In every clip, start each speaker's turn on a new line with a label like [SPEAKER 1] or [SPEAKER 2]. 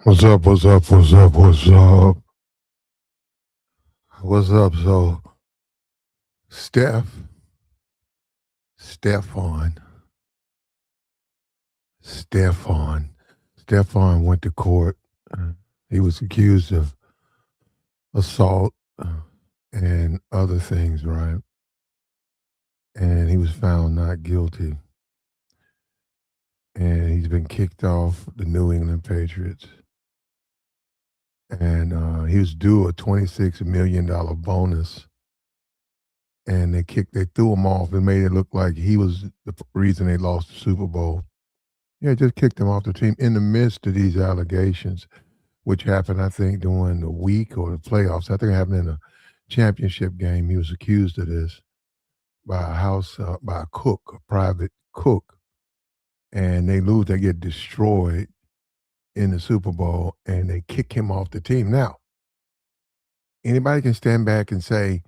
[SPEAKER 1] What's up? What's up? What's up? What's up? What's up? So, Steph, Stefon, Stefon, Stefon went to court. He was accused of assault and other things, right? And he was found not guilty. And he's been kicked off the New England Patriots. And he was due a $26 million bonus. And they threw him off and made it look like he was the reason they lost the Super Bowl. Yeah, just kicked him off the team in the midst of these allegations, which happened, I think, during the week or the playoffs. I think it happened in a championship game. He was accused of this by a cook, a private cook, and they lose. They get destroyed in the Super Bowl, and they kick him off the team. Now, anybody can stand back and say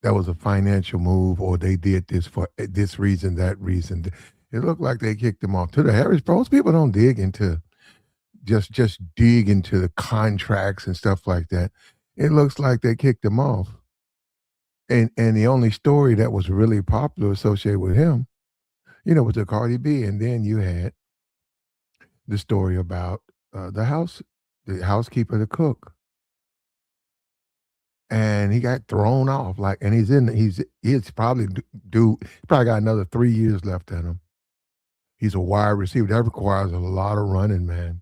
[SPEAKER 1] that was a financial move, or they did this for this reason, that reason. It looked like they kicked him off. To the Harris, most people don't dig into just dig into the contracts and stuff like that. It looks like they kicked him off. And the only story that was really popular associated with him, was the Cardi B. And then you had the story about the housekeeper, the cook. And he got thrown off. And he's probably probably got another 3 years left in him. He's a wide receiver. That requires a lot of running, man.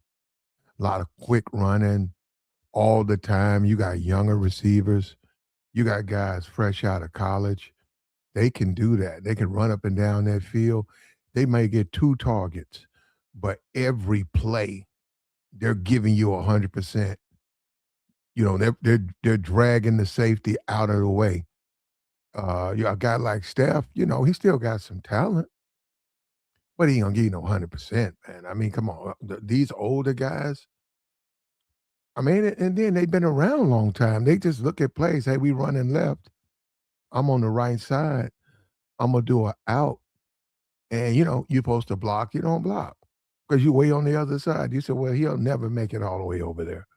[SPEAKER 1] A lot of quick running all the time. You got younger receivers. You got guys fresh out of college. They can do that. They can run up and down that field. They may get 2 targets, but every play, they're giving you 100%. They're dragging the safety out of the way. A guy like Steph, he still got some talent, but he ain't gonna give you no 100%, man. I mean, come on, these older guys. I mean, and then they've been around a long time. They just look at plays. Hey, we running left. I'm on the right side. I'm gonna do a out, and you're supposed to block. You don't block because you're way on the other side. You said, well, he'll never make it all the way over there.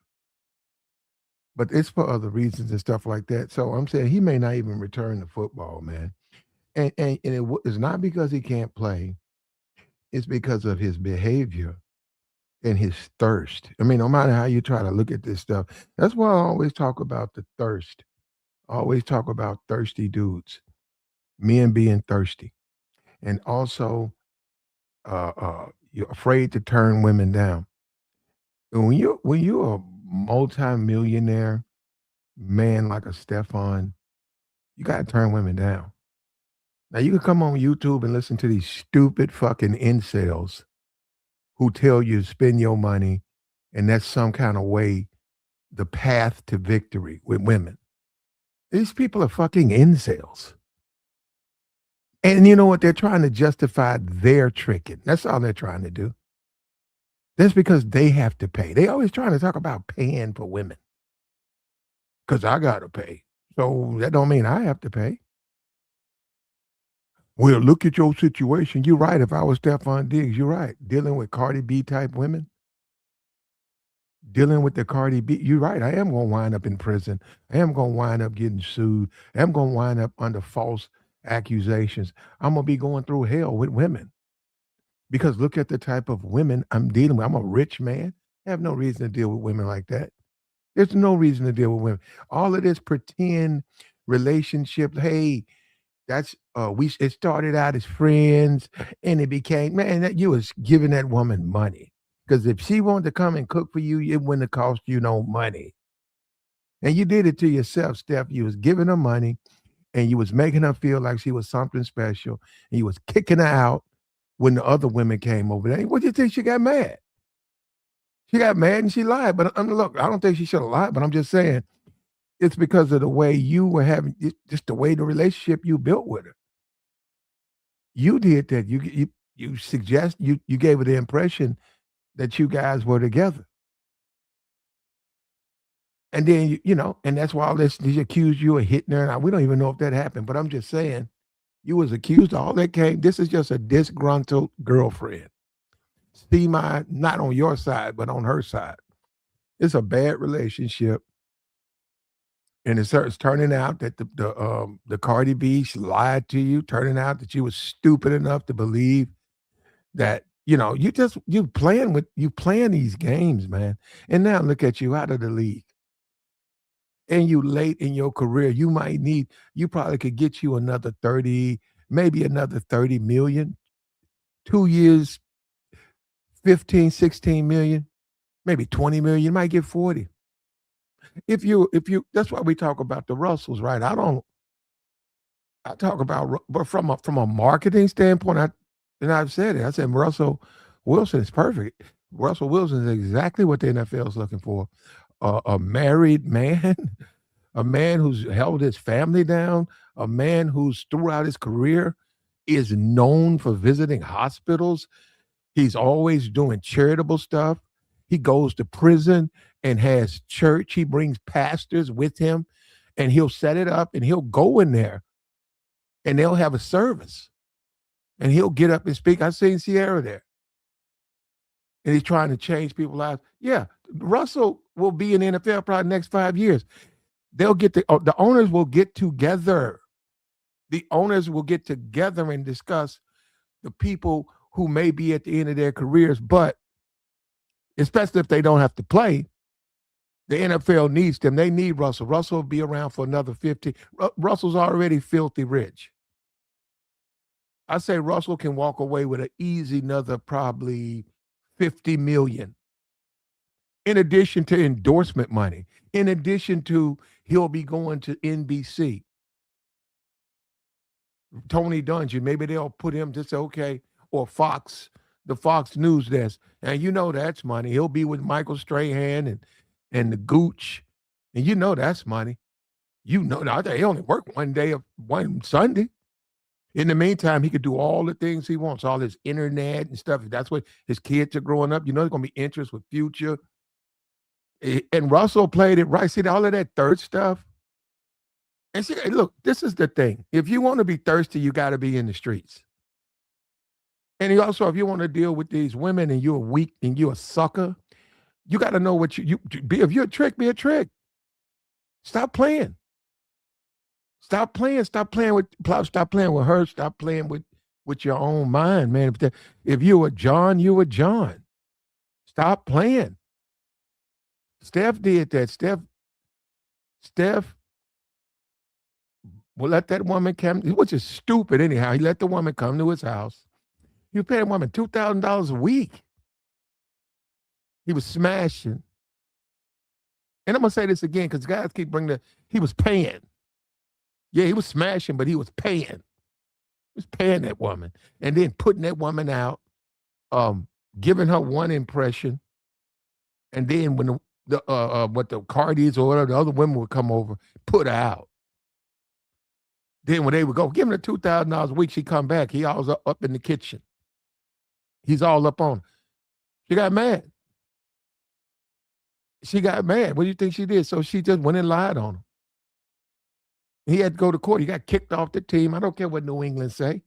[SPEAKER 1] But it's for other reasons and stuff like that. So I'm saying he may not even return to football, man. It's not because he can't play. It's because of his behavior and his thirst. I mean, no matter how you try to look at this stuff, that's why I always talk about the thirst. I always talk about thirsty dudes, men being thirsty, and also you're afraid to turn women down. And when you're a multi-millionaire man like a Stefan, you got to turn women down. Now you can come on YouTube and listen to these stupid fucking incels who tell you to spend your money, and that's some kind of way the path to victory with women. These people are fucking incels. And you know what? They're trying to justify their tricking. That's all they're trying to do. That's because they have to pay. They always trying to talk about paying for women. Because I got to pay. So that don't mean I have to pay. Well, look at your situation. You're right. If I was Stefon Diggs, you're right. Dealing with Cardi B type women, dealing with the Cardi B, you're right. I am going to wind up in prison. I am going to wind up getting sued. I am going to wind up under false accusations. I'm going to be going through hell with women because look at the type of women I'm dealing with. I'm a rich man. I have no reason to deal with women like that. There's no reason to deal with women. All of this pretend relationship. Hey, that's it started out as friends and it became, man, that you was giving that woman money. Because if she wanted to come and cook for you, it wouldn't have cost you no money. And you did it to yourself, Steph. You was giving her money and you was making her feel like she was something special. And you was kicking her out when the other women came over there. What do you think she got mad? She got mad and she lied. But look, I don't think she should have lied, but I'm just saying it's because of the way you were having, just the way the relationship you built with her. You did that. You gave her the impression that you guys were together. And then and that's why all this they accused you of hitting her. Now, we don't even know if that happened, but I'm just saying you was accused of all that came. This is just a disgruntled girlfriend. See not on your side, but on her side. It's a bad relationship, and it's turning out that the Cardi B, she lied to you, turning out that you was stupid enough to believe that, you playing these games, man, and now look at you out of the league, and you late in your career, you probably could get you another 30, maybe another 30,000,000, 2 years, 15, 16,000,000, maybe 20,000,000, you might get 40. If you that's why we talk about the Russells, right? I talk about but from a marketing standpoint, I've said it. I said Russell Wilson is perfect. Russell Wilson is exactly what the NFL is looking for. A married man, a man who's held his family down, a man who's throughout his career is known for visiting hospitals. He's always doing charitable stuff. He goes to prison and has church. He brings pastors with him and he'll set it up and he'll go in there and they'll have a service and he'll get up and speak. I've seen Sierra there and he's trying to change people's lives. Yeah, Russell will be in the NFL probably the next 5 years. The owners will get together. The owners will get together and discuss the people who may be at the end of their careers, but especially if they don't have to play, the NFL needs them. They need Russell. Russell will be around for another 50. Russell's already filthy rich. I say Russell can walk away with an easy another probably 50 million. In addition to endorsement money, in addition to he'll be going to NBC. Tony Dungy, maybe they'll put him to say, okay, or Fox, the Fox News desk. And that's money. He'll be with Michael Strahan and the Gooch. And that's money. Now they only work one Sunday. In the meantime, he could do all the things he wants, all his internet and stuff. That's what his kids are growing up. There's going to be interest with Future. And Russell played it right. See, all of that third stuff. And see, look, this is the thing. If you want to be thirsty, you got to be in the streets. And if you want to deal with these women and you're weak and you're a sucker, you got to know what you be. If you're a trick, be a trick. Stop playing. Stop playing. Stop playing with her. Stop playing with your own mind, man. If you were John, you were John. Stop playing. Steph did that. Steph will let that woman come, which is stupid anyhow. He let the woman come to his house. You pay a woman $2,000 a week. He was smashing. And I'm going to say this again because guys keep bringing he was paying. Yeah, he was smashing, but he was paying. He was paying that woman and then putting that woman out, giving her one impression. And then when what the Cardis or whatever, the other women would come over, put her out. Then when they would go, give him the $2,000 a week, she come back. He always up in the kitchen. He's all up on her. She got mad. What do you think she did? So she just went and lied on him. He had to go to court. He got kicked off the team. I don't care what New England say.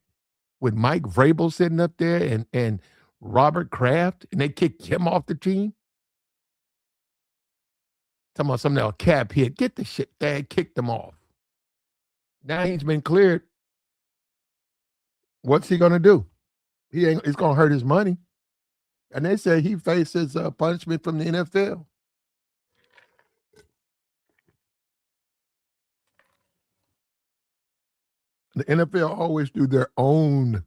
[SPEAKER 1] With Mike Vrabel sitting up there and Robert Kraft, and they kicked him off the team. Talking about something else, cap hit. Get the shit. They kicked him off. Now he's been cleared. What's he gonna do? It's gonna hurt his money. And they say he faces punishment from the NFL. The NFL always do their own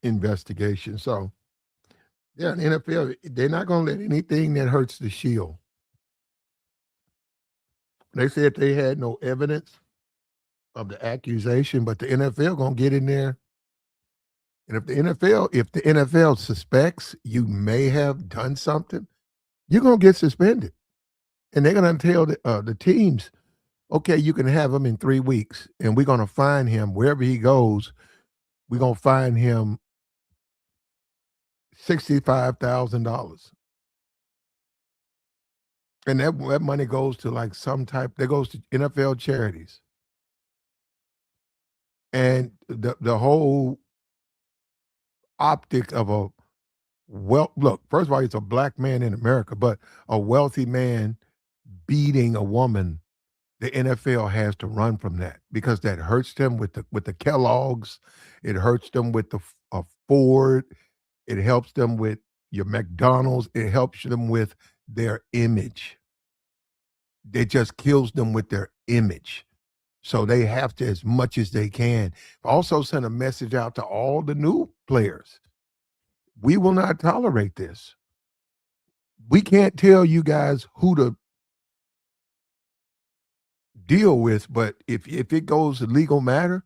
[SPEAKER 1] investigation. So, yeah, the NFL, they're not going to let anything that hurts the shield. They said they had no evidence of the accusation, but the NFL going to get in there. And if the NFL suspects you may have done something, you're going to get suspended. And they're going to tell the teams, okay, you can have him in 3 weeks, and we're going to fine him wherever he goes. We're going to fine him $65,000. And that money goes to that goes to NFL charities. And the whole optic of Well, look, first of all, it's a black man in America, but a wealthy man beating a woman, the NFL has to run from that because that hurts them with the Kellogg's, it hurts them with the Ford, it helps them with your McDonald's, it helps them with their image. It just kills them with their image. So they have to, as much as they can, also send a message out to all the new players. We will not tolerate this. We can't tell you guys who to deal with, but if it goes to legal matter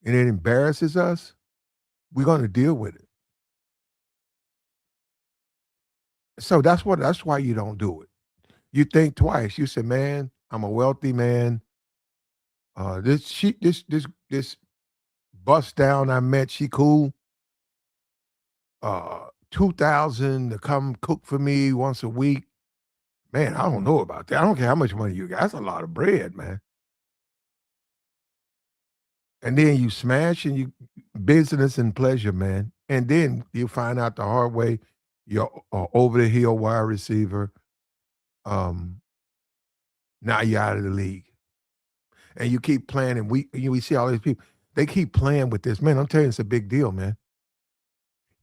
[SPEAKER 1] and it embarrasses us, we're going to deal with it. So that's why you don't do it. You think twice. You say, "Man, I'm a wealthy man. This bust down I met, she cool. 2,000 to come cook for me once a week. Man, I don't know about that. I don't care how much money you got. That's a lot of bread, man." And then you smash and you business and pleasure, man. And then you find out the hard way, you're over the hill wide receiver. Um, Now you're out of the league. And you keep playing, and we see all these people, they keep playing with this. Man, I'm telling you, it's a big deal, man.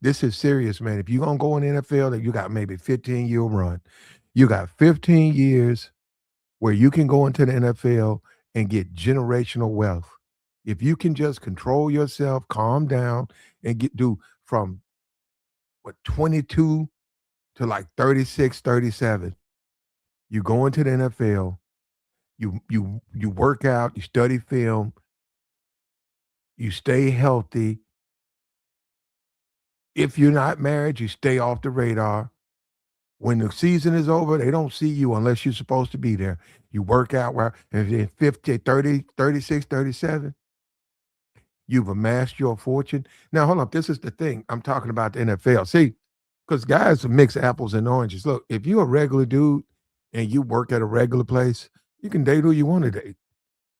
[SPEAKER 1] This is serious, man. If you're gonna go in the NFL, then you got maybe 15-year run. You got 15 years where you can go into the NFL and get generational wealth. If you can just control yourself, calm down, and do from what 22 to like 36, 37, you go into the NFL, you work out, you study film, you stay healthy. If you're not married, you stay off the radar. When the season is over, they don't see you unless you're supposed to be there. You work out well, and then 50, 30, 36, 37, you've amassed your fortune. Now, hold up. This is the thing. I'm talking about the NFL. See, because guys mix apples and oranges. Look, if you're a regular dude and you work at a regular place, you can date who you want to date.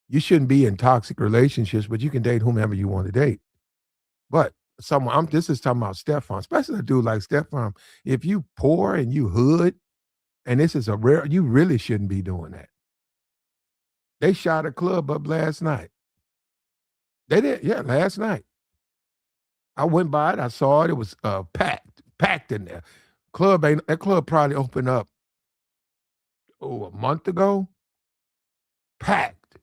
[SPEAKER 1] You shouldn't be in toxic relationships, but you can date whomever you want to date. But this is talking about Stefon, especially a dude like Stefon. If you poor and you hood, and this is a rare, you really shouldn't be doing that. They shot a club up last night. They did, yeah, last night. I went by it, I saw it. It was packed in there. That club probably opened up a month ago. Packed.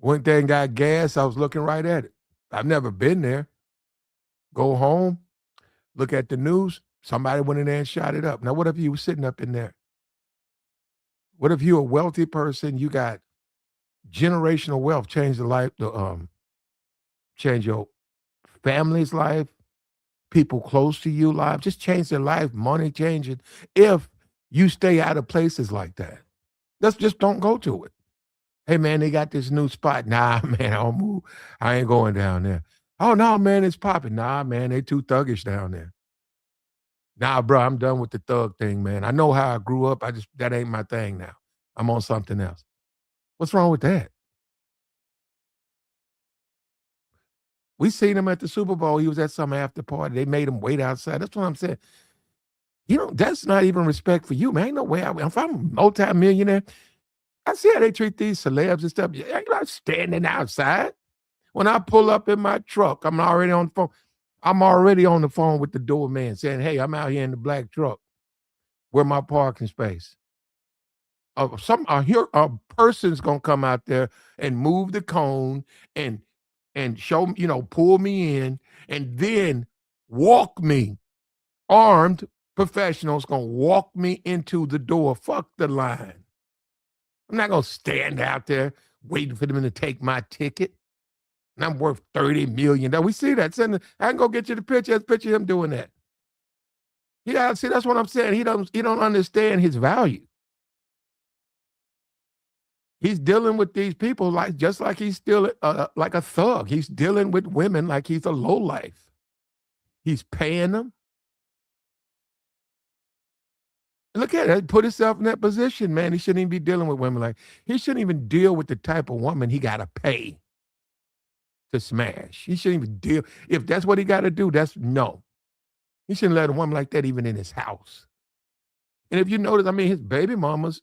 [SPEAKER 1] Went there and got gas. I was looking right at it. I've never been there. Go home, look at the news. Somebody went in there and shot it up. Now, what if you were sitting up in there? What if you're a wealthy person? You got generational wealth, change the life, change your family's life, people close to you life, just change their life, money changing. If you stay out of places like that, let's just don't go to it. Hey man, they got this new spot. Nah, man, I don't move. I ain't going down there. Oh no, man, it's popping. Nah, man, they too thuggish down there. Nah, bro, I'm done with the thug thing, man. I know how I grew up. That ain't my thing now. I'm on something else. What's wrong with that? We seen him at the Super Bowl. He was at some after party. They made him wait outside. That's what I'm saying. That's not even respect for you, man. Ain't no way. If I'm a multi-millionaire, I see how they treat these celebs and stuff. You're not standing outside. When I pull up in my truck, I'm already on the phone. I'm already on the phone with the doorman saying, "Hey, I'm out here in the black truck. Where my parking space?" A person's gonna come out there and move the cone and show me, pull me in, and then walk me. Armed professionals gonna walk me into the door. Fuck the line. I'm not gonna stand out there waiting for them to take my ticket. And I'm worth $30 million. We see that. I can go get you the picture. Let's picture him doing that. Yeah, see, that's what I'm saying. He don't understand his value. He's dealing with these people just like he's still like a thug. He's dealing with women like he's a lowlife. He's paying them. Look at it. Put himself in that position, man. He shouldn't even be dealing with women like he shouldn't even deal with the type of woman he got to pay to smash. He shouldn't even deal. If that's what he got to do, that's no. He shouldn't let a woman like that even in his house. And if you notice, I mean, his baby mamas,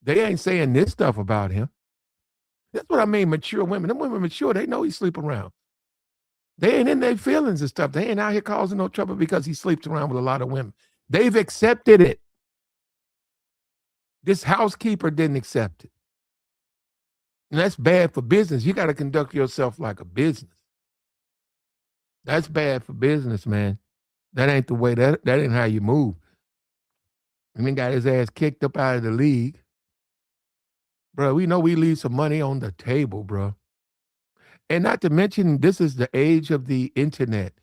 [SPEAKER 1] they ain't saying this stuff about him. That's what I mean, mature women. Them women mature, they know he sleep around. They ain't in their feelings and stuff. They ain't out here causing no trouble because he sleeps around with a lot of women. They've accepted it. This housekeeper didn't accept it. And that's bad for business. You got to conduct yourself like a business. That's bad for business, man. That ain't the way, that ain't how you move. And then got his ass kicked up out of the league. Bro, we know we leave some money on the table, bro. And not to mention, this is the age of the internet.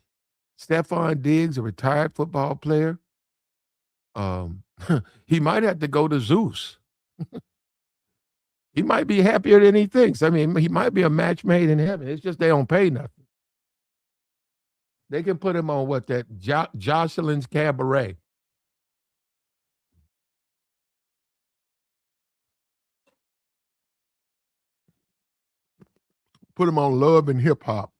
[SPEAKER 1] Stefon Diggs, a retired football player, he might have to go to Zeus. He might be happier than he thinks. I mean, he might be a match made in heaven. It's just they don't pay nothing. They can put him on what, that Jocelyn's Cabaret. Put him on Love and Hip Hop.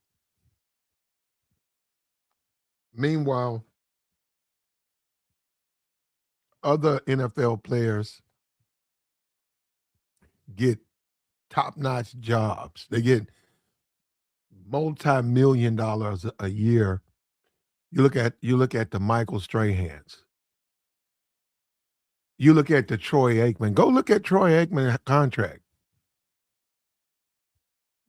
[SPEAKER 1] Meanwhile, other NFL players get top-notch jobs. They get multi-million dollars a year. You look at the Michael Strahans. You look at the Troy Aikman. Go look at Troy Aikman's contract.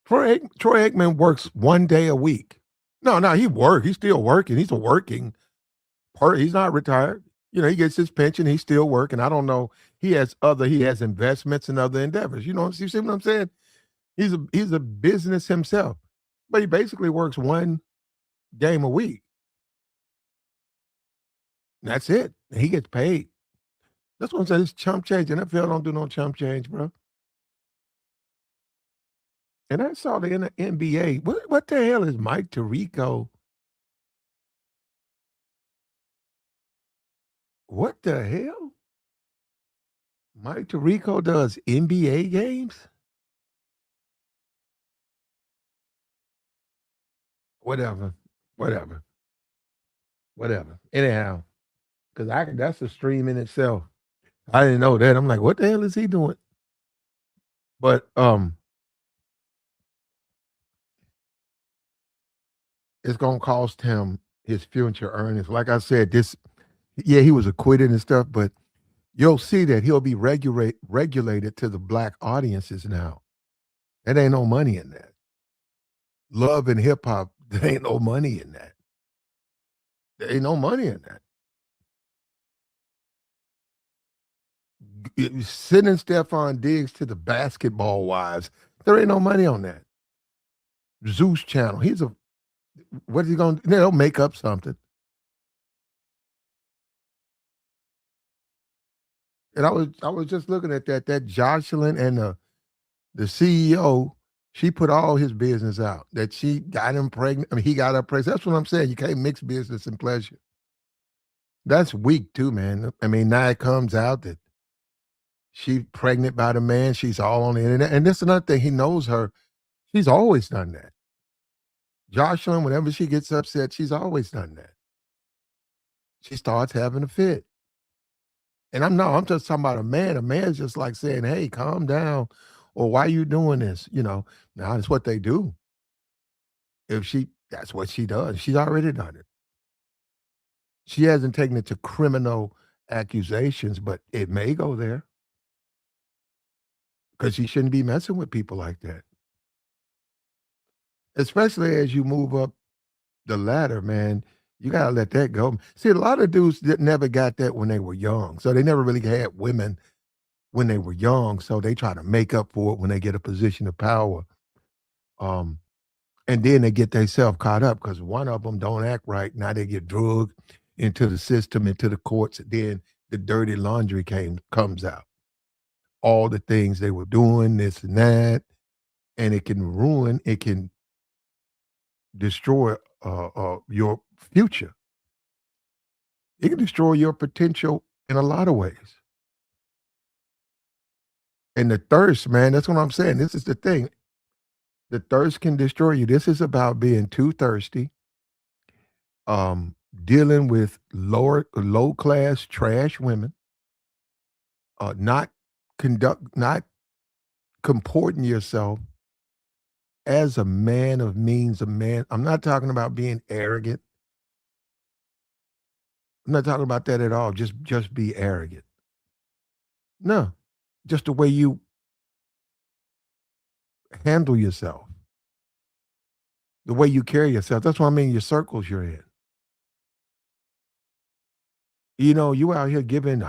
[SPEAKER 1] Troy Aikman works 1 day a week. No, he works. He's still working. He's a working part. He's not retired. You know, he gets his pension. He's still working. I don't know. He has investments and other endeavors. You see what I'm saying? He's a business himself, but he basically works 1 game a week. That's it. And he gets paid. That's what I'm saying. It's chump change. NFL don't do no chump change, bro. And I saw the NBA. What the hell is Mike Tirico? What the hell? Mike Tirico does NBA games? Whatever. Anyhow, because that's a stream in itself. I didn't know that. I'm like, what the hell is he doing? But it's gonna cost him his future earnings. Like I said, he was acquitted and stuff, but you'll see that he'll be regulated to the black audiences now. There ain't no money in that. Love and hip hop, there ain't no money in that. There ain't no money in that. Sending Stefon Diggs to the basketball wives, there ain't no money on that. Zeus channel. What is he gonna do? They'll make up something. And I was just looking at that Jocelyn and the CEO, she put all his business out. That she got him pregnant. I mean, he got her pregnant. That's what I'm saying. You can't mix business and pleasure. That's weak too, man. I mean, now it comes out that she's pregnant by the man. She's all on the internet. And this is another thing. He knows her. She's always done that. Jocelyn, whenever she gets upset, she's always done that. She starts having a fit. And I'm just talking about a man. A man's just like saying, hey, calm down. Or why are you doing this? Now it's what they do. That's what she does. She's already done it. She hasn't taken it to criminal accusations, but it may go there because she shouldn't be messing with people like that. Especially as you move up the ladder, man, you gotta let that go. See, a lot of dudes that never got that when they were young, so they never really had women when they were young, so they try to make up for it when they get a position of power. Um, and then they get themselves caught up because one of them don't act right. Now they get drugged into the system, into the courts. Then the dirty laundry comes out. All the things they were doing, this and that, and it can destroy your future. It can destroy your potential in a lot of ways. And the thirst, man, that's what I'm saying. This is the thing. The thirst can destroy you. This is about being too thirsty. dealing with low class trash women, not not comporting yourself as a man of means, a man. I'm not talking about being arrogant. I'm not talking about that at all. Just be arrogant. No, just the way you handle yourself, the way you carry yourself. That's what I mean. Your circles you're in. You out here giving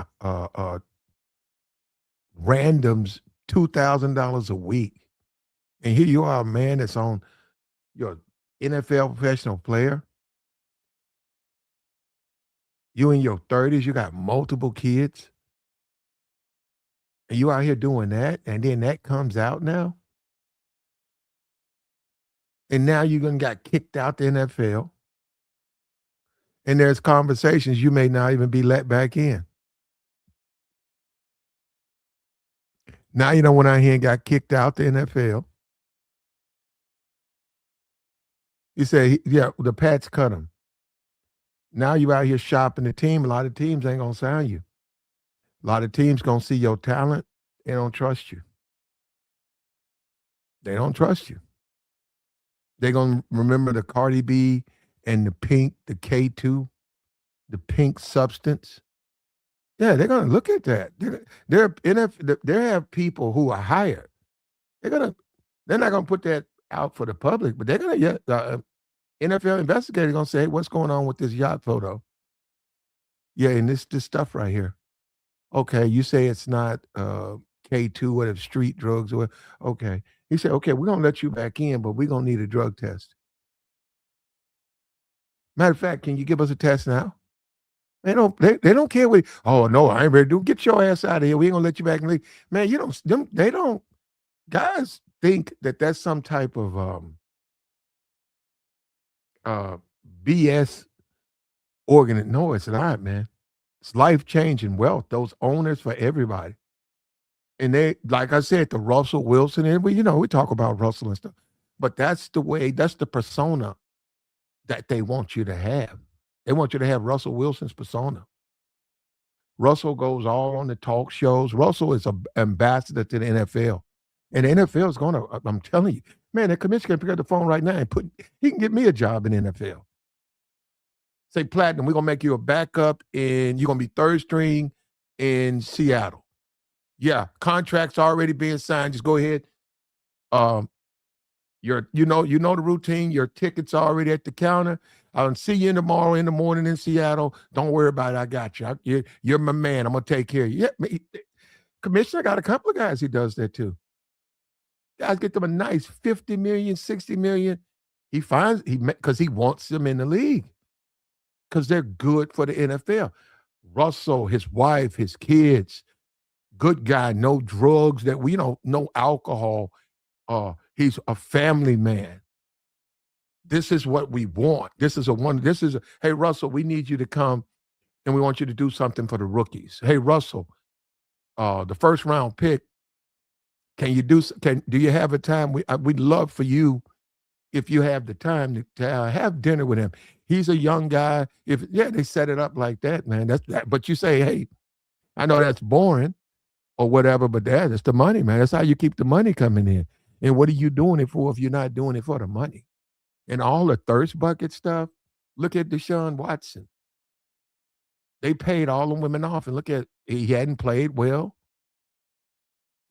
[SPEAKER 1] randoms $2,000 a week, and here you are, a man that's on your NFL professional player. You in your 30s, you got multiple kids, and you out here doing that, and then that comes out now, and now you're gonna got kicked out the NFL, and there's conversations you may not even be let back in. Now you don't went out here and got kicked out the NFL. You say, yeah, the Pats cut him. Now you out here shopping the team. A lot of teams ain't gonna sign you. A lot of teams gonna see your talent. They don't trust you. They don't trust you. They gonna remember the Cardi B and the pink, the K2, the pink substance. Yeah, they're gonna look at that. They have people who are hired. They're gonna they're not gonna put that out for the public, but they're gonna NFL investigator gonna say, hey, what's going on with this yacht photo? Yeah, and this stuff right here. Okay, you say it's not K2, whatever street drugs or okay. He said, okay, we're gonna let you back in, but we're gonna need a drug test. Matter of fact, can you give us a test now? They don't care what oh no, I ain't ready to do. Get your ass out of here. We ain't gonna let you back in the league. Man, you don't they don't guys think that that's some type of uh BS organ. No, it's not, man. It's life changing wealth. Those owners for everybody. And they, like I said, the Russell Wilson, and we talk about Russell and stuff, but that's the way, that's the persona that they want you to have. They want you to have Russell Wilson's persona. Russell goes all on the talk shows. Russell is an ambassador to the NFL. And the NFL is going to, I'm telling you, man, the commissioner can pick up the phone right now and he can get me a job in the NFL. Say, Platinum, we're going to make you a backup and you're going to be third string in Seattle. Yeah, contracts already being signed. Just go ahead. You know the routine. Your tickets are already at the counter. I'll see you tomorrow in the morning in Seattle. Don't worry about it. I got you. You're my man. I'm gonna take care of you. Yeah, Commissioner got a couple of guys he does that too. Guys get them a nice 50 million, 60 million. Because he wants them in the league because they're good for the NFL. Russell, his wife, his kids, good guy, no drugs no alcohol. He's a family man. This is what we want. Hey, Russell, we need you to come and we want you to do something for the rookies. Hey, Russell, the first round pick, do you have a time? We'd love for you, if you have the time to have dinner with him. He's a young guy. They set it up like that, man. That's that. But you say, hey, I know that's boring or whatever, but that's the money, man. That's how you keep the money coming in. And what are you doing it for if you're not doing it for the money? And all the thirst bucket stuff, look at Deshaun Watson. They paid all the women off, and look at, he hadn't played well.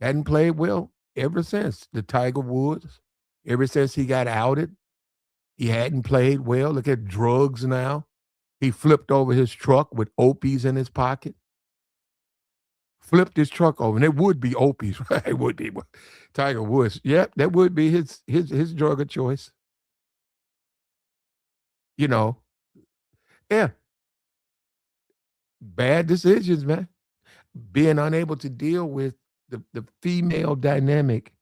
[SPEAKER 1] Hadn't played well ever since the Tiger Woods, ever since he got outed. He hadn't played well. Look at drugs now. He flipped over his truck with opies in his pocket. Flipped his truck over, and it would be opies, right? It would be Tiger Woods. Yep, that would be his drug of choice. Yeah. Bad decisions, man. Being unable to deal with the female dynamic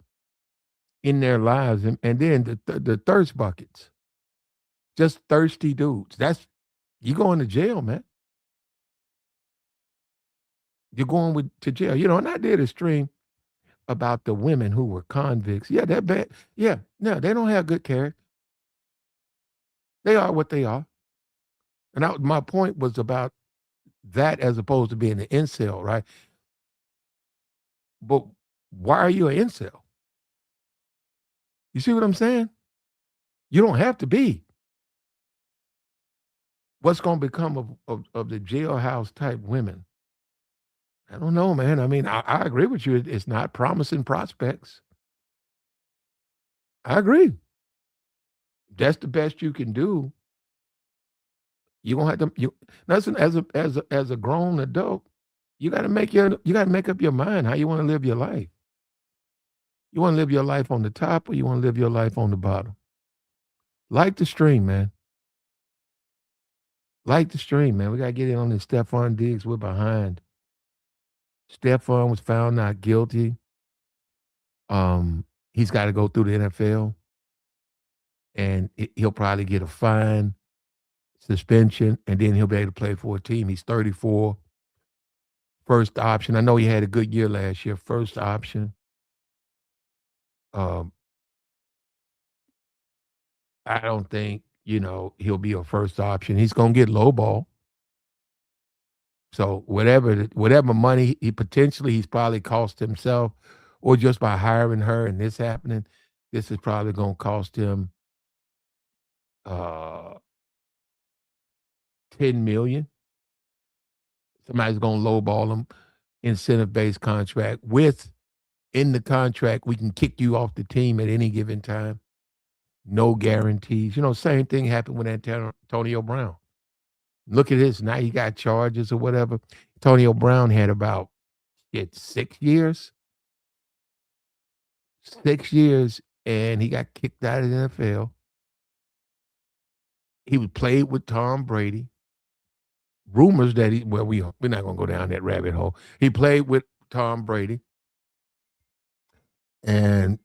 [SPEAKER 1] in their lives, and then the thirst buckets. Just thirsty dudes. You going to jail, man. You're going to jail. And I did a stream about the women who were convicts. Yeah, they're bad. Yeah, no, they don't have good character. They are what they are. And my point was about that as opposed to being an incel, right? But why are you an incel? You see what I'm saying? You don't have to be. What's going to become of the jailhouse type women? I don't know, man. I mean, I agree with you. It's not promising prospects. I agree. That's the best you can do. You gonna have to listen as a grown adult. You gotta make up your mind how you want to live your life. You want to live your life on the top, or you want to live your life on the bottom. Like the stream, man. Like the stream, man. We gotta get in on this Stefon Diggs. We're behind. Stefon was found not guilty. He's got to go through the NFL, and he'll probably get a fine, suspension, and then he'll be able to play for a team. He's 34, first option. I know he had a good year last year, first option. Um, I don't think, he'll be a first option. He's gonna get low ball. So whatever money he's probably cost himself, or just by hiring her and this happening, this is probably gonna cost him uh 10 million. Somebody's gonna lowball him, incentive-based contract with in the contract, we can kick you off the team at any given time. No guarantees. Same thing happened with Antonio Brown. Look at this. Now he got charges or whatever. Antonio Brown had about 6 years. 6 years, and he got kicked out of the NFL. He was played with Tom Brady. Rumors that we're not gonna go down that rabbit hole. He played with Tom Brady, and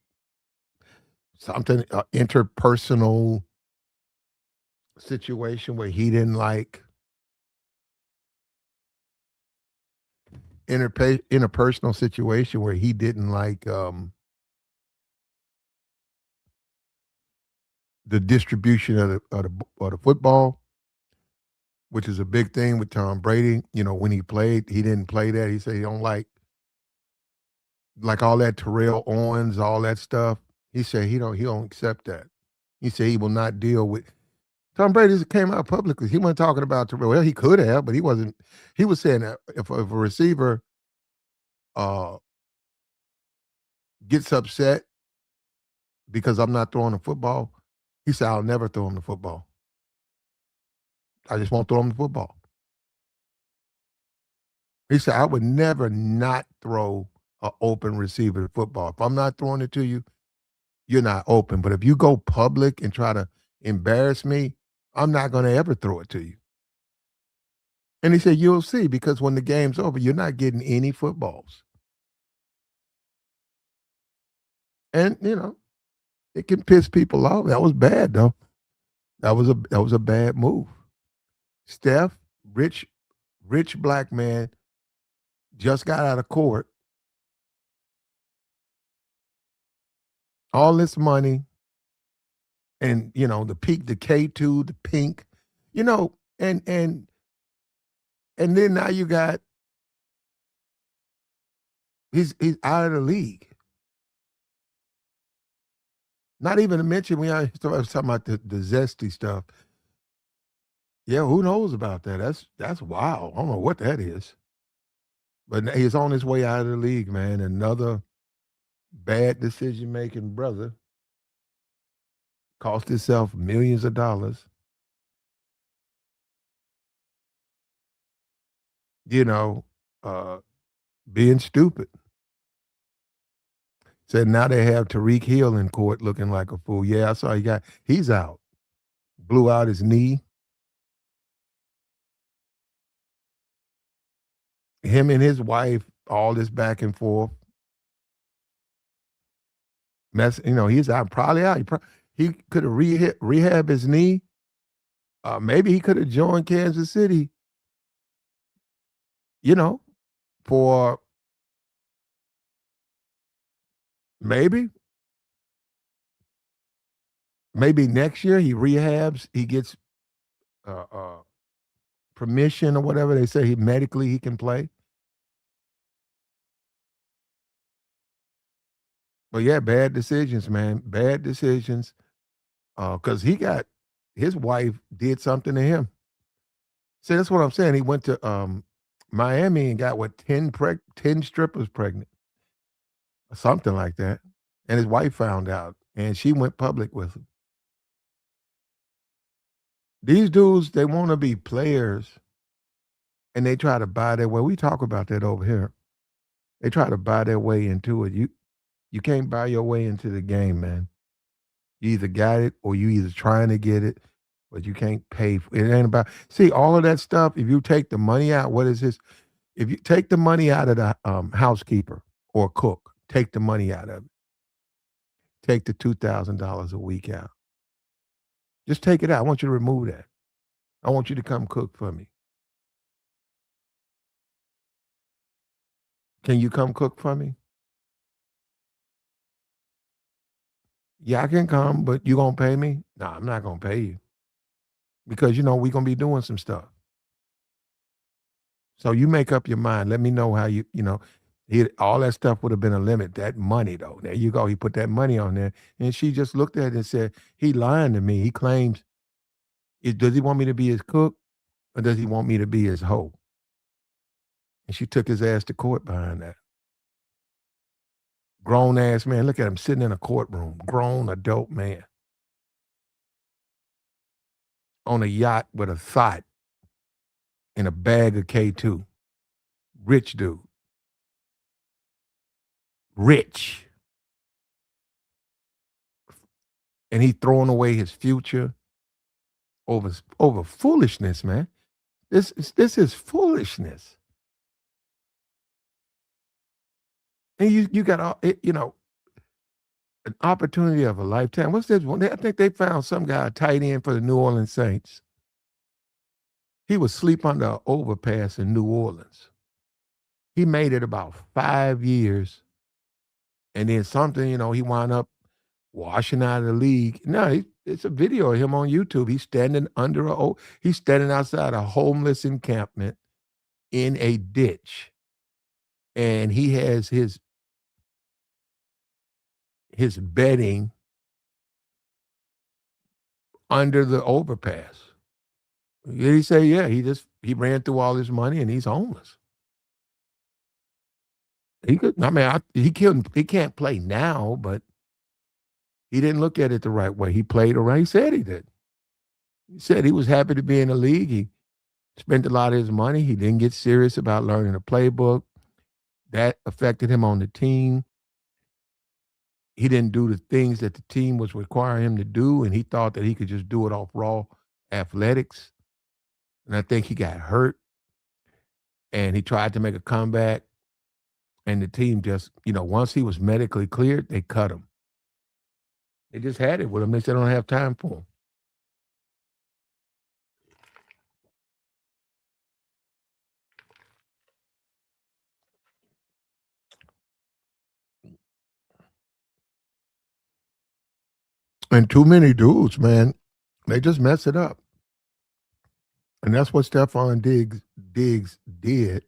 [SPEAKER 1] something interpersonal situation where he didn't like interpersonal situation where he didn't like the distribution of the football, which is a big thing with Tom Brady. When he played, he didn't play that. He said he don't like all that Terrell Owens, all that stuff. He said he don't accept that. He said he will not deal with Tom Brady. Just came out publicly. He wasn't talking about Terrell. Well, he could have, but he wasn't. He was saying that if a receiver uh gets upset because I'm not throwing the football, he said I'll never throw him the football. I just won't throw him the football. He said I would never not throw an open receiver the football. If I'm not throwing it to you, you're not open. But if you go public and try to embarrass me, I'm not going to ever throw it to you. And he said, you'll see, because when the game's over, you're not getting any footballs. And, it can piss people off. That was bad, though. That was a bad move. Steph, rich black man, just got out of court. All this money, and the K2, the pink, and then now you got he's out of the league. Not even to mention I was talking about the zesty stuff. Yeah, who knows about that? That's wild. I don't know what that is. But he's on his way out of the league, man. Another bad decision making brother cost himself millions of dollars. You know, uh, being stupid. Said now they have Tariq Hill in court looking like a fool. Yeah, I saw he's out. Blew out his knee. Him and his wife, all this back and forth. He's out, probably out. He could have rehab his knee. Maybe he could have joined Kansas City, you know, for maybe next year he rehabs, he gets permission or whatever they say he can play. But yeah, bad decisions, man. Bad decisions. Cause he got his wife did something to him. See, that's what I'm saying. He went to Miami and got what 10 strippers pregnant, or something like that. And his wife found out and she went public with him. These dudes, they want to be players and they try to buy their way. We talk about that over here. They try to buy their way into it. You can't buy your way into the game, man. You either got it or you either trying to get it, but you can't pay for it. Ain't about see all of that stuff. If you take the money out, what is this? If you take the money out of the housekeeper or cook, take the money out of it. Take the $2,000 a week out. Just take it out. I want you to remove that. I want you to come cook for me. Can you come cook for me? Yeah, I can come, but you gonna pay me? No, I'm not gonna pay you because we gonna be doing some stuff. So you make up your mind. Let me know how all that stuff would have been a limit. That money though, there you go. He put that money on there, and she just looked at it and said, "He lying to me. He claims, does he want me to be his cook, or does he want me to be his hoe?" And she took his ass to court behind that. Grown ass man. Look at him sitting in a courtroom. Grown adult man on a yacht with a thought and a bag of K2. Rich dude. Rich. And he throwing away his future over foolishness, man. This is foolishness. And you got an opportunity of a lifetime. What's this one? I think they found some guy tight end for the New Orleans Saints. He was asleep under an overpass in New Orleans. He made it about 5 years, and then something, he wound up washing out of the league. No, it's a video of him on YouTube. He's standing outside a homeless encampment in a ditch, and he has his bedding under the overpass. Did he say, yeah, he ran through all his money and he's homeless. He could, I mean, he can't play now, but he didn't look at it the right way. He played around. He said he did. He said he was happy to be in the league. He spent a lot of his money. He didn't get serious about learning the playbook. That affected him on the team. He didn't do the things that the team was requiring him to do, and he thought that he could just do it off raw athletics. And I think he got hurt, and he tried to make a comeback, and the team just, once he was medically cleared, they cut him. They just had it with him. They said, "I don't have time for him." And too many dudes, man, they just mess it up. And that's what Stefon Diggs did.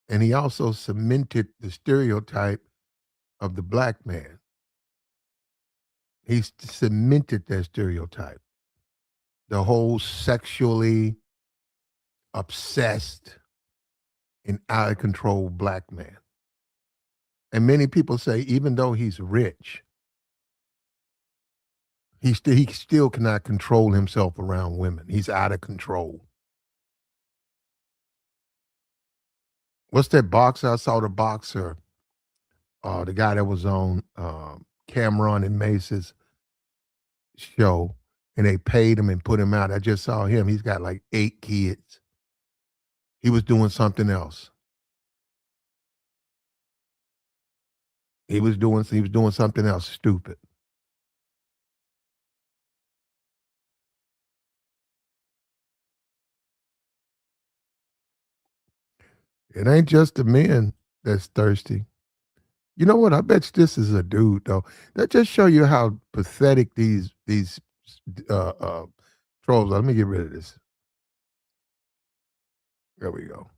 [SPEAKER 1] And he also cemented the stereotype of the black man. He cemented that stereotype. The whole sexually obsessed and out of control black man. And many people say, even though he's rich, he still cannot control himself around women. He's out of control. What's that boxer? I saw the boxer, the guy that was on Cameron and Mace's show, and they paid him and put him out. I just saw him. He's got like 8 kids. He was doing something else. He was doing something else stupid. It ain't just the men that's thirsty. You know what? I bet you this is a dude though. That just show you how pathetic these uh, uh, trolls are. Let me get rid of this. There we go.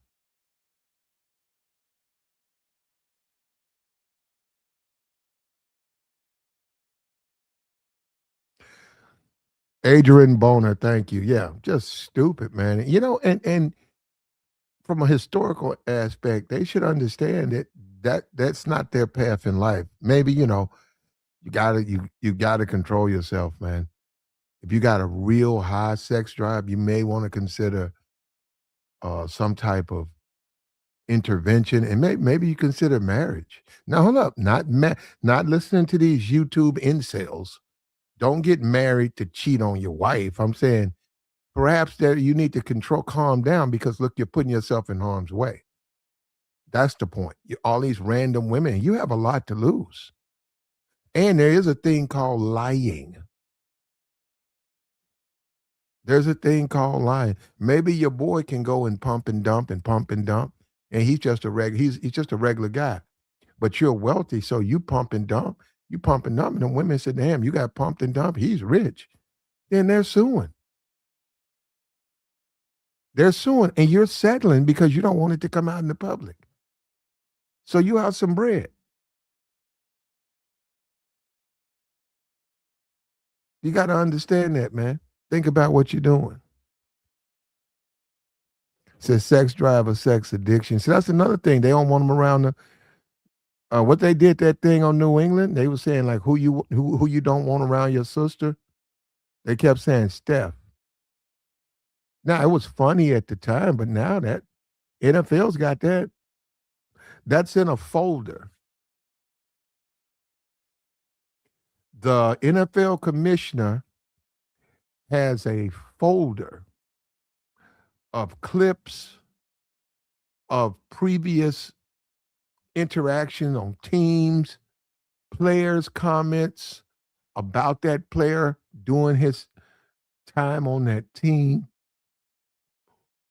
[SPEAKER 1] Adrian Boner, thank you. Yeah, just stupid, man. And from a historical aspect, they should understand that's not their path in life. Maybe, you gotta control yourself, man. If you got a real high sex drive, you may want to consider some type of intervention, and maybe you consider marriage. Now, hold up, not listening to these YouTube incels. Don't get married to cheat on your wife. I'm saying perhaps that you need to calm down because look, you're putting yourself in harm's way. That's the point. All these random women, you have a lot to lose. And there is a thing called lying. There's a thing called lying. Maybe your boy can go and pump and dump, and he's just a regular guy. But you're wealthy, so you pump and dump, and the women say, "Damn, you got pumped and dumped. He's rich." Then they're suing. They're suing, and you're settling because you don't want it to come out in the public. So you have some bread. You got to understand that, man. Think about what you're doing. Says sex drive or sex addiction. So that's another thing. They don't want them around the what they did that thing on New England. They were saying like who you don't want around your sister. They kept saying Steph. Now it was funny at the time, but now that NFL's got that. That's in a folder. The NFL commissioner has a folder of clips of previous interaction on teams, players' comments about that player during his time on that team,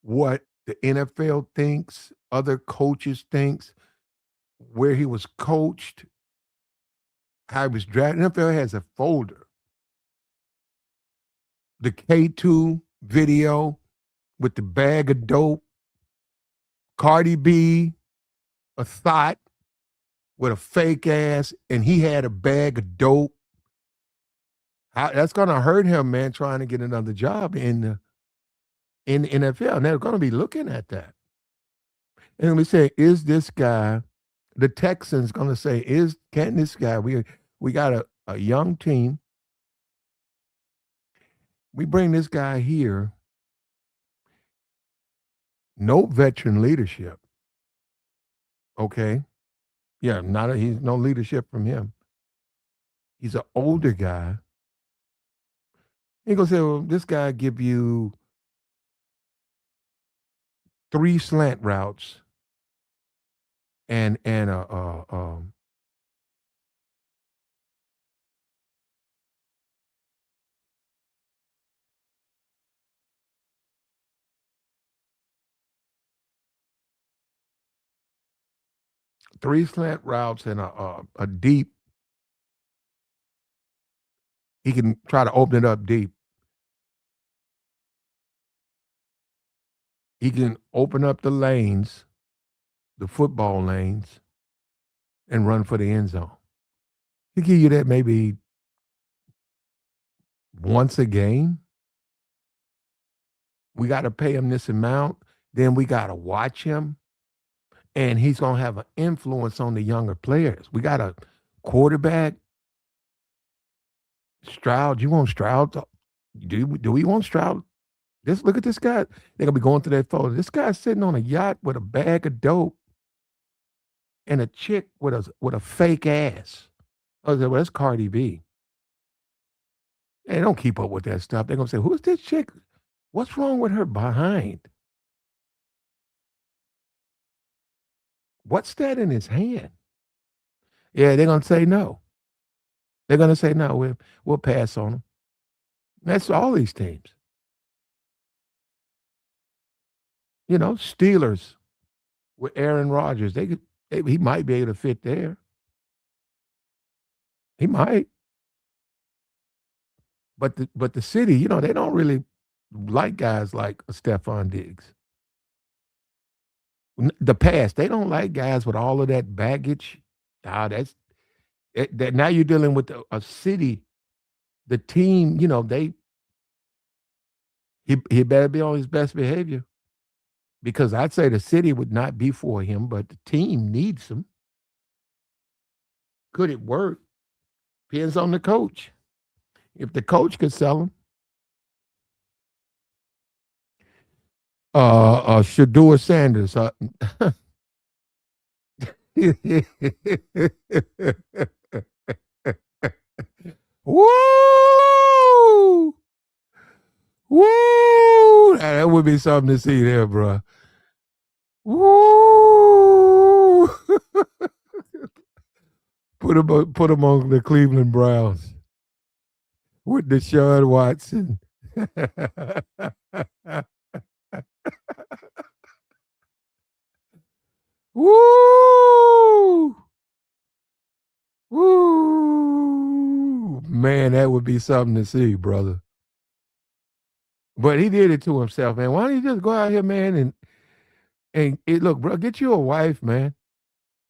[SPEAKER 1] what the NFL thinks, other coaches thinks, where he was coached, how he was drafted. NFL has a folder. The K2 video with the bag of dope, Cardi B, a thought with a fake ass, and he had a bag of dope. That's gonna hurt him, man, trying to get another job in the NFL. And they're gonna be looking at that. And we say, is this guy, the Texans gonna say, can this guy, we got a young team. We bring this guy here, no veteran leadership. Okay. Yeah, he's no leadership from him. He's an older guy. He gonna say, well, this guy give you 3 slant routes and 3 slant routes and a deep. He can try to open it up deep. He can open up the lanes, the football lanes, and run for the end zone. He give you that maybe once a game. We got to pay him this amount. Then we got to watch him, and he's gonna have an influence on the younger players. We got a quarterback, Stroud. You want Stroud? Do we want Stroud? Look at this guy. They're gonna be going through that photo. This guy's sitting on a yacht with a bag of dope and a chick with a fake ass. I was like, well, that's Cardi B. They don't keep up with that stuff. They're gonna say, who's this chick? What's wrong with her behind? What's that in his hand? Yeah, they're gonna say no. They're gonna say no. We'll pass on them. That's all these teams. Steelers with Aaron Rodgers. He might be able to fit there. He might. But the city, they don't really like guys like a Stefon Diggs. The past, they don't like guys with all of that baggage. Ah, that now you're dealing with a city, the team, he better be on his best behavior because I'd say the city would not be for him, but the team needs him. Could it work? Depends on the coach. If the coach could sell him, Shadua Sanders. Woo! Woo! That would be something to see there, bro. Woo! Put him on the Cleveland Browns with Deshaun Watson. Woo! Woo! Man, that would be something to see, brother. But he did it to himself, man. Why don't you just go out here, man, and look, bro, get you a wife, man.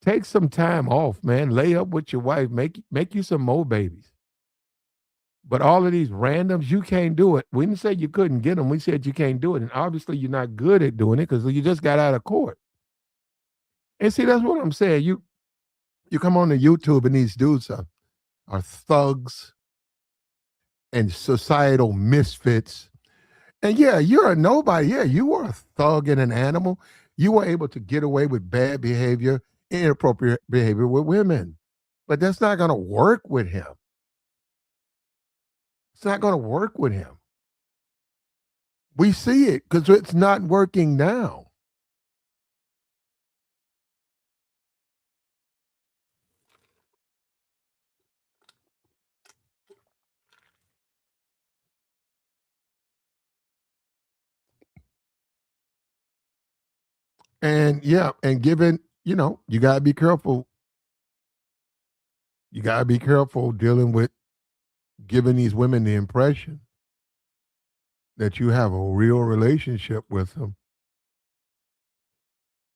[SPEAKER 1] Take some time off, man. Lay up with your wife. Make you some more babies. But all of these randoms, you can't do it. We didn't say you couldn't get them. We said you can't do it. And obviously you're not good at doing it because you just got out of court. And see, that's what I'm saying. You come on to YouTube and these dudes are thugs and societal misfits. And yeah, you're a nobody. Yeah, you were a thug and an animal. You were able to get away with bad behavior, inappropriate behavior with women. But that's not going to work with him. It's not going to work with him. We see it because it's not working now. And yeah, and given, you got to be careful. You got to be careful dealing with giving these women the impression that you have a real relationship with them.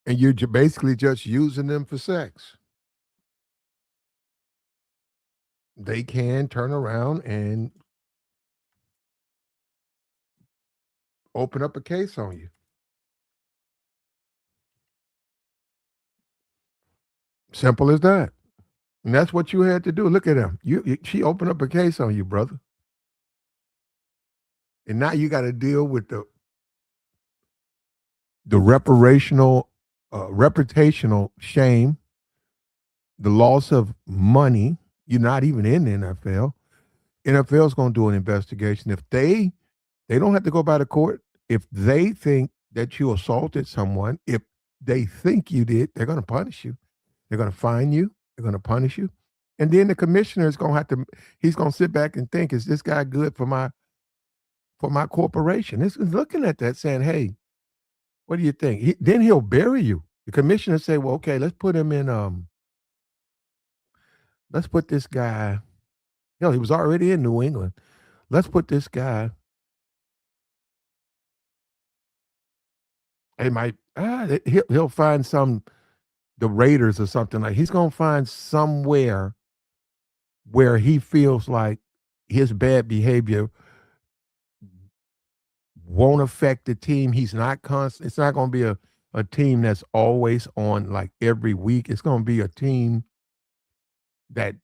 [SPEAKER 1] And you're basically just using them for sex. They can turn around and open up a case on you. Simple as that. And that's what you had to do. Look at him. She opened up a case on you, brother. And now you got to deal with the reputational shame, the loss of money. You're not even in the NFL. NFL's going to do an investigation. If they don't have to go by the court. If they think that you assaulted someone, if they think you did, they're going to punish you. They're going to fine you. They're going to punish you. And then the commissioner is going to have to, he's going to sit back and think, is this guy good for my corporation? He's looking at that saying, hey, what do you think? Then he'll bury you. The commissioner say, well, okay, let's put him in, let's put this guy, he was already in New England. Let's put this guy, he might, he'll find the Raiders or something like. He's going to find somewhere where he feels like his bad behavior won't affect the team. He's not constant. It's not going to be a team that's always on like every week. It's going to be a team that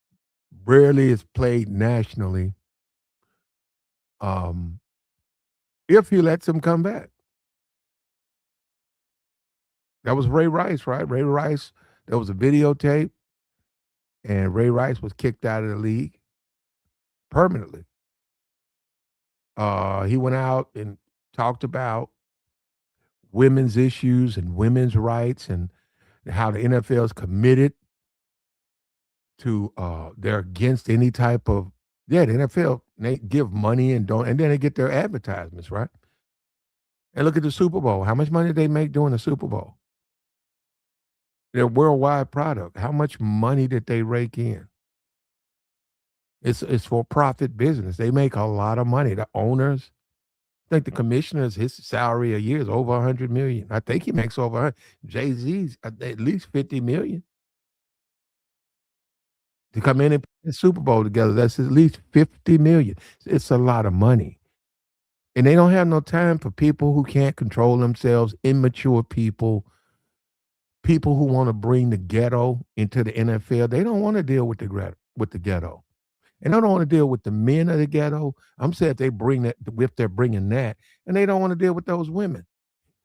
[SPEAKER 1] rarely is played nationally. If he lets him come back. That was Ray Rice, right? Ray Rice, there was a videotape, and Ray Rice was kicked out of the league permanently. He went out and talked about women's issues and women's rights and how the NFL is committed to they're against any type of the NFL, they give money and then they get their advertisements, right? And look at the Super Bowl. How much money did they make during the Super Bowl? Their worldwide product. How much money did they rake in? It's for profit business. They make a lot of money. The owners, think the commissioner's his salary a year is over 100 million. I think he makes over 100. Jay-Z's at least 50 million to come in and put the Super Bowl together. That's at least 50 million. It's a lot of money. And they don't have no time for people who can't control themselves, immature people, people who want to bring the ghetto into the NFL. They don't want to deal with the ghetto. And I don't want to deal with the men of the ghetto. I'm saying if they bring that, if they're bringing that, and they don't want to deal with those women.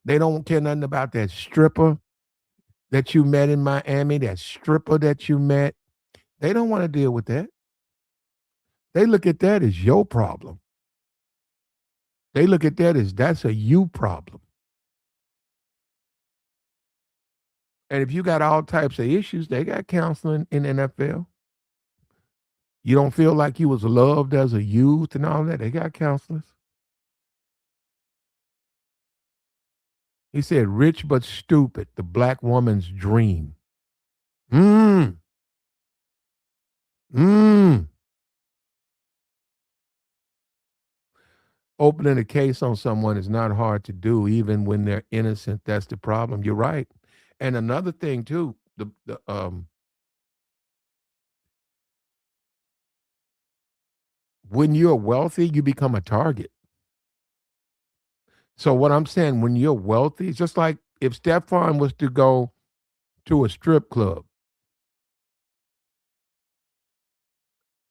[SPEAKER 1] They don't care nothing about that stripper that you met in Miami, that stripper that you met. They don't want to deal with that. They look at that as your problem. They look at that as that's a you problem. And if you got all types of issues, they got counseling in the NFL. You don't feel like you was loved as a youth and all that, they got counselors. He said, rich but stupid, the black woman's dream. Mm. Mm. Opening a case on someone is not hard to do, even when they're innocent. That's the problem. You're right. And another thing too, when you're wealthy, you become a target. So what I'm saying, when you're wealthy, it's just like if Stefon was to go to a strip club,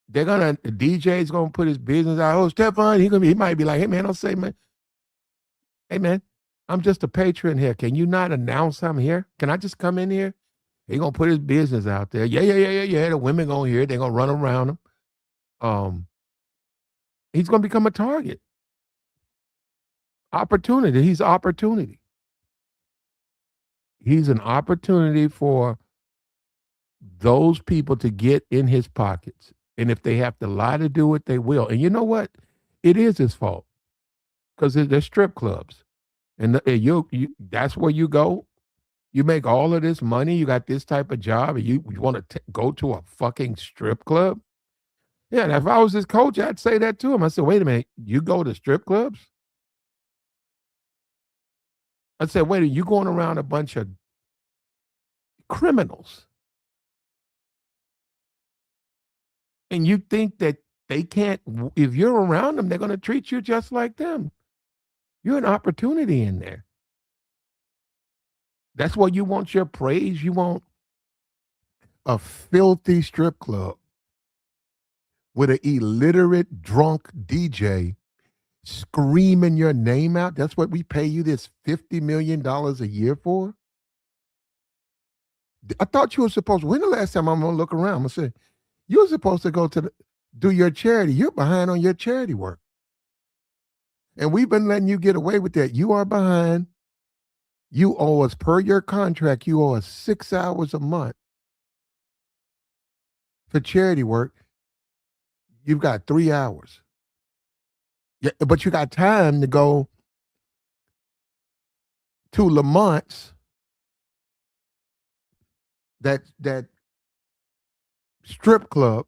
[SPEAKER 1] the DJ's gonna put his business out. Oh, Stefon, he might be like, hey man, don't say man. Hey man, I'm just a patron here. Can you not announce I'm here? Can I just come in here? He gonna put his business out there. Yeah. The women gonna hear it. They're gonna run around him. Um, he's gonna become a target. Opportunity. He's opportunity. He's an opportunity for those people to get in his pockets. And if they have to lie to do it, they will. And you know what? It is his fault because they're strip clubs, and that's where you go. You make all of this money. You got this type of job, and you want to go to a fucking strip club? Yeah. And if I was his coach, I'd say that to him. I said, "Wait a minute, you go to strip clubs?" I said, "Wait, you going around a bunch of criminals, and you think that they can't? If you're around them, they're going to treat you just like them. You're an opportunity in there. That's why you want your praise. You want a filthy strip club with an illiterate, drunk DJ screaming your name out. That's what we pay you this $50 million a year for? I thought you were supposed, when the last time I'm going to look around, I'm going to say, you were supposed to go do your charity. You're behind on your charity work. And we've been letting you get away with that. You are behind. You owe us, per your contract, you owe us 6 hours a month for charity work. You've got 3 hours. Yeah, but you got time to go to Lamont's, that strip club,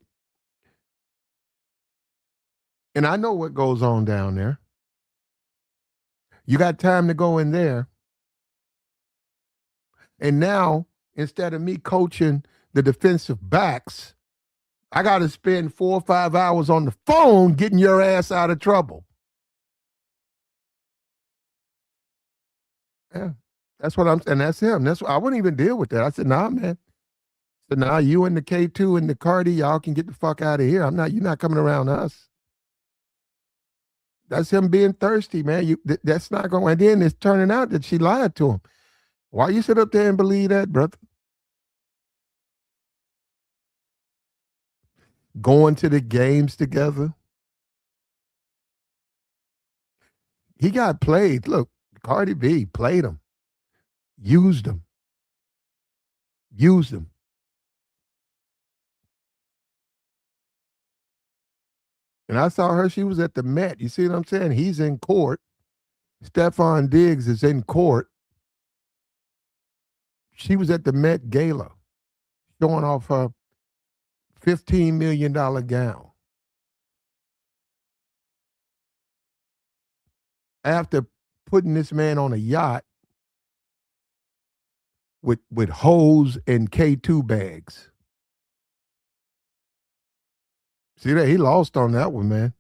[SPEAKER 1] and I know what goes on down there. You got time to go in there, and now instead of me coaching the defensive backs, I got to spend 4 or 5 hours on the phone getting your ass out of trouble. Yeah, that's what and that's him. That's I wouldn't even deal with that. I said, nah, man. So now you and the K2 and the Cardi, y'all can get the fuck out of here. You're not coming around us. That's him being thirsty, man. That's not going. And then it's turning out that she lied to him. Why you sit up there and believe that, brother? Going to the games together. He got played. Look, Cardi B played him, used him, used him. And I saw her. She was at the Met. You see what I'm saying? He's in court. Stefon Diggs is in court. She was at the Met Gala showing off her $15 million gown. after putting this man on a yacht with hose and K2 bags. See that he lost on that one, man.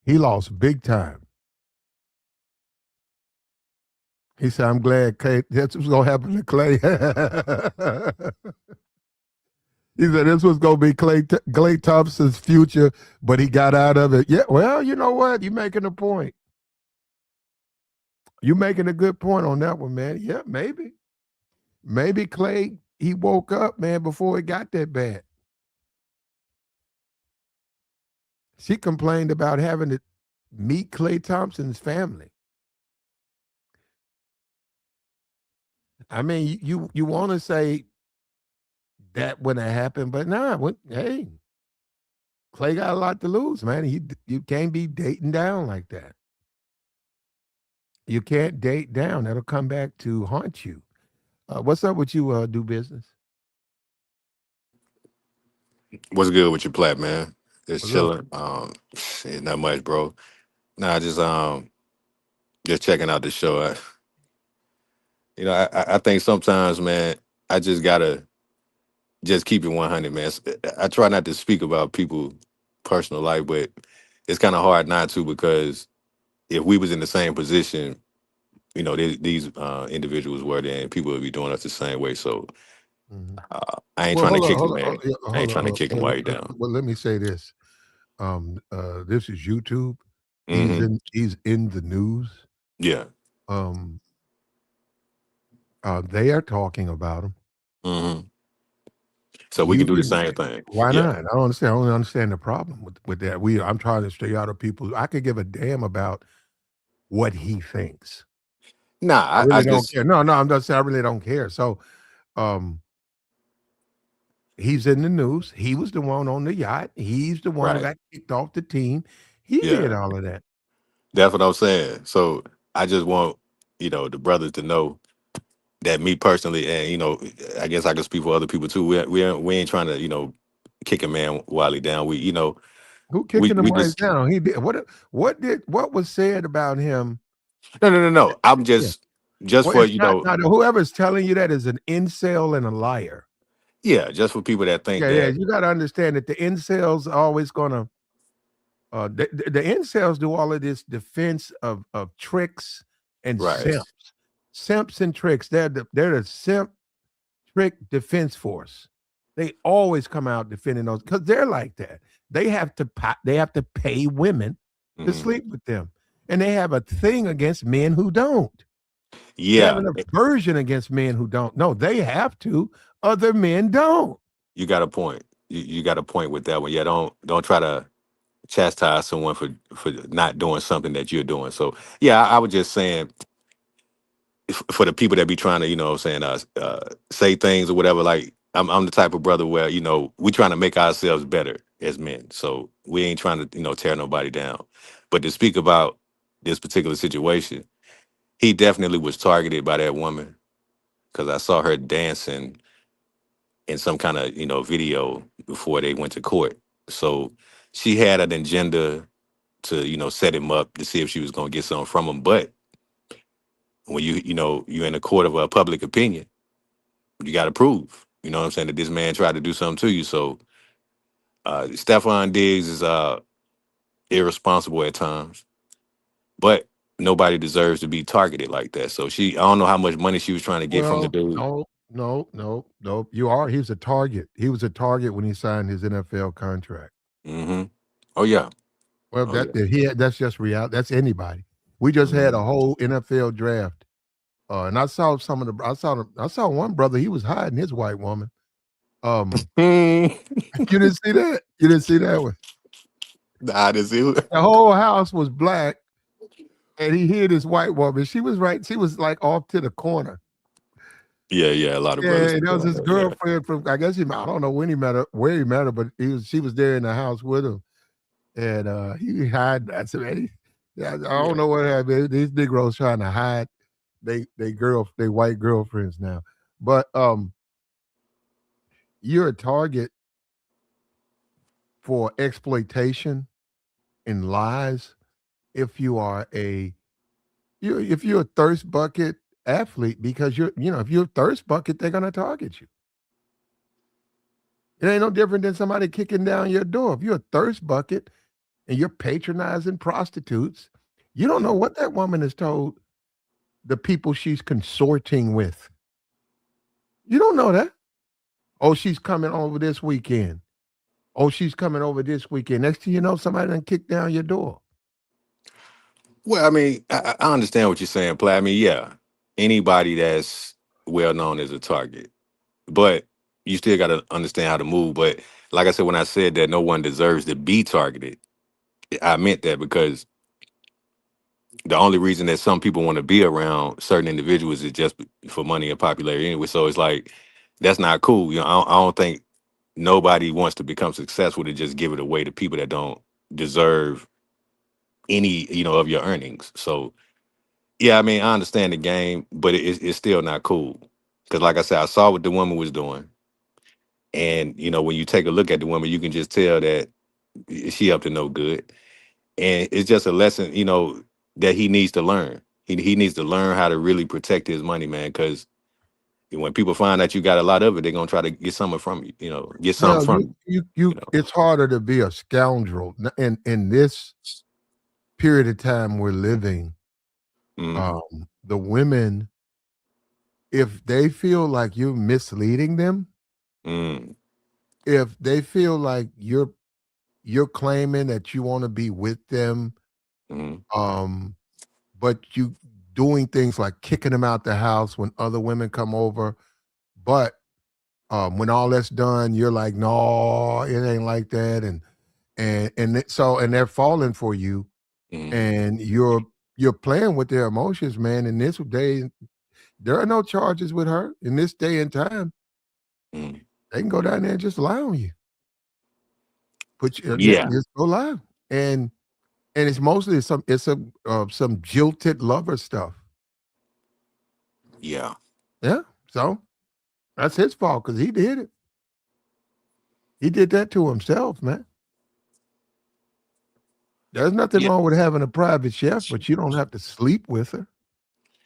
[SPEAKER 1] He lost big time. He said, "I'm glad Clay. That's what's gonna happen to Clay." He said this was gonna be Clay Thompson's future, but he got out of it. Yeah, well, you know what? You're making a point. You're making a good point on that one, man. Yeah, maybe Clay he woke up, man, before it got that bad. She complained about having to meet Clay Thompson's family. I mean, you want to say that wouldn't have happened, but nah. Hey, Clay got a lot to lose, man. You can't be dating down like that. You can't date down. That'll come back to haunt you. What's up with you? Do business.
[SPEAKER 2] What's good with your plat, man? Just
[SPEAKER 1] What's up?
[SPEAKER 2] chilling. Shit, not much, bro. Nah, just checking out the show. I think sometimes, man, I just gotta just keep it 100, man. I try not to speak about people' personal life, but it's kind of hard not to because if we was in the same position, these individuals were there, and people would be doing us the same way. So
[SPEAKER 1] Mhm.
[SPEAKER 2] I ain't
[SPEAKER 1] Well,
[SPEAKER 2] trying to
[SPEAKER 1] hold on,
[SPEAKER 2] kick
[SPEAKER 1] hold
[SPEAKER 2] him,
[SPEAKER 1] on,
[SPEAKER 2] man.
[SPEAKER 1] yeah,
[SPEAKER 2] I ain't
[SPEAKER 1] hold on,
[SPEAKER 2] trying to
[SPEAKER 1] hold
[SPEAKER 2] kick him
[SPEAKER 1] on.
[SPEAKER 2] while he down.
[SPEAKER 1] Well, let me say this. This is YouTube.
[SPEAKER 2] Hmm.
[SPEAKER 1] He's in the news.
[SPEAKER 2] Yeah.
[SPEAKER 1] Um, they are talking about him.
[SPEAKER 2] Hmm. So we can
[SPEAKER 1] You
[SPEAKER 2] do the
[SPEAKER 1] can
[SPEAKER 2] same thing.
[SPEAKER 1] Why
[SPEAKER 2] Yeah.
[SPEAKER 1] not? I don't understand. I don't understand the problem with that. I'm trying to stay out of people. I could give a damn about what he thinks.
[SPEAKER 2] Nah,
[SPEAKER 1] I
[SPEAKER 2] I
[SPEAKER 1] really don't
[SPEAKER 2] just
[SPEAKER 1] care. No, no, I'm just saying I really don't care. So, um, he's in the news. He was the one on the yacht. He's the one who
[SPEAKER 2] right.
[SPEAKER 1] got kicked off the team. He did
[SPEAKER 2] Yeah,
[SPEAKER 1] all of that.
[SPEAKER 2] that's what I'm saying. So I just want the brothers to know that me personally, and I guess I can speak for other people too. We ain't trying to kick a man while he down.
[SPEAKER 1] Who
[SPEAKER 2] We
[SPEAKER 1] kicking him
[SPEAKER 2] we
[SPEAKER 1] while he's
[SPEAKER 2] just
[SPEAKER 1] down? He did what was said about him?
[SPEAKER 2] no. I'm
[SPEAKER 1] Yeah.
[SPEAKER 2] just
[SPEAKER 1] Well,
[SPEAKER 2] for
[SPEAKER 1] it's not whoever's telling you that is an incel and a liar.
[SPEAKER 2] yeah, just for people that think
[SPEAKER 1] Yeah, yeah.
[SPEAKER 2] that
[SPEAKER 1] You got to understand that the incels are always gonna the incels do all of this defense of tricks and
[SPEAKER 2] right.
[SPEAKER 1] simps and tricks. They're the simp trick defense force. They always come out defending those because they're like that. They have to pay women to
[SPEAKER 2] Mhm.
[SPEAKER 1] sleep with them, and they have a thing against men who don't. They have
[SPEAKER 2] Yeah,
[SPEAKER 1] an aversion against men who don't. No, they have to. Other men don't.
[SPEAKER 2] you got a point. You got a point with that one. Yeah, don't try to chastise someone for not doing something that you're doing. So yeah, I was just saying for the people that be trying to, what I'm saying, say things or whatever, like I'm the type of brother where, we trying to make ourselves better as men. So we ain't trying to, tear nobody down. But to speak about this particular situation, he definitely was targeted by that woman because I saw her dancing in some kind of, video before they went to court. So she had an agenda to, set him up to see if she was gonna get something from him. But when you're in a court of public opinion, you got to prove, what I'm saying, that this man tried to do something to you. So Stefon Diggs is irresponsible at times, but nobody deserves to be targeted like that. So I don't know how much money she was trying to get from the
[SPEAKER 1] Well,
[SPEAKER 2] dude.
[SPEAKER 1] no, no, no, no. He was a target. He was a target when he signed his NFL contract.
[SPEAKER 2] Hmm. Oh yeah.
[SPEAKER 1] Well,
[SPEAKER 2] Oh yeah.
[SPEAKER 1] that's just reality. That's anybody. We just had a
[SPEAKER 2] Mhm.
[SPEAKER 1] whole NFL draft. And I saw I saw one brother, he was hiding his white woman. Um, you didn't see that? You didn't see that one?
[SPEAKER 2] Nah, this is.
[SPEAKER 1] The whole house was black and he hid his white woman. She was like off to the corner.
[SPEAKER 2] Yeah, yeah. A lot of
[SPEAKER 1] Yeah,
[SPEAKER 2] brothers be
[SPEAKER 1] and that was
[SPEAKER 2] doing
[SPEAKER 1] his
[SPEAKER 2] that. Yeah.
[SPEAKER 1] girlfriend from I guess I don't know when he met her, where he met her, but she was there in the house with him. And he hide that's yeah, I don't
[SPEAKER 2] Yeah.
[SPEAKER 1] know what happened. These Negroes trying to hide they white girlfriends now. But you're a target for exploitation and lies. if you are if you're a thirst bucket athlete because if you're a thirst bucket, they're gonna target you. It ain't no different than somebody kicking down your door. If you're a thirst bucket and you're patronizing prostitutes, you don't know
[SPEAKER 2] Mm.
[SPEAKER 1] what that woman has told the people she's consorting with. You don't know that. Oh, she's coming over this weekend. Oh, she's coming over this weekend. Next thing you know, somebody done kicked down your door.
[SPEAKER 2] Well, I mean, I understand what you're saying, Play. I mean, yeah, anybody that's well known as a target, but you still got to understand how to move. But like I said, when I said that no one deserves to be targeted, I meant that because the only reason that some people want to be around certain individuals is just for money and popularity anyway. So it's like that's not cool. I don't think nobody wants to become successful to just give it away to people that don't deserve any, of your earnings. So yeah, I mean, I understand the game, but it's still not cool. Because like I said, I saw what the woman was doing, and when you take a look at the woman, you can just tell that she up to no good. And it's just a lesson, that he needs to learn. He needs to learn how to really protect his money, man. Because when people find out you got a lot of it, they're gonna try to get something from you. Get something
[SPEAKER 1] Well,
[SPEAKER 2] from you.
[SPEAKER 1] it's harder to be a scoundrel in this period of time we're living.
[SPEAKER 2] Mm,
[SPEAKER 1] The women, if they feel like you're misleading them,
[SPEAKER 2] mm,
[SPEAKER 1] if they feel like you're claiming that you want to be with them,
[SPEAKER 2] mm,
[SPEAKER 1] um, but you doing things like kicking them out the house when other women come over, but when all that's done, you're like, no, it ain't like that, and they're falling for you,
[SPEAKER 2] mm,
[SPEAKER 1] and you're playing with their emotions, man. In this day, there are no charges with her in this day and time.
[SPEAKER 2] mm.
[SPEAKER 1] They can go down there and just lie on you. Put you, yeah,
[SPEAKER 2] Yeah,
[SPEAKER 1] just go lie, and it's mostly some jilted lover stuff.
[SPEAKER 2] yeah,
[SPEAKER 1] Yeah, so that's his fault because he did it. He did that to himself, man. There's nothing
[SPEAKER 2] yeah,
[SPEAKER 1] wrong with having a private chef, but you don't have to sleep with her.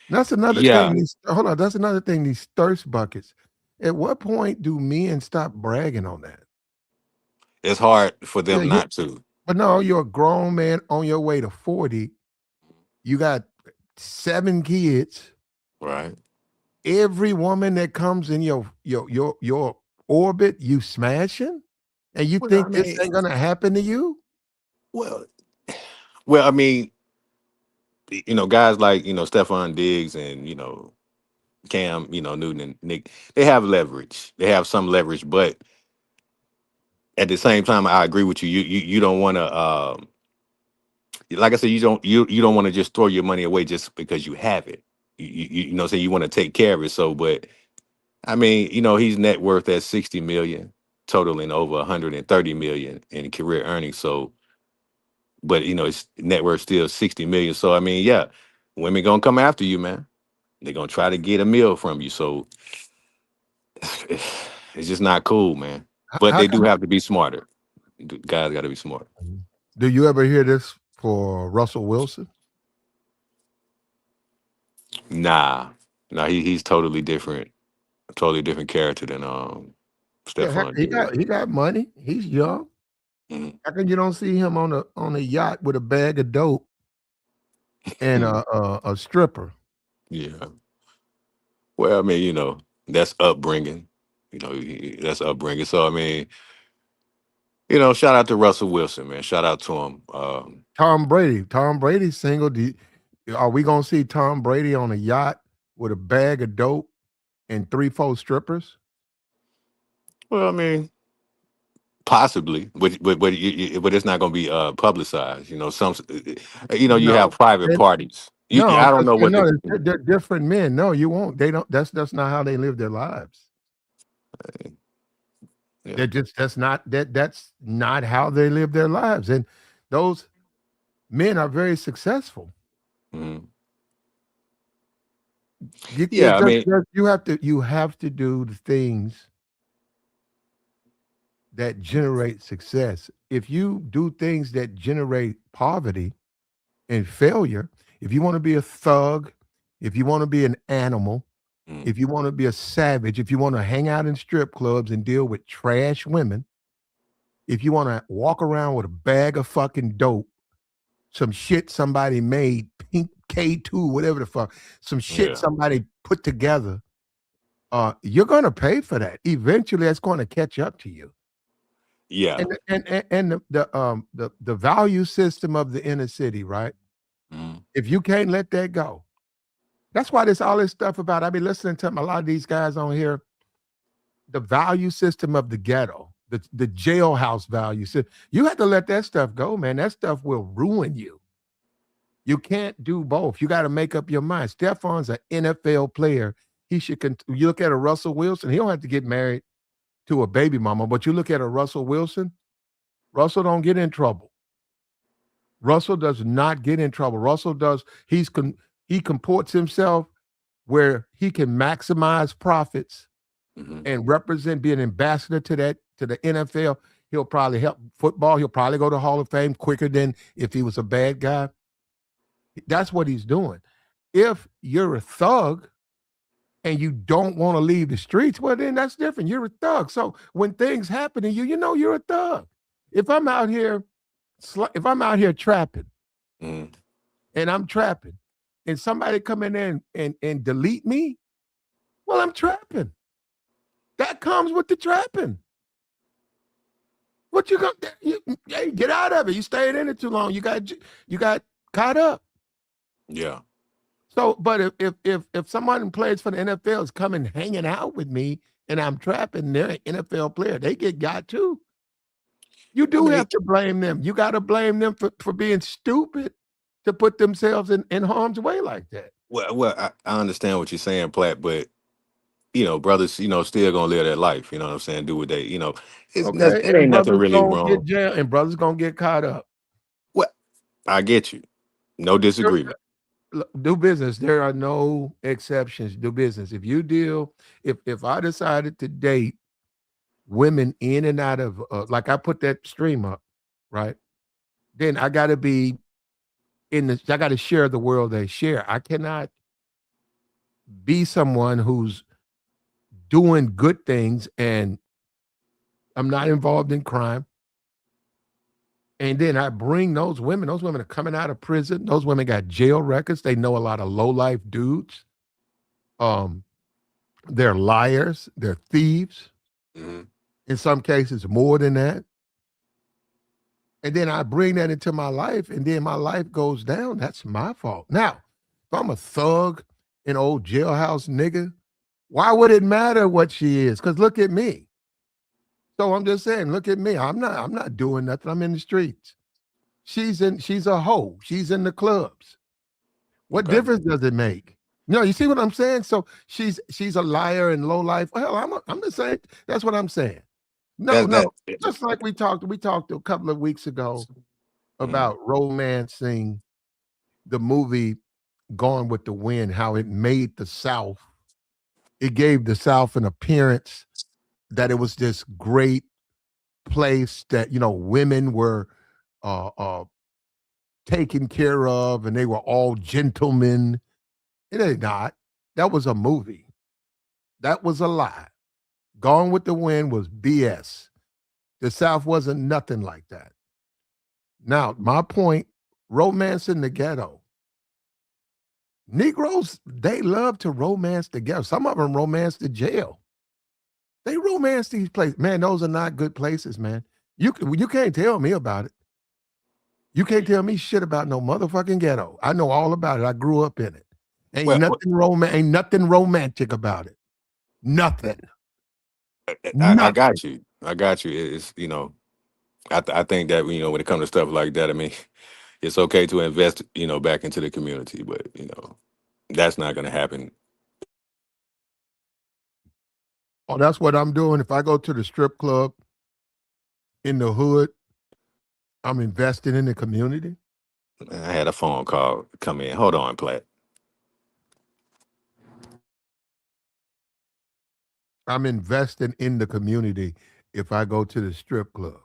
[SPEAKER 1] That's another
[SPEAKER 2] yeah.
[SPEAKER 1] thing. Hold on, that's another thing. These thirst buckets. At what point do men stop bragging on that?
[SPEAKER 2] It's hard for
[SPEAKER 1] Yeah,
[SPEAKER 2] them not to,
[SPEAKER 1] but no, you're a grown man on your way to 40. You got 7 kids.
[SPEAKER 2] right?
[SPEAKER 1] Every woman that comes in your orbit, you smashing, and you
[SPEAKER 2] Well, I
[SPEAKER 1] think this
[SPEAKER 2] mean,
[SPEAKER 1] ain't gonna happen to you?
[SPEAKER 2] well, I mean, guys like Stefon Diggs and Cam, Newton and Nick, they have leverage. They have some leverage, but at the same time, I agree with you. You don't want to, like I said, you don't want to just throw your money away just because you have it. Say you want to take care of it. So, but I mean, he's net worth at 60 million, totaling over 130 million in career earnings. So, but his net worth still 60 million. So, I mean, yeah, women gonna come after you, man. They're gonna try to get a meal from you. So it's just not cool, man. But
[SPEAKER 1] How
[SPEAKER 2] they do
[SPEAKER 1] come?
[SPEAKER 2] have to be smarter. Guys got to be smart.
[SPEAKER 1] Do you ever hear this for Russell Wilson?
[SPEAKER 2] Nah, nah, he's totally different character than
[SPEAKER 1] Yeah, heck,
[SPEAKER 2] Stephon Diggs.
[SPEAKER 1] he got money. He's young.
[SPEAKER 2] Mhm.
[SPEAKER 1] How come you don't see him on a yacht with a bag of dope and a stripper?
[SPEAKER 2] Yeah. Well, I mean, that's upbringing. That's upbringing. So I mean, shout out to Russell Wilson, man. Shout out to him.
[SPEAKER 1] Tom Brady. Tom Brady's single. Are we gonna see Tom Brady on a yacht with a bag of dope and 3, 4 strippers?
[SPEAKER 2] Well, I mean, possibly, but it's not going to be publicized. You have
[SPEAKER 1] No.
[SPEAKER 2] private
[SPEAKER 1] And
[SPEAKER 2] parties.
[SPEAKER 1] no,
[SPEAKER 2] I don't
[SPEAKER 1] because
[SPEAKER 2] know what the.
[SPEAKER 1] they're different men. No, you won't. They don't. That's not how they live their lives.
[SPEAKER 2] Yeah.
[SPEAKER 1] That's not how they live their lives. And those men are very successful.
[SPEAKER 2] Mhm.
[SPEAKER 1] It
[SPEAKER 2] Yeah, I
[SPEAKER 1] just,
[SPEAKER 2] mean,
[SPEAKER 1] you have to do the things that generate success. If you do things that generate poverty, and failure, if you want to be a thug, if you want to be an animal,
[SPEAKER 2] Mm,
[SPEAKER 1] if you want to be a savage, if you want to hang out in strip clubs and deal with trash women, if you want to walk around with a bag of fucking dope, some shit somebody made, pink K2, whatever the fuck, some shit
[SPEAKER 2] yeah,
[SPEAKER 1] somebody put together, you're gonna pay for that. Eventually, that's going to catch up to you.
[SPEAKER 2] yeah.
[SPEAKER 1] And the value system of the inner city, right?
[SPEAKER 2] Mm,
[SPEAKER 1] If you can't let that go, that's why there's all this stuff about. I've been listening to a lot of these guys on here. The value system of the ghetto, the jailhouse value system. You have to let that stuff go, man. That stuff will ruin you. You can't do both. You got to make up your mind. Stefon's an NFL player. He should. You look at a Russell Wilson. He don't have to get married to a baby mama. But you look at a Russell Wilson. Russell don't get in trouble. Russell does not get in trouble. Russell does. He comports himself where he can maximize profits
[SPEAKER 2] hmm.
[SPEAKER 1] and represent, be an ambassador to the NFL. He'll probably help football. He'll probably go to Hall of Fame quicker than if he was a bad guy. That's what he's doing. If you're a thug and you don't want to leave the streets, well, then that's different. You're a thug. So when things happen to you, you know you're a thug. If I'm out here, if I'm out here trapping
[SPEAKER 2] Mm,
[SPEAKER 1] and I'm trapping, and somebody come in there and delete me, well, I'm trapping. That comes with the trapping. What you gonna hey, get out of it? You stayed in it too long. You got caught up.
[SPEAKER 2] yeah.
[SPEAKER 1] So, but if someone plays for the NFL is coming hanging out with me and I'm trapping, they're an NFL player, they get got too. You
[SPEAKER 2] I
[SPEAKER 1] do
[SPEAKER 2] mean,
[SPEAKER 1] have to blame them. You got to blame them for being stupid to put themselves in harm's way like that.
[SPEAKER 2] I understand what you're saying, Platt, but brothers, still gonna live their life. You know what I'm saying? Do what they,
[SPEAKER 1] Okay,
[SPEAKER 2] it ain't
[SPEAKER 1] and
[SPEAKER 2] nothing
[SPEAKER 1] brothers
[SPEAKER 2] really
[SPEAKER 1] gonna get
[SPEAKER 2] wrong.
[SPEAKER 1] jail, and brothers gonna get caught up.
[SPEAKER 2] Well, I get you. No disagreement.
[SPEAKER 1] Look, do business. There are no exceptions. Do business. If you deal, if I decided to date women in and out of, like I put that stream up, right? Then I got to be in the. I got to share the world they share. I cannot be someone who's doing good things and I'm not involved in crime. And then I bring those women. Those women are coming out of prison. Those women got jail records. They know a lot of low life dudes. Um, they're liars. They're thieves.
[SPEAKER 2] Hmm.
[SPEAKER 1] In some cases, more than that. And then I bring that into my life, and then my life goes down. That's my fault. Now, if I'm a thug, an old jailhouse nigga, why would it matter what she is? Because look at me. So I'm just saying, look at me. I'm not doing nothing. I'm in the streets. She's a hoe. She's in the clubs. What
[SPEAKER 2] Okay.
[SPEAKER 1] difference does it make? No, you see what I'm saying? So she's a liar and low life. Well, I'm the same. That's what I'm saying. No,
[SPEAKER 2] That
[SPEAKER 1] no.
[SPEAKER 2] that.
[SPEAKER 1] Just like we talked a couple of weeks ago
[SPEAKER 2] Mm,
[SPEAKER 1] about romancing the movie Gone with the Wind, how it made the South. It gave the South an appearance that it was this great place that women were uh, uh, taken care of, and they were all gentlemen. It ain't not. That was a movie. That was a lie. Gone with the Wind was BS. The South wasn't nothing like that. Now, my point, romance in the ghetto. Negroes, they love to romance the ghetto. Some of them romance the jail. They romance these places. Man, those are not good places, man. You can't tell me about it. You can't tell me shit about no motherfucking ghetto. I know all about it. I grew up in it.
[SPEAKER 2] well,
[SPEAKER 1] Ain't nothing romantic about it. Nothing.
[SPEAKER 2] I
[SPEAKER 1] Nothing.
[SPEAKER 2] got you. I got you. It's. I think that when it comes to stuff like that, I mean, it's okay to invest back into the community, but that's not going to happen.
[SPEAKER 1] Oh, that's what I'm doing. If I go to the strip club in the hood, I'm investing in the community.
[SPEAKER 2] I had a phone call come in. Hold on, Platt.
[SPEAKER 1] I'm investing in the community if I go to the strip club.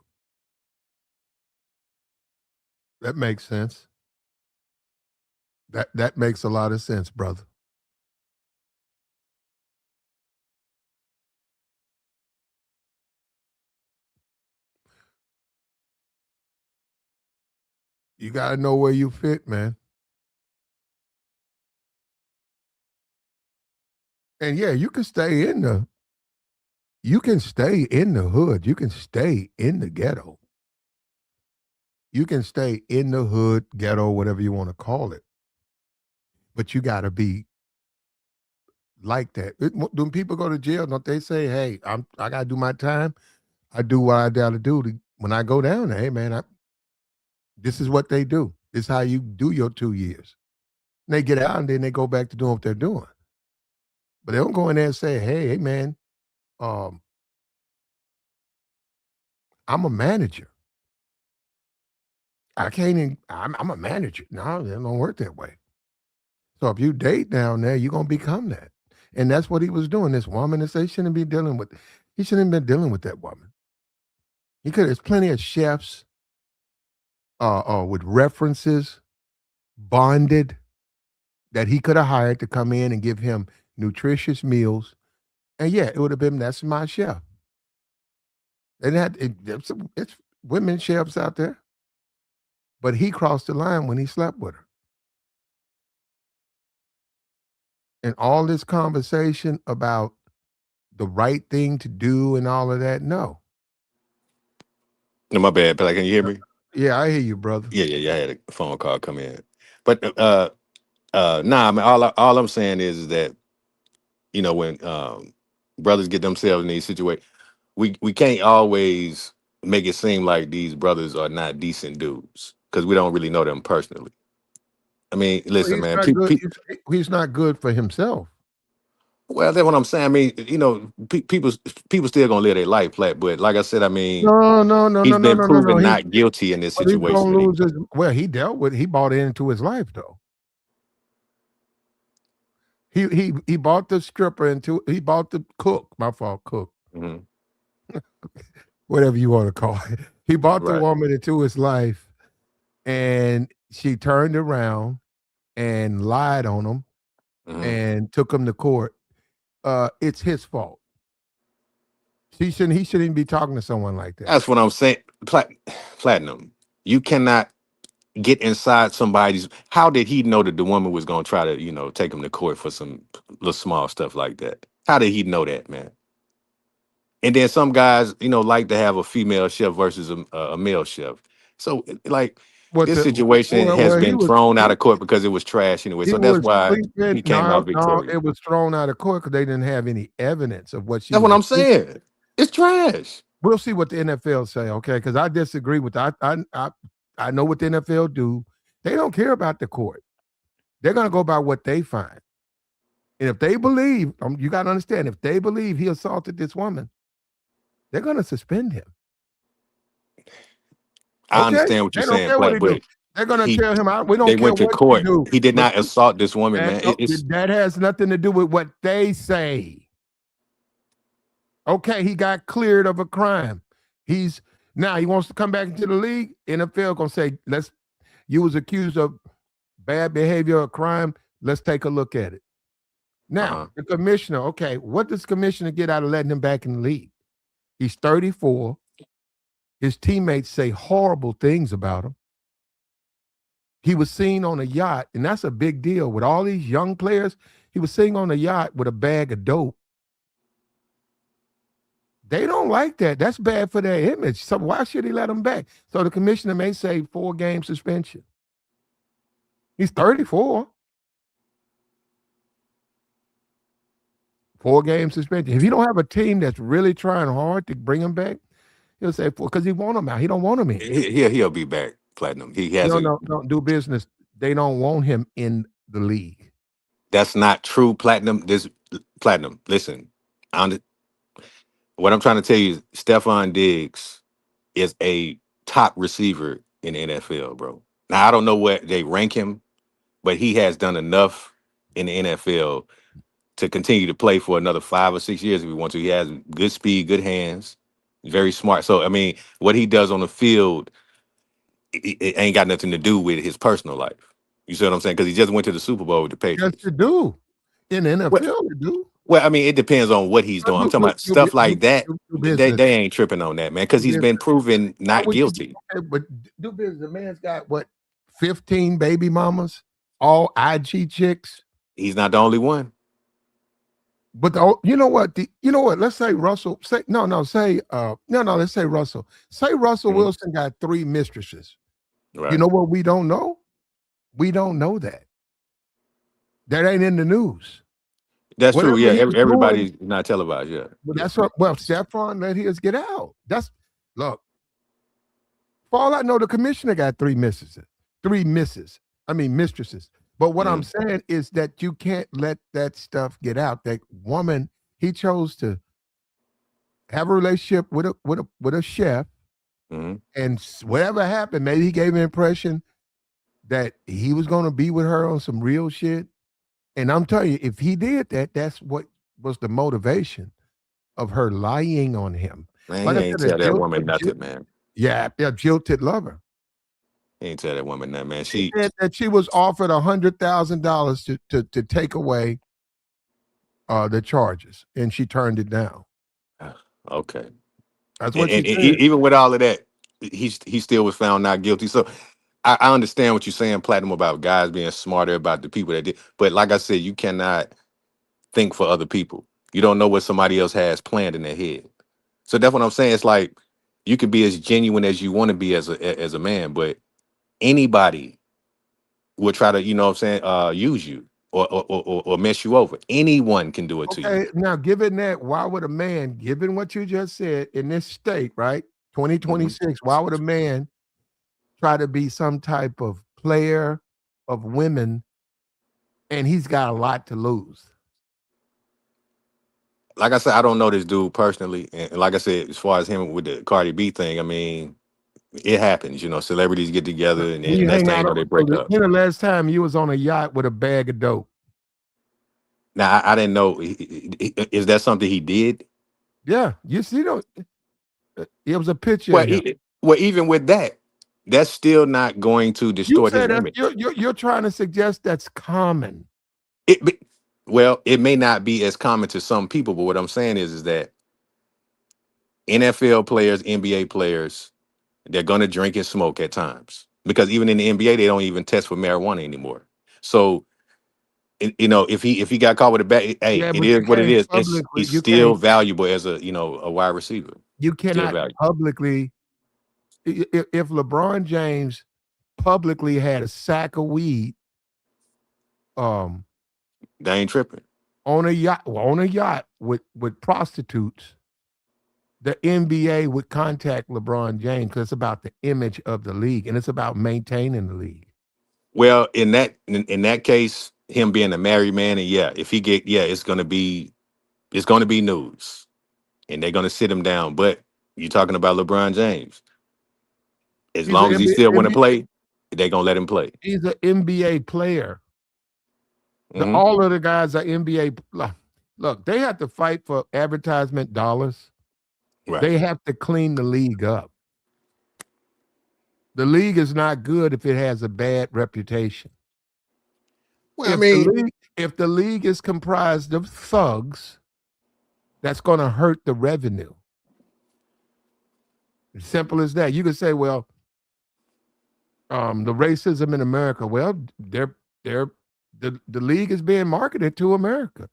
[SPEAKER 1] That makes sense. That makes a lot of sense, brother. You gotta know where you fit, man. And yeah, you can stay in the hood. You can stay in the ghetto. You can stay in the hood, ghetto, whatever you want to call it. But you gotta be like that. When people go to jail, don't they say, "Hey, I gotta do my time. I do what I gotta do when I go down there." Hey, man, this is what they do. This is how you do your 2 years. And they get out and then they go back to doing what they're doing. But they don't go in there and say, "Hey, man, um, I'm a manager. I can't. I'm a manager." No, it don't work that way. So if you date down there, you're gonna become that. And that's what he was doing. This woman, they shouldn't be dealing with. He shouldn't have been dealing with that woman. He could. There's plenty of chefs with references, bonded, that he could have hired to come in and give him nutritious meals. And yeah, it would have been, that's my chef. And it's women chefs out there. But he crossed the line when he slept with her. And all this conversation about the right thing to do and all of that, no.
[SPEAKER 2] No, my bad. But like, can you hear me?
[SPEAKER 1] Yeah, I hear you, brother.
[SPEAKER 2] Yeah. I had a phone call come in, but nah. I mean, all I'm saying is that when brothers get themselves in these situations, we can't always make it seem like these brothers are not decent dudes because we don't really know them personally. I mean,
[SPEAKER 1] Well,
[SPEAKER 2] listen,
[SPEAKER 1] he's
[SPEAKER 2] man.
[SPEAKER 1] not good. He's not good for himself.
[SPEAKER 2] Well, that's what I'm saying. I mean, people still gonna live their life flat, but like I said, I mean,
[SPEAKER 1] No, no, no, no,
[SPEAKER 2] he's
[SPEAKER 1] no,
[SPEAKER 2] been
[SPEAKER 1] no, no, no.
[SPEAKER 2] proven not guilty in this
[SPEAKER 1] But he's
[SPEAKER 2] situation
[SPEAKER 1] gonna
[SPEAKER 2] that he.
[SPEAKER 1] lose his. Well, he bought into his life though. He bought the stripper into. He bought the cook. My fault, cook.
[SPEAKER 2] Mhm.
[SPEAKER 1] Whatever you want to call it. He brought the
[SPEAKER 2] Right.
[SPEAKER 1] woman into his life, and she turned around and lied on him
[SPEAKER 2] Mhm.
[SPEAKER 1] and took him to court. It's his fault. He shouldn't be talking to someone like that.
[SPEAKER 2] That's what I'm saying. Platinum. You cannot get inside somebody's. How did he know that the woman was going to try to, take him to court for some little small stuff like that? How did he know that, man? And then some guys, like to have a female chef versus a male chef. So, like,
[SPEAKER 1] What
[SPEAKER 2] this
[SPEAKER 1] the
[SPEAKER 2] situation has
[SPEAKER 1] well,
[SPEAKER 2] been thrown out of court because it was trash anyway.
[SPEAKER 1] he
[SPEAKER 2] So that's
[SPEAKER 1] was
[SPEAKER 2] why
[SPEAKER 1] sleeping.
[SPEAKER 2] he came
[SPEAKER 1] No,
[SPEAKER 2] out
[SPEAKER 1] no,
[SPEAKER 2] victorious.
[SPEAKER 1] it was thrown out of court because they didn't have any evidence of what she
[SPEAKER 2] That's what
[SPEAKER 1] was
[SPEAKER 2] I'm
[SPEAKER 1] accused.
[SPEAKER 2] saying. It's trash.
[SPEAKER 1] We'll see what the NFL say, okay? Because I disagree with that. I know what the NFL do. They don't care about the court. They're gonna go by what they find. And if they believe, you got to understand, if they believe he assaulted this woman, they're going to suspend him.
[SPEAKER 2] I
[SPEAKER 1] Okay?
[SPEAKER 2] understand what you're
[SPEAKER 1] They don't
[SPEAKER 2] saying,
[SPEAKER 1] care what
[SPEAKER 2] Plat,
[SPEAKER 1] he do.
[SPEAKER 2] but
[SPEAKER 1] They're going to
[SPEAKER 2] he
[SPEAKER 1] tell him, we
[SPEAKER 2] they
[SPEAKER 1] don't care
[SPEAKER 2] went to
[SPEAKER 1] what you
[SPEAKER 2] court.
[SPEAKER 1] do.
[SPEAKER 2] He did
[SPEAKER 1] But
[SPEAKER 2] not assault this woman, man. It's
[SPEAKER 1] that has nothing to do with what they say. Okay, he got cleared of a crime. Now he wants to come back into the league. NFL gonna say, you was accused of bad behavior or crime. Let's take a look at it. Now,
[SPEAKER 2] uh-huh.
[SPEAKER 1] the commissioner, okay, what does the commissioner get out of letting him back in the league? He's 34. His teammates say horrible things about him. He was seen on a yacht, and that's a big deal with all these young players. He was sitting on a yacht with a bag of dope. They don't like that. That's bad for their image. So why should he let him back? So the commissioner may say 4-game suspension. He's 34. 4-game suspension. If you don't have a team that's really trying hard to bring him back, he'll say because he want him out. He don't want him in.
[SPEAKER 2] He'll be back, Platinum. He
[SPEAKER 1] You
[SPEAKER 2] has a.
[SPEAKER 1] don't do business. They don't want him in the league.
[SPEAKER 2] That's not true, Platinum. This Platinum. Listen, what I'm trying to tell you is Stefon Diggs is a top receiver in the NFL, bro. Now I don't know what they rank him, but he has done enough in the NFL to continue to play for another 5 or 6 years if he wants to. He has good speed, good hands, very smart. So I mean, what he does on the field, it ain't got nothing to do with his personal life. You see what I'm saying? Because he just went to the Super Bowl with the
[SPEAKER 1] Yes,
[SPEAKER 2] Patriots.
[SPEAKER 1] they do. In the
[SPEAKER 2] Well,
[SPEAKER 1] NFL, they do.
[SPEAKER 2] well, I mean, it depends on what he's doing. I'm
[SPEAKER 1] Do,
[SPEAKER 2] talking
[SPEAKER 1] do,
[SPEAKER 2] about
[SPEAKER 1] do,
[SPEAKER 2] stuff like that.
[SPEAKER 1] do
[SPEAKER 2] They
[SPEAKER 1] business.
[SPEAKER 2] they ain't tripping on that, man, because
[SPEAKER 1] Do
[SPEAKER 2] he's been
[SPEAKER 1] business.
[SPEAKER 2] proven
[SPEAKER 1] Why
[SPEAKER 2] not
[SPEAKER 1] would you do
[SPEAKER 2] guilty.
[SPEAKER 1] okay, but do business? The man's got what, 15 baby mamas, all IG chicks.
[SPEAKER 2] He's not the only one.
[SPEAKER 1] But you know what? You know what? Let's say Russell. Say no. Say no. Let's say Russell. Say Russell
[SPEAKER 2] Mhm.
[SPEAKER 1] Wilson got 3 mistresses. You
[SPEAKER 2] Right.
[SPEAKER 1] know what we don't know? We don't know that. That ain't in the news.
[SPEAKER 2] That's true.
[SPEAKER 1] Whatever
[SPEAKER 2] Yeah,
[SPEAKER 1] he was doing,
[SPEAKER 2] everybody's not televised. Yeah,
[SPEAKER 1] well,
[SPEAKER 2] yeah.
[SPEAKER 1] that's what. Well, Stefon let his get out. That's look. For all I know, the commissioner got 3 mistresses. 3 misses. I mean mistresses. But what I'm
[SPEAKER 2] Mhm,
[SPEAKER 1] saying is that you can't let that stuff get out. That woman, he chose to have a relationship with a chef,
[SPEAKER 2] mhm.
[SPEAKER 1] and whatever happened, maybe he gave an impression that he was going to be with her on some real shit. And I'm telling you, if he did that, that's what was the motivation of her lying on him.
[SPEAKER 2] Man,
[SPEAKER 1] Like
[SPEAKER 2] he
[SPEAKER 1] I
[SPEAKER 2] ain't
[SPEAKER 1] said,
[SPEAKER 2] tell that woman nothing, man.
[SPEAKER 1] yeah, a jilted lover.
[SPEAKER 2] He ain't tell that woman nothing, man.
[SPEAKER 1] He
[SPEAKER 2] She
[SPEAKER 1] said that she was offered $100,000 to take away the charges, and she turned it down.
[SPEAKER 2] okay.
[SPEAKER 1] That's
[SPEAKER 2] And,
[SPEAKER 1] what she
[SPEAKER 2] and
[SPEAKER 1] said.
[SPEAKER 2] even with all of that, he still was found not guilty. So I understand what you're saying, Platinum, about guys being smarter about the people that did. But like I said, you cannot think for other people. You don't know what somebody else has planned in their head. So that's what I'm saying. It's like you could be as genuine as you want to be as a man, but anybody will try to, you know what I'm saying, use you or mess you over. Anyone can do it to you.
[SPEAKER 1] Okay, now given that, why would a man, given what you just said in this state, right?
[SPEAKER 2] Mhm.
[SPEAKER 1] 2026, why would a man try to be some type of player of women and he's got a lot to lose?
[SPEAKER 2] Like I said, I don't know this dude personally, and like I said, as far as him with the Cardi B thing, I mean, it happens. You know, celebrities get together, and,
[SPEAKER 1] You
[SPEAKER 2] and next
[SPEAKER 1] hang
[SPEAKER 2] thing you
[SPEAKER 1] out
[SPEAKER 2] know, they
[SPEAKER 1] so
[SPEAKER 2] break up.
[SPEAKER 1] when the last time you was on a yacht with a bag of dope?
[SPEAKER 2] Now, I didn't know. Is that something he did?
[SPEAKER 1] Yeah, you see, don't it was a picture
[SPEAKER 2] Well,
[SPEAKER 1] of him.
[SPEAKER 2] well, even with that, that's still not going to
[SPEAKER 1] You
[SPEAKER 2] distort his
[SPEAKER 1] said that
[SPEAKER 2] image.
[SPEAKER 1] you're trying to suggest that's common.
[SPEAKER 2] It, be- well, it may not be as common to some people, but what I'm saying is that NFL players, NBA players, they're going to drink and smoke at times because even in the NBA, they don't even test for marijuana anymore. So, you know, if he got caught with a bag, hey,
[SPEAKER 1] Yeah,
[SPEAKER 2] it
[SPEAKER 1] but
[SPEAKER 2] is
[SPEAKER 1] you
[SPEAKER 2] what it
[SPEAKER 1] can't
[SPEAKER 2] is.
[SPEAKER 1] publicly.
[SPEAKER 2] He's
[SPEAKER 1] You
[SPEAKER 2] still
[SPEAKER 1] can't.
[SPEAKER 2] valuable as a wide receiver.
[SPEAKER 1] You
[SPEAKER 2] Still
[SPEAKER 1] cannot
[SPEAKER 2] valuable.
[SPEAKER 1] publicly. If LeBron James publicly had a sack of weed, um,
[SPEAKER 2] They ain't tripping.
[SPEAKER 1] on a yacht with prostitutes, the NBA would contact LeBron James because it's about the image of the league and it's about maintaining the league.
[SPEAKER 2] Well, in that case, him being a married man, and yeah, if he get it's gonna be news, and they're gonna sit him down. But you're talking about LeBron James. As
[SPEAKER 1] He's an
[SPEAKER 2] long as he still want to
[SPEAKER 1] NBA,
[SPEAKER 2] play, they're gonna let him play.
[SPEAKER 1] he's an NBA player.
[SPEAKER 2] Hmm.
[SPEAKER 1] All of the guys are NBA. Look, they have to fight for advertisement dollars.
[SPEAKER 2] Right.
[SPEAKER 1] They have to clean the league up. The league is not good if it has a bad reputation.
[SPEAKER 2] Well, I mean,
[SPEAKER 1] If the league is comprised of thugs, that's going to hurt the revenue. As simple as that. You could say, well, the racism in America. Well, they're the league is being marketed to America.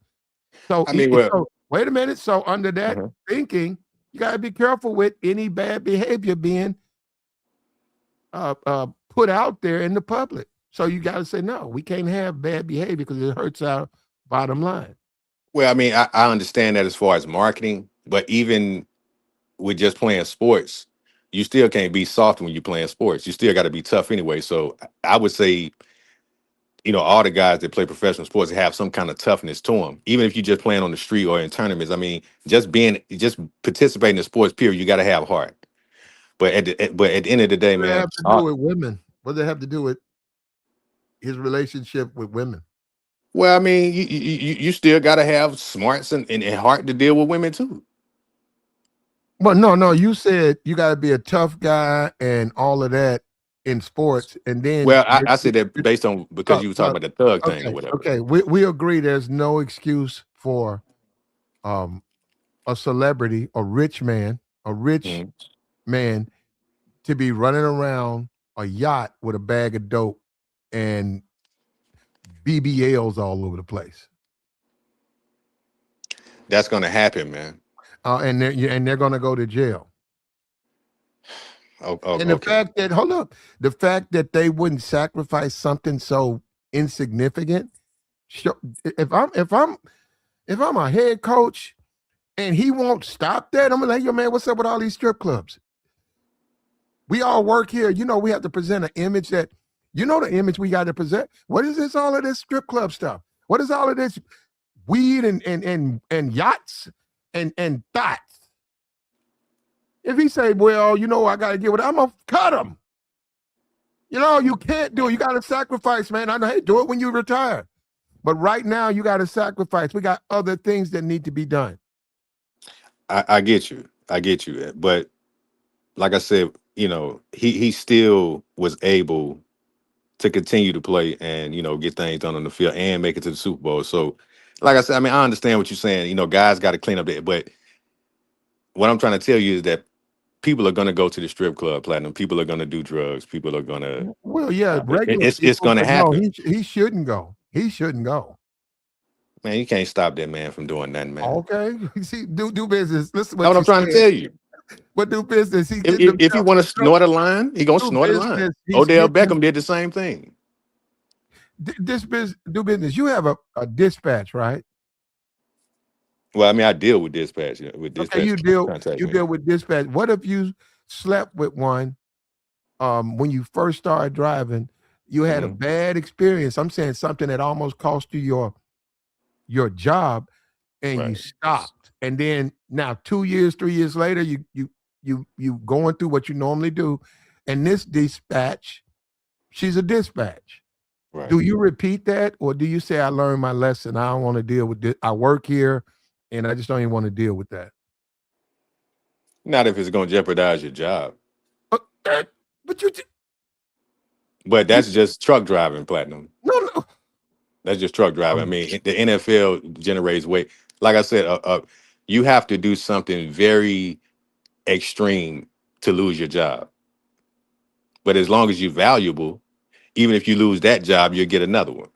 [SPEAKER 1] So,
[SPEAKER 2] I mean, well,
[SPEAKER 1] so wait a minute. So under that
[SPEAKER 2] uh-huh.
[SPEAKER 1] thinking, you got to be careful with any bad behavior being put out there in the public. So you got to say no. We can't have bad behavior because it hurts our bottom line.
[SPEAKER 2] Well, I mean, I understand that as far as marketing, but even with just playing sports, you still can't be soft when you're playing sports. You still got to be tough anyway. So I would say, all the guys that play professional sports have some kind of toughness to them. Even if you're just playing on the street or in tournaments, I mean, just participating in sports, period, you got to have heart. But at the end of the day,
[SPEAKER 1] What does it
[SPEAKER 2] man,
[SPEAKER 1] have to do with women? What does it have to do with his relationship with women?
[SPEAKER 2] well, I mean, you still got to have smarts and heart to deal with women too.
[SPEAKER 1] Well, no. You said you got to be a tough guy and all of that in sports, and then
[SPEAKER 2] Well, I said that based on because you were talking
[SPEAKER 1] look,
[SPEAKER 2] about the thug thing or
[SPEAKER 1] okay,
[SPEAKER 2] whatever.
[SPEAKER 1] okay, we agree there's no excuse for um a celebrity, a rich
[SPEAKER 2] Mhm.
[SPEAKER 1] man to be running around a yacht with a bag of dope and BBLs all over the place.
[SPEAKER 2] That's gonna happen, man.
[SPEAKER 1] And they're going to go to jail.
[SPEAKER 2] Oh, oh,
[SPEAKER 1] And the
[SPEAKER 2] okay.
[SPEAKER 1] fact that hold up, the fact that they wouldn't sacrifice something so insignificant. Sho if I'm a head coach and he won't stop that, I'm like, yo, man, what's up with all these strip clubs? We all work here. We have to present an image that, the image we got to present. What is this? All of this strip club stuff? What is all of this weed and yachts and thoughts? If he say, well, I got to get with, I'm gonna cut him. You can't do it. You got to sacrifice, man. I know. Hey, do it when you retire. But right now, you got to sacrifice. We got other things that need to be done.
[SPEAKER 2] I get you. I get you. But like I said, he still was able to continue to play and get things done on the field and make it to the Super Bowl. So, like I said, I mean, I understand what you're saying. Guys got to clean up that. But what I'm trying to tell you is that people are going to go to the strip club, platinum. People are going to do drugs. People are going to.
[SPEAKER 1] Well, yeah, regular
[SPEAKER 2] It's
[SPEAKER 1] people,
[SPEAKER 2] going to
[SPEAKER 1] but no,
[SPEAKER 2] happen,
[SPEAKER 1] he shouldn't go. He shouldn't go.
[SPEAKER 2] man. You can't stop that man from doing nothing, man.
[SPEAKER 1] Okay, see, do business. Listen
[SPEAKER 2] That's
[SPEAKER 1] what
[SPEAKER 2] what
[SPEAKER 1] you
[SPEAKER 2] I'm trying to
[SPEAKER 1] said.
[SPEAKER 2] tell you.
[SPEAKER 1] But do business. He's
[SPEAKER 2] If
[SPEAKER 1] getting
[SPEAKER 2] if, if he
[SPEAKER 1] himself
[SPEAKER 2] want
[SPEAKER 1] in
[SPEAKER 2] to
[SPEAKER 1] trouble.
[SPEAKER 2] snort a line, he gonna
[SPEAKER 1] Do
[SPEAKER 2] snort a line.
[SPEAKER 1] business. He's
[SPEAKER 2] Odell
[SPEAKER 1] getting
[SPEAKER 2] Beckham did the same thing.
[SPEAKER 1] this business. Do business. You have a dispatch, right?
[SPEAKER 2] Well, I mean, I deal with dispatch, with
[SPEAKER 1] Okay,
[SPEAKER 2] dispatch
[SPEAKER 1] you
[SPEAKER 2] contact me.
[SPEAKER 1] deal with dispatch. What if you slept with one when you first started driving? You had a
[SPEAKER 2] Hmm.
[SPEAKER 1] bad experience. I'm saying something that almost cost you your job, and you
[SPEAKER 2] Right,
[SPEAKER 1] stopped. And then now 2 years, 3 years later, you going through what you normally do, and this dispatch, she's a dispatch.
[SPEAKER 2] right.
[SPEAKER 1] Do you repeat that, or do you say, I learned my lesson? I don't want to deal with this. I work here, and I just don't even want to deal with that.
[SPEAKER 2] Not if it's gonna jeopardize your job,
[SPEAKER 1] Uh, uh, but
[SPEAKER 2] but
[SPEAKER 1] you
[SPEAKER 2] that's just truck driving, platinum.
[SPEAKER 1] no no.
[SPEAKER 2] That's just truck driving. I
[SPEAKER 1] Um,
[SPEAKER 2] mean, the NFL generates weight. Like I said, you have to do something very extreme to lose your job. But as long as you're valuable, even if you lose that job, you'll get another one.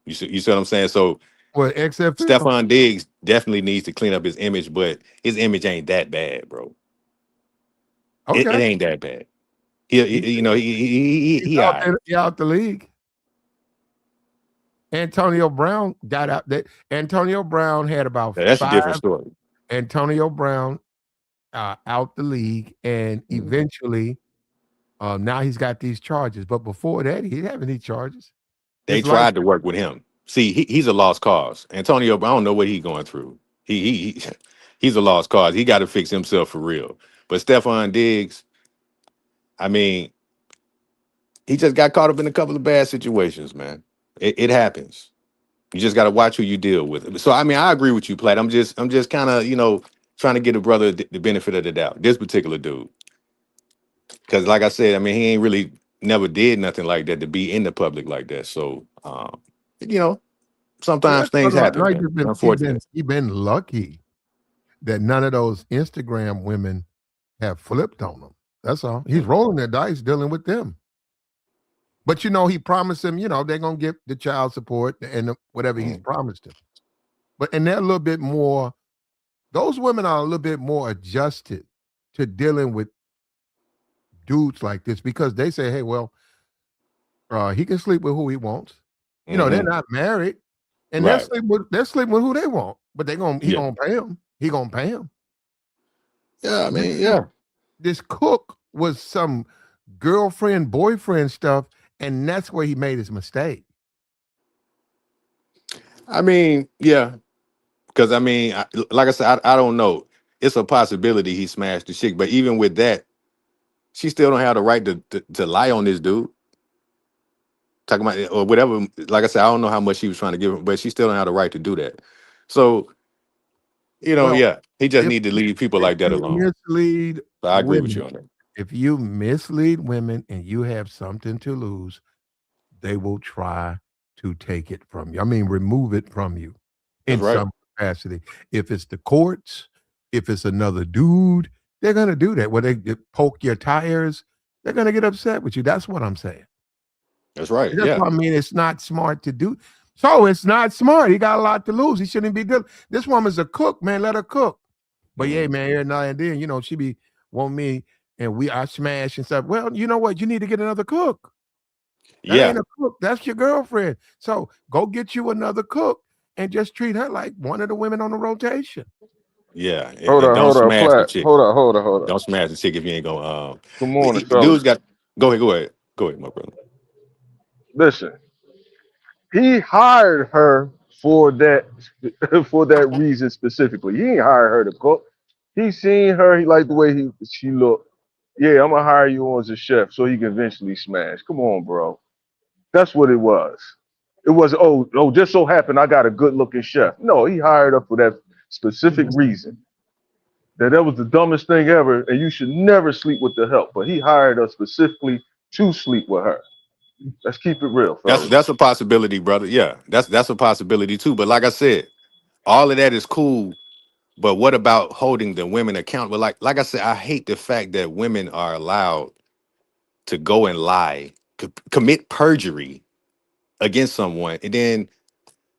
[SPEAKER 2] You see what I'm saying? So
[SPEAKER 1] what XFL?
[SPEAKER 2] Stefon Diggs definitely needs to clean up his image, but his image ain't that bad, bro. It
[SPEAKER 1] Okay,
[SPEAKER 2] ain't that bad. He all right.
[SPEAKER 1] he's out the league. Antonio Brown got out. That Antonio Brown had about
[SPEAKER 2] Now, that's a
[SPEAKER 1] five.
[SPEAKER 2] different story.
[SPEAKER 1] Antonio Brown out the league, and
[SPEAKER 2] Mhm.
[SPEAKER 1] eventually, now he's got these charges. But before that, he didn't have any charges.
[SPEAKER 2] They
[SPEAKER 1] His life.
[SPEAKER 2] tried to work with him. See, he's a lost cause. Antonio, I don't know what he's going through. He's a lost cause. He got to fix himself for real. But Stefon Diggs, I mean, he just got caught up in a couple of bad situations, man. It happens. You just got to watch who you deal with. So, I mean, I agree with you, Platt. I'm just kind of, trying to give a brother the benefit of the doubt. This particular dude, because like I said, I mean, he ain't really never did nothing like that to be in the public like that. So, you know,
[SPEAKER 1] Yeah,
[SPEAKER 2] sometimes things
[SPEAKER 1] no,
[SPEAKER 2] happen,
[SPEAKER 1] he
[SPEAKER 2] man.
[SPEAKER 1] just been
[SPEAKER 2] Unfortunate.
[SPEAKER 1] he been lucky that none of those Instagram women have flipped on him. That's all. He's
[SPEAKER 2] Mm,
[SPEAKER 1] rolling the dice dealing with them. But he promised him, they're gonna get the child support and whatever he's
[SPEAKER 2] mm.
[SPEAKER 1] promised him. And they're a little bit more. Those women are a little bit more adjusted to dealing with dudes like this because they say, hey, well, he can sleep with who he wants. They're
[SPEAKER 2] Hmm.
[SPEAKER 1] not married, and
[SPEAKER 2] Right.
[SPEAKER 1] they're sleeping with who they want. But he
[SPEAKER 2] Yeah.
[SPEAKER 1] gonna pay them. He gonna pay them.
[SPEAKER 2] Yeah. I
[SPEAKER 1] This
[SPEAKER 2] mean, yeah.
[SPEAKER 1] this cook was some girlfriend boyfriend stuff, and that's where he made his mistake.
[SPEAKER 2] I mean, yeah. Because I mean, like I said, I don't know. It's a possibility he smashed the chick, but even with that, she still don't have the right to lie on this dude. Talking about or whatever. Like I said, I don't know how much she was trying to give him, but she still don't have the right to do that. So
[SPEAKER 1] Well,
[SPEAKER 2] yeah, he just
[SPEAKER 1] if
[SPEAKER 2] need to leave people
[SPEAKER 1] if
[SPEAKER 2] like that
[SPEAKER 1] you
[SPEAKER 2] alone.
[SPEAKER 1] mislead
[SPEAKER 2] So I agree with you
[SPEAKER 1] women,
[SPEAKER 2] on that.
[SPEAKER 1] If you mislead women and you have something to lose, they will try to take it from you. I mean, remove it from you
[SPEAKER 2] That's
[SPEAKER 1] in
[SPEAKER 2] right.
[SPEAKER 1] some capacity. If it's the courts, if it's another dude, they're gonna do that. Where they poke your tires, they're gonna get upset with you. That's what I'm saying.
[SPEAKER 2] That's right.
[SPEAKER 1] That's
[SPEAKER 2] Yeah.
[SPEAKER 1] what I mean. It's not smart to do. So it's not smart. He got a lot to lose. He shouldn't be doing. This woman's a cook, man. Let her cook. But yeah,
[SPEAKER 2] Mhm.
[SPEAKER 1] man, every now and then, she be want me and I smash and stuff. Well, you know what? You need to get another cook. That
[SPEAKER 2] Yeah.
[SPEAKER 1] ain't a cook. That's your girlfriend. So go get you another cook and just treat her like one of the women on the rotation.
[SPEAKER 2] Yeah. And,
[SPEAKER 3] Hold
[SPEAKER 2] and
[SPEAKER 3] up,
[SPEAKER 2] don't
[SPEAKER 3] hold up,
[SPEAKER 2] smash the
[SPEAKER 3] flat.
[SPEAKER 2] chick.
[SPEAKER 3] Hold up.
[SPEAKER 2] Don't smash the chick if you ain't gonna.
[SPEAKER 3] Good morning,
[SPEAKER 2] Dudes
[SPEAKER 3] fellas.
[SPEAKER 2] got. Go ahead. Go ahead. Go ahead, my brother.
[SPEAKER 3] Listen, he hired her for that for that reason specifically. He ain't hired her to cook. He seen her. He liked the way she looked. Yeah, I'm gonna hire you on as a chef so he can eventually smash. Come on, bro. That's what it was. It was just so happened I got a good looking chef. No, he hired her for that specific reason. That was the dumbest thing ever, and you should never sleep with the help. But he hired her specifically to sleep with her. Let's keep it real,
[SPEAKER 2] That's
[SPEAKER 3] fellas.
[SPEAKER 2] that's a possibility, brother. Yeah, that's a possibility too. But like I said, all of that is cool. But what about holding the women accountable? Like I said, I hate the fact that women are allowed to go and lie, commit perjury against someone, and then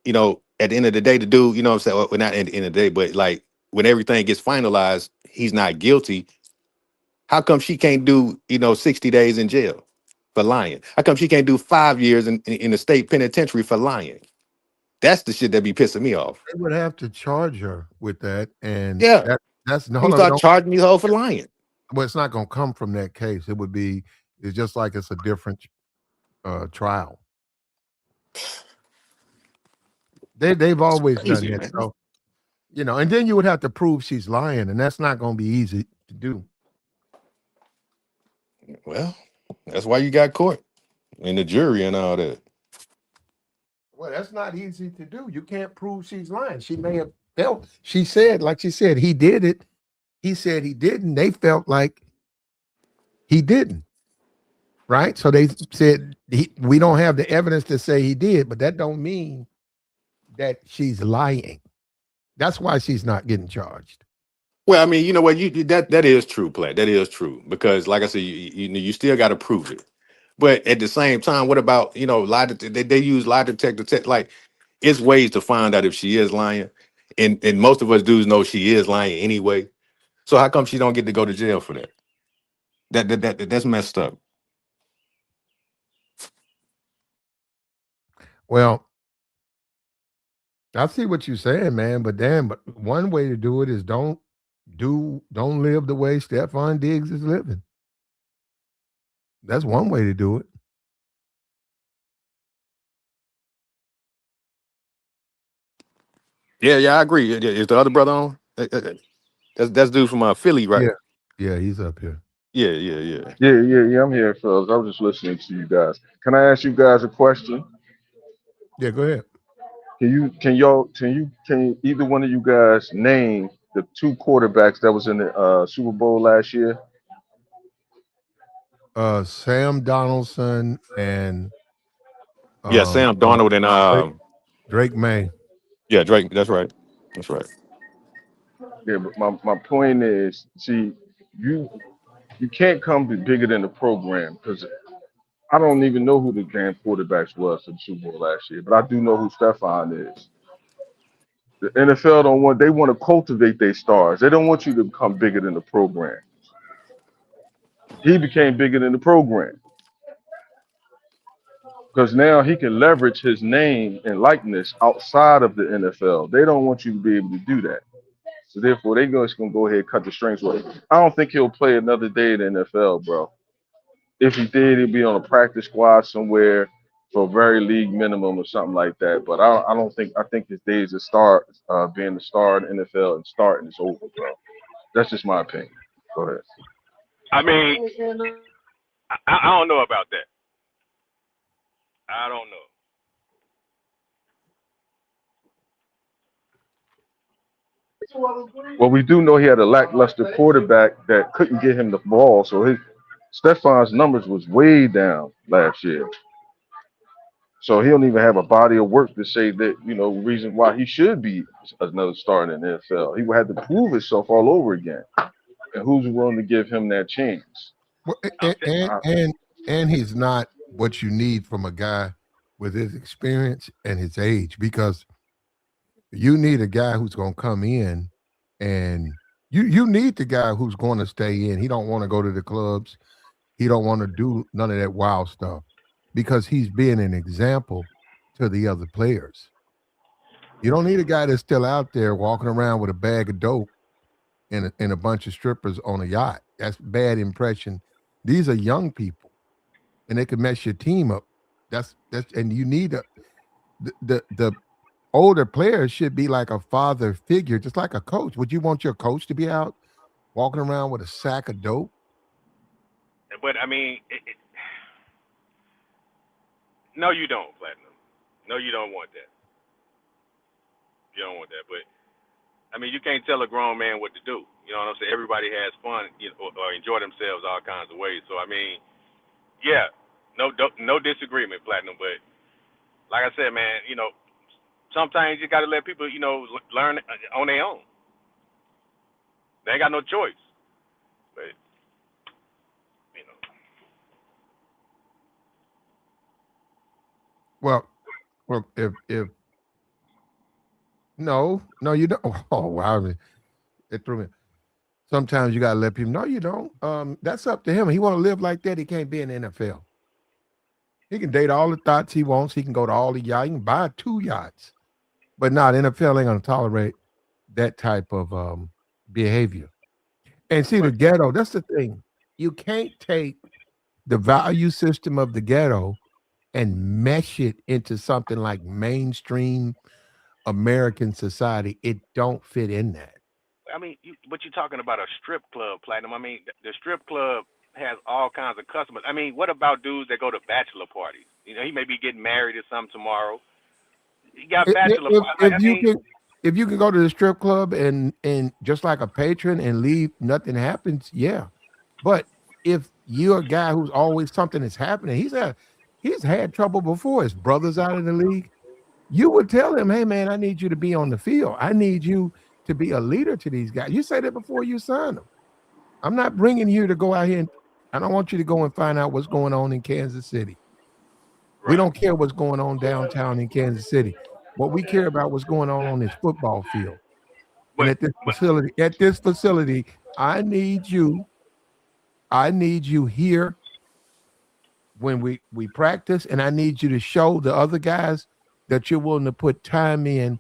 [SPEAKER 2] at the end of the day, the dude, what I'm saying, well, not at the end of the day, but like when everything gets finalized, he's not guilty. How come she can't do 60 days in jail for lying? How come she can't do 5 years in the state penitentiary for lying? That's the shit that be pissing me off.
[SPEAKER 1] They would have to charge her with that, and
[SPEAKER 2] Yeah,
[SPEAKER 1] that's no,
[SPEAKER 2] you
[SPEAKER 1] hold on,
[SPEAKER 2] start
[SPEAKER 1] don't.
[SPEAKER 2] charging these hoes for lying.
[SPEAKER 1] Well, it's not going to come from that case. It would be. It's just like it's a different trial. They've
[SPEAKER 2] It's
[SPEAKER 1] always done
[SPEAKER 2] crazy,
[SPEAKER 1] that.
[SPEAKER 2] man.
[SPEAKER 1] So and then you would have to prove she's lying, and that's not going to be easy to do.
[SPEAKER 2] Well, that's why you got court and the jury and all that.
[SPEAKER 1] Well, that's not easy to do. You can't prove she's lying. She may have felt. She said, like she said, he did it. He said he didn't. They felt like he didn't. Right. So they said we don't have the evidence to say he did, but that don't mean that she's lying. That's why she's not getting charged.
[SPEAKER 2] Well, I mean, you know what? That is true, Platt. That is true because, like I said, you still got to prove it. But at the same time, what about lie? They use lie detector test. Like, it's ways to find out if she is lying, and most of us dudes know she is lying anyway. So how come she don't get to go to jail for that? That's messed up.
[SPEAKER 1] Well, I see what you're saying, man. But one way to do it is don't live the way Stefon Diggs is living. That's one way to do it.
[SPEAKER 2] Yeah, yeah, I agree. Is the other brother on? That's dude from Philly, right?
[SPEAKER 1] Yeah. Yeah, he's up here.
[SPEAKER 2] Yeah, yeah, yeah.
[SPEAKER 3] Yeah. I'm here, fellas. I was just listening to you guys. Can I ask you guys a question?
[SPEAKER 1] Yeah, go ahead.
[SPEAKER 3] Can either one of you guys name the two quarterbacks that was in the Super Bowl last year?
[SPEAKER 1] Sam Donaldson and
[SPEAKER 2] Yeah, Sam Darnold and
[SPEAKER 1] Drake, Drake May.
[SPEAKER 2] yeah, Drake. That's right. That's right.
[SPEAKER 3] Yeah, but my point is, see, you you can't come bigger than the program because I don't even know who the damn quarterbacks was for the Super Bowl last year, but I do know who Stefan is. The NFL they want to cultivate their stars. They don't want you to become bigger than the program. He became bigger than the program because now he can leverage his name and likeness outside of the NFL. They don't want you to be able to do that. So therefore, they're just gonna go ahead and cut the strings with him. I don't think he'll play another day in the NFL, bro. If he did, he'd be on a practice squad somewhere for a very league minimum or something like that. But I don't think I think his days of being a star in the NFL and starting is over, bro. That's just my opinion. Go ahead.
[SPEAKER 4] I mean, I don't know about that. I don't know.
[SPEAKER 3] Well, we do know he had a lackluster quarterback that couldn't get him the ball, so his Stefon's numbers was way down last year. So he don't even have a body of work to say that, reason why he should be another star in the NFL. He would have to prove himself all over again. And who's willing to give him that chance?
[SPEAKER 1] Well,
[SPEAKER 4] I'm t-
[SPEAKER 3] I,
[SPEAKER 1] and he's not what you need from a guy with his experience and his age, because you need a guy who's going to come in, and you need the guy who's going to stay in. He don't want to go to the clubs. He don't want to do none of that wild stuff, because he's being an example to the other players. You don't need a guy that's still out there walking around with a bag of dope and a bunch of strippers on a yacht. That's bad impression. These are young people, and they can mess your team up. That's and you need the older players should be like a father figure, just like a coach. Would you want your coach to be out walking around with a sack of dope?
[SPEAKER 4] but I mean, no, you don't, Platinum. No, you don't want that. You don't want that. But I mean, you can't tell a grown man what to do. You know what I'm saying? Everybody has fun, or enjoy themselves all kinds of ways. So I mean, yeah, no disagreement, Platinum. But like I said, man, sometimes you got to let people, learn on their own. They ain't got no choice. But you know,
[SPEAKER 1] Well, well, if no, you don't. Oh wow, it threw me. Sometimes you gotta let people know you don't. That's up to him. He want to live like that. He can't be in the NFL. He can date all the thoughts he wants. He can go to all the yachts. He can buy 2 yachts. But not NFL ain't gonna tolerate that type of behavior. And see, the
[SPEAKER 4] but
[SPEAKER 1] ghetto, that's the thing. You can't take the value system of the ghetto and mesh it into something like mainstream American society. It don't fit in that.
[SPEAKER 4] I mean, but you're talking about a strip club, Platinum. I mean, the strip club has all kinds of customers. I mean, what about dudes that go to bachelor parties? He may be getting married or something tomorrow. He got bachelor parties.
[SPEAKER 1] If
[SPEAKER 4] I
[SPEAKER 1] you
[SPEAKER 4] mean,
[SPEAKER 1] can, if you can go to the strip club and just like a patron and leave, nothing happens. Yeah, but if you're a guy who's always something is happening, he's had trouble before. His brother's out of the league. You would tell him, "Hey man, I need you to be on the field. I need you to be a leader to these guys." You say that before you sign them. I'm not bringing you to go out here and I don't want you to go and find out what's going on in Kansas City. We
[SPEAKER 4] right.
[SPEAKER 1] don't care what's going on downtown in Kansas City. What we care about what's going on this football field. And
[SPEAKER 4] But
[SPEAKER 1] at this facility, I need you, I need you here when we practice, and I need you to show the other guys that you're willing to put time in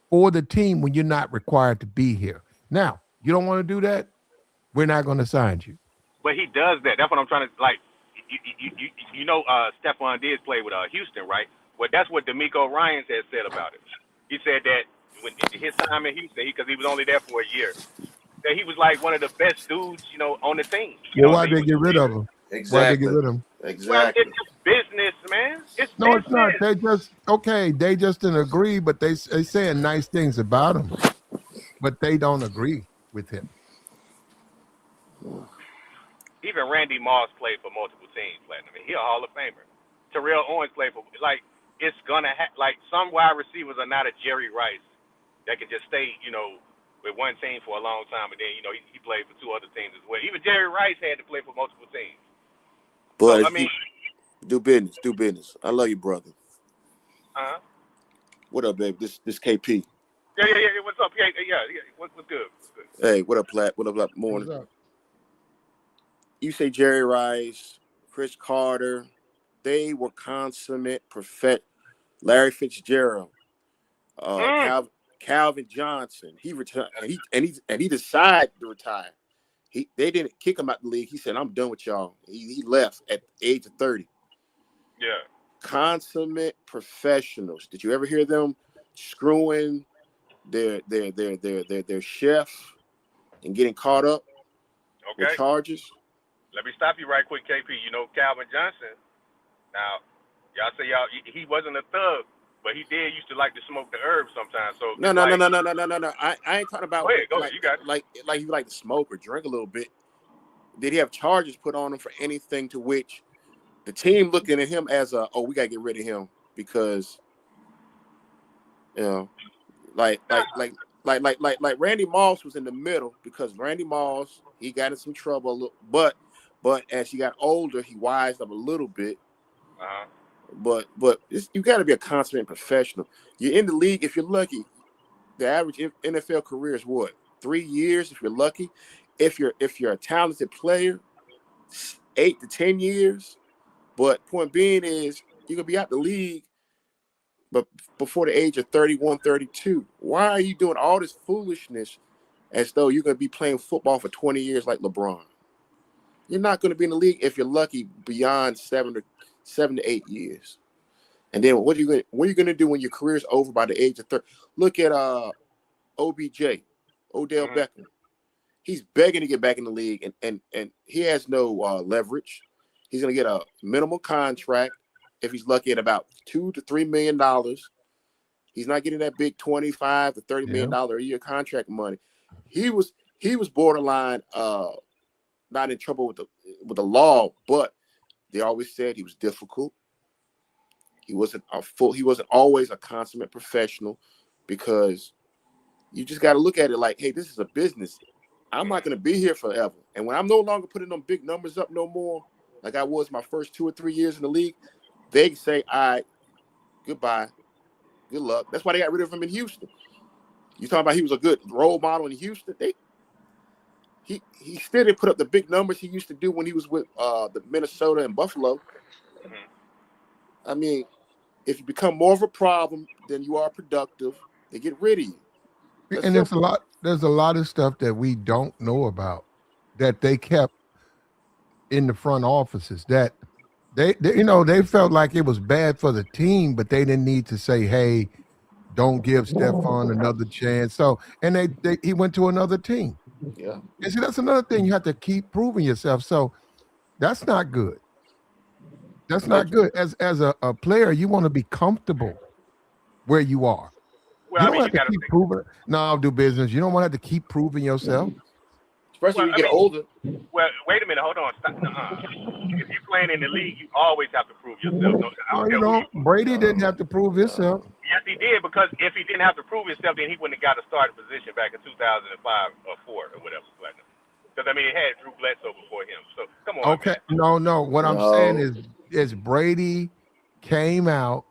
[SPEAKER 1] for the team when you're not required to be here. Now, you don't want to do that, we're not going to sign you.
[SPEAKER 4] he does that. That's what I'm trying to like. Stefon Diggs played with Houston, right? Well, that's what D'Amico Ryans has said about it. He said that when his time in Houston, because he was only there for a year, that he was like one of the best dudes, on the team. You
[SPEAKER 1] Well,
[SPEAKER 4] know what I'm
[SPEAKER 1] why'd
[SPEAKER 4] saying?
[SPEAKER 1] they
[SPEAKER 4] He was
[SPEAKER 1] get
[SPEAKER 4] a
[SPEAKER 1] rid of
[SPEAKER 4] leader.
[SPEAKER 1] him? Why'd they get
[SPEAKER 5] Exactly.
[SPEAKER 1] rid of him?
[SPEAKER 4] Well, it's
[SPEAKER 5] Exactly.
[SPEAKER 4] just business, man. It's
[SPEAKER 1] No, it's not.
[SPEAKER 4] business.
[SPEAKER 1] They just okay. They just didn't agree, but they saying nice things about him, but they don't agree with him.
[SPEAKER 4] Even Randy Moss played for multiple teams, Platinum. He a Hall of Famer. Terrell Owens played for it's gonna some wide receivers are not a Jerry Rice that can just stay, with one team for a long time, and then he played for two other teams as well. Even Jerry Rice had to play for multiple teams. So
[SPEAKER 5] But
[SPEAKER 4] I mean,
[SPEAKER 5] do business, do business. I love you, brother.
[SPEAKER 4] uh huh.
[SPEAKER 5] What up, babe? This KP.
[SPEAKER 4] Yeah. What's up? Yeah. What's good? What's good?
[SPEAKER 5] Hey, what up, Plat? What up,
[SPEAKER 1] What's
[SPEAKER 5] morning?
[SPEAKER 1] up?
[SPEAKER 5] You say Jerry Rice, Chris Carter, they were consummate perfect. Larry Fitzgerald,
[SPEAKER 4] Mm.
[SPEAKER 5] Calvin Johnson. He retired, and he decided to retire. They didn't kick him out the league. He said, "I'm done with y'all." He left at the age of 30.
[SPEAKER 4] Yeah.
[SPEAKER 5] Consummate professionals. Did you ever hear them screwing their chef and getting caught up with
[SPEAKER 4] Okay.
[SPEAKER 5] charges?
[SPEAKER 4] Let me stop you right quick, KP. Calvin Johnson. Now, y'all say he wasn't a thug. But he did used to like to smoke the herbs sometimes. So
[SPEAKER 5] No. I ain't talking about
[SPEAKER 4] Go ahead. You got it.
[SPEAKER 5] like you like to smoke or drink a little bit. Did he have charges put on him for anything to which the team looking at him as we gotta get rid of him because like Randy Moss was in the middle because Randy Moss he got in some trouble, but as he got older he wised up a little bit. But you got to be a consummate professional. You're in the league if you're lucky. The average NFL career is what 3 years if you're lucky. If you're a talented player, 8 to 10 years. But point being is you're gonna be out the league, but before the age of 31, 32. Why are you doing all this foolishness as though you're gonna be playing football for 20 years like LeBron? You're not gonna be in the league if you're lucky beyond 7 to 8 years. And then what are you gonna do when your career's over by the age of 30? Look at OBJ, Odell Beckham. He's begging to get back in the league, and he has no leverage. He's gonna get a minimal contract if he's lucky at about $2 to $3 million. He's not getting that big $25 to $30 million a year contract money. He was borderline not in trouble with the law, but they always said he was difficult. He wasn't always a consummate professional because you just got to look at it like, hey, this is a business. I'm not going to be here forever. And when I'm no longer putting them big numbers up no more, like I was my first 2 or 3 years in the league, they say, all right, goodbye, good luck. That's why they got rid of him in Houston. You talking about he was a good role model in Houston? He still didn't put up the big numbers he used to do when he was with the Minnesota and Buffalo. I mean, if you become more of a problem than you are productive, they get rid of you.
[SPEAKER 1] And there's a lot of stuff that we don't know about that they kept in the front offices that they felt like it was bad for the team, but they didn't need to say, hey, don't give Stefon another chance. So, and he went to another team.
[SPEAKER 5] Yeah.
[SPEAKER 1] And see, that's another thing. You have to keep proving yourself. So that's not good. That's not good. As a player, you want to be comfortable where you are.
[SPEAKER 4] Well,
[SPEAKER 1] you don't have to keep proving. No, I'll do business. You don't want to have to keep proving yourself.
[SPEAKER 5] Especially when you get older.
[SPEAKER 4] Well, wait a minute. Hold on. Stop. If you're playing in the league, you always have to prove yourself.
[SPEAKER 1] No, you don't. Brady didn't have to prove himself.
[SPEAKER 4] Yes, he did, because if he didn't have to prove himself, then he wouldn't have got a starting position back in 2005 or 4 or whatever. Because, I mean, it had Drew Bledsoe before him. So, come on.
[SPEAKER 1] Okay. Man. No. What I'm saying is Brady came out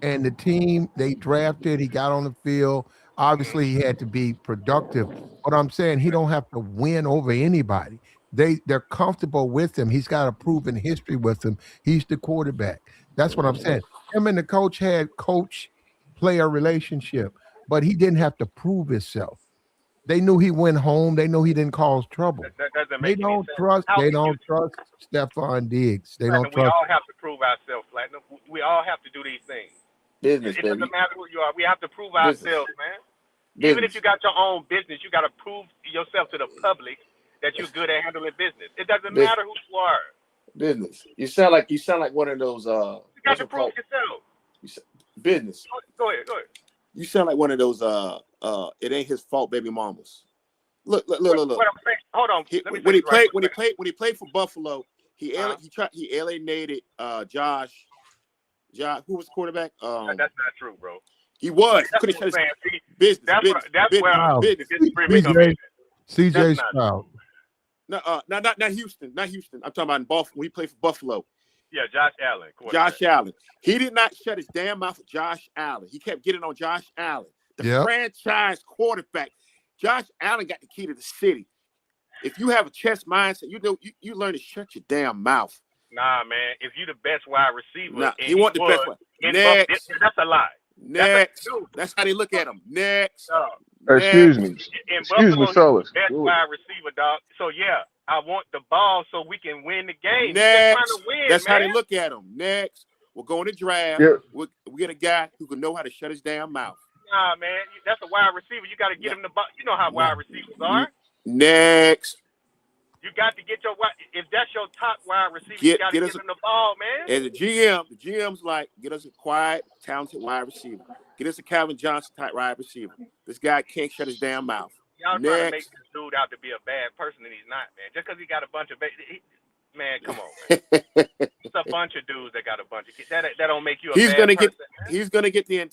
[SPEAKER 1] and the team they drafted, he got on the field. Obviously, he had to be productive. But I'm saying he don't have to win over anybody. They're comfortable with him. He's got a proven history with him. He's the quarterback. That's what I'm saying. Him and the coach had coach-player relationship, but he didn't have to prove himself. They knew he went home. They know he didn't cause trouble.
[SPEAKER 4] That doesn't make any sense.
[SPEAKER 1] They don't trust Stefon Diggs. They don't trust.
[SPEAKER 4] We all have to prove ourselves, Platinum. We all have to do these things.
[SPEAKER 5] Business,
[SPEAKER 4] it doesn't matter who you are. We have to prove ourselves, man. Even if you got your own business, you got to prove yourself to the public that you're good at handling business. It doesn't matter who you are.
[SPEAKER 5] Business. You sound like one of those.
[SPEAKER 4] You got to prove yourself.
[SPEAKER 5] Business.
[SPEAKER 4] Go ahead.
[SPEAKER 5] You sound like one of those. It ain't his fault, baby mamas. Look.
[SPEAKER 4] What I'm saying, hold on.
[SPEAKER 5] When he played for Buffalo, he alienated Josh. Who was the quarterback?
[SPEAKER 4] That's not true, bro.
[SPEAKER 5] He was.
[SPEAKER 4] That's what I'm saying.
[SPEAKER 5] Business.
[SPEAKER 4] That's where
[SPEAKER 1] business. CJ Stroud.
[SPEAKER 5] No, not Houston. Not Houston. I'm talking about in Buffalo. When he played for Buffalo.
[SPEAKER 4] Yeah, Josh Allen.
[SPEAKER 5] Josh Allen. He did not shut his damn mouth for Josh Allen. He kept getting on Josh Allen, the franchise quarterback. Josh Allen got the key to the city. If you have a chess mindset, you learn to shut your damn mouth.
[SPEAKER 4] Nah, man. If you the best wide receiver,
[SPEAKER 5] he want the best one. Next.
[SPEAKER 4] That's a lie.
[SPEAKER 5] Next. That's how they look at him. Next.
[SPEAKER 3] Excuse me, fellas.
[SPEAKER 4] Best wide receiver, dog. So yeah, I want the ball so we can win the game.
[SPEAKER 5] Next. That's how they look at him. Next. We'll go in the draft.
[SPEAKER 3] Yep.
[SPEAKER 5] We'll get a guy who can know how to shut his damn mouth.
[SPEAKER 4] Nah, man. That's a wide receiver. You got to get him the ball. You know how wide receivers are.
[SPEAKER 5] Next.
[SPEAKER 4] You got to get your wide. If that's your top wide receiver, you got to get him the ball, man.
[SPEAKER 5] As a GM, the GM's like, get us a quiet, talented wide receiver. Get us a Calvin Johnson type wide receiver. This guy can't shut his damn mouth.
[SPEAKER 4] Y'all trying to make this dude out to be a bad person, and he's not, man. Just because he got a bunch of man, come on, man. It's a bunch of dudes that got a bunch of kids. That don't make you a bad person.
[SPEAKER 5] He's gonna get the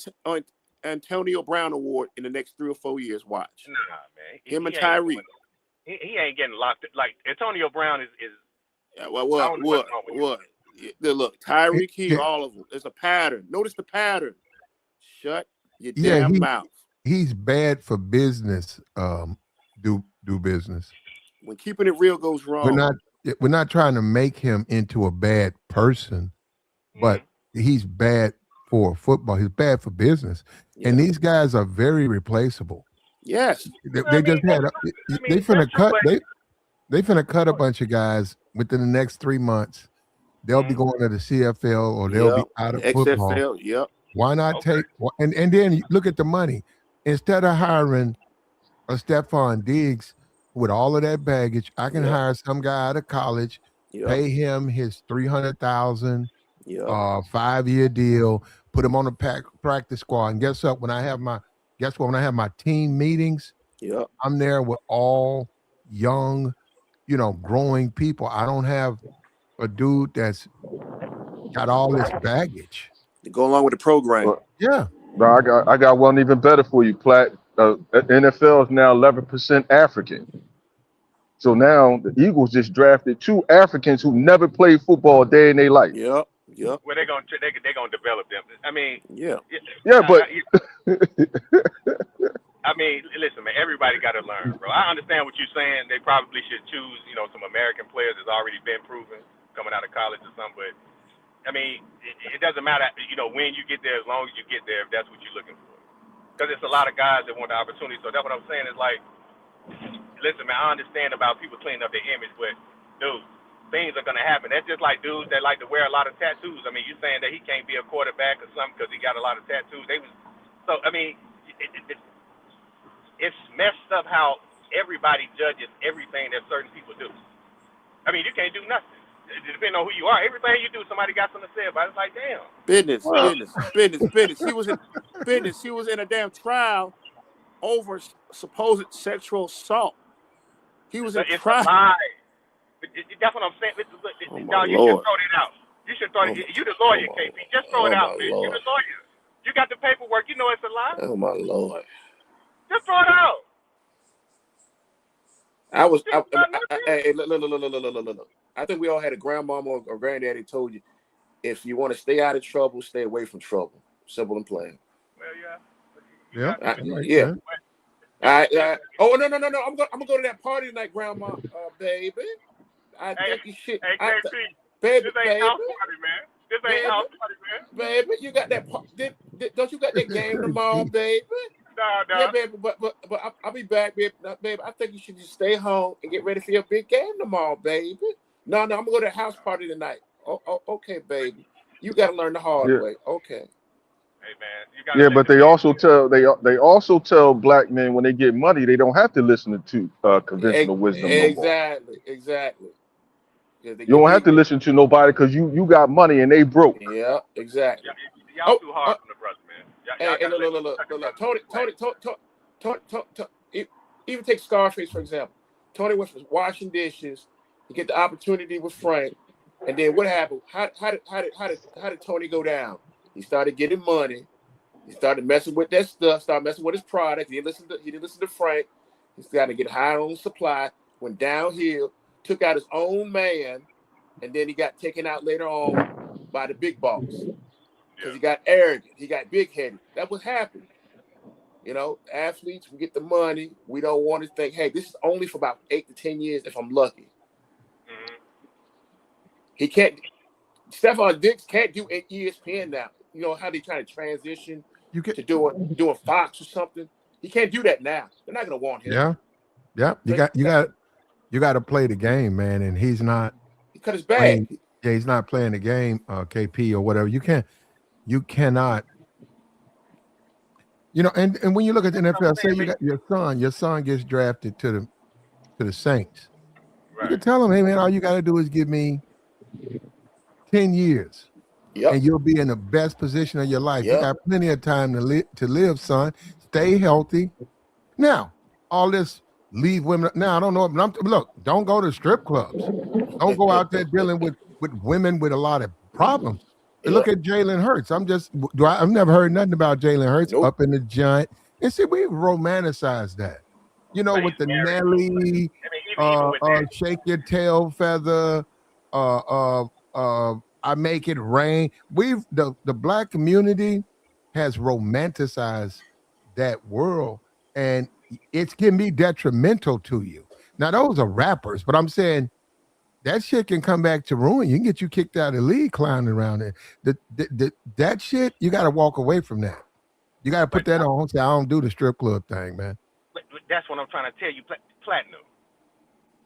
[SPEAKER 5] Antonio Brown Award in the next 3 or 4 years. Watch.
[SPEAKER 4] Nah, man.
[SPEAKER 5] Him and Tyree.
[SPEAKER 4] He ain't getting locked. Like Antonio Brown is.
[SPEAKER 5] Yeah, what? Look, Tyreek Hill, all of them. There's a pattern. Notice the pattern. Shut your damn mouth.
[SPEAKER 1] He's bad for business. Do business.
[SPEAKER 5] When keeping it real goes wrong.
[SPEAKER 1] We're not trying to make him into a bad person, but he's bad for football. He's bad for business, and these guys are very replaceable.
[SPEAKER 5] Yes,
[SPEAKER 1] they just had. They finna cut. They finna cut a bunch of guys within the next 3 months. They'll be going to the CFL or they'll be out of football.
[SPEAKER 5] XFL, yep.
[SPEAKER 1] Why not take and then look at the money. Instead of hiring a Stefon Diggs with all of that baggage, I can hire some guy out of college, pay him his $300,000, 5-year deal, put him on a practice squad. And guess what? When I have my team meetings, I'm there with all young, growing people. I don't have a dude that's got all this baggage
[SPEAKER 5] to go along with the program.
[SPEAKER 3] No, I got one even better for you, Platt. NFL is now 11% African. So now the Eagles just drafted 2 Africans who never played football a day in their life.
[SPEAKER 5] Yep.
[SPEAKER 4] Well, they're gonna develop them. I mean,
[SPEAKER 3] but
[SPEAKER 4] I mean, listen, man. Everybody got to learn, bro. I understand what you're saying. They probably should choose, some American players that's already been proven coming out of college or something. But I mean, it doesn't matter, when you get there, as long as you get there, if that's what you're looking for. Because it's a lot of guys that want the opportunity. So that's what I'm saying is like, listen, man, I understand about people cleaning up their image, but dude, things are gonna happen. That's just like dudes that like to wear a lot of tattoos. I mean, you're saying that he can't be a quarterback or something because he got a lot of tattoos. I mean, it's messed up how everybody judges everything that certain people do. I mean, you can't do nothing. Depending on who you are, everything you do, somebody got something to say about it. It's like, damn.
[SPEAKER 5] Business. She was in a damn trial over supposed sexual assault. He was in trial.
[SPEAKER 4] It's a lie. That's what I'm saying. Dog, you should throw it out. You should throw it. You the lawyer, KP. Just throw it out, man. You the lawyer. You got the paperwork. You know it's a lie.
[SPEAKER 5] Oh my Lord.
[SPEAKER 4] Just throw it out.
[SPEAKER 5] Hey, look. I think we all had a grandmama or granddaddy told you, if you want to stay out of trouble, stay away from trouble. Simple and plain.
[SPEAKER 4] Well,
[SPEAKER 5] yeah. Oh no! I'm gonna go to that party tonight, Grandma, baby. I think you should.
[SPEAKER 4] Hey, KP,
[SPEAKER 5] baby,
[SPEAKER 4] this ain't house party, man. This ain't house party, man.
[SPEAKER 5] Baby, you got that? Don't you got that game tomorrow, baby?
[SPEAKER 4] No.
[SPEAKER 5] Yeah, baby, but I'll be back, baby. Baby, I think you should just stay home and get ready for your big game tomorrow, baby. No, I'm gonna go to the house party tonight. Oh, okay, baby. You gotta learn the hard way. Okay.
[SPEAKER 4] Hey, man,
[SPEAKER 3] but they also tell black men when they get money they don't have to listen to conventional wisdom.
[SPEAKER 5] Exactly.
[SPEAKER 3] You don't have to listen to nobody because you got money and they broke.
[SPEAKER 5] Yeah, exactly.
[SPEAKER 4] Y'all too hard on the brother, man.
[SPEAKER 5] Tony, even take Scarface for example. Tony was washing dishes. He get the opportunity with Frank, and then what happened? How did Tony go down? He started getting money. He started messing with that stuff. Started messing with his product. He didn't listen to Frank. He's got to get high on supply. Went downhill. Took out his own man, and then he got taken out later on by the big boss because he got arrogant. He got big-headed. That was happening. Athletes, we get the money. We don't want to think, hey, this is only for about 8 to 10 years if I'm lucky.
[SPEAKER 4] Mm-hmm.
[SPEAKER 5] He can't. Stefon Diggs can't do ESPN now. You know how they trying to transition to doing Fox or something. He can't do that now. They're not going to want him.
[SPEAKER 1] Yeah. You got to play the game, man. And he's not.
[SPEAKER 5] He cut his bag.
[SPEAKER 1] He's not playing the game, KP or whatever. You cannot. And when you look at the NFL, say you got your son gets drafted to the Saints. You can tell them, hey man, all you got to do is give me 10 years.
[SPEAKER 5] Yep.
[SPEAKER 1] And you'll be in the best position of your life. You
[SPEAKER 5] Yep.
[SPEAKER 1] got plenty of time to live, son. Stay healthy. Now, all this leave women. Now, I don't know. Look, don't go to strip clubs. Don't go out there dealing with women with a lot of problems. And look at Jalen Hurts. I've never heard nothing about Jalen Hurts up in the joint. And see, we romanticize that. You know, with the Nelly, shake your tail feather, I make it rain. The black community has romanticized that world, and it can be detrimental to you. Now, those are rappers, but I'm saying that shit can come back to ruin you. Can get you kicked out of the league clowning around it. That shit, you got to walk away from that. You got to put that on. Say, I don't do the strip club thing, man.
[SPEAKER 4] But that's what I'm trying to tell you, Platinum.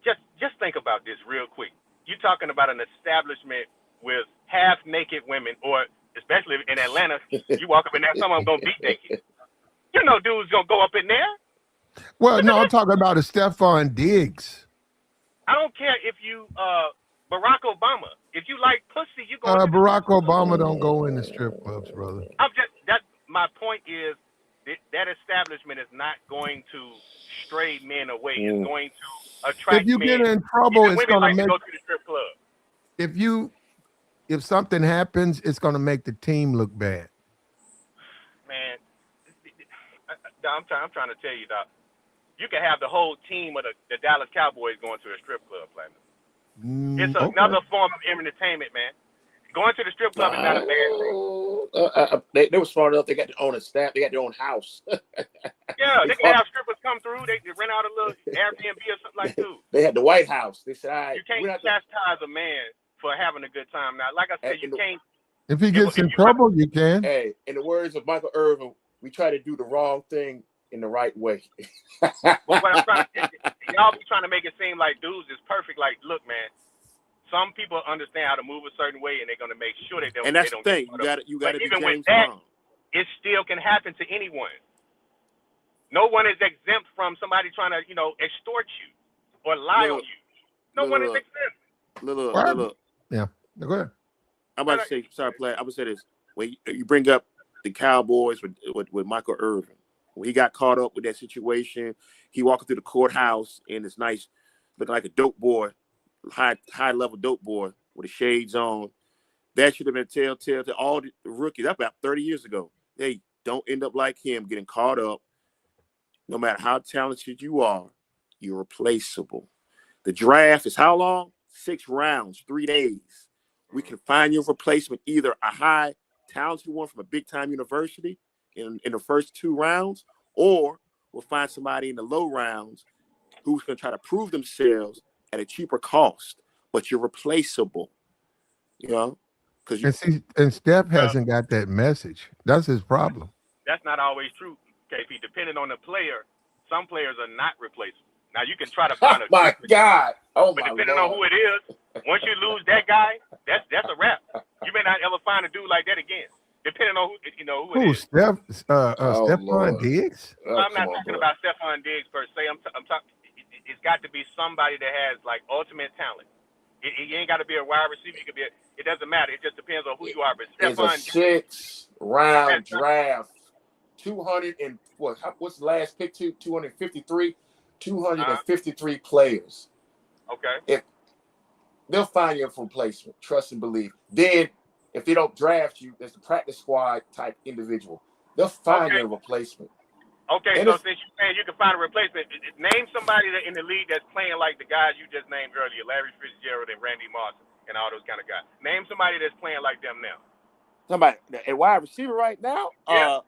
[SPEAKER 4] Just think about this real quick. You're talking about an establishment with half-naked women, or especially in Atlanta, you walk up in there, someone's going to be naked. You know dude's going to go up in there.
[SPEAKER 1] Well, no, I'm talking about a Stefon Diggs.
[SPEAKER 4] I don't care if you Barack Obama. If you like pussy, you go.
[SPEAKER 1] Barack Obama don't go in the strip clubs, brother.
[SPEAKER 4] My point is that establishment is not going to stray men away. It's going to attract.
[SPEAKER 1] If you
[SPEAKER 4] men.
[SPEAKER 1] get in trouble, it's going to make.
[SPEAKER 4] Go to the strip club.
[SPEAKER 1] If something happens, it's going to make the team look bad.
[SPEAKER 4] Man, I'm trying to tell you, Doc. You can have the whole team of the Dallas Cowboys going to a strip club, Platinum. It's another form of entertainment, man. Going to the strip club is not a bad thing.
[SPEAKER 5] They were smart enough. They got their own staff. They got their own house.
[SPEAKER 4] Yeah, they can have strippers come through. They rent out a little Airbnb or something like that.
[SPEAKER 5] They had the White House. They said, all right,
[SPEAKER 4] you can't chastise a man for having a good time. Now, like I said, you can't.
[SPEAKER 1] If he gets in trouble, you can.
[SPEAKER 5] Hey, in the words of Michael Irvin, we try to do the wrong thing in the right way.
[SPEAKER 4] But what I'm trying to, y'all be trying to make it seem like dudes is perfect. Like, look, man, some people understand how to move a certain way, and they're going to make sure that they don't.
[SPEAKER 5] And that's the thing. You got to be
[SPEAKER 4] even
[SPEAKER 5] James
[SPEAKER 4] with that,
[SPEAKER 5] Brown.
[SPEAKER 4] it still can happen to anyone. No one is exempt from somebody trying to, extort you or lie on you. No one is exempt.
[SPEAKER 1] Yeah, go ahead.
[SPEAKER 5] I'm about to say, sorry, Platt. I'm going to say this. When you bring up the Cowboys with Michael Irvin, when he got caught up with that situation, he walking through the courthouse in this nice, looking like a dope boy, high level dope boy with the shades on. That should have been telltale to all the rookies. That's about 30 years ago. Hey, don't end up like him, getting caught up. No matter how talented you are, you're replaceable. The draft is how long? 6 rounds, 3 days. We can find your replacement, either a high talented one from a big time university in the first 2 rounds, or we'll find somebody in the low rounds who's going to try to prove themselves at a cheaper cost, but you're replaceable. Because
[SPEAKER 1] and Steph hasn't got that message. That's his problem.
[SPEAKER 4] That's not always true, KP. Depending on the player, some players are not replaceable. Now you can try to find
[SPEAKER 5] but
[SPEAKER 4] depending on who it is, once you lose that guy, that's a wrap. You may not ever find a dude like that again. Depending on who it is.
[SPEAKER 1] Stefon Diggs?
[SPEAKER 4] I'm not talking about Stefon Diggs per se. I'm talking. It's got to be somebody that has like ultimate talent. You ain't got to be a wide receiver. You could be. It doesn't matter. It just depends on who you are. But Stefon
[SPEAKER 5] it's a 6-round draft. 200 and what's the last pick? 253. 253 players.
[SPEAKER 4] Okay.
[SPEAKER 5] They'll find you a replacement. Trust and believe. Then, if they don't draft you, there's the practice squad type individual. They'll find you a replacement.
[SPEAKER 4] Okay, so since you're saying you can find a replacement, name somebody that in the league that's playing like the guys you just named earlier, Larry Fitzgerald and Randy Moss and all those kind of guys. Name somebody that's playing like them now.
[SPEAKER 5] Somebody, a wide receiver right now?
[SPEAKER 4] Yeah.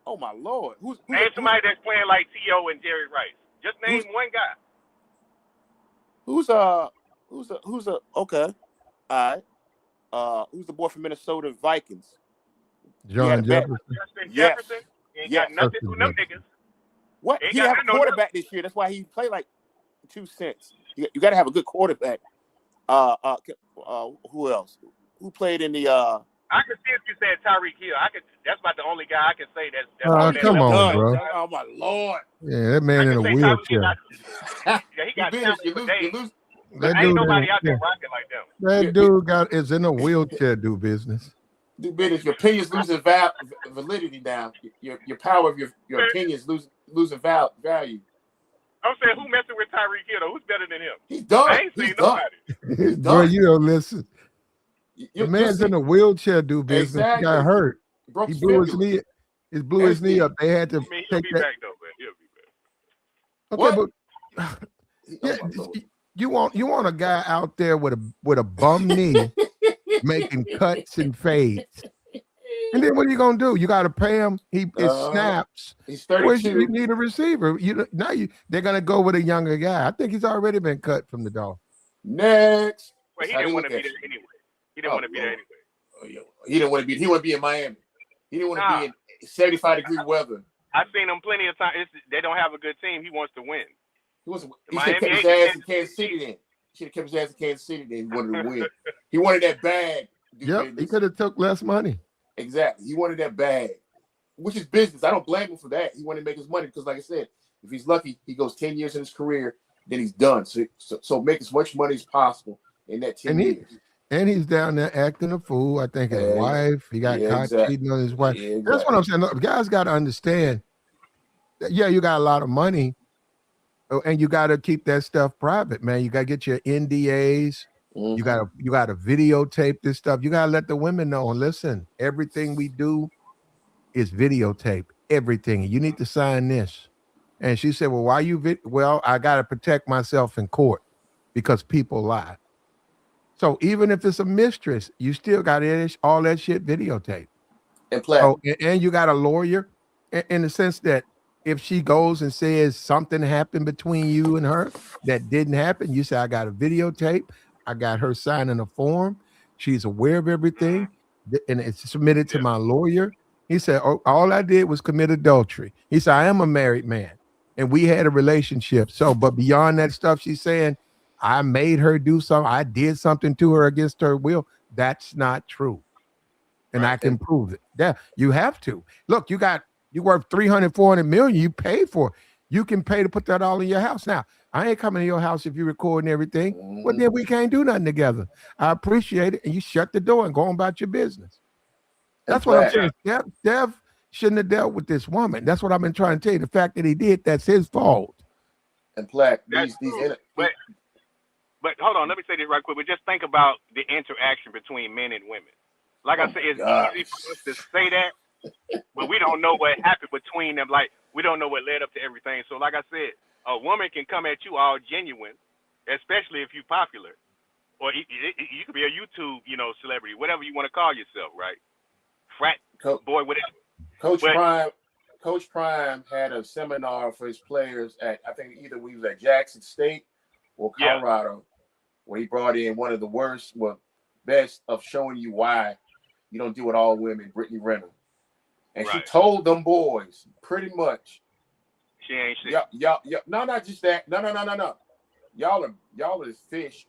[SPEAKER 5] Oh my Lord.
[SPEAKER 4] Name somebody that's playing like T.O. and Jerry Rice. Just name one guy.
[SPEAKER 5] Okay. All right. Who's the boy from Minnesota Vikings?
[SPEAKER 1] John Jefferson.
[SPEAKER 4] Jefferson. He ain't got nothing to them niggas.
[SPEAKER 5] What? He have a quarterback this year. That's why he played like 2 cents. You got to have a good quarterback. Who else? Who played in the?
[SPEAKER 4] I could see if you said Tyreek Hill. That's about the only guy I can say that's.
[SPEAKER 1] Come on, bro.
[SPEAKER 5] Oh my Lord.
[SPEAKER 1] Yeah, that man in a wheelchair.
[SPEAKER 4] Yeah, he got talent for days. But
[SPEAKER 1] That
[SPEAKER 4] ain't
[SPEAKER 1] dude,
[SPEAKER 4] nobody out there
[SPEAKER 1] yeah,
[SPEAKER 4] rocking like them.
[SPEAKER 1] that dude is in a wheelchair. Do business.
[SPEAKER 5] Do business. Your opinions losing validity now. Your power of your opinions losing value.
[SPEAKER 4] I'm saying, who messing with Tyreek Hill? Who's better than him?
[SPEAKER 5] He's done.
[SPEAKER 4] I ain't
[SPEAKER 5] He's
[SPEAKER 4] seen
[SPEAKER 5] done.
[SPEAKER 4] nobody.
[SPEAKER 5] He's
[SPEAKER 1] Bro,
[SPEAKER 5] done.
[SPEAKER 1] you don't listen. The
[SPEAKER 5] You'll
[SPEAKER 1] man's
[SPEAKER 5] see.
[SPEAKER 1] in a wheelchair. Do business. He got
[SPEAKER 5] Exactly.
[SPEAKER 1] hurt.
[SPEAKER 5] Broke
[SPEAKER 1] He
[SPEAKER 5] his
[SPEAKER 1] blew his
[SPEAKER 5] fibula.
[SPEAKER 1] knee. He blew his knee up. They had to
[SPEAKER 4] I mean, he'll
[SPEAKER 1] take
[SPEAKER 4] be
[SPEAKER 1] that.
[SPEAKER 4] back though, but he'll be back.
[SPEAKER 1] Okay,
[SPEAKER 5] What?
[SPEAKER 1] but
[SPEAKER 5] Oh
[SPEAKER 1] yeah,
[SPEAKER 5] my Lord.
[SPEAKER 1] you want a guy out there with a bum knee making cuts and fades. And then what are you gonna do? You got to pay him. It snaps.
[SPEAKER 5] He's
[SPEAKER 1] Whereas
[SPEAKER 5] 32.
[SPEAKER 1] you need a receiver. They're gonna go with a younger guy. I think he's already been cut from the Dolphins.
[SPEAKER 5] Next.
[SPEAKER 4] Well, he didn't want to be there anyway. He didn't want to be there anyway.
[SPEAKER 5] Oh, yeah. He didn't want to be. He wanted to be in Miami. He didn't want to be in 75-degree weather.
[SPEAKER 4] I've seen him plenty of times. They don't have a good team. He wants to win.
[SPEAKER 5] He should have kept his ass in Kansas City then. He should have kept his ass in Kansas City then. He wanted to win. He wanted that bag.
[SPEAKER 1] Yep, he could have took less money.
[SPEAKER 5] Exactly. He wanted that bag, which is business. I don't blame him for that. He wanted to make his money because, like I said, if he's lucky, he goes 10 years in his career, then he's done. So make as much money as possible in that 10 years.
[SPEAKER 1] And he's down there acting a fool. I think his wife, he got caught cheating on his wife. Yeah, exactly. That's what I'm saying. Look, guys got to understand that, you got a lot of money, and you got to keep that stuff private, man. You got to get your NDAs. Mm-hmm. You got to videotape this stuff. You got to let the women know. And listen, everything we do is videotape. Everything. You need to sign this. And she said, well, why you? Well, I got to protect myself in court because people lie. So even if it's a mistress, you still got all that shit videotape.
[SPEAKER 5] And play.
[SPEAKER 1] So, and you got a lawyer in the sense that if she goes and says something happened between you and her that didn't happen, you say, I got a videotape. I got her signing a form. She's aware of everything. And it's submitted to my lawyer. He said, all I did was commit adultery. He said, I am a married man. And we had a relationship. So, but beyond that stuff she's saying, I made her do something. I did something to her against her will. That's not true. And I can prove it. Yeah, you have to. Look, you worth 300, 400 million. You pay for it. You can pay to put that all in your house. Now, I ain't coming to your house if you're recording everything. Well, then we can't do nothing together. I appreciate it. And you shut the door and go on about your business. That's what I'm saying. Dev shouldn't have dealt with this woman. That's what I've been trying to tell you. The fact that he did, that's his fault.
[SPEAKER 5] And Black,
[SPEAKER 4] but hold on, let me say this right quick. But just think about the interaction between men and women. Like I said, it's easy for us to say that, but we don't know what happened between them. Like, we don't know what led up to everything. So like I said, a woman can come at you all genuine, especially if you're popular. Or you could be a YouTube, celebrity, whatever you want to call yourself, right? Frat boy, whatever.
[SPEAKER 5] Coach Prime had a seminar for his players at, I think either we was at Jackson State or Colorado, where he brought in one of the best of showing you why you don't deal with all women, Brittany Renner. And she told them boys pretty much,
[SPEAKER 4] she ain't shit.
[SPEAKER 5] No, not just that. No. Y'all are fish,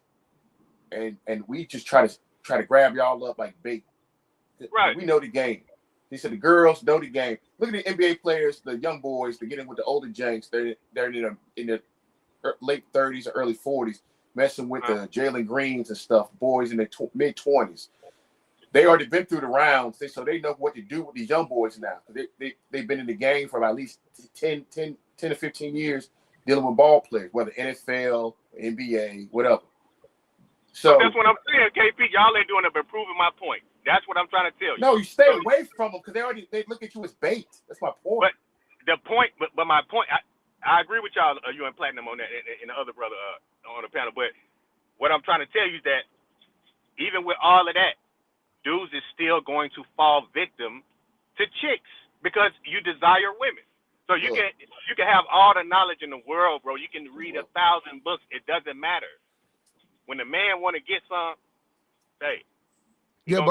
[SPEAKER 5] and we just try to grab y'all up like bait.
[SPEAKER 4] Right.
[SPEAKER 5] We know the game. He said the girls know the game. Look at the NBA players, the young boys, they're getting with the older janks. They're in their late 30s or early 40s, messing with the Jalen Greens and stuff, boys in their mid-20s. They already been through the rounds, so they know what to do with these young boys now. They've been in the game for at least 10 to 15 years dealing with ball players, whether NFL, NBA, whatever. So
[SPEAKER 4] that's what I'm saying, KP. Y'all ain't doing it but proving my point. That's what I'm trying to tell you.
[SPEAKER 5] No, you stay away from them because they look at you as bait. That's my point.
[SPEAKER 4] But my point, I agree with y'all, you and Platinum on that, and the other brother on the panel. But what I'm trying to tell you is that even with all of that, dudes is still going to fall victim to chicks because you desire women. So you can have all the knowledge in the world, bro. You can read 1,000 books. It doesn't matter. When the man want to get some, hey.
[SPEAKER 1] Yeah,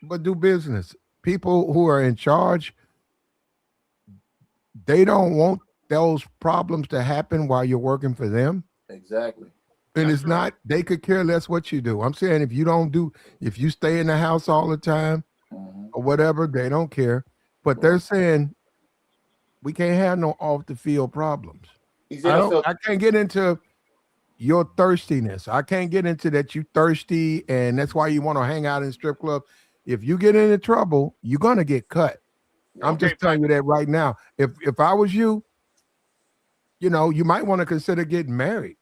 [SPEAKER 1] but do business. People who are in charge, they don't want those problems to happen while you're working for them.
[SPEAKER 5] Exactly.
[SPEAKER 1] And it's not, they could care less what you do. I'm saying if you stay in the house all the time or whatever, they don't care. But they're saying we can't have no off the field problems. I can't get into your thirstiness. I can't get into that you thirsty, and that's why you want to hang out in strip club. If you get into trouble, you're gonna get cut. I'm
[SPEAKER 4] Okay,
[SPEAKER 1] just telling you that right now. If I was you, you might want to consider getting married.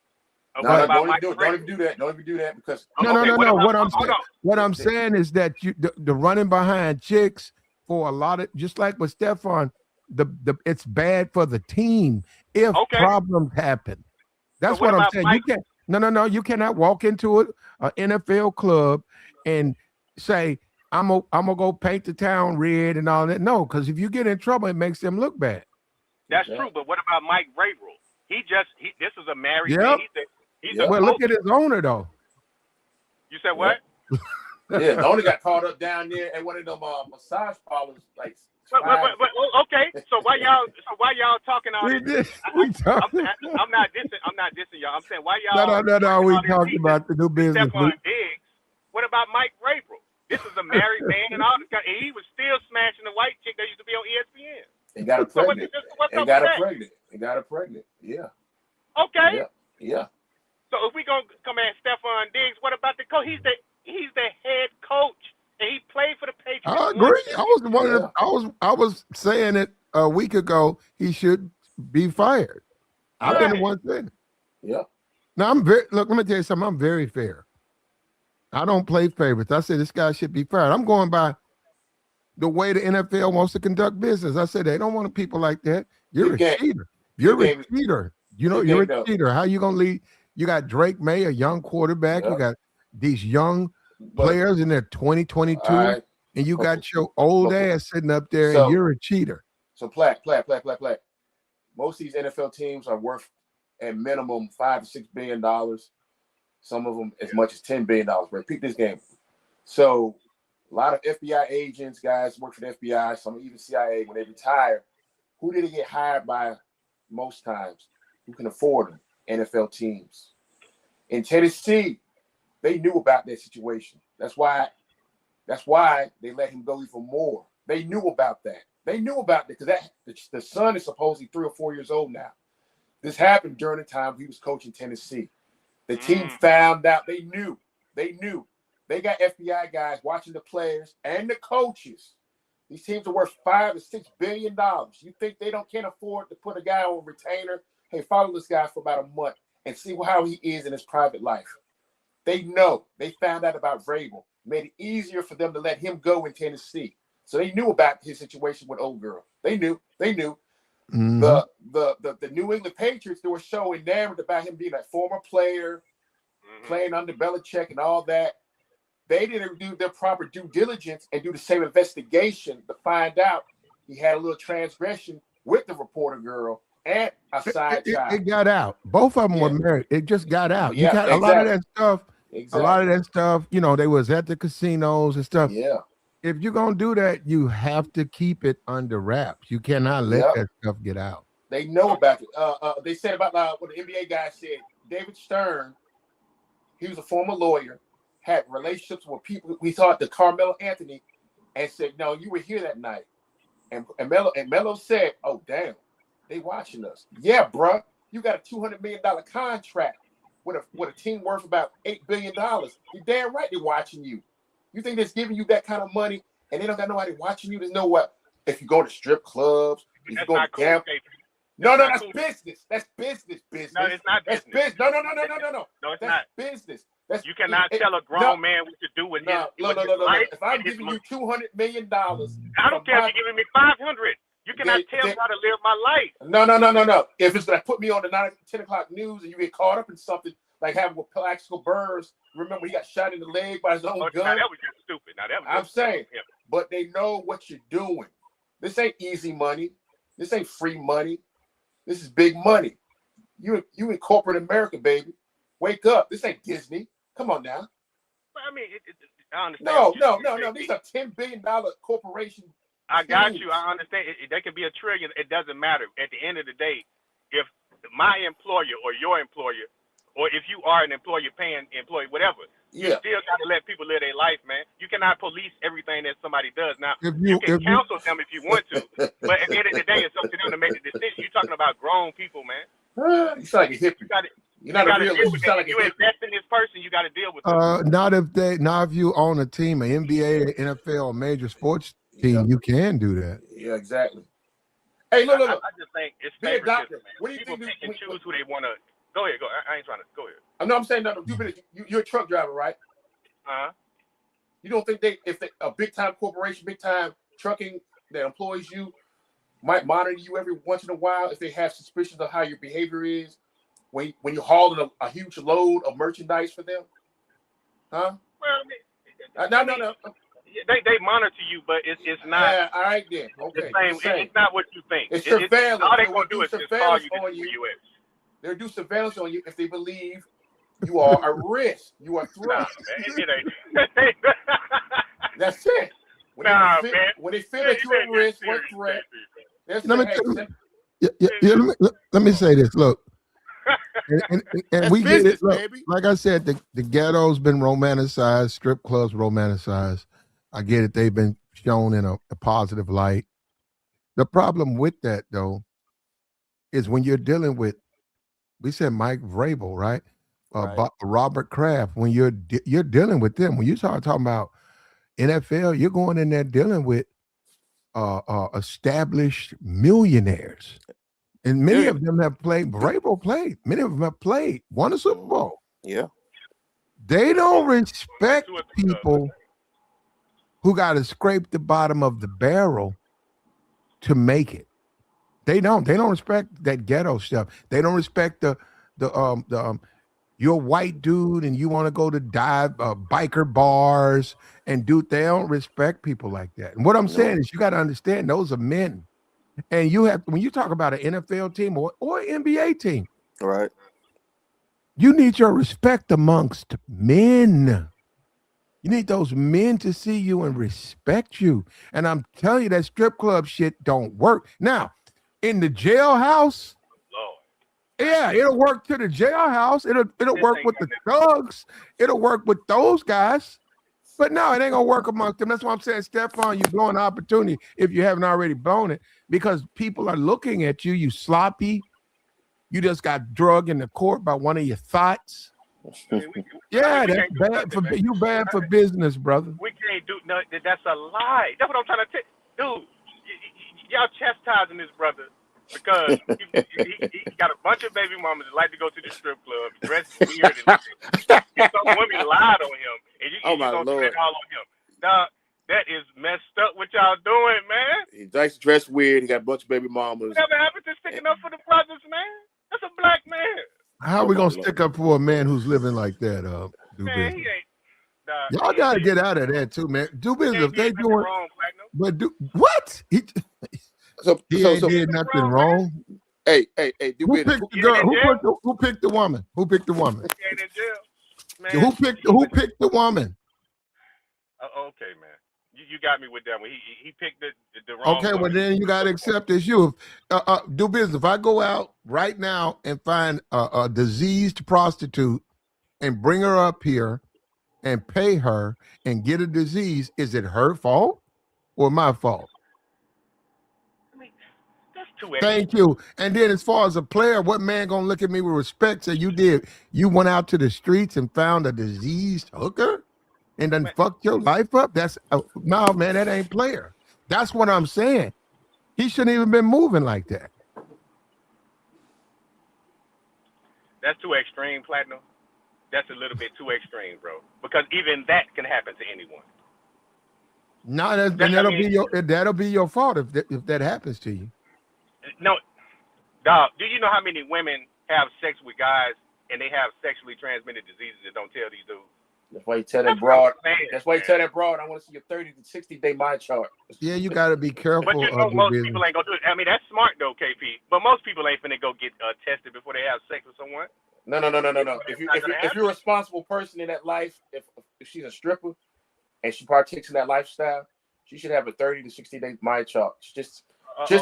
[SPEAKER 5] No,
[SPEAKER 4] what
[SPEAKER 5] no,
[SPEAKER 4] about
[SPEAKER 5] don't even
[SPEAKER 4] Mike
[SPEAKER 5] do it. Don't even do that. Don't even do that because
[SPEAKER 1] No, no,
[SPEAKER 4] Okay,
[SPEAKER 1] no,
[SPEAKER 4] what
[SPEAKER 1] no.
[SPEAKER 4] about?
[SPEAKER 1] What
[SPEAKER 4] Hold on.
[SPEAKER 1] I'm saying is that the running behind chicks for a lot of, just like with Stefon, it's bad for the team if
[SPEAKER 4] Okay,
[SPEAKER 1] problems happen.
[SPEAKER 4] so
[SPEAKER 1] That's
[SPEAKER 4] what
[SPEAKER 1] what I'm
[SPEAKER 4] about
[SPEAKER 1] saying. You
[SPEAKER 4] Mike?
[SPEAKER 1] can't. No. You cannot walk into an NFL club and say, I'm gonna go paint the town red and all that. No, because if you get in trouble, it makes them look bad.
[SPEAKER 4] That's true, but what about Mike Vrabel? This is a married man.
[SPEAKER 1] Yep.
[SPEAKER 4] He's a
[SPEAKER 5] Yep.
[SPEAKER 1] Well, look
[SPEAKER 4] coach.
[SPEAKER 1] at his owner though.
[SPEAKER 4] You said
[SPEAKER 5] Yep.
[SPEAKER 4] what?
[SPEAKER 5] Yeah, the owner got caught up down there at one of them massage parlors. Like,
[SPEAKER 4] Okay, so why y'all talking all
[SPEAKER 1] We
[SPEAKER 4] this?
[SPEAKER 1] did. We talked.
[SPEAKER 4] I'm not dissing y'all. I'm saying why
[SPEAKER 1] No,
[SPEAKER 4] y'all
[SPEAKER 1] no, no, no.
[SPEAKER 4] bringing
[SPEAKER 1] We
[SPEAKER 4] all this
[SPEAKER 1] talked
[SPEAKER 4] heat
[SPEAKER 1] about the new
[SPEAKER 4] to
[SPEAKER 1] business.
[SPEAKER 4] Stefon Diggs? What about Mike Vrabel? This is a married man and all this guy, and he was still smashing the white chick that used to be on ESPN.
[SPEAKER 5] and got her
[SPEAKER 4] So
[SPEAKER 5] pregnant.
[SPEAKER 4] what's
[SPEAKER 5] And
[SPEAKER 4] up
[SPEAKER 5] got
[SPEAKER 4] with
[SPEAKER 5] her
[SPEAKER 4] that?
[SPEAKER 5] pregnant. And got her pregnant. Yeah.
[SPEAKER 4] Okay.
[SPEAKER 5] Yeah.
[SPEAKER 4] So if we gonna come at Stefon Diggs, what about the coach? He's the head coach, and he played for the Patriots.
[SPEAKER 1] I agree. I was one of the, I was saying it a week ago. He should be fired. I've been the one saying.
[SPEAKER 5] Yeah.
[SPEAKER 1] Now look. Let me tell you something. I'm very fair. I don't play favorites. I say this guy should be fired. I'm going by the way the NFL wants to conduct business. I said they don't want people like that. You're a cheater. You're a cheater. You're a cheater. How you gonna lead? You got Drake May, a young quarterback. You got these young players in their 2022, and you got your old ass sitting up there, and you're a cheater.
[SPEAKER 5] So Platt. Most of these NFL teams are worth at minimum $5 to $6 billion. Some of them as much as $10 billion. Repeat this game. So a lot of FBI agents, guys work for the FBI, some even CIA, when they retire, who did they get hired by most times? Who can afford them? NFL teams. In Tennessee, they knew about that situation. That's why they let him go even more. They knew about that. Because the son is supposedly 3 or 4 years old now. This happened during the time he was coaching Tennessee. The team found out. They knew. They got FBI guys watching the players and the coaches. These teams are worth $5 to $6 billion. You think they can't afford to put a guy on retainer? Hey, follow this guy for about a month and see how he is in his private life. They know. They found out about Vrabel. Made it easier for them to let him go in Tennessee. So they knew about his situation with old girl. They knew. Mm-hmm. The New England Patriots, they were so enamored about him being a former player, playing under Belichick and all that. They didn't do their proper due diligence and do the same investigation to find out he had a little transgression with the reporter girl and a side child.
[SPEAKER 1] It got out. Both of them were married. It just got out. You got a lot of that stuff. Exactly. A lot of that stuff, they was at the casinos and stuff.
[SPEAKER 5] Yeah.
[SPEAKER 1] If you're going to do that, you have to keep it under wraps. You cannot let that stuff get out.
[SPEAKER 5] They know about it. They said about what the NBA guy said. David Stern, he was a former lawyer, had relationships with people. We saw the Carmelo Anthony and said, no, you were here that night. And Melo said, oh, damn, they watching us. Yeah, bro, you got a $200 million contract with a team worth about $8 billion. You're damn right they're watching you. You think they're giving you that kind of money and they don't got nobody watching you? There's no what. If you go to strip clubs, if you go to camp. No, that's business. That's business.
[SPEAKER 4] No, it's not business.
[SPEAKER 5] That's business. No.
[SPEAKER 4] No, it's not.
[SPEAKER 5] Business.
[SPEAKER 4] You cannot tell a grown man what to do with his life.
[SPEAKER 5] If I'm giving you $200 million,
[SPEAKER 4] I don't care if you're giving me $500. You cannot tell me how to live my life.
[SPEAKER 5] No. If it's like put me on the 10 o'clock news and you get caught up in something like having with Plaxico Burrs, remember he got shot in the leg by his own gun?
[SPEAKER 4] Now that was just stupid.
[SPEAKER 5] I'm saying, but they know what you're doing. This ain't easy money. This ain't free money. This is big money. You in corporate America, baby. Wake up. This ain't Disney. Come on now.
[SPEAKER 4] I mean, I understand.
[SPEAKER 5] No. These are $10 billion corporations.
[SPEAKER 4] I got you. I understand. They could be a trillion. It doesn't matter. At the end of the day, if my employer or your employer, or if you are an employer paying employee, whatever, you still got to let people live their life, man. You cannot police everything that somebody does. Now, you can counsel them if you want to, but at the end of the day, it's up to them to make the decision. You're talking about grown people, man.
[SPEAKER 5] You sound like a hippie. You're not a realist. You sound like
[SPEAKER 4] you invest in this person, you got to deal with them.
[SPEAKER 1] Not if you own a team, an NBA, NFL, major sports team, you can do that.
[SPEAKER 5] Yeah, exactly. Hey, look.
[SPEAKER 4] I just think it's favoritism, man.
[SPEAKER 5] What do you
[SPEAKER 4] People
[SPEAKER 5] think?
[SPEAKER 4] Pick and choose who they want to. Go ahead. I ain't trying to. Go ahead.
[SPEAKER 5] No, I'm saying no. You're a truck driver, right? You don't think if a big time corporation, big time trucking that employs you, might monitor you every once in a while if they have suspicions of how your behavior is when you're hauling a huge load of merchandise for them? Huh?
[SPEAKER 4] Well,
[SPEAKER 5] no.
[SPEAKER 4] They monitor you, but it's not.
[SPEAKER 5] Yeah, all right then. Okay.
[SPEAKER 4] It's not what you think.
[SPEAKER 5] It's surveillance.
[SPEAKER 4] All they're going to do is just call you to the US.
[SPEAKER 5] They'll do surveillance on you if they believe you are a risk. You are a threat.
[SPEAKER 4] Nah, man,
[SPEAKER 5] That's it. When they feel that you're a risk or threat,
[SPEAKER 1] let me say this. Look, and we get it. Look, like I said, the ghetto's been romanticized, strip clubs romanticized. I get it. They've been shown in a positive light. The problem with that, though, is when you're dealing with, we said Mike Vrabel, right? Robert Kraft. When you're dealing with them, when you start talking about NFL, you're going in there dealing with established millionaires, and many of them have played. Vrabel played. Many of them have played. Won a Super Bowl.
[SPEAKER 5] Yeah.
[SPEAKER 1] They don't respect people who got to scrape the bottom of the barrel to make it. They don't respect that ghetto stuff. They don't respect the you're a white dude and you want to go to dive biker bars and they don't respect people like that. And what I'm saying is you got to understand those are men. And you have, when you talk about an NFL team or NBA team,
[SPEAKER 5] right,
[SPEAKER 1] you need your respect amongst men. You need those men to see you and respect you. And I'm telling you, that strip club shit don't work. Now, in the jailhouse, yeah, it'll work to the jailhouse. It'll work with the thugs. It'll work with those guys. But no, it ain't gonna work amongst them. That's why I'm saying, Stefon, you're blowing the opportunity if you haven't already blown it, because people are looking at you. You sloppy. You just got drugged in the court by one of your thoughts. Yeah, that's bad for you. Bad for business, brother.
[SPEAKER 4] We can't do no. That's a lie. That's what I'm trying to tell. Dude, y'all chastising this brother because he got a bunch of baby mamas that like to go to the strip club, dressed weird, and some women lied on him, and you gonna do that all on him. Now, that is messed up what y'all doing, man.
[SPEAKER 5] He likes to dress weird. He got a bunch of baby mamas.
[SPEAKER 4] Whatever happened to sticking up for the brothers, man? That's a black man.
[SPEAKER 1] How are we gonna stick up for a man who's living like that?
[SPEAKER 4] Man, he ain't.
[SPEAKER 1] Y'all gotta get out of that too, man. Do business. They doing
[SPEAKER 4] wrong,
[SPEAKER 1] but do what? He ain't did nothing wrong.
[SPEAKER 5] Hey, do
[SPEAKER 1] who picked the girl? Who picked the woman? Who picked the woman?
[SPEAKER 4] He ain't in jail. Man,
[SPEAKER 1] who picked the woman?
[SPEAKER 4] Okay, man. You got me with that one. He picked the wrong.
[SPEAKER 1] Okay, well then you gotta accept it's you. Do business. If I go out right now and find a diseased prostitute and bring her up here and pay her and get a disease, is it her fault or my fault?
[SPEAKER 4] I mean, that's too.
[SPEAKER 1] Thank you. And then as far as a player, what man gonna look at me with respect? Say you went out to the streets and found a diseased hooker and then fucked your life up? That's no, man, that ain't player. That's what I'm saying. He shouldn't even been moving like that.
[SPEAKER 4] That's too extreme, Platinum. That's a little bit too extreme, bro. Because even that can happen to anyone.
[SPEAKER 1] No, that'll be your fault if that happens to you.
[SPEAKER 4] No, dog. Do you know how many women have sex with guys and they have sexually transmitted diseases that don't tell these dudes?
[SPEAKER 5] That's why you tell that broad. That's why you tell that broad, I want to see your 30 to 60 day mind chart.
[SPEAKER 1] Yeah, you got to be careful.
[SPEAKER 4] But you know, most people ain't gonna do it. I mean, that's smart though, KP. But most people ain't finna go get tested before they have sex with someone.
[SPEAKER 5] No. If you're a responsible person in that life, if she's a stripper and she partakes in that lifestyle, she should have a 30 to 60 day mind chart. Just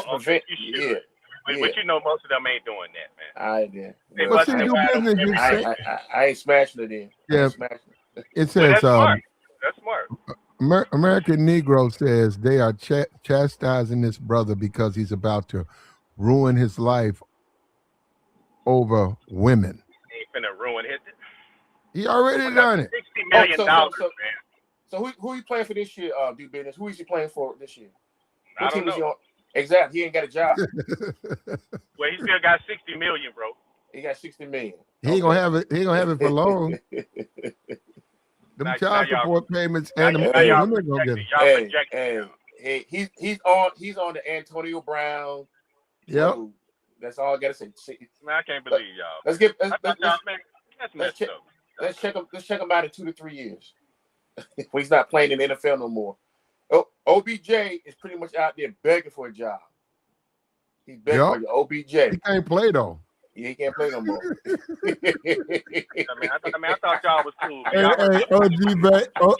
[SPEAKER 5] prevent. Yeah.
[SPEAKER 4] But you know, most of them ain't doing that, man.
[SPEAKER 5] I did. I ain't smashing it in.
[SPEAKER 1] Yeah. It says
[SPEAKER 4] that's smart.
[SPEAKER 1] American Negro says they are chastising this brother because he's about to ruin his life over women.
[SPEAKER 4] He ain't
[SPEAKER 1] He already done it.
[SPEAKER 4] $60 million, man.
[SPEAKER 5] So who he playing for this year? Do business. Who is he playing for this year?
[SPEAKER 4] I don't know.
[SPEAKER 5] Exactly. He ain't got a job.
[SPEAKER 4] Well, he still got $60 million, bro.
[SPEAKER 5] He got $60 million.
[SPEAKER 1] He ain't gonna have it. He ain't gonna have it for long. Them child support payments and the money, them ain't gonna get it.
[SPEAKER 5] Hey, he's on the Antonio Brown.
[SPEAKER 1] Yep.
[SPEAKER 5] That's all I gotta say.
[SPEAKER 4] Man, I can't believe y'all.
[SPEAKER 5] Let's check him out in 2 to 3 years. When he's not playing in the NFL no more. OBJ is pretty much out there begging for a job. He's begging for you. OBJ.
[SPEAKER 1] He can't play though.
[SPEAKER 5] Yeah, he can't play no more.
[SPEAKER 4] I thought y'all was cool.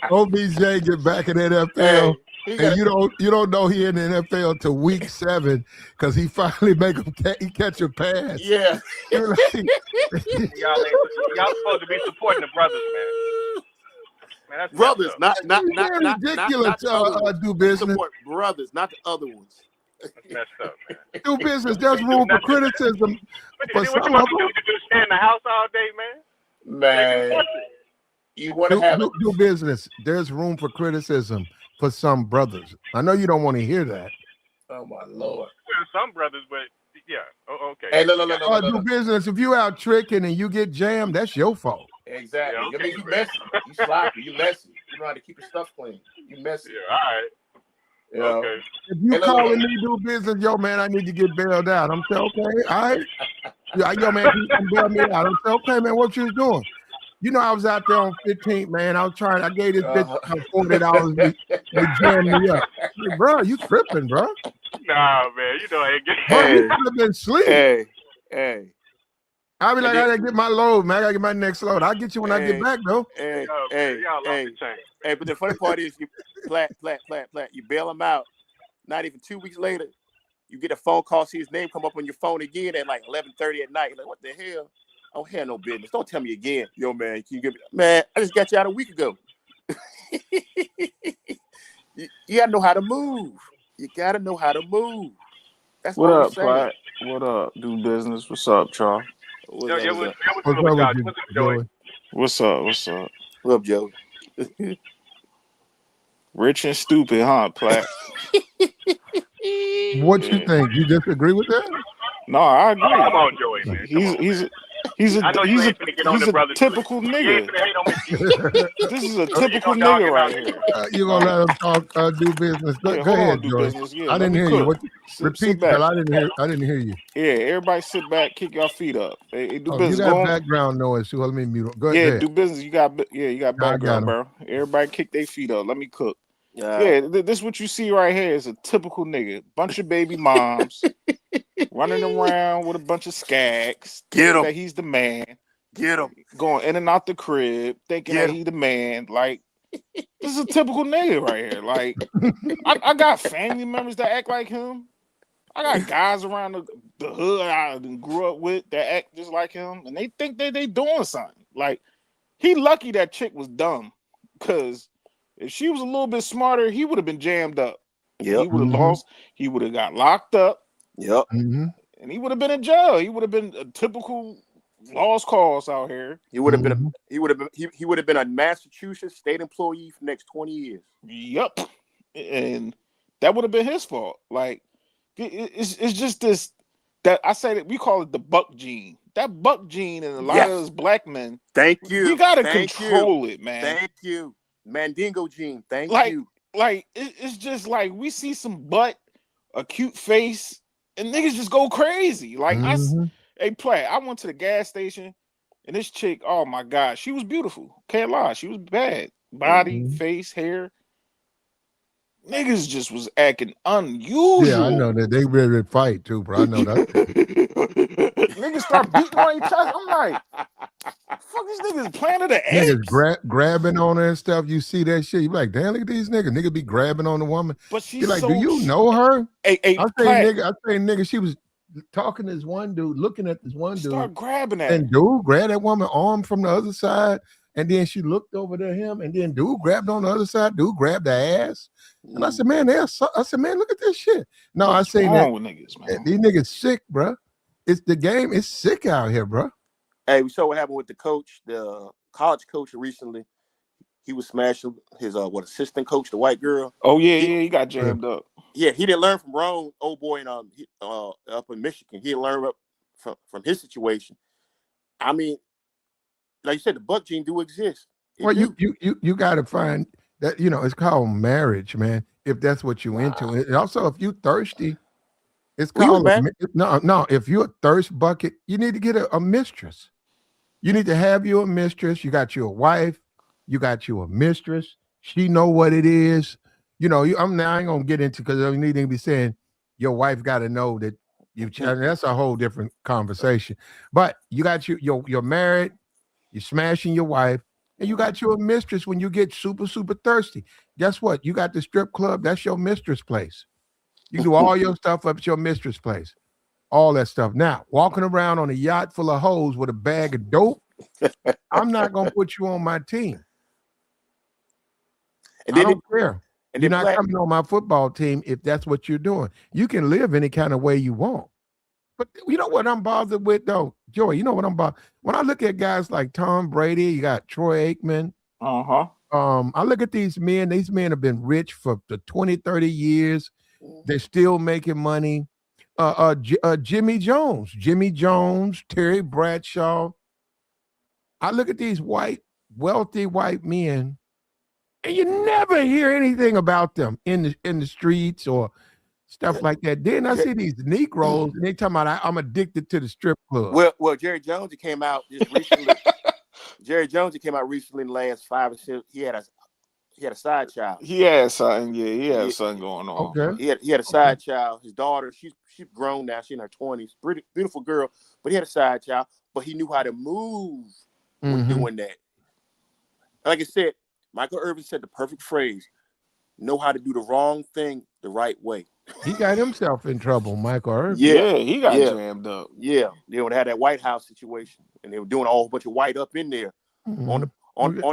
[SPEAKER 1] OBJ get back in the NFL. And you don't know he in the NFL till week 7 because he finally make him catch a pass.
[SPEAKER 5] Yeah.
[SPEAKER 4] Y'all supposed to be supporting the brothers, man. Man, that's
[SPEAKER 5] brothers, not
[SPEAKER 1] ridiculous. Do business.
[SPEAKER 5] Support brothers, not the other ones.
[SPEAKER 4] That's messed up, man.
[SPEAKER 1] Do business. There's room for criticism.
[SPEAKER 4] What you want to do? You just stay in the house all day, man?
[SPEAKER 5] Man, you want to have
[SPEAKER 1] do business. There's room for criticism for some brothers. I know you don't want to hear that.
[SPEAKER 5] Oh my Lord.
[SPEAKER 4] Well, some brothers, but yeah. Oh, okay.
[SPEAKER 5] Hey, no.
[SPEAKER 1] Do business. If you out tricking and you get jammed, that's your fault.
[SPEAKER 5] Exactly. Yeah, okay. I mean, you messy. You sloppy. You messy. You know how to keep your stuff clean. You messy.
[SPEAKER 4] Yeah, all right.
[SPEAKER 5] You
[SPEAKER 4] okay.
[SPEAKER 1] If you calling me do business, yo man, I need to get bailed out. I'm saying, okay, all right. Yo man, you can bail me out. I'm saying, okay, man, what you was doing? You know, I was out there on 15th, man. I gave this bitch $40. They jammed me up. Hey, bro, you tripping, bro?
[SPEAKER 4] Nah, man, you know I ain't getting.
[SPEAKER 1] You could have been asleep.
[SPEAKER 5] Hey.
[SPEAKER 1] I be like, I gotta get my load, man. I gotta get my next load. I'll get you when I get back, though.
[SPEAKER 5] Hey, but the funny part is, you flat. You bail him out. Not even 2 weeks later, you get a phone call, see his name come up on your phone again at like 11:30 at night. You're like, what the hell? I don't have no business. Don't tell me again. Yo, man, can you give me? Man, I just got you out a week ago. you gotta know how to move. That's
[SPEAKER 6] what up, Platt? What up? Do business. What's up, Charles?
[SPEAKER 5] What's
[SPEAKER 6] up?
[SPEAKER 5] What's up, Joe?
[SPEAKER 6] Rich and stupid, huh, Platt?
[SPEAKER 1] What you think? You disagree with that?
[SPEAKER 6] No, I agree.
[SPEAKER 4] Come on, Joey, man.
[SPEAKER 6] He's a typical nigga. This is a typical nigga right here.
[SPEAKER 1] You're gonna let him talk, do business. Go ahead, Joey.
[SPEAKER 6] Yeah,
[SPEAKER 1] I didn't hear you. Repeat that. I didn't hear you.
[SPEAKER 6] Yeah, everybody sit back, kick your feet up. Hey, do business.
[SPEAKER 1] You got background noise. So let me mute. Go ahead.
[SPEAKER 6] Yeah, do business. You got background, bro. Everybody kick their feet up. Let me cook. Yeah, this what you see right here is a typical nigga. Bunch of baby moms running around with a bunch of skags.
[SPEAKER 5] Get him.
[SPEAKER 6] That he's the man.
[SPEAKER 5] Get him.
[SPEAKER 6] Going in and out the crib, thinking that he the man. Like, this is a typical nigga right here. Like, I got family members that act like him. I got guys around the hood I grew up with that act just like him, and they think that they doing something. Like, he lucky that chick was dumb, because if she was a little bit smarter, he would have been jammed up.
[SPEAKER 5] Yep.
[SPEAKER 6] He would have lost. He would have got locked up.
[SPEAKER 5] Yep.
[SPEAKER 6] And he would have been in jail. He would have been a typical lost cause out here.
[SPEAKER 5] He would have been. He would have been a Massachusetts state employee for the next 20 years.
[SPEAKER 6] Yep. And that would have been his fault. Like, it's just this that I say that we call it the buck gene. That buck gene and a lot of those black men.
[SPEAKER 5] Thank you.
[SPEAKER 6] You got to control it, man.
[SPEAKER 5] Thank you. Mandingo gene. Thank you.
[SPEAKER 6] Like, it's just like we see some butt, a cute face, and niggas just go crazy. Like, hey, Platt, I went to the gas station, and this chick, oh my God, she was beautiful. Can't lie, she was bad. Body, face, hair. Niggas just was acting unusual.
[SPEAKER 1] Yeah, I know that. They ready to fight too, bro. I know that.
[SPEAKER 6] Niggas start beating on each other. I'm like, fuck, these niggas Planet of the Apes.
[SPEAKER 1] Niggas grabbing on her and stuff. You see that shit, you be like, damn, look at these niggas. Niggas be grabbing on the woman.
[SPEAKER 6] But she's
[SPEAKER 1] like, do you know her?
[SPEAKER 6] I say
[SPEAKER 1] nigga, she was talking to this one dude, looking at this one dude.
[SPEAKER 6] Start grabbing at
[SPEAKER 1] and dude grabbed that woman arm from the other side. And then she looked over to him, and then dude grabbed on the other side. Dude grabbed the ass. And I said, man, man, look at this shit. No, I say that
[SPEAKER 6] with niggas, man.
[SPEAKER 1] These niggas sick, bro. It's the game. It's sick out here, bro.
[SPEAKER 5] Hey, we saw what happened with the coach, the college coach recently. He was smashing his assistant coach, the white girl.
[SPEAKER 6] Oh yeah, he got jammed up.
[SPEAKER 5] Yeah, he didn't learn from Rome, old boy, up in Michigan. He didn't learn from his situation. I mean, like you said, the buck gene do exist.
[SPEAKER 1] Well, you got to find that, it's called marriage, man. If that's what you into, and also if you thirsty, it's called no. If you're a thirst bucket, you need to get a mistress. You need to have you a mistress. You got you a wife. You got you a mistress. She know what it is. I ain't gonna get into, because I need to be saying your wife got to know that you. That's a whole different conversation. But you got you're married. You're smashing your wife, and you got you a mistress. When you get super super thirsty, guess what? You got the strip club. That's your mistress place. You do all your stuff up at your mistress place. All that stuff. Now, walking around on a yacht full of hoes with a bag of dope, I'm not gonna put you on my team. And I don't care. And you're not coming on my football team if that's what you're doing. You can live any kind of way you want. But you know what I'm bothered with, though, Joey? You know what I'm bothered? When I look at guys like Tom Brady, you got Troy Aikman. I look at these men. These men have been rich for the 20, 30 years. They're still making money. Jimmy Jones, Terry Bradshaw. I look at these wealthy white men, and you never hear anything about them in the streets or stuff like that. Then I see these Negroes, and they talking about I'm addicted to the strip club.
[SPEAKER 5] Well, Jerry Jones came out just recently. Jerry Jones came out recently in the last 5 or 6. He had a side child.
[SPEAKER 6] He had something. Yeah, he had something going on.
[SPEAKER 1] Okay.
[SPEAKER 5] He had a side child. His daughter, she's grown now. She's in her 20s. Pretty beautiful girl. But he had a side child. But he knew how to move with doing that. Like I said, Michael Irvin said the perfect phrase: know how to do the wrong thing the right way.
[SPEAKER 1] He got himself in trouble, Michael Irvin.
[SPEAKER 6] Yeah, he got jammed up.
[SPEAKER 5] Yeah, they would have that White House situation, and they were doing a whole bunch of white up in there on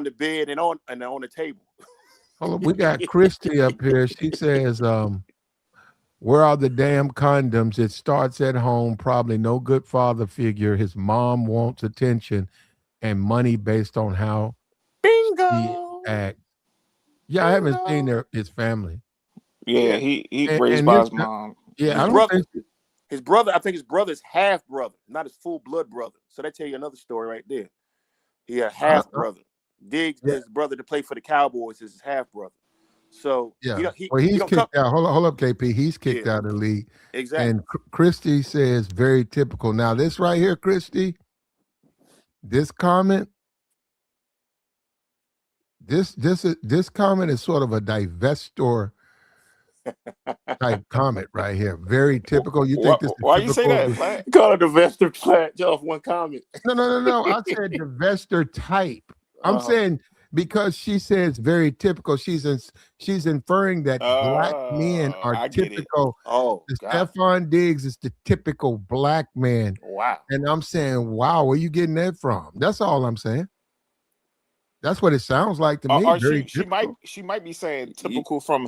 [SPEAKER 5] the bed and on the table.
[SPEAKER 1] Hold on, we got Christy up here. She says, where are the damn condoms? It starts at home. Probably no good father figure. His mom wants attention and money based on how he acts. Yeah, I haven't seen his family.
[SPEAKER 6] Yeah, he raised by his mom.
[SPEAKER 1] Yeah,
[SPEAKER 5] his brother. I think his brother's half brother, not his full blood brother. So that tell you another story right there. He a half brother. Diggs, his brother to play for the Cowboys, is his half brother. So
[SPEAKER 1] he's kicked out. Hold up, KP. He's kicked out of the league.
[SPEAKER 5] Exactly.
[SPEAKER 1] And Christy says very typical. Now this right here, Christy. This comment. This comment is sort of a divestor type comment right here. Very typical. You think this is
[SPEAKER 6] why you say that, Flat?
[SPEAKER 5] Call it divestor Flat off one comment.
[SPEAKER 1] No. I said divestor type. I'm saying because she says very typical, she's inferring that black men are typical. Stefon Diggs is the typical black man.
[SPEAKER 5] Wow.
[SPEAKER 1] And I'm saying, wow, where you getting that from? That's all I'm saying. That's what it sounds like to me.
[SPEAKER 6] She might be saying typical from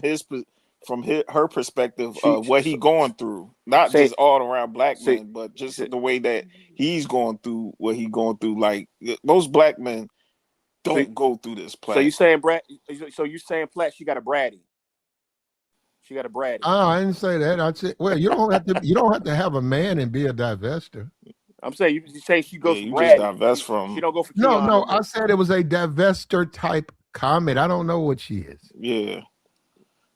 [SPEAKER 6] her perspective of what he going through, not just all around black men, but just the way that he's going through what he going through. Like most black men don't go through this. Platt.
[SPEAKER 5] So you saying Platt? She got a Bratty. She got a Bratty.
[SPEAKER 1] Oh, I didn't say that. I said, well, you don't have to have a man and be a divester.
[SPEAKER 5] I'm saying you say she goes for
[SPEAKER 6] Bratty. Divest from.
[SPEAKER 5] She don't go for.
[SPEAKER 1] No. I said it was a divester type comment. I don't know what she is.
[SPEAKER 6] Yeah.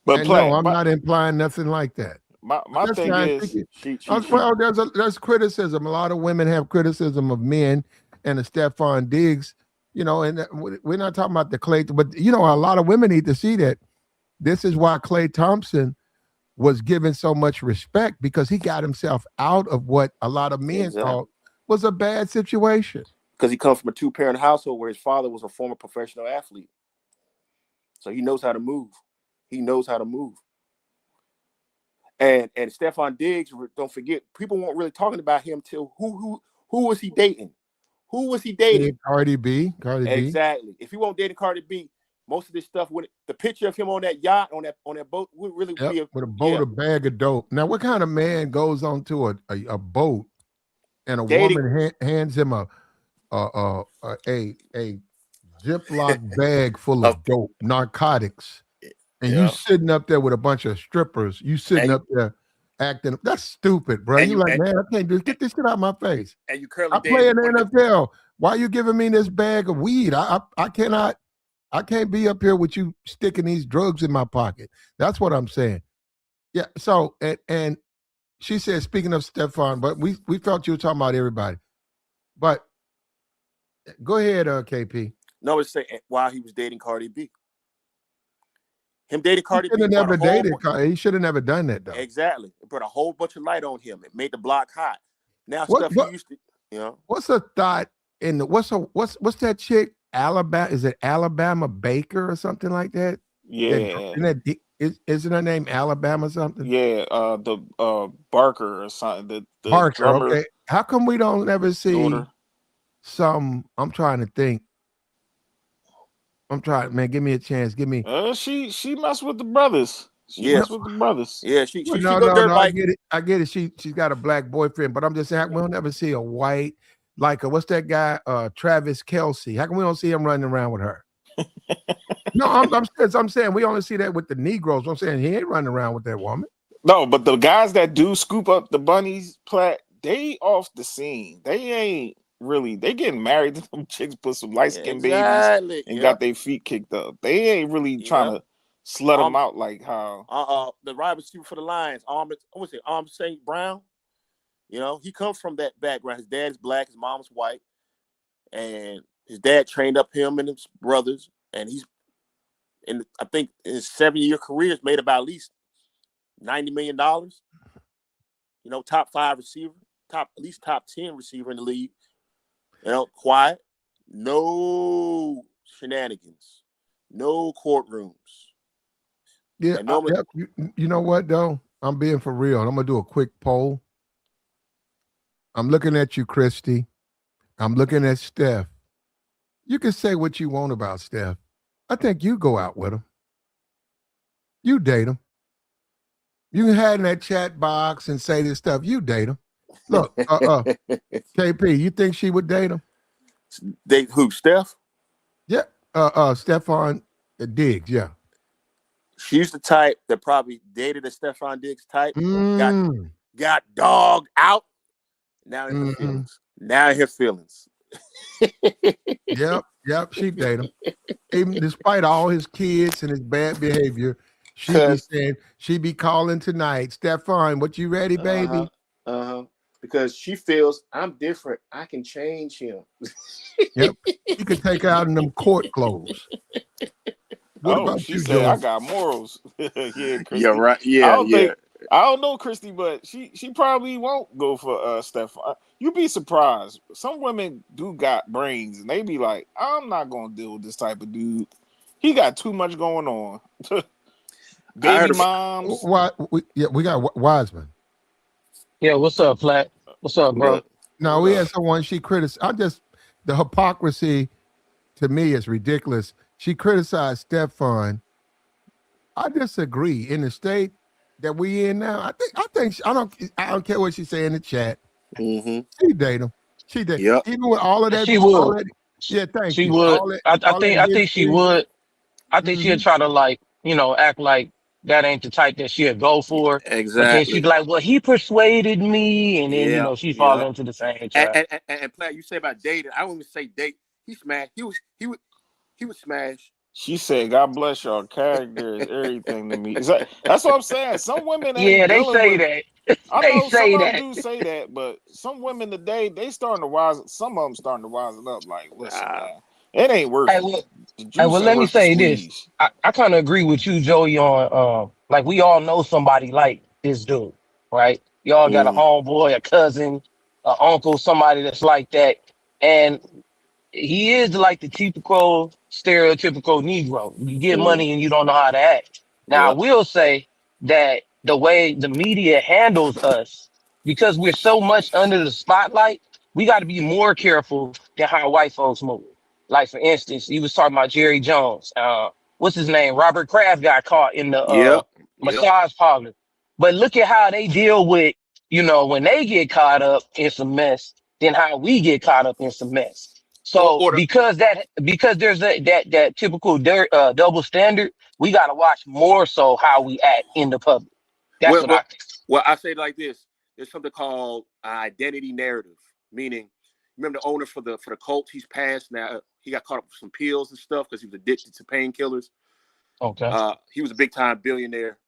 [SPEAKER 1] But no, I'm not implying nothing like that.
[SPEAKER 6] My thing is,
[SPEAKER 1] there's criticism. A lot of women have criticism of men and the Stefon Diggs, and we're not talking about the Clay, but a lot of women need to see that this is why Klay Thompson was given so much respect, because he got himself out of what a lot of men thought was a bad situation.
[SPEAKER 5] Because he comes from a 2-parent household where his father was a former professional athlete, so he knows how to move. He knows how to move. And Stefon Diggs, don't forget, people weren't really talking about him till who was he dating? Who was he dating?
[SPEAKER 1] Cardi B.
[SPEAKER 5] Exactly. If he won't date Cardi B, most of this stuff with the picture of him on that yacht, on that boat, would really be
[SPEAKER 1] with a boat, a bag of dope. Now, what kind of man goes onto a boat and a woman hands him a Ziploc bag full
[SPEAKER 5] Of
[SPEAKER 1] of dope, narcotics, and you
[SPEAKER 5] yeah,
[SPEAKER 1] sitting up there with a bunch of strippers. You sitting
[SPEAKER 5] and
[SPEAKER 1] up there acting. That's stupid, bro.
[SPEAKER 5] and
[SPEAKER 1] You
[SPEAKER 5] you
[SPEAKER 1] like, man, I can't do this. Get this shit out of my face.
[SPEAKER 5] and you currently
[SPEAKER 1] I play
[SPEAKER 5] dated
[SPEAKER 1] in the
[SPEAKER 5] one of the
[SPEAKER 1] NFL. Why are you giving me this bag of weed? I cannot. I can't be up here with you sticking these drugs in my pocket. That's what I'm saying. Yeah. So and she said, speaking of Stefon, but we felt you were talking about everybody. But go ahead, KP.
[SPEAKER 5] no, it's saying while he was dating Cardi B. Him dating
[SPEAKER 1] He
[SPEAKER 5] Cardi
[SPEAKER 1] should
[SPEAKER 5] B
[SPEAKER 1] have
[SPEAKER 5] brought a
[SPEAKER 1] never
[SPEAKER 5] whole
[SPEAKER 1] dated. He should have never done that though.
[SPEAKER 5] exactly. It brought a whole bunch of light on him. It made the block hot. Now
[SPEAKER 1] What
[SPEAKER 5] stuff he
[SPEAKER 1] what
[SPEAKER 5] used to, you know.
[SPEAKER 1] what's a thought in the what's that chick? Alabama, is it Alabama Baker or something like that?
[SPEAKER 6] Yeah.
[SPEAKER 1] Isn't her name Alabama something?
[SPEAKER 6] Yeah, the Barker or something. The
[SPEAKER 1] Parker.
[SPEAKER 6] drummer
[SPEAKER 1] Okay. How come we don't ever see
[SPEAKER 6] daughter.
[SPEAKER 1] some? I'm trying to think. I'm trying, man. Give me a chance. Give me.
[SPEAKER 6] She messed with the brothers. She
[SPEAKER 5] Yeah.
[SPEAKER 6] messed with the brothers.
[SPEAKER 5] Yeah, she
[SPEAKER 1] No,
[SPEAKER 5] go dirt
[SPEAKER 1] I
[SPEAKER 5] bike.
[SPEAKER 1] get it. I get it. She's got a black boyfriend, but I'm just saying we'll never see a white like what's that guy? Travis Kelsey. How come we don't see him running around with her? No, I'm saying we only see that with the Negroes. I'm saying he ain't running around with that woman.
[SPEAKER 6] No, but the guys that do scoop up the bunnies, Platt, they off the scene. They ain't really. They getting married to them chicks, put some light skinned babies, and got their feet kicked up. They ain't really trying to slut them out like how.
[SPEAKER 5] The wide receiver for the Lions, Arm St. Brown. You know, he comes from that background. His dad is black, his mom's white, and his dad trained up him and his brothers, and he's in. I think his 7-year career has made about at least $90 million. You know, top 5 receiver, at least top 10 receiver in the league. You know, quiet, no shenanigans, no courtrooms.
[SPEAKER 1] Yeah, you know what though? I'm being for real. I'm gonna do a quick poll. I'm looking at you, Christy. I'm looking at Steph. You can say what you want about Steph. I think you go out with him. You date him. You can hide in that chat box and say this stuff. You date him. Look, KP, you think she would date him?
[SPEAKER 5] Date who, Steph?
[SPEAKER 1] Yeah, Stefon Diggs, yeah.
[SPEAKER 5] She's the type that probably dated a Stefon Diggs type,
[SPEAKER 1] Mm.
[SPEAKER 5] got dogged out. Now in her feelings. Now in her feelings.
[SPEAKER 1] Yep, she date him. Even despite all his kids and his bad behavior, she be calling tonight. Stefon, what you ready, baby?
[SPEAKER 5] Because she feels I'm different. I can change him.
[SPEAKER 1] Yep. You can take out in them court clothes. What about
[SPEAKER 6] she
[SPEAKER 1] you,
[SPEAKER 6] said
[SPEAKER 1] Joe?
[SPEAKER 6] I got morals. Yeah, Christy.
[SPEAKER 5] Yeah, right. Yeah,
[SPEAKER 6] I don't know, Christy, but she probably won't go for Stefon. You'd be surprised. Some women do got brains, and they be like, I'm not gonna deal with this type of dude. He got too much going on. Baby moms.
[SPEAKER 1] We got Wiseman.
[SPEAKER 7] Yeah, what's up, Platt? What's up, bro?
[SPEAKER 1] No, we had someone she criticized. The hypocrisy to me is ridiculous. She criticized Stefon. I disagree. In the state that we in now, I don't care what she say in the chat.
[SPEAKER 5] Mm-hmm.
[SPEAKER 1] She date him. She date.
[SPEAKER 5] Yep.
[SPEAKER 1] Even with all of that.
[SPEAKER 7] She would.
[SPEAKER 1] Yeah, thank
[SPEAKER 7] she
[SPEAKER 1] you.
[SPEAKER 7] Would. I think she would. I think she'd try to act like that ain't the type that she'd go for.
[SPEAKER 5] Exactly.
[SPEAKER 7] But then she'd be like, well, he persuaded me, and then she'd fall into the same trap.
[SPEAKER 5] And Platt, you say about dating, I wouldn't even say date. He smashed. He would smash.
[SPEAKER 6] She said, God bless y'all character is everything to me. That's what I'm saying. Some women ain't
[SPEAKER 7] they say that.
[SPEAKER 6] I know some of them do say that, but some women today, they starting to wise. Some of them starting to wisen up. Like, listen, man, it ain't worth it.
[SPEAKER 7] Let me say this. I kind of agree with you, Joey, on like we all know somebody like this dude, right? Y'all got a homeboy, a cousin, an uncle, somebody that's like that, and he is like the typical stereotypical Negro. You get money and you don't know how to act. Now, I will say that the way the media handles us, because we're so much under the spotlight, we got to be more careful than how white folks move. Like, for instance, he was talking about Jerry Jones. What's his name? Robert Kraft got caught in the massage parlor. But look at how they deal with, when they get caught up in some mess, than how we get caught up in some mess. So
[SPEAKER 5] or
[SPEAKER 7] because there's that typical double standard, we got to watch more so how we act in the public. That's
[SPEAKER 5] well,
[SPEAKER 7] what I
[SPEAKER 5] well,
[SPEAKER 7] think.
[SPEAKER 5] well, I say it like this: there's something called identity narrative, meaning. Remember the owner for the Colts? He's passed now. He got caught up with some pills and stuff because he was addicted to painkillers.
[SPEAKER 7] Okay.
[SPEAKER 5] He was a big time billionaire.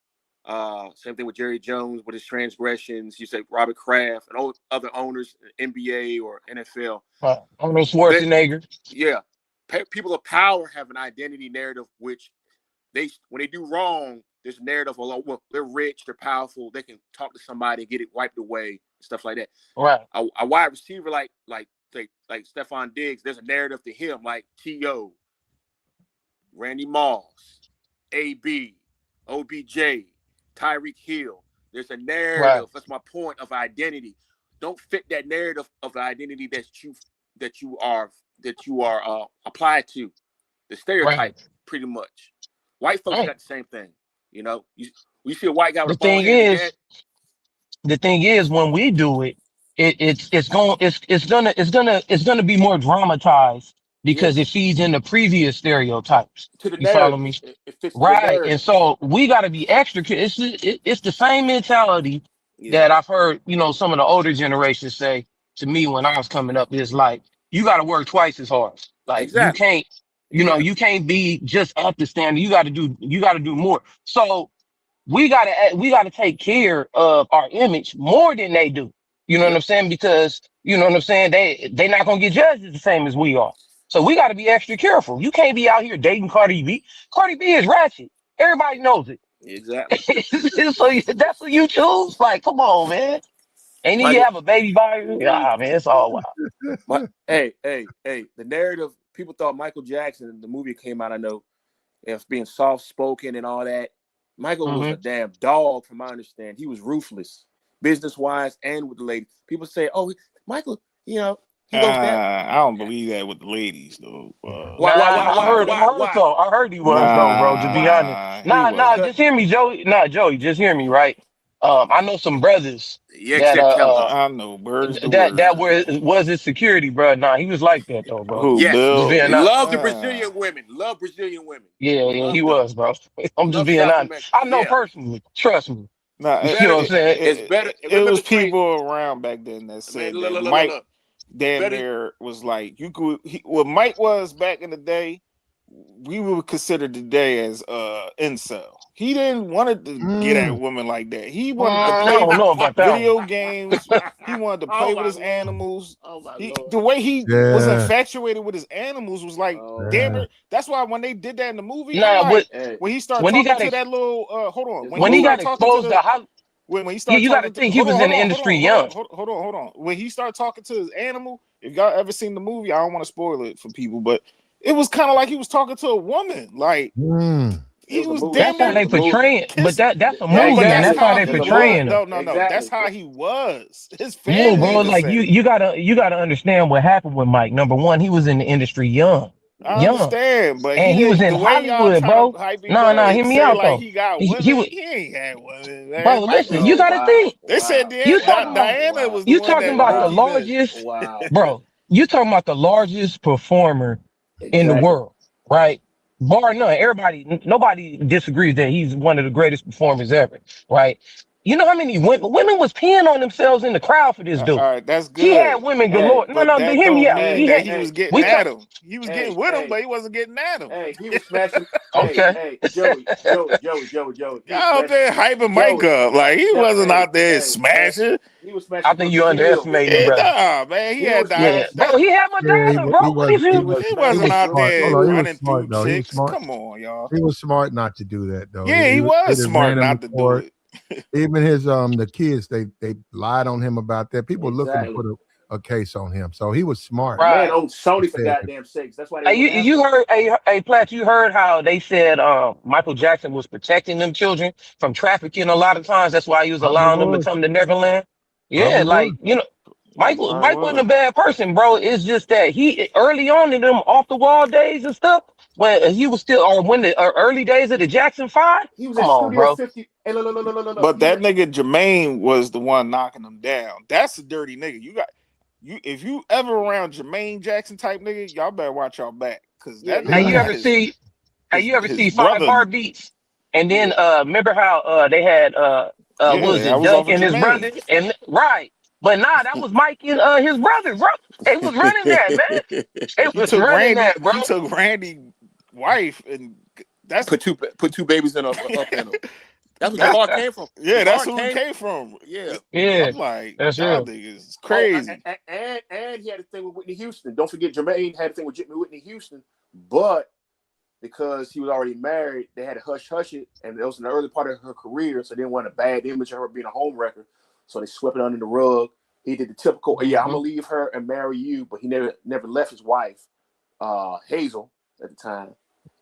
[SPEAKER 5] Same thing with Jerry Jones with his transgressions. You say Robert Kraft and all other owners, NBA or NFL.
[SPEAKER 7] Arnold Schwarzenegger.
[SPEAKER 5] Yeah, people of power have an identity narrative, which when they do wrong, there's a narrative of, well, they're rich, they're powerful, they can talk to somebody and get it wiped away, stuff like that.
[SPEAKER 7] Right.
[SPEAKER 5] A wide receiver like Stefon Diggs, there's a narrative to him like T.O., Randy Moss, A.B., OBJ, Tyreek Hill. There's a narrative.
[SPEAKER 7] Right.
[SPEAKER 5] That's my point of identity. Don't fit that narrative of the identity that you are applied to. The stereotype,
[SPEAKER 7] Right.
[SPEAKER 5] pretty much. White folks
[SPEAKER 7] Right.
[SPEAKER 5] got the same thing. You know, you see a white guy
[SPEAKER 7] The
[SPEAKER 5] with a bald
[SPEAKER 7] thing
[SPEAKER 5] head.
[SPEAKER 7] is, when we do it, it's gonna be more dramatized because it feeds into previous stereotypes.
[SPEAKER 5] To the
[SPEAKER 7] You follow
[SPEAKER 5] narrative,
[SPEAKER 7] me?
[SPEAKER 5] it fits to the
[SPEAKER 7] Right. And
[SPEAKER 5] narrative.
[SPEAKER 7] so we got to be extra. It's the same mentality that I've heard, some of the older generations say to me when I was coming up is like, you got to work twice as hard. Like you
[SPEAKER 5] Exactly.
[SPEAKER 7] can't, you can't be just at the standard. You got to do more. So we gotta take care of our image more than they do. You know what I'm saying? Because you know what I'm saying, they not gonna get judged the same as we are. So we gotta be extra careful. You can't be out here dating Cardi B. Cardi B is ratchet. Everybody knows it.
[SPEAKER 5] Exactly.
[SPEAKER 7] So that's what you choose. Like, come on, man. And then you
[SPEAKER 5] Michael,
[SPEAKER 7] have a baby by you. Ah, man, it's all wild.
[SPEAKER 5] hey, the narrative, people thought Michael Jackson, the movie came out, I know, as being soft-spoken and all that. Michael was a damn dog, from my understanding. He was ruthless, business-wise and with the ladies. People say, oh, Michael, he goes down.
[SPEAKER 6] I don't believe that with the ladies, though.
[SPEAKER 5] Why?
[SPEAKER 7] I heard he was though, bro. To be honest, just hear me, Joey. Joey, just hear me, right? I know some brothers that
[SPEAKER 6] I know birds.
[SPEAKER 7] that was his security, bro. Nah, he was like that though, bro.
[SPEAKER 6] Who?
[SPEAKER 5] Yes,
[SPEAKER 7] Bill?
[SPEAKER 5] Love the Brazilian women. Love Brazilian women.
[SPEAKER 7] Yeah, he was, bro. I'm just being honest. I know personally. Trust me.
[SPEAKER 6] Nah,
[SPEAKER 7] you know what I'm saying?
[SPEAKER 6] It's better. It was people around back then that said that Mike damn near was like you could. What Mike was back in the day, we would consider today as incel. He didn't want to get at women like that. He wanted to play
[SPEAKER 7] I don't know about that
[SPEAKER 6] video games. He wanted to play with his animals. The way he
[SPEAKER 1] Yeah.
[SPEAKER 6] was infatuated with his animals was like, damn it. That's why when they did that in the movie, when he started talking to that little hold on.
[SPEAKER 7] When he got exposed to how
[SPEAKER 6] when he started
[SPEAKER 7] you got to think he was in the industry young.
[SPEAKER 6] Hold on. When he started talking to his animal, if y'all ever seen the movie, I don't want to spoil it for people, but it was kind of like he was talking to a woman. Like he was
[SPEAKER 7] that's how they portraying, but that's a movie, and that's how they portraying him.
[SPEAKER 6] No. That's how he was. His family.
[SPEAKER 7] Bro, like you gotta understand what happened with Mike. Number one, he was in the industry young.
[SPEAKER 6] I understand, but
[SPEAKER 7] he was in Hollywood, bro. No, hear me out though.
[SPEAKER 6] He got women. He ain't had women, man.
[SPEAKER 7] Bro, listen, you gotta think.
[SPEAKER 6] They said Diana was.
[SPEAKER 7] You talking about the largest, bro? You talking about the largest performer in the world, right? Bar none. Nobody disagrees that he's one of the greatest performers ever, right? You know how many women was peeing on themselves in the crowd for this dude?
[SPEAKER 6] All right, that's good.
[SPEAKER 7] He had women galore.
[SPEAKER 6] But
[SPEAKER 7] hear me out.
[SPEAKER 6] He was getting at him. He was getting with him, but he wasn't getting at him.
[SPEAKER 5] Hey, he was smashing.
[SPEAKER 7] Okay.
[SPEAKER 5] Joey.
[SPEAKER 6] Y'all out there hyping Mike up. Like, he wasn't out there smashing.
[SPEAKER 5] He was smashing.
[SPEAKER 7] I think you underestimating him, bro.
[SPEAKER 6] Nah, man. He had Diana.
[SPEAKER 7] Bro, he had Madonna, bro.
[SPEAKER 6] He wasn't out there running through chicks.
[SPEAKER 1] Smart.
[SPEAKER 6] Come on, y'all.
[SPEAKER 1] He was smart not to do that, though.
[SPEAKER 6] Yeah, he was smart not to do it.
[SPEAKER 1] Even his the kids, they lied on him about that. People looking to put a case on him, so he was smart.
[SPEAKER 5] Right. Man, on Sony for goddamn sakes. That's why they
[SPEAKER 7] you heard, Platt, you heard how they said Michael Jackson was protecting them children from trafficking a lot of times. That's why he was allowing them to come to Neverland. Yeah, Mike wasn't a bad person, bro. It's just that he early on in them off the wall days and stuff, when he was still, or when the early days of the Jackson 5.
[SPEAKER 5] He was in Studio 50. Hey, look.
[SPEAKER 6] But that nigga Jermaine was the one knocking him down. That's a dirty nigga. if you ever around Jermaine Jackson type nigga, y'all better watch y'all back because
[SPEAKER 5] Yeah,
[SPEAKER 6] that
[SPEAKER 5] yeah.
[SPEAKER 7] Have
[SPEAKER 6] nigga
[SPEAKER 7] you
[SPEAKER 6] got
[SPEAKER 7] ever see? Have you ever
[SPEAKER 6] his
[SPEAKER 7] see Five
[SPEAKER 6] brother.
[SPEAKER 7] Heartbeats? And then remember how they had what was
[SPEAKER 6] Yeah, I
[SPEAKER 7] it,
[SPEAKER 6] was off
[SPEAKER 7] Dunk
[SPEAKER 6] of
[SPEAKER 7] and his brother?
[SPEAKER 6] Jermaine.
[SPEAKER 7] And right. But nah, that was Mike and his brother, bro. They was running that, man. They
[SPEAKER 6] He
[SPEAKER 7] was
[SPEAKER 6] took
[SPEAKER 7] running
[SPEAKER 6] Randy.
[SPEAKER 7] that, bro.
[SPEAKER 6] He took Randy wife, and that's
[SPEAKER 5] put two babies in a panel. That's what
[SPEAKER 6] that.
[SPEAKER 5] Jahar came from.
[SPEAKER 6] Yeah, that's
[SPEAKER 5] Jahar
[SPEAKER 6] who it
[SPEAKER 5] came.
[SPEAKER 6] came from.
[SPEAKER 5] Yeah.
[SPEAKER 7] Yeah,
[SPEAKER 6] I'm like,
[SPEAKER 7] that's
[SPEAKER 6] y'all
[SPEAKER 7] real.
[SPEAKER 6] niggas is
[SPEAKER 5] Oh,
[SPEAKER 6] crazy.
[SPEAKER 5] and he had a thing with Whitney Houston. Don't forget, Jermaine had a thing with Whitney Houston, but because he was already married, they had to hush it, and it was in the early part of her career, so they didn't want a bad image of her being a homewrecker, so they swept it under the rug. He did the typical, I'm gonna leave her and marry you, but he never left his wife, Hazel, at the time,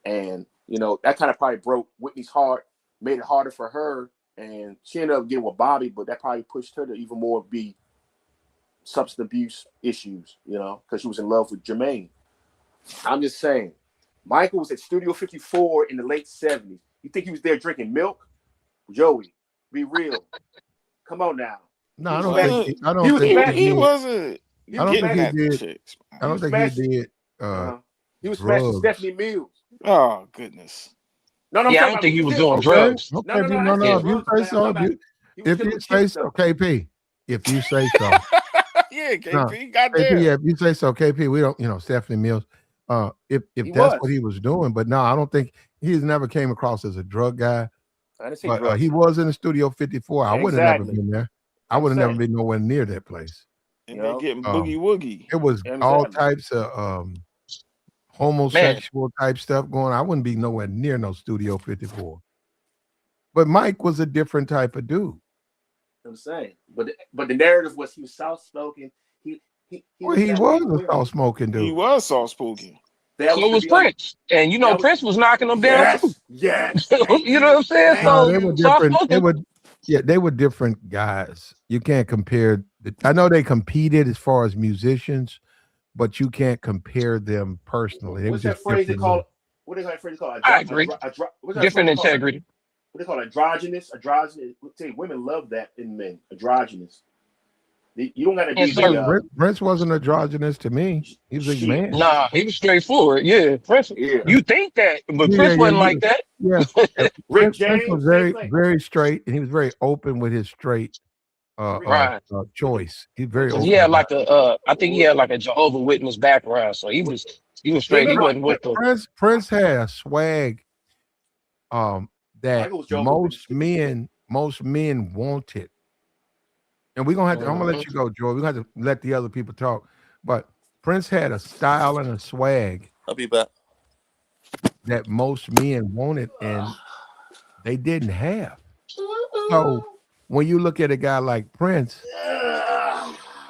[SPEAKER 5] and that kind of probably broke Whitney's heart, made it harder for her, and she ended up getting with Bobby, but that probably pushed her to even more be substance abuse issues, because she was in love with Jermaine. I'm just saying, Michael was at Studio 54 in the late 70s. You think he was there drinking milk? Joey, be real. Come on now.
[SPEAKER 1] No, I don't think he
[SPEAKER 6] He
[SPEAKER 1] did.
[SPEAKER 6] wasn't.
[SPEAKER 1] I don't think he did.
[SPEAKER 6] Chicks,
[SPEAKER 1] I don't think he did
[SPEAKER 5] he was smashing Stephanie Mills.
[SPEAKER 6] Oh goodness.
[SPEAKER 5] No,
[SPEAKER 7] yeah, I don't think he was doing drugs.
[SPEAKER 1] Okay, no. If you say so, if you say so, KP. If you say so.
[SPEAKER 6] Yeah, KP,
[SPEAKER 1] no,
[SPEAKER 6] got
[SPEAKER 1] KP,
[SPEAKER 6] there.
[SPEAKER 1] yeah, if you say so, KP, we don't, Stephanie Mills. If that's what he was doing, but no, I don't think he's never came across as a drug guy.
[SPEAKER 5] I didn't say
[SPEAKER 1] but
[SPEAKER 5] drugs.
[SPEAKER 1] He was in the Studio 54. I would have never been there. I would have never been nowhere near that place.
[SPEAKER 6] And they're getting boogie woogie.
[SPEAKER 1] It was all types of homosexual type stuff going on. I wouldn't be nowhere near no Studio 54. But Mike was a different type of dude.
[SPEAKER 5] I'm saying, but the narrative was he was soft spoken. He
[SPEAKER 1] was a soft smoking dude.
[SPEAKER 6] He was soft spoken.
[SPEAKER 7] So was Prince, and Prince was knocking them down too.
[SPEAKER 5] Yes,
[SPEAKER 7] you know what I'm saying? So
[SPEAKER 1] they were different. They were different guys. You can't compare. I know they competed as far as musicians, but you can't compare them personally.
[SPEAKER 5] What's that phrase they call? What is that phrase called?
[SPEAKER 7] I agree. Different integrity.
[SPEAKER 5] What they call androgynous? Androgynous. Women love that in men. Androgynous. You don't got to be.
[SPEAKER 1] Prince wasn't androgynous to me. He was a man.
[SPEAKER 7] Nah, he was straightforward. Yeah, Prince. Yeah. You think that, but Prince wasn't like that.
[SPEAKER 1] Yeah, Prince was very, very straight, and he was very open with his straight choice. He's very open.
[SPEAKER 7] He had like I think he had like a Jehovah's Witness background, so he was straight. He wasn't with the
[SPEAKER 1] Prince had a swag that most men wanted. And we're gonna have to. I'm gonna let you go, Joy. We're gonna have to let the other people talk. But Prince had a style and a swag.
[SPEAKER 5] I'll be back.
[SPEAKER 1] That most men wanted, and they didn't have. So when you look at a guy like Prince,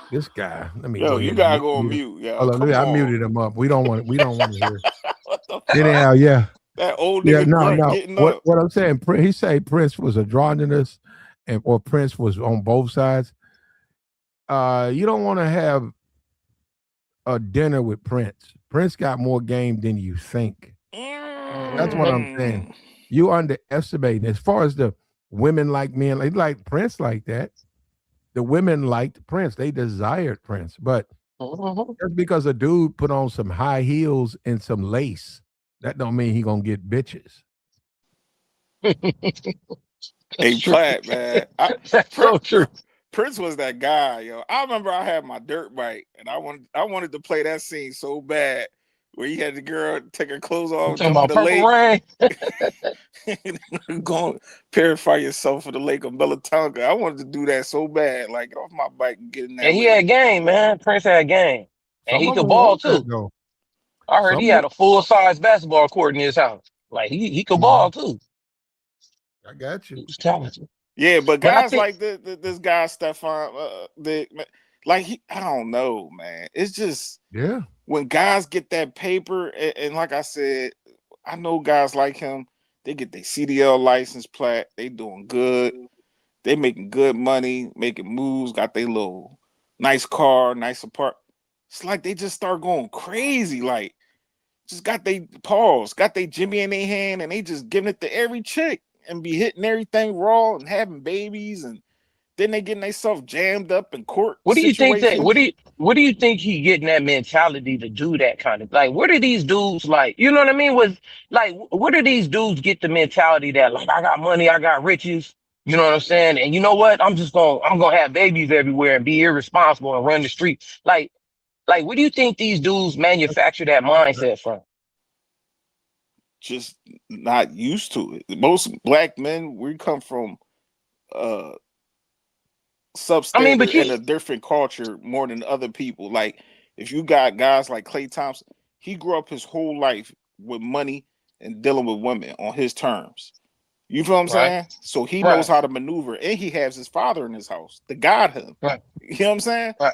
[SPEAKER 1] this guy. Let me.
[SPEAKER 6] Yo, you gotta go on mute. Yo,
[SPEAKER 1] I muted him up. We don't want to hear. Anyhow, yeah.
[SPEAKER 6] That old nigga.
[SPEAKER 1] No. What I'm saying, he say Prince was androgynous. Or Prince was on both sides. You don't want to have a dinner with Prince. Prince got more game than you think. That's what I'm saying. You underestimate. As far as the women like men, they like Prince like that. The women liked Prince. They desired Prince. But just because a dude put on some high heels and some lace, that don't mean he gonna get bitches.
[SPEAKER 6] Hey, Platt, man.
[SPEAKER 7] That's so true.
[SPEAKER 6] Prince was that guy, yo. I remember I had my dirt bike, and I wanted to play that scene so bad where he had the girl take her clothes off, jump in the lake, go purify yourself for the lake of Bellatonka. I wanted to do that so bad, like get off my bike and get in that.
[SPEAKER 7] And he had game, man. Prince had game, and he could ball too. I heard he had a full-size basketball court in his house. Like he could ball too.
[SPEAKER 1] I got you.
[SPEAKER 7] He was talented.
[SPEAKER 6] Yeah, but guys like this guy Stefon, I don't know, man. It's just when guys get that paper, and like I said, I know guys like him. They get their CDL license plat. They doing good. They making good money, making moves. Got their little nice car, nice apartment. It's like they just start going crazy. Like just got they paws, got they Jimmy in their hand, and they just giving it to every chick. And be hitting everything raw and having babies and Then they getting themselves jammed up in court
[SPEAKER 7] What do you think that?
[SPEAKER 6] situations.
[SPEAKER 7] What do you think he getting that mentality to do that kind of like? Where do these dudes like? You know what I mean? Was like, where do these dudes get the mentality that like I got money, I got riches? You know what I'm saying? And you know what? I'm gonna have babies everywhere and be irresponsible and run the street. Like, where do you think these dudes manufacture that mindset from?
[SPEAKER 6] Just not used to it. Most black men, we come from
[SPEAKER 7] I mean, but
[SPEAKER 6] substandard
[SPEAKER 7] you
[SPEAKER 6] and a different culture more than other people. Like if you got guys like Klay Thompson, he grew up his whole life with money and dealing with women on his terms. You feel what I'm
[SPEAKER 7] right,
[SPEAKER 6] saying? So he knows
[SPEAKER 7] right,
[SPEAKER 6] how to maneuver, and he has his father in his house to guide him.
[SPEAKER 7] right,
[SPEAKER 6] You know what I'm saying?
[SPEAKER 7] right.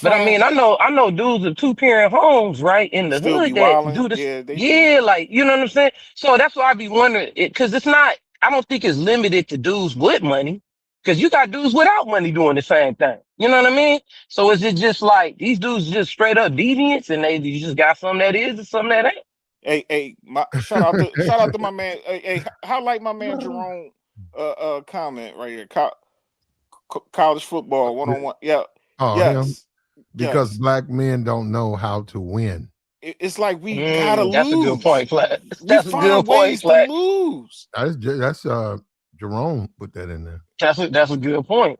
[SPEAKER 7] But I mean,
[SPEAKER 6] Stefan
[SPEAKER 7] I know dudes of 2-parent homes, right, in the
[SPEAKER 6] still be
[SPEAKER 7] hood that
[SPEAKER 6] wilding.
[SPEAKER 7] do this.
[SPEAKER 6] Yeah, they do.
[SPEAKER 7] Yeah, like you know what I'm saying. So that's why I be wondering it, because it's not. I don't think it's limited to dudes with money, because you got dudes without money doing the same thing. You know what I mean? So is it just like these dudes just straight up deviants, and you just got some that is and some that ain't?
[SPEAKER 6] Hey, my shout out to my man. Hey, how like my man Jerome comment right here. College football 1-on-1. Yeah,
[SPEAKER 1] Oh, him
[SPEAKER 6] yes,
[SPEAKER 1] because
[SPEAKER 6] yes.
[SPEAKER 1] black men don't know how to win.
[SPEAKER 6] It's like we gotta
[SPEAKER 7] That's a good
[SPEAKER 6] lose.
[SPEAKER 7] point, Flat.
[SPEAKER 6] We
[SPEAKER 7] That's a good
[SPEAKER 6] find
[SPEAKER 7] point,
[SPEAKER 6] ways to
[SPEAKER 7] Flat.
[SPEAKER 6] lose.
[SPEAKER 1] That's Jerome put that in there.
[SPEAKER 7] That's a good point.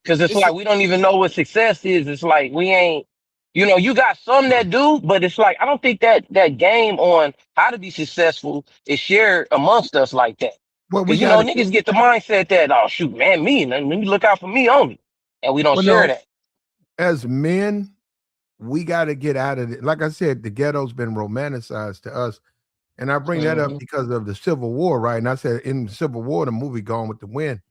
[SPEAKER 7] Cause it's
[SPEAKER 6] It's
[SPEAKER 7] like we don't even know what success is. It's like we ain't, you got some that do, but it's like I don't think that game on how to be successful is shared amongst us like that.
[SPEAKER 1] Well, we
[SPEAKER 7] Cause
[SPEAKER 1] got it.
[SPEAKER 7] niggas get the mindset that oh shoot, man, let me look out for me only, and we don't
[SPEAKER 1] Well,
[SPEAKER 7] share
[SPEAKER 1] no,
[SPEAKER 7] that.
[SPEAKER 1] as men, we got to get out of it. Like I said, the ghetto's been romanticized to us. And I bring that up
[SPEAKER 7] Hmm.
[SPEAKER 1] because of the Civil War, right? And I said in the Civil War, the movie Gone with the Wind,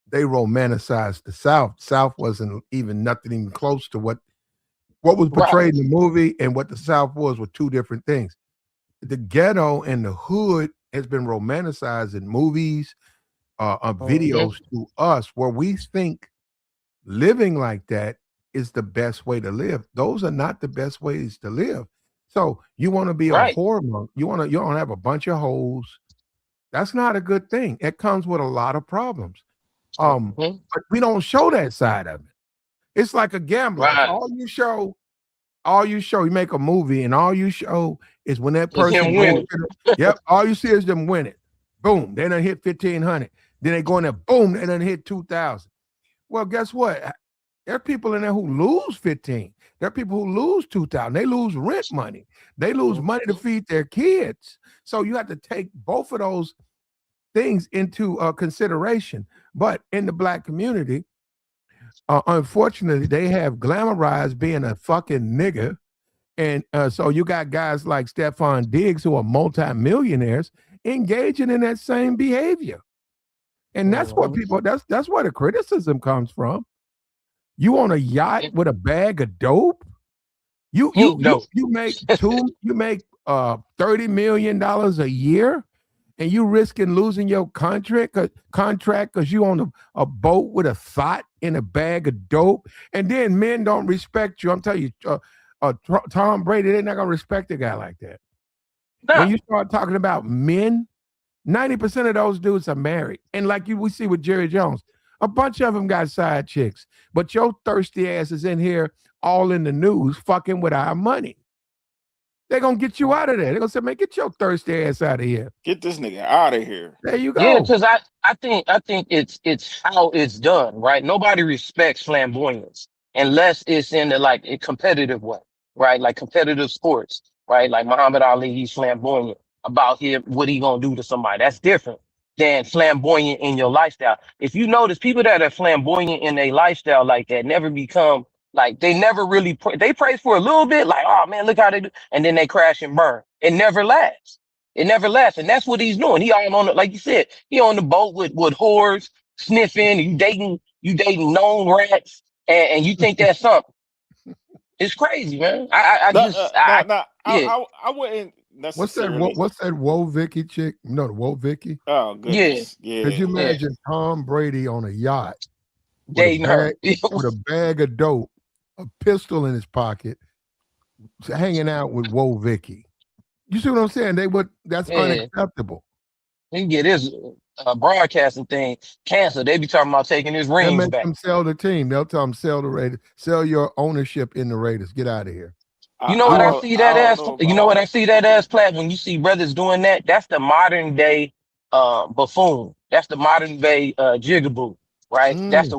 [SPEAKER 1] they romanticized the South. South wasn't even nothing even close to what was
[SPEAKER 7] Right.
[SPEAKER 1] portrayed in the movie and what the South was were two different things. The ghetto and the hood has been romanticized in movies,
[SPEAKER 7] Hmm.
[SPEAKER 1] videos to us, where we think living like that is the best way to live. Those are not the best ways to live. So you want to be a
[SPEAKER 7] Right.
[SPEAKER 1] whore monk. You don't have a bunch of hoes. That's not a good thing. It comes with a lot of problems.
[SPEAKER 7] Hmm.
[SPEAKER 1] But we don't show that side of it. It's like a gambler. If
[SPEAKER 7] Right.
[SPEAKER 1] all you show, you make a movie and all you show is when that
[SPEAKER 7] It's him
[SPEAKER 1] person goes
[SPEAKER 7] winning.
[SPEAKER 1] to yep, all you see is them winning. Boom, they done hit 1,500. Then they go in there, boom, they done hit 2,000. Well, guess what? There are people in there who lose 15. There are people who lose 2,000. They lose rent money. They lose money to feed their kids. So you have to take both of those things into consideration. But in the black community, unfortunately, they have glamorized being a fucking nigger. And so you got guys like Stefon Diggs who are multimillionaires engaging in that same behavior. And that's what that's where the criticism comes from. You on a yacht with a bag of dope? You make $30 million a year and you risking losing your contract because you on a boat with a thought in a bag of dope, and then men don't respect you. I'm telling you, Tom Brady, they're not gonna respect a guy like that. When you start talking about men, 90% of those dudes are married, and like we see with Jerry Jones, a bunch of them got side chicks, but your thirsty ass is in here all in the news fucking with our money. They're gonna get you out of there. They're gonna say, man, get your thirsty ass out of here.
[SPEAKER 6] Get this nigga out of here.
[SPEAKER 1] There you
[SPEAKER 7] Yeah,
[SPEAKER 1] go.
[SPEAKER 7] because I think it's how it's done, right? Nobody respects flamboyance unless it's in a competitive way, right? Like competitive sports, right? Like Muhammad Ali, he's flamboyant about what he gonna do to somebody. That's different than flamboyant in your lifestyle. If you notice, people that are flamboyant in their lifestyle like that never become like they never really they praise for a little bit, like oh man, look how they do, and then they crash and burn. It never lasts. It never lasts, and that's what he's doing. He all on the, like you said, he on the boat with whores, sniffing. You dating known rats, and you think that's something? It's crazy, man. Yeah,
[SPEAKER 6] I wouldn't
[SPEAKER 1] What's that?
[SPEAKER 6] necessarily.
[SPEAKER 1] What's that? Whoa, Vicky chick? No, the Whoa, Vicky.
[SPEAKER 6] Oh
[SPEAKER 7] yeah,
[SPEAKER 6] goodness,
[SPEAKER 1] Could you
[SPEAKER 6] yeah.
[SPEAKER 1] imagine Tom Brady on a yacht
[SPEAKER 7] dating her.
[SPEAKER 1] with a bag of dope, a pistol in his pocket, hanging out with Whoa, Vicky? You see what I'm saying? That's
[SPEAKER 7] Yeah,
[SPEAKER 1] unacceptable.
[SPEAKER 7] he get his. broadcasting thing canceled. They be talking about taking his
[SPEAKER 1] They'll
[SPEAKER 7] rings
[SPEAKER 1] make
[SPEAKER 7] back.
[SPEAKER 1] them sell the team. They'll tell them sell the Raiders, sell your ownership in the Raiders. Get out of here.
[SPEAKER 7] You know what I see that
[SPEAKER 6] I don't
[SPEAKER 7] as?
[SPEAKER 6] know
[SPEAKER 7] You know
[SPEAKER 6] about
[SPEAKER 7] what I see that as, Plat? When you see brothers doing that, that's the modern day buffoon. That's the modern day jigaboo, right? That's the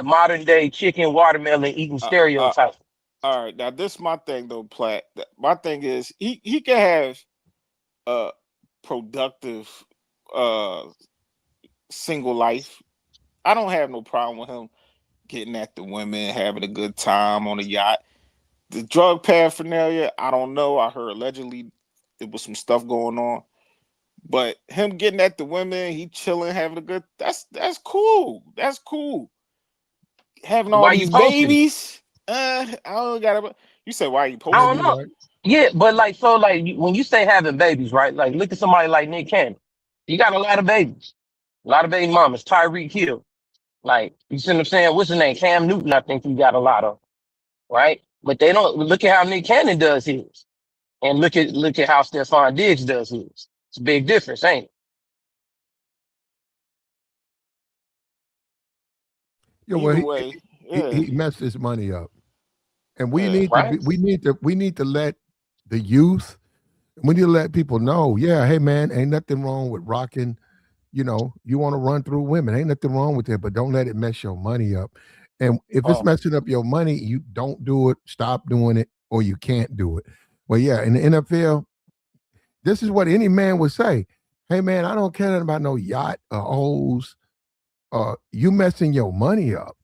[SPEAKER 7] modern day chicken watermelon eating stereotype.
[SPEAKER 6] all right, now this is my thing though, Platt. My thing is he can have a productive single life. I don't have no problem with him getting at the women, having a good time on a yacht. The drug paraphernalia, I don't know. I heard allegedly there was some stuff going on. But him getting at the women, he chilling, having a good, that's cool. That's cool. Having all
[SPEAKER 7] Why you
[SPEAKER 6] these
[SPEAKER 7] posting?
[SPEAKER 6] babies, I don't gotta. You say why you
[SPEAKER 7] I
[SPEAKER 6] posting?
[SPEAKER 7] don't know. Yeah, but like so, like when you say having babies, right? Like look at somebody like Nick Cannon. He got a lot of babies, a lot of baby mamas. Tyreek Hill, like you see what I'm saying? What's his name? Cam Newton. I think he got a lot of, right? But they don't look at how Nick Cannon does his, and look at how Stefon Diggs does his. It's a big difference, ain't it?
[SPEAKER 1] Yeah, well,
[SPEAKER 6] Either way, yeah.
[SPEAKER 1] he messed his money up, and we
[SPEAKER 6] Yeah.
[SPEAKER 1] need
[SPEAKER 7] Right?
[SPEAKER 1] we need to let the youth. We need to let people know. Yeah, hey man, ain't nothing wrong with rocking. You know, you want to run through women, ain't nothing wrong with that, but don't let it mess your money up. And if it's messing up your money, you don't do it. Stop doing it, or you can't do it. Well, yeah, in the NFL, this is what any man would say. Hey man, I don't care about no yacht or hoes. You messing your money up.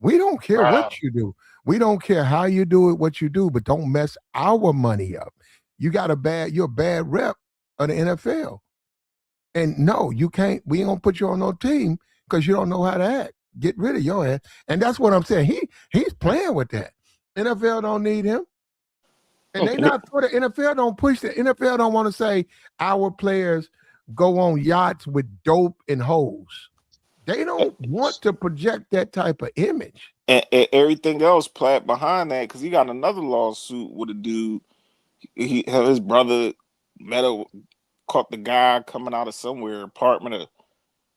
[SPEAKER 1] We don't care
[SPEAKER 7] Wow.
[SPEAKER 1] what you do. We don't care how you do it, what you do, but don't mess our money up. You're a bad rep of the NFL. And no, you can't, we ain't gonna put you on no team because you don't know how to act. Get rid of your ass. And that's what I'm saying. He's playing with that. NFL don't need him. And they not for the NFL don't push the NFL don't want to say our players go on yachts with dope and hoes. They don't want to project that type of image.
[SPEAKER 6] And everything else Platt behind that, because he got another lawsuit with a dude. His brother caught the guy coming out of somewhere, apartment or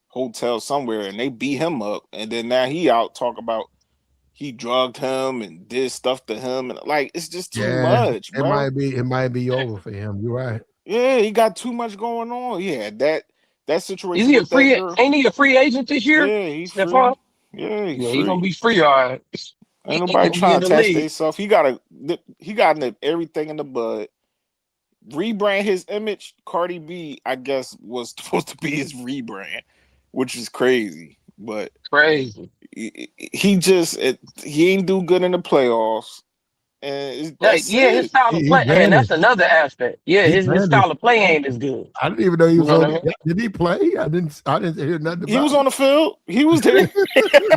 [SPEAKER 6] hotel somewhere, and they beat him up. And then now he out talk about he drugged him and did stuff to him, and like it's just too much, bro.
[SPEAKER 1] It might be over for him. You're right.
[SPEAKER 6] Yeah, he got too much going on. Yeah, that
[SPEAKER 7] Is
[SPEAKER 6] situation
[SPEAKER 7] he a
[SPEAKER 6] with that
[SPEAKER 7] free?
[SPEAKER 6] girl.
[SPEAKER 7] Ain't he a free agent this year?
[SPEAKER 6] Yeah, he's
[SPEAKER 7] Stefon?
[SPEAKER 6] free. Yeah, he's
[SPEAKER 7] Yeah, he gonna
[SPEAKER 6] free.
[SPEAKER 7] be free, all right.
[SPEAKER 6] Ain't
[SPEAKER 7] He
[SPEAKER 6] nobody
[SPEAKER 7] gonna be in
[SPEAKER 6] trying to
[SPEAKER 7] the
[SPEAKER 6] test
[SPEAKER 7] league.
[SPEAKER 6] themselves. He got everything in the bud. Rebrand his image. Cardi B, I guess, was supposed to be his rebrand, which is crazy. But
[SPEAKER 7] Crazy.
[SPEAKER 6] he ain't do good in the playoffs, and
[SPEAKER 7] Like,
[SPEAKER 6] that's
[SPEAKER 7] yeah, his
[SPEAKER 6] it.
[SPEAKER 7] style of
[SPEAKER 1] He
[SPEAKER 7] play, and that's
[SPEAKER 1] vanished.
[SPEAKER 7] another aspect. Yeah,
[SPEAKER 1] He
[SPEAKER 7] his
[SPEAKER 1] vanished.
[SPEAKER 7] style of play ain't as good.
[SPEAKER 1] I didn't even know he
[SPEAKER 7] You
[SPEAKER 1] was
[SPEAKER 7] know what
[SPEAKER 1] on.
[SPEAKER 7] I mean?
[SPEAKER 1] Did he play? I didn't hear nothing
[SPEAKER 6] He was
[SPEAKER 1] about
[SPEAKER 6] on the field. He was there.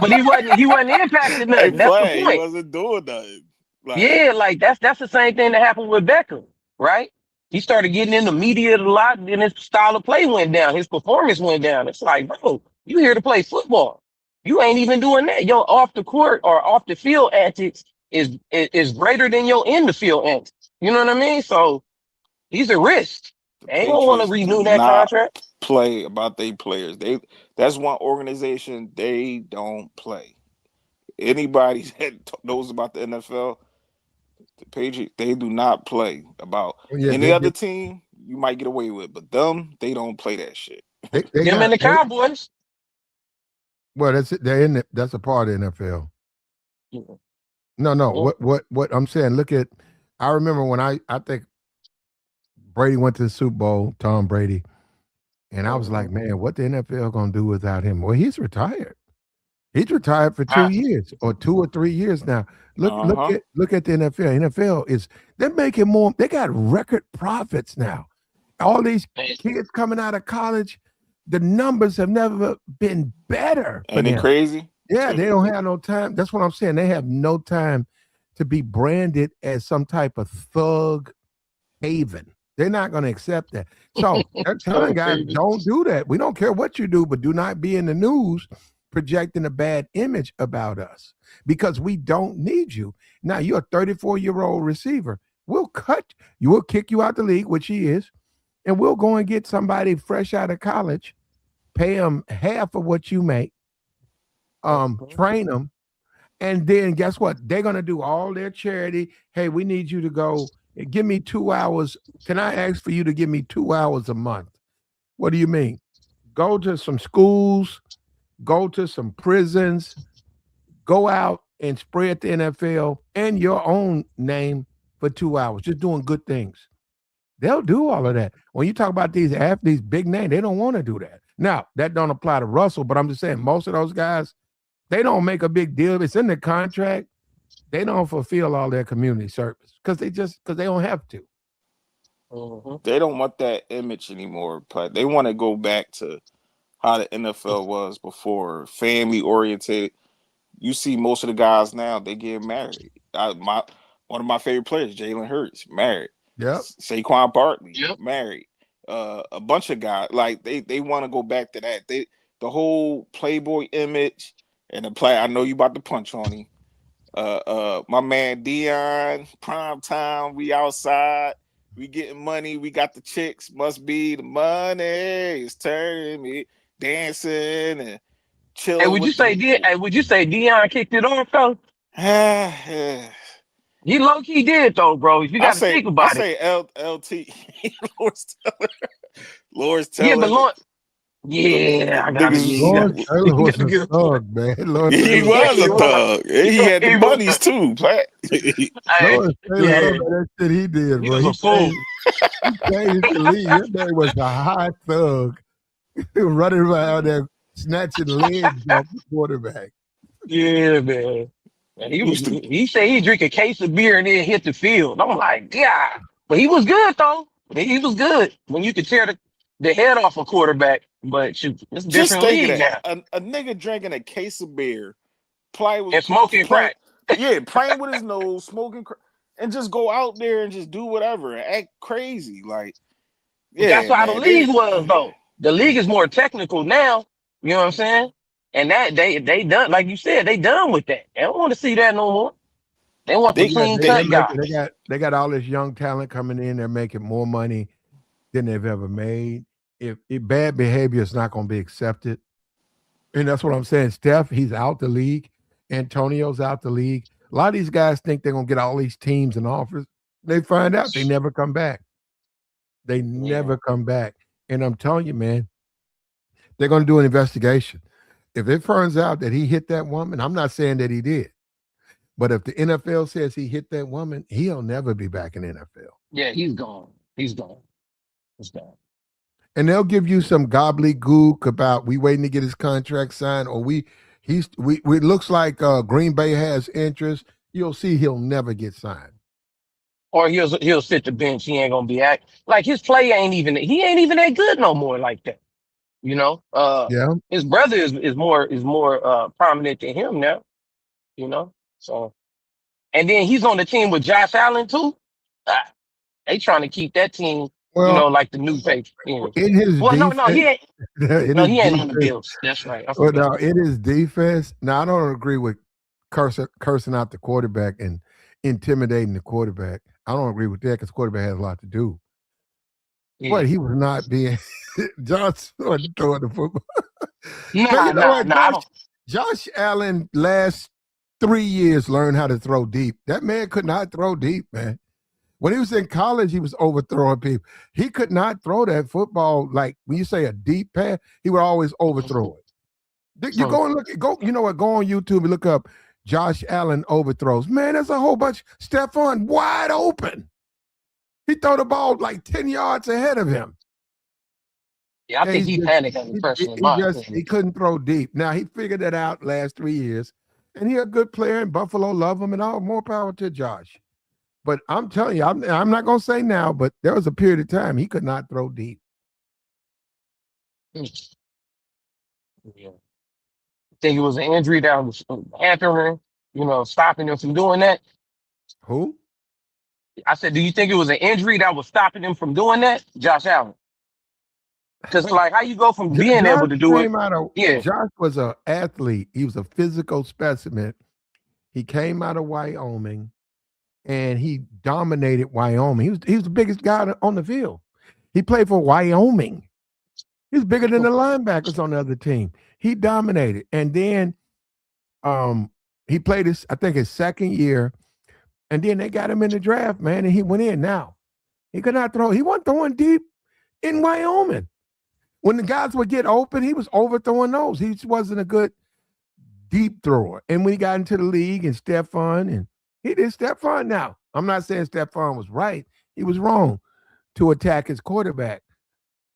[SPEAKER 7] But he wasn't impacting
[SPEAKER 6] Hey,
[SPEAKER 7] nothing. That's the
[SPEAKER 6] play. He
[SPEAKER 7] point.
[SPEAKER 6] wasn't doing nothing. Like,
[SPEAKER 7] Yeah, like that's the same thing that happened with Beckham, right? He started getting in the media a lot, and his style of play went down. His performance went down. It's like, bro, you here to play football. You ain't even doing that. Your off the court or off the field antics is greater than your in the field antics. You know what I mean? So he's a risk.
[SPEAKER 6] the
[SPEAKER 7] They ain't gonna want to
[SPEAKER 6] Patriots do
[SPEAKER 7] renew that
[SPEAKER 6] not
[SPEAKER 7] contract.
[SPEAKER 6] play about their players. That's one organization they don't play. Anybody that knows about the NFL, the Patriots, they do not play about
[SPEAKER 1] yeah,
[SPEAKER 6] any other team. You might get away with, but them, they don't play that shit.
[SPEAKER 7] Them and the Cowboys.
[SPEAKER 1] Well, that's it. They're in it. That's a part of the NFL. No. What I'm saying, look at, I remember when I think Brady went to the Super Bowl, Tom Brady, and I was like, man, what the NFL gonna do without him? Well, he's retired. He's retired for 2 years or 2 or 3 years now. Look at the NFL. NFL is they're making more. They got record profits now. All these kids coming out of college, the numbers have never been better for
[SPEAKER 6] Ain't
[SPEAKER 1] them.
[SPEAKER 6] it crazy?
[SPEAKER 1] Yeah, they don't have no time. That's what I'm saying. They have no time to be branded as some type of thug haven. They're not going to accept that. So they're telling guys, don't do that. We don't care what you do, but do not be in the news projecting a bad image about us because we don't need you. Now, you're a 34-year-old receiver. We'll cut you. We'll kick you out the league, which he is, and we'll go and get somebody fresh out of college pay them half of what you make, train them, and then guess what? They're gonna do all their charity. Hey, we need you to go give me 2 hours. Can I ask for you to give me 2 hours a month? What do you mean? Go to some schools, go to some prisons, go out and spread the NFL and your own name for 2 hours, just doing good things. They'll do all of that. When you talk about these athletes, big name, they don't want to do that. Now, that don't apply to Russell, but I'm just saying most of those guys, they don't make a big deal. It's in the contract. They don't fulfill all their community service because they don't have to.
[SPEAKER 6] They don't want that image anymore, but they want to go back to how the NFL was before, family oriented. You see most of the guys now, they get married. One of my favorite players, Jalen Hurts, married.
[SPEAKER 1] Yep.
[SPEAKER 6] Saquon Barkley, married. A bunch of guys, like they want to go back to that. The whole Playboy image and the play. I know you about to punch on him. My man Dion, prime time, we outside, we getting money, we got the chicks, must be the money, it's turning me dancing and chilling.
[SPEAKER 7] Hey, would you say Dion kicked it off though? He low key did though, bro. If you got to think about it.
[SPEAKER 6] I say LT, Lawrence Taylor.
[SPEAKER 7] Yeah, but I got
[SPEAKER 1] Lawrence Taylor was a thug, man.
[SPEAKER 6] He was a thug. He had the bunnies too, Pat.
[SPEAKER 1] Lawrence Taylor, that shit he did, bro.
[SPEAKER 7] He was a fool.
[SPEAKER 1] He changed the league. His name was a high thug. He was running around there snatching legs off the quarterback.
[SPEAKER 7] Yeah, man. And he said he drink a case of beer and then hit the field. I'm like, yeah. But he was good though. He was good when you could tear the head off a quarterback. But it's different league now.
[SPEAKER 6] A nigga drinking a case of beer,
[SPEAKER 7] and smoking crack.
[SPEAKER 6] Yeah, playing with his nose, smoking crack, and just go out there and just do whatever and act crazy. Like, yeah,
[SPEAKER 7] that's how the league was though. The league is more technical now. You know what I'm saying? And that they done, like you said, they done with that. They don't want to see that no more. They want the clean cut guy.
[SPEAKER 1] They got all this young talent coming in. They're making more money than they've ever made. If bad behavior is not going to be accepted, and that's what I'm saying. Steph, he's out the league. Antonio's out the league. A lot of these guys think they're going to get all these teams and offers. They find out they never come back. They never come back. And I'm telling you, man, they're going to do an investigation. If it turns out that he hit that woman, I'm not saying that he did, but if the NFL says he hit that woman, he'll never be back in the NFL.
[SPEAKER 7] Yeah, he's gone. He's gone.
[SPEAKER 1] And they'll give you some gobbledygook about we waiting to get his contract signed, or we looks like Green Bay has interest. You'll see he'll never get signed.
[SPEAKER 7] Or he'll sit the bench. He ain't gonna be like his play he ain't even that good no more like that. You know, his brother is more prominent than him now. You know, so and then he's on the team with Josh Allen too. They trying to keep that team. Well, like the new page.
[SPEAKER 1] In his defense,
[SPEAKER 7] he ain't. He ain't on the Bills. That's right.
[SPEAKER 1] But now in his defense, now I don't agree with cursing out the quarterback and intimidating the quarterback. I don't agree with that because quarterback has a lot to do. Yeah. But he was not being Josh wasn't throwing the football. Josh Allen last 3 years learned how to throw deep. That man could not throw deep, man. When he was in college, he was overthrowing people. He could not throw that football like when you say a deep pass, he would always overthrow it. You go and go on YouTube and look up Josh Allen overthrows. Man, there's a whole bunch. Stefon wide open. He threw the ball like 10 yards ahead of him.
[SPEAKER 7] Yeah, I think he panicked as a person.
[SPEAKER 1] He couldn't throw deep. Now, he figured that out last 3 years, and he's a good player, and Buffalo love him, and all more power to Josh. But I'm telling you, I'm not going to say now, but there was a period of time he could not throw deep.
[SPEAKER 7] Yeah. Think it was an injury that was hampering, stopping him from doing that?
[SPEAKER 1] Who?
[SPEAKER 7] I said, do you think it was an injury that was stopping him from doing that? Josh Allen. Because, how you go from being able to do it?
[SPEAKER 1] Josh was an athlete. He was a physical specimen. He came out of Wyoming. And he dominated Wyoming. He was the biggest guy on the field. He played for Wyoming. He's bigger than the linebackers on the other team. He dominated. And then he played his, I think, his second year. And then they got him in the draft, man, and he went in. Now, he could not throw. He wasn't throwing deep in Wyoming. When the guys would get open, he was overthrowing those. He just wasn't a good deep thrower. And when he got into the league and Stefon, and he did Stefon. Now, I'm not saying Stefon was right. He was wrong to attack his quarterback.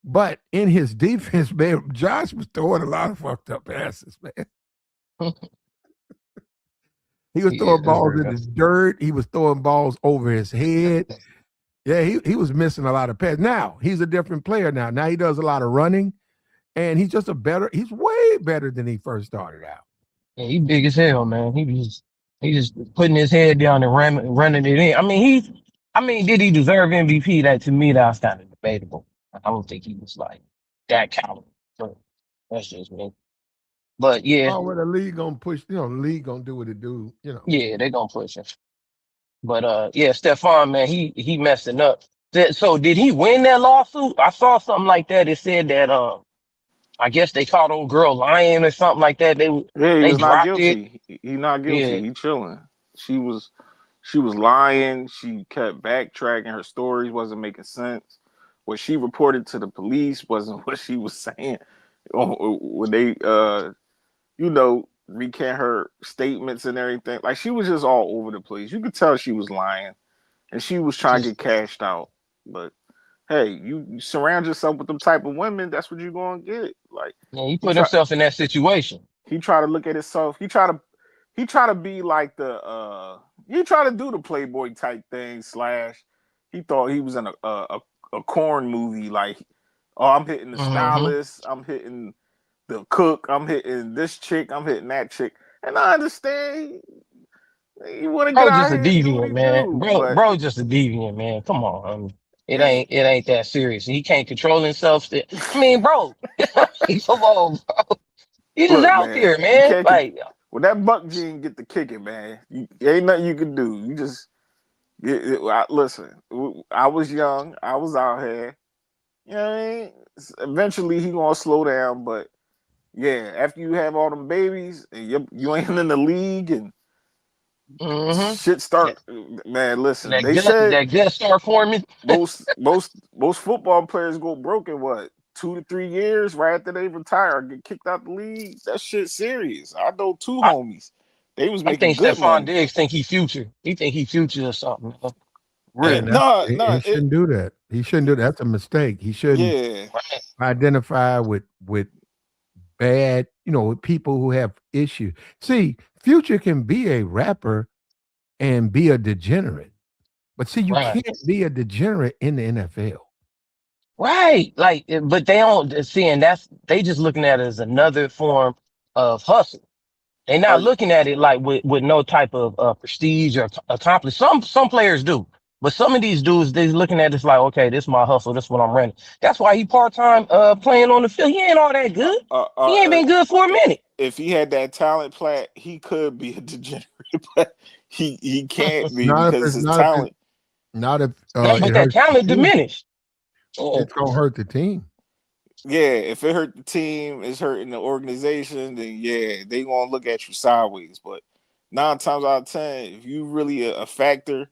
[SPEAKER 1] But in his defense, man, Josh was throwing a lot of fucked up passes, man. He was throwing balls in the dirt. He was throwing balls over his head. Yeah, he was missing a lot of passes. Now, he's a different player now. Now he does a lot of running, and he's just he's way better than he first started out.
[SPEAKER 7] Yeah, he big as hell, man. He just putting his head down and running it in. I mean, did he deserve MVP? That to me, that's kind of debatable. I don't think he was like that caliber. So that's just me. But yeah.
[SPEAKER 1] Oh, well, the league gonna push, the league gonna do what it do,
[SPEAKER 7] Yeah, they gonna push him. But yeah, Stefon, man, he messing up. So did he win that lawsuit? I saw something like that. It said that I guess they caught old girl lying or something like that.
[SPEAKER 6] He was not guilty. He not guilty.
[SPEAKER 7] Yeah.
[SPEAKER 6] He chilling. She was lying. She kept backtracking. Her stories wasn't making sense. What she reported to the police wasn't what she was saying. When they recant her statements and everything. Like, she was just all over the place. You could tell she was lying, and she was trying to get cashed out. But hey, you surround yourself with them type of women, that's what you're gonna get. Like,
[SPEAKER 7] yeah, he put himself in that situation.
[SPEAKER 6] He tried to look at himself. He tried to be like the he tried to do the Playboy type thing. / he thought he was in a corn movie. Like, oh, I'm hitting the stylist. I'm hitting the cook, I'm hitting this chick, I'm hitting that chick. And I understand you want to get out
[SPEAKER 7] here. Bro, just a deviant, man. Bro, just a deviant, man. Come on. It ain't that serious. He can't control himself. I mean, bro. Come on, bro. He's just out there, man. Like,
[SPEAKER 6] when that buck gene get the kicking, man, ain't nothing you can do. You just listen. I was young. I was out here. You know what I mean? Eventually, he gonna slow down, but yeah, after you have all them babies and you ain't in the league and shit start, man. Listen, they said
[SPEAKER 7] that gut start forming.
[SPEAKER 6] most football players go broke in what 2 to 3 years right after they retire, get kicked out the league. That shit serious. I know two homies. They was making good money.
[SPEAKER 7] Stefon Diggs think he future. He think he future or something.
[SPEAKER 1] Really? No, he shouldn't do that. He shouldn't do that. That's a mistake. He shouldn't identify with bad, with people who have issues. See, Future can be a rapper and be a degenerate. But see, you can't be a degenerate in the NFL.
[SPEAKER 7] Right. Like, but they don't see, and they just looking at it as another form of hustle. They're not looking at it like with no type of prestige or accomplishment. Some players do. But some of these dudes, they're looking at it like, okay, this is my hustle. This is what I'm running. That's why he part-time playing on the field. He ain't all that good. He ain't been good for a minute.
[SPEAKER 6] If he had that talent plat, he could be a degenerate, but he can't be because his talent.
[SPEAKER 7] But that talent diminished.
[SPEAKER 1] It's going to hurt the team.
[SPEAKER 6] Yeah, if it hurt the team, it's hurting the organization, then yeah, they going to look at you sideways. But 9 times out of 10, if you really a factor,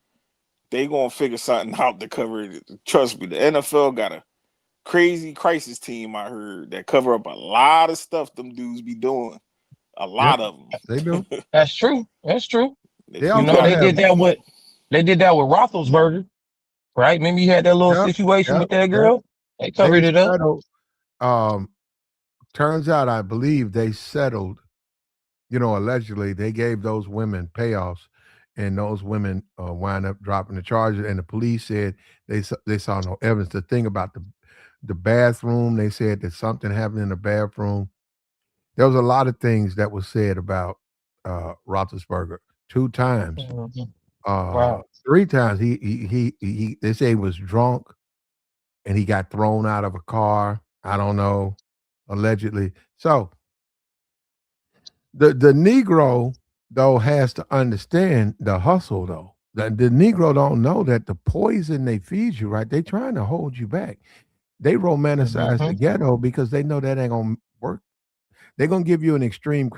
[SPEAKER 6] they gonna figure something out to cover it. Trust me, the NFL got a crazy crisis team. I heard that cover up a lot of stuff them dudes be doing. A lot of them.
[SPEAKER 1] They do.
[SPEAKER 7] That's true. That's true.
[SPEAKER 1] They
[SPEAKER 7] did that with Roethlisberger, right? Remember you had that little situation with that girl. They covered it up.
[SPEAKER 1] Turns out, I believe they settled. Allegedly they gave those women payoffs. And those women wind up dropping the charges. And the police said they saw no evidence. The thing about the bathroom, they said that something happened in the bathroom. There was a lot of things that was said about Roethlisberger 2 times. 3 times they say he was drunk and he got thrown out of a car. I don't know, allegedly. So the Negro, though, has to understand the hustle, though. The Negro don't know that the poison they feed you, right? They trying to hold you back. They romanticize the
[SPEAKER 7] Mm-hmm.
[SPEAKER 1] ghetto because they know that ain't gonna work. They're gonna give you an extreme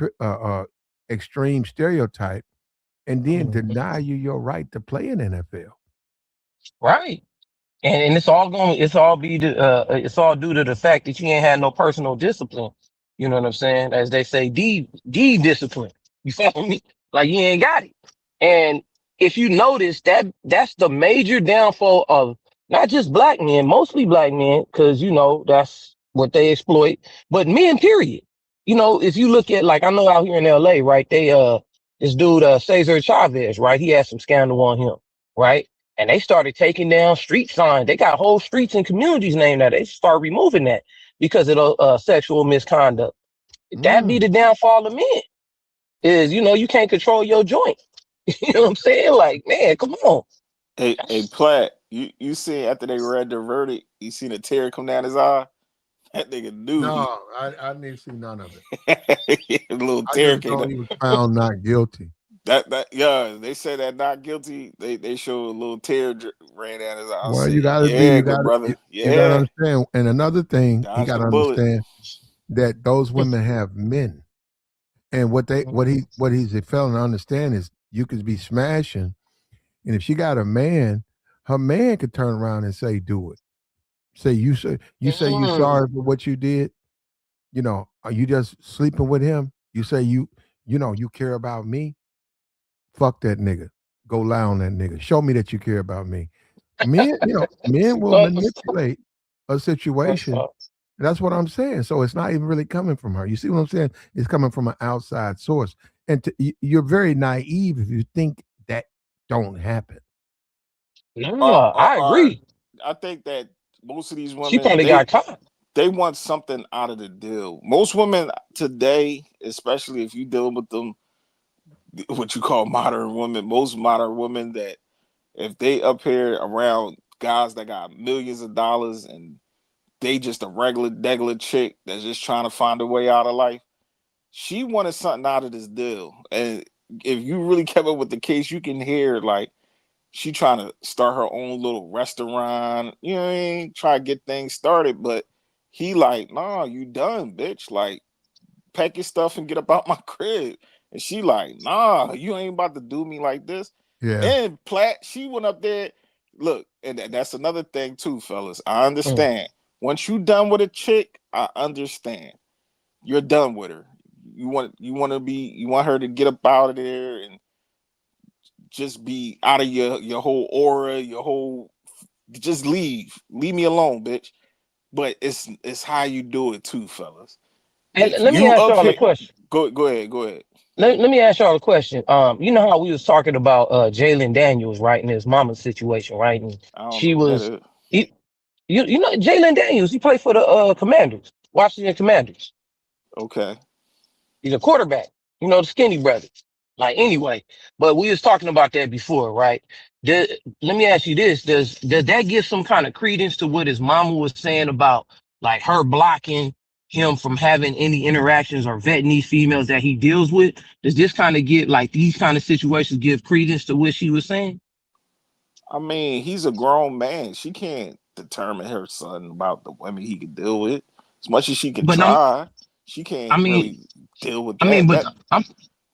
[SPEAKER 1] stereotype and then
[SPEAKER 7] Mm-hmm.
[SPEAKER 1] deny you your right to play in NFL.
[SPEAKER 7] Right. And it's all due to the fact that you ain't had no personal discipline. You know what I'm saying? As they say, D discipline. You follow me? Like you ain't got it. And if you notice that's the major downfall of not just black men, mostly black men, because you know that's what they exploit, but men, period. You know, if you look at like I know out here in LA, right? This dude Cesar Chavez, right? He had some scandal on him, right? And they started taking down street signs. They got whole streets and communities named that. They start removing that because of the sexual misconduct. That be
[SPEAKER 1] Mm.
[SPEAKER 7] the downfall of men. Is you know you can't control your joint. You know what I'm saying? Like man, come on.
[SPEAKER 6] Hey,
[SPEAKER 7] That's,
[SPEAKER 6] Platt, you see after they read the verdict, you seen a tear come down his eye. That nigga knew he
[SPEAKER 1] No, I didn't see none of it.
[SPEAKER 6] a little
[SPEAKER 1] I
[SPEAKER 6] tear
[SPEAKER 1] just
[SPEAKER 6] came
[SPEAKER 1] know
[SPEAKER 6] down.
[SPEAKER 1] he was found not guilty.
[SPEAKER 6] That yeah, they said that not guilty. They showed a little tear ran down his eye. I
[SPEAKER 1] Well,
[SPEAKER 6] said,
[SPEAKER 1] you gotta be,
[SPEAKER 6] yeah, good brother,
[SPEAKER 1] you gotta
[SPEAKER 6] yeah,
[SPEAKER 1] understand. And another thing, he
[SPEAKER 6] dodged the
[SPEAKER 1] gotta
[SPEAKER 6] bullet.
[SPEAKER 1] understand that those women have men. And what he's failing to understand is you could be smashing, and if she got a man, her man could turn around and say, "Do it." Say you sorry for what you did. You know, are you just sleeping with him? You say you care about me. Fuck that nigga. Go lie on that nigga. Show me that you care about me. Men will manipulate a situation. That's what I'm saying. So it's not even really coming from her. You see what I'm saying? It's coming from an outside source. And you're very naive if you think that don't happen.
[SPEAKER 7] no, I
[SPEAKER 6] Or
[SPEAKER 7] agree.
[SPEAKER 6] I think that most of these
[SPEAKER 7] She
[SPEAKER 6] women
[SPEAKER 7] probably got caught.
[SPEAKER 6] they want something out of the deal. Most women today, especially if you deal with them, what you call modern women, most modern women that if they up here around guys that got millions of dollars and they just a regular degular chick that's just trying to find a way out of life, she wanted something out of this deal. And if you really kept up with the case, you can hear like she trying to start her own little restaurant, you know what I mean? Try to get things started, but he like, nah, you done, bitch. Like, pack your stuff and get up out my crib. And she like, nah, you ain't about to do me like this.
[SPEAKER 1] Yeah.
[SPEAKER 6] And Platt, she went up there. Look, and that's another thing too, fellas. I
[SPEAKER 7] Mm.
[SPEAKER 6] understand. Once you done with a chick, I understand. You're done with her. You want her to get up out of there and just be out of your whole aura, your whole just leave me alone, bitch. But it's how you do it too, fellas.
[SPEAKER 7] And
[SPEAKER 6] If
[SPEAKER 7] let me
[SPEAKER 6] you
[SPEAKER 7] ask
[SPEAKER 6] up
[SPEAKER 7] y'all a
[SPEAKER 6] here,
[SPEAKER 7] question.
[SPEAKER 6] go ahead.
[SPEAKER 7] Let me ask y'all a question. You know how we was talking about Jalen Daniels, right, in his mama's situation, right? And
[SPEAKER 6] I don't know
[SPEAKER 7] she
[SPEAKER 6] who that
[SPEAKER 7] was
[SPEAKER 6] is.
[SPEAKER 7] he, you know Jalen Daniels, he played for the Commanders, Washington Commanders.
[SPEAKER 6] Okay.
[SPEAKER 7] He's a quarterback, you know, the skinny brother. Like anyway, but we was talking about that before, right? Let me ask you this: does that give some kind of credence to what his mama was saying about like her blocking him from having any interactions or vetting these females that he deals with? Does this kind of get like these kind of situations give credence to what she was saying?
[SPEAKER 6] I mean, he's a grown man. She can't determine her son about the women he can deal with. As much as she can
[SPEAKER 7] But
[SPEAKER 6] try, she
[SPEAKER 7] I
[SPEAKER 6] can't
[SPEAKER 7] mean,
[SPEAKER 6] really deal with
[SPEAKER 7] I mean,
[SPEAKER 6] that.
[SPEAKER 7] but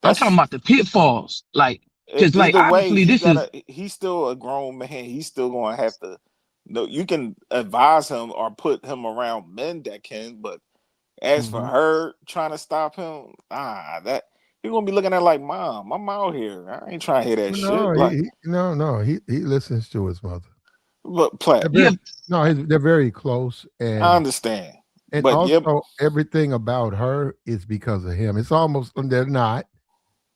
[SPEAKER 7] I'm talking
[SPEAKER 6] That's
[SPEAKER 7] about the pitfalls, like because like
[SPEAKER 6] either way,
[SPEAKER 7] obviously this is
[SPEAKER 6] he's still a grown man. He's still gonna have to no, you can advise him or put him around men that can, but as for
[SPEAKER 1] Mhm.
[SPEAKER 6] her trying to stop him, that you're gonna be looking at like, mom, I'm out here. I ain't trying to hear that
[SPEAKER 1] No,
[SPEAKER 6] shit. Like,
[SPEAKER 1] no, he listens to his mother.
[SPEAKER 6] but Platt,
[SPEAKER 1] They're
[SPEAKER 7] yeah.
[SPEAKER 1] very, no, they're very close,
[SPEAKER 6] I understand.
[SPEAKER 1] and
[SPEAKER 6] But yeah,
[SPEAKER 1] also everything about her is because of him. It's almost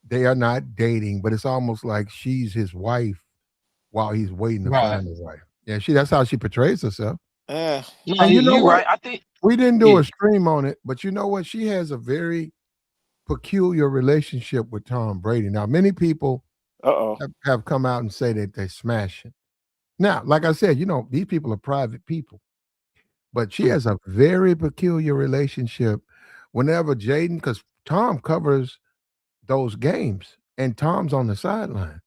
[SPEAKER 1] they are not dating, but it's almost like she's his wife while he's waiting to
[SPEAKER 7] Right.
[SPEAKER 1] find a wife. Yeah, that's how she portrays herself.
[SPEAKER 6] eh,
[SPEAKER 7] No,
[SPEAKER 1] And you know
[SPEAKER 7] you're
[SPEAKER 1] what?
[SPEAKER 7] right. I think
[SPEAKER 1] We didn't do
[SPEAKER 7] yeah.
[SPEAKER 1] a stream on it, but you know what? She has a very peculiar relationship with Tom Brady. Now, many people
[SPEAKER 6] uh-oh.
[SPEAKER 1] have come out and say that they're smashing. Now, like I said, these people are private people, but she
[SPEAKER 7] Mm.
[SPEAKER 1] has a very peculiar relationship whenever Jaden, because Tom covers those games and Tom's on the sideline.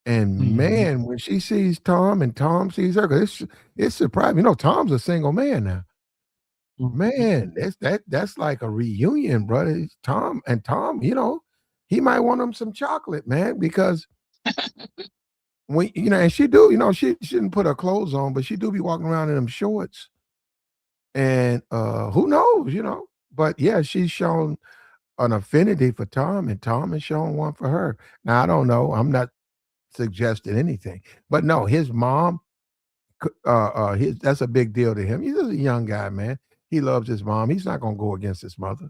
[SPEAKER 1] And man, when she sees Tom and Tom sees her, 'cause it's surprising. You know, Tom's a single man now. Man, that's like a reunion, brother. Tom, you know, he might want him some chocolate, man, because when you know, and she do, you know, she didn't put her clothes on, but she do be walking around in them shorts. And who knows, you know? But yeah, she's shown an affinity for Tom, and Tom has shown one for her. Now I don't know. I'm not suggesting anything, but no, his mom, that's a big deal to him. He's just a young guy, man. He loves his mom. He's not gonna go against his mother.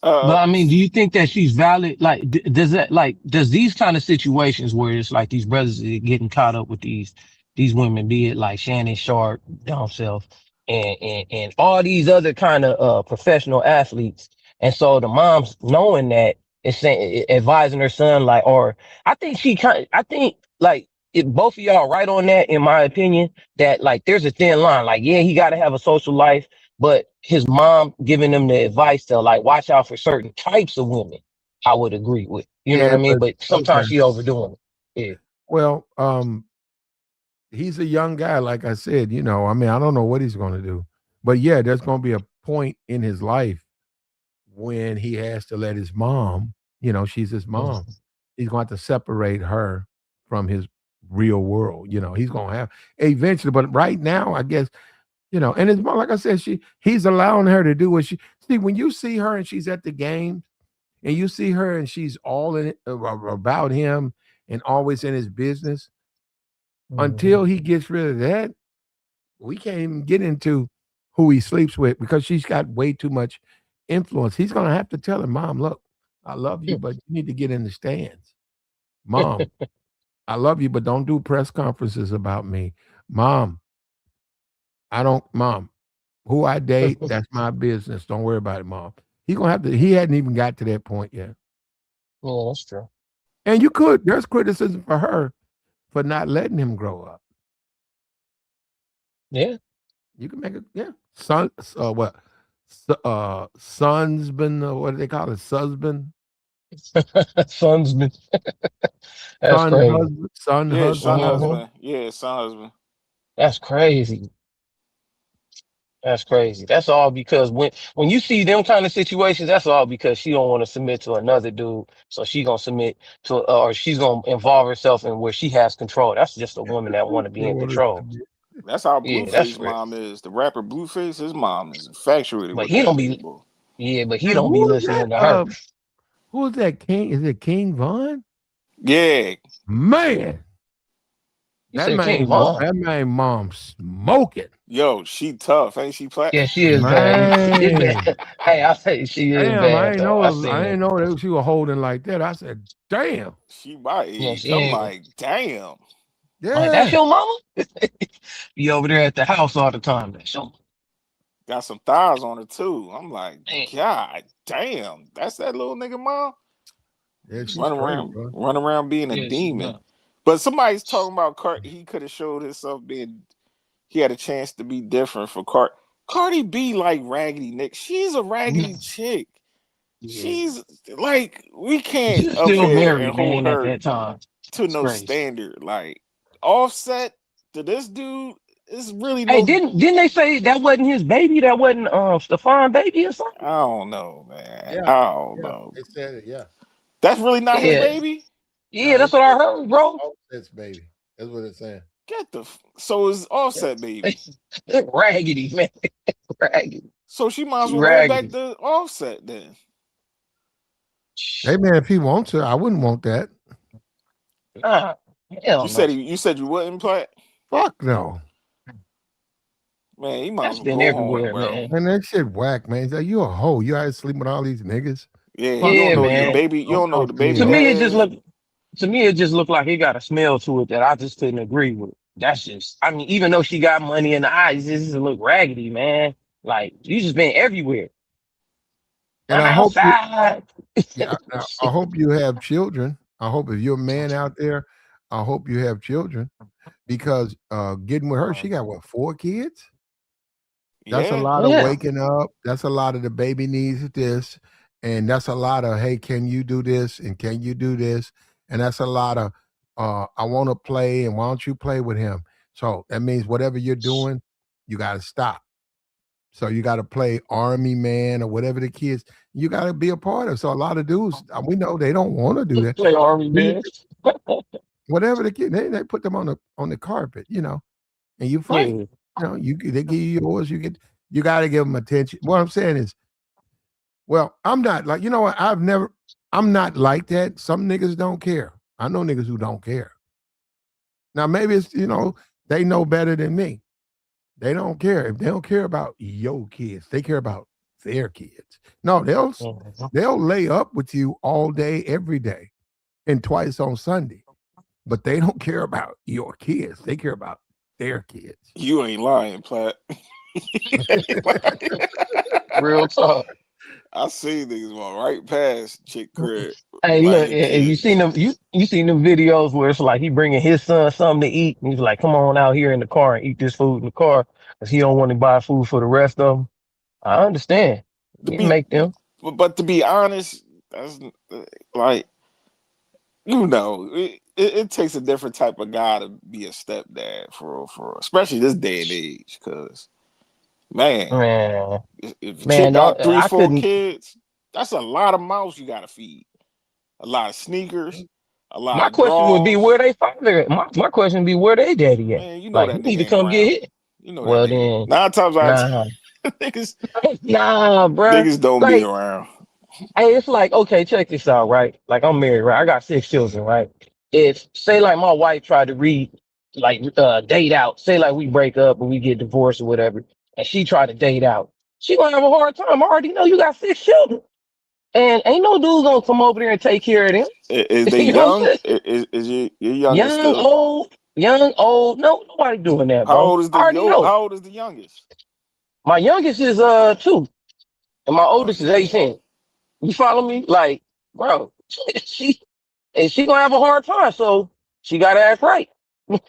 [SPEAKER 7] But I mean, do you think that she's valid? Like, does these kind of situations where it's like these brothers are getting caught up with these women, be it like Shannon Sharp, himself, and all these other kind of professional athletes, and so the mom's knowing that is saying, advising her son, like, or I think I think like if both of y'all right on that, in my opinion, that like there's a thin line. Like, yeah, he got to have a social life. But his mom giving him the advice to like watch out for certain types of women, I would agree with. You know what
[SPEAKER 1] Yeah,
[SPEAKER 7] I mean? But sometimes
[SPEAKER 1] okay.
[SPEAKER 7] she overdoing it. Yeah.
[SPEAKER 1] Well, he's a young guy, like I said, you know. I mean, I don't know what he's gonna do. But yeah, there's gonna be a point in his life when he has to let his mom, you know, she's his mom. He's going to have to separate her from his real world. You know, he's gonna have eventually, but right now, I guess, you know, and it's more like I said, he's allowing her to do what she see. When you see her and she's at the game, and you see her and she's all in it about him and always in his business, until he gets rid of that, we can't even get into who he sleeps with because she's got way too much influence. He's gonna have to tell her, Mom, look, I love you, but you need to get in the stands. Mom, I love you, but don't do press conferences about me. Mom, Mom, who I date, that's my business. Don't worry about it, Mom. He's gonna have to, he hadn't even got to that point yet.
[SPEAKER 7] Yeah, that's true.
[SPEAKER 1] And there's criticism for her for not letting him grow up.
[SPEAKER 7] Yeah.
[SPEAKER 1] You can make it, yeah. What? Sonsman, what do they call it? Husband?
[SPEAKER 7] Son's been that's crazy.
[SPEAKER 1] Son
[SPEAKER 6] Yeah,
[SPEAKER 1] husband.
[SPEAKER 6] son husband. Yeah, son husband.
[SPEAKER 7] That's crazy. That's crazy. That's all because when you see them kind of situations, that's all because she don't want to submit to another dude. So she gonna submit to, or she's gonna involve herself in where she has control. That's just a woman that want to be in control.
[SPEAKER 6] That's how
[SPEAKER 7] Yeah, that's
[SPEAKER 6] Blueface
[SPEAKER 7] real.
[SPEAKER 6] mom is. The rapper Blueface, his mom is infatuated
[SPEAKER 7] But
[SPEAKER 6] with
[SPEAKER 7] he
[SPEAKER 6] that
[SPEAKER 7] don't
[SPEAKER 6] baby
[SPEAKER 7] be.
[SPEAKER 6] boy.
[SPEAKER 7] Yeah, but he
[SPEAKER 1] Hey,
[SPEAKER 7] don't be
[SPEAKER 1] who is
[SPEAKER 7] listening to
[SPEAKER 1] that?
[SPEAKER 7] her.
[SPEAKER 1] Who is that? King? Is it King Von?
[SPEAKER 6] Yeah.
[SPEAKER 1] Man,
[SPEAKER 7] You said King Von.
[SPEAKER 1] that man mom smoking.
[SPEAKER 6] Yo, she tough, ain't she?
[SPEAKER 7] Yeah, she is bad. She is
[SPEAKER 1] Man,
[SPEAKER 7] bad. Hey, I'll say she is
[SPEAKER 1] damn,
[SPEAKER 7] bad though.
[SPEAKER 1] I ain't know that she was holding like that. I said, damn.
[SPEAKER 6] She my
[SPEAKER 7] Yeah,
[SPEAKER 6] age.
[SPEAKER 7] she
[SPEAKER 6] I'm
[SPEAKER 7] ain't.
[SPEAKER 6] like, damn.
[SPEAKER 7] Like, that's
[SPEAKER 1] Yeah.
[SPEAKER 7] your mama? Be over there at the house all the time. That's your
[SPEAKER 6] Got some thighs on her too. I'm like,
[SPEAKER 7] man.
[SPEAKER 6] God damn. That's that little nigga mom.
[SPEAKER 1] Yeah, she's
[SPEAKER 6] Run
[SPEAKER 1] straight,
[SPEAKER 6] around,
[SPEAKER 1] bro.
[SPEAKER 6] run around being a
[SPEAKER 7] Yeah, she
[SPEAKER 6] demon.
[SPEAKER 7] not.
[SPEAKER 6] But somebody's talking about he could have showed himself being. He had a chance to be different for Cardi B like Raggedy Nick. She's a raggedy chick.
[SPEAKER 7] Yeah.
[SPEAKER 6] She's like, we
[SPEAKER 7] She
[SPEAKER 6] can't
[SPEAKER 7] was
[SPEAKER 6] up
[SPEAKER 7] still
[SPEAKER 6] here and
[SPEAKER 7] married,
[SPEAKER 6] hold
[SPEAKER 7] man, at
[SPEAKER 6] her
[SPEAKER 7] that time.
[SPEAKER 6] to
[SPEAKER 7] It's
[SPEAKER 6] no
[SPEAKER 7] crazy.
[SPEAKER 6] standard. Like Offset to this dude is really
[SPEAKER 7] Hey,
[SPEAKER 6] no.
[SPEAKER 7] didn't they say that wasn't his baby? That wasn't Stefon baby or something?
[SPEAKER 6] I don't know, man.
[SPEAKER 1] Yeah,
[SPEAKER 6] I don't
[SPEAKER 1] yeah.
[SPEAKER 6] know.
[SPEAKER 1] They said it, yeah.
[SPEAKER 6] That's really not his
[SPEAKER 7] Yeah.
[SPEAKER 6] baby.
[SPEAKER 7] Yeah, that's what I heard, bro.
[SPEAKER 1] Offset's baby. That's what it's saying.
[SPEAKER 6] So is Offset baby.
[SPEAKER 7] Raggedy, man. Raggedy.
[SPEAKER 6] So she might as
[SPEAKER 7] She
[SPEAKER 6] well roll back
[SPEAKER 7] raggedy.
[SPEAKER 6] the Offset then.
[SPEAKER 1] Hey man, if he wants to, I wouldn't want that.
[SPEAKER 7] Hell
[SPEAKER 6] You
[SPEAKER 7] no.
[SPEAKER 6] said you wouldn't play.
[SPEAKER 1] Fuck no.
[SPEAKER 6] Man, he might
[SPEAKER 7] That's
[SPEAKER 6] as well
[SPEAKER 7] been
[SPEAKER 6] go
[SPEAKER 7] everywhere,
[SPEAKER 6] home, bro.
[SPEAKER 7] man.
[SPEAKER 1] Man, that shit whack, man. He's like, you a hoe. You out sleeping with all these niggas.
[SPEAKER 6] Yeah,
[SPEAKER 1] Fuck
[SPEAKER 6] you don't
[SPEAKER 7] Yeah,
[SPEAKER 6] know
[SPEAKER 7] man.
[SPEAKER 6] your baby. You don't know the baby.
[SPEAKER 7] To me, it
[SPEAKER 6] dad.
[SPEAKER 7] just looked like it got a smell to it that I just couldn't agree with. That's just, I mean, even though she got money in the eyes, it just look raggedy, man. Like, you just been everywhere.
[SPEAKER 1] And
[SPEAKER 7] I'm
[SPEAKER 1] I hope you,
[SPEAKER 7] outside.
[SPEAKER 1] yeah, I hope you have children. I hope if you're a man out there, I hope you have children because getting with her, she got what, 4 kids? That's a
[SPEAKER 6] Yeah.
[SPEAKER 1] lot of waking up. That's a lot of the baby needs this. And that's a lot of, hey, can you do this? And can you do this? And that's a lot of I want to play, and why don't you play with him? So that means whatever you're doing, you got to stop. So you got to play army man or whatever the kids, you got to be a part of. So a lot of dudes, we know they don't want to do that.
[SPEAKER 7] Play army man.
[SPEAKER 1] Whatever the kid, they put them on the carpet, and you fight.
[SPEAKER 7] Yeah.
[SPEAKER 1] They give you yours. You got to give them attention. What I'm saying is, well, I'm not like, what, I'm not like that. Some niggas don't care. I know niggas who don't care. Now maybe it's, they know better than me. They don't care. If they don't care about your kids, they care about their kids. No, they'll lay up with you all day, every day, and twice on Sunday. But they don't care about your kids. They care about their kids.
[SPEAKER 6] You ain't lying, Platt.
[SPEAKER 7] Real talk.
[SPEAKER 6] I see these one right past chick crib.
[SPEAKER 7] Hey, look, and you seen them? You seen them videos where it's like he bringing his son something to eat, and he's like, "Come on out here in the car and eat this food in the car," because he don't want to buy food for the rest of them. I understand. You make them,
[SPEAKER 6] but to be honest, that's like, it takes a different type of guy to be a stepdad for especially this day and age, because. Man, if a chick got 3-4 kids, that's a lot of mouths you gotta feed. A lot of sneakers, a lot
[SPEAKER 7] my
[SPEAKER 6] of
[SPEAKER 7] question
[SPEAKER 6] draws.
[SPEAKER 7] would be where they father at. My question would be where they daddy at.
[SPEAKER 6] Man, you know that
[SPEAKER 7] he need to
[SPEAKER 6] nigga
[SPEAKER 7] come
[SPEAKER 6] ain't
[SPEAKER 7] get
[SPEAKER 6] around.
[SPEAKER 7] hit.
[SPEAKER 6] You know
[SPEAKER 7] Well
[SPEAKER 6] that nigga.
[SPEAKER 7] then,
[SPEAKER 6] 9 times out of 10, niggas,
[SPEAKER 7] bro.
[SPEAKER 6] niggas don't be around.
[SPEAKER 7] Hey, it's like, okay, check this out, right? Like I'm married, right? I got 6 children, right? If say like my wife tried to date out, say like we break up or we get divorced or whatever, and she tried to date out, she gonna have a hard time. I already know you got 6 children. And ain't no dude gonna come over there and take care of them.
[SPEAKER 6] Is they young? Is your youngest
[SPEAKER 7] young, old? No, nobody doing that, bro.
[SPEAKER 6] How old is the youngest?
[SPEAKER 7] My youngest is 2, and my oldest is 18. You follow me? Like, bro, she gonna have a hard time, so she gotta act right. You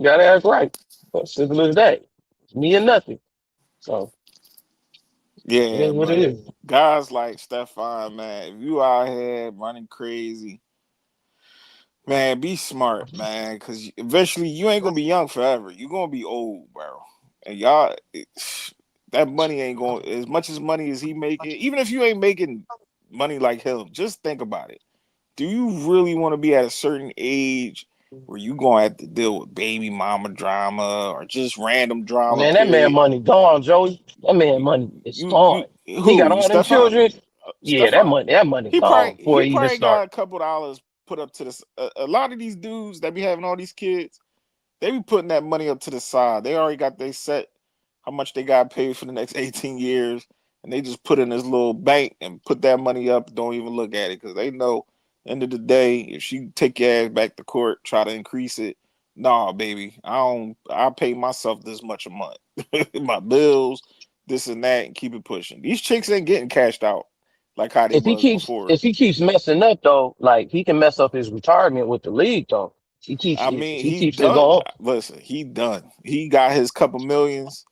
[SPEAKER 7] gotta act right. Simple as that. Me and nothing. So
[SPEAKER 6] yeah,
[SPEAKER 7] it is what it is.
[SPEAKER 6] Guys like Stefon, man, if you out here running crazy, man, be smart, man, because eventually you ain't gonna be young forever. You're gonna be old, bro. And y'all, that money ain't going, as much as money as he making, even if you ain't making money like him, just think about it. Do you really want to be at a certain age where you gonna have to deal with baby mama drama or just random drama?
[SPEAKER 7] Man, that man money gone, Joey. That man money is gone. He got all them children. Yeah, that money gone before he even
[SPEAKER 6] probably
[SPEAKER 7] start.
[SPEAKER 6] got a couple dollars put up to this. A lot of these dudes that be having all these kids, they be putting that money up to the side. They already got they set how much they got paid for the next 18 years, and they just put in this little bank and put that money up. Don't even look at it because they know. End of the day, if she take your ass back to court, try to increase it, nah, baby, I pay myself this much a month, my bills, this and that, and keep it pushing. These chicks ain't getting cashed out like how they was before.
[SPEAKER 7] If he keeps messing up though, like he can mess up his retirement with the league though. He keeps it going.
[SPEAKER 6] Listen, he done. He got his couple millions.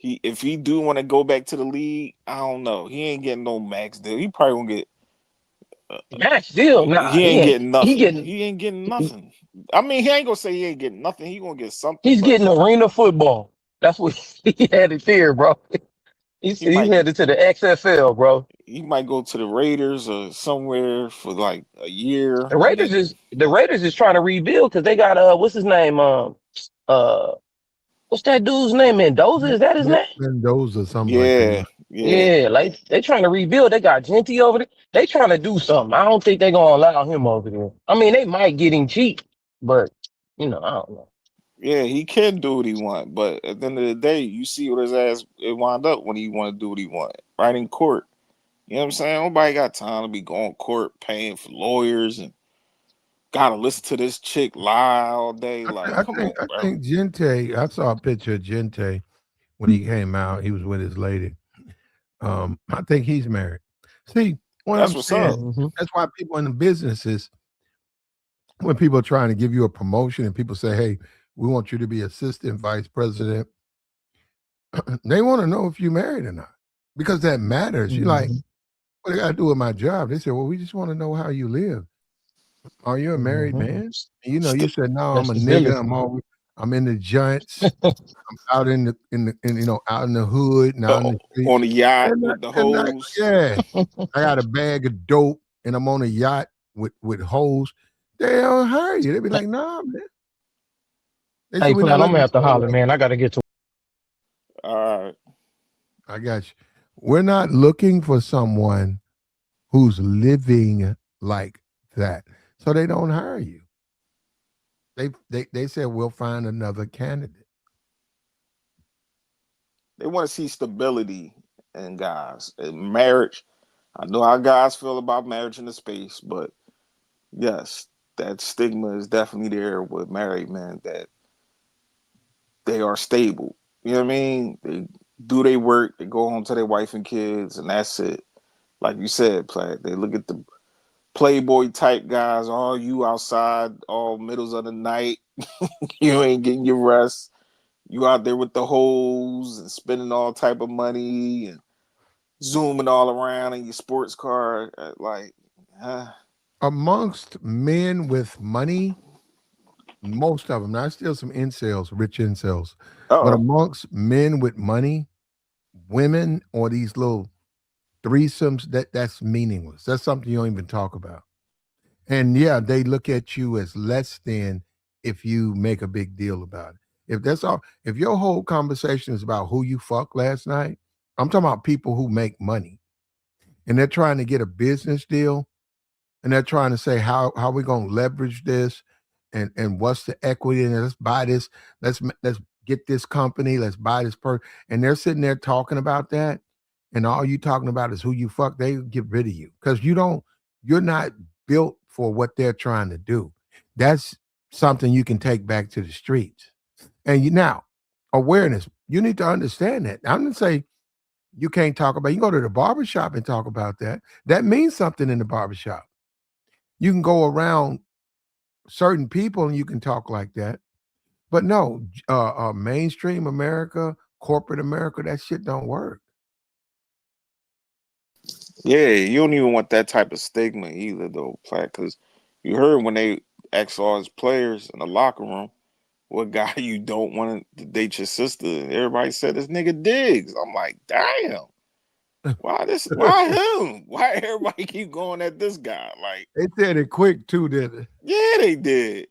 [SPEAKER 6] If he do want to go back to the league, I don't know. He ain't getting no max deal. He probably won't get.
[SPEAKER 7] Max deal? Nah,
[SPEAKER 6] he ain't getting nothing. He ain't getting nothing. I mean, he ain't gonna say he ain't getting nothing. He gonna get something.
[SPEAKER 7] He's getting arena football. That's what he had it here, bro. He's headed to the XFL, bro.
[SPEAKER 6] He might go to the Raiders or somewhere for like a year.
[SPEAKER 7] The Raiders is trying to rebuild because they got what's his name? What's that dude's name? Mendoza? Is that his name?
[SPEAKER 1] Mendoza, something
[SPEAKER 6] like
[SPEAKER 1] that.
[SPEAKER 7] Yeah, like they trying to rebuild. They got Genty over there. They trying to do something. I don't think they're gonna allow him over there. I mean, they might get him cheap, but I don't know.
[SPEAKER 6] Yeah, he can do what he want, but at the end of the day, you see what his ass it wound up when he want to do what he want, right in court. You know what I'm saying? Nobody got time to be going to court, paying for lawyers, and gotta listen to this chick lie all day. Like,
[SPEAKER 1] I think Gente. I saw a picture of Gente when he came out. He was with his lady. I think he's married. See,
[SPEAKER 6] that's what's up.
[SPEAKER 1] That's why people in the businesses, when people are trying to give you a promotion and people say, "Hey, we want you to be assistant vice president," they want to know if you're married or not, because that matters. You're like, what do I got to do with my job? They say, well, we just want to know how you live. Are you a married
[SPEAKER 7] Mhm.
[SPEAKER 1] man? You know, you
[SPEAKER 6] St-
[SPEAKER 1] said, "No,
[SPEAKER 7] That
[SPEAKER 1] I'm a nigga. I'm
[SPEAKER 7] stability.
[SPEAKER 1] all, I'm in the joints. I'm out you know, out in the hood and out in the
[SPEAKER 6] on
[SPEAKER 1] streets."
[SPEAKER 6] a yacht
[SPEAKER 1] And
[SPEAKER 6] with the
[SPEAKER 1] like,
[SPEAKER 6] hose.
[SPEAKER 1] yeah, I got a bag of dope and I'm on a yacht with hoes. They don't hire you. They be like, "Nah, man." They said,
[SPEAKER 7] Hey,
[SPEAKER 1] "We're not
[SPEAKER 7] Platt, I'm gonna
[SPEAKER 1] looking
[SPEAKER 7] have to
[SPEAKER 1] for someone
[SPEAKER 7] holler,
[SPEAKER 1] like
[SPEAKER 7] man. I gotta get to.
[SPEAKER 6] Uh,
[SPEAKER 1] I got you. We're not looking for someone who's living like that." So they don't hire you. They said we'll find another candidate.
[SPEAKER 6] they want to see stability in guys. In marriage, I know how guys feel about marriage in the space, but yes, that stigma is definitely there with married men that they are stable. You know what I mean? They do their work, they go home to their wife and kids, and that's it. Like you said, Platt, they look at the playboy type guys, all you outside, all middles of the night, you ain't getting your rest. You out there with the hoes and spending all type of money and zooming all around in your sports car. Like, uh
[SPEAKER 1] Amongst men with money, most of them, now still some incels, rich incels, but
[SPEAKER 6] oh.
[SPEAKER 1] amongst men with money, women or these little threesomes, that's meaningless. That's something you don't even talk about. And yeah, they look at you as less than if you make a big deal about it. If that's all, if your whole conversation is about who you fucked last night, I'm talking about people who make money and they're trying to get a business deal and they're trying to say how we going to leverage this and what's the equity in it. Let's buy this. Let's get this company. Let's buy this person. And they're sitting there talking about that, and all you talking about is who you fuck. They get rid of you because you're not built for what they're trying to do. That's something you can take back to the streets. And you now awareness. You need to understand that. I'm gonna say you can't talk about. You can go to the barbershop and talk about that. That means something in the barbershop. You can go around certain people and you can talk like that. But no, mainstream America, corporate America, that shit don't work.
[SPEAKER 6] Yeah, you don't even want that type of stigma either, though, Platt, because you heard when they asked all his players in the locker room, what guy you don't want to date your sister? Everybody said this nigga Diggs. I'm like, damn, why him? Why everybody keep going at this guy? Like,
[SPEAKER 1] They said it quick too, didn't
[SPEAKER 6] yeah, they did.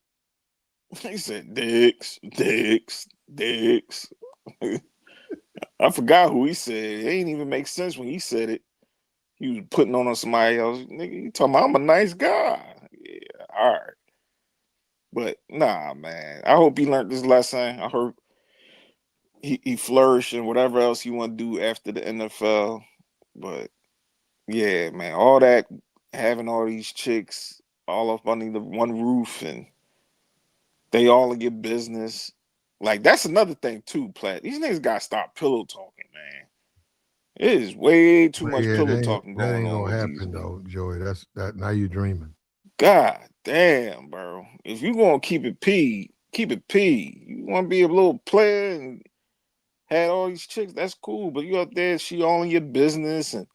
[SPEAKER 6] He said Diggs, Diggs, Diggs. I forgot who he said. It ain't even make sense when he said it. He was putting on somebody else. Nigga, you talking about I'm a nice guy. Yeah, all right. But nah, man. I hope he learned this lesson. I hope he flourished in whatever else he want to do after the NFL. But yeah, man, all that having all these chicks all up under the one roof and they all in your business. Like that's another thing too, Platt. These niggas gotta stop pillow talking, man. It is way too
[SPEAKER 1] it?
[SPEAKER 6] much
[SPEAKER 1] Yeah,
[SPEAKER 6] pillow talking
[SPEAKER 1] that
[SPEAKER 6] going
[SPEAKER 1] ain't
[SPEAKER 6] on
[SPEAKER 1] gonna
[SPEAKER 6] with these
[SPEAKER 1] happen
[SPEAKER 6] women.
[SPEAKER 1] though, Joey. That's that. Now you dreaming.
[SPEAKER 6] God damn, bro. If you gonna keep it P, keep it P. You wanna be a little player and had all these chicks, that's cool. But you out there, she all in your business and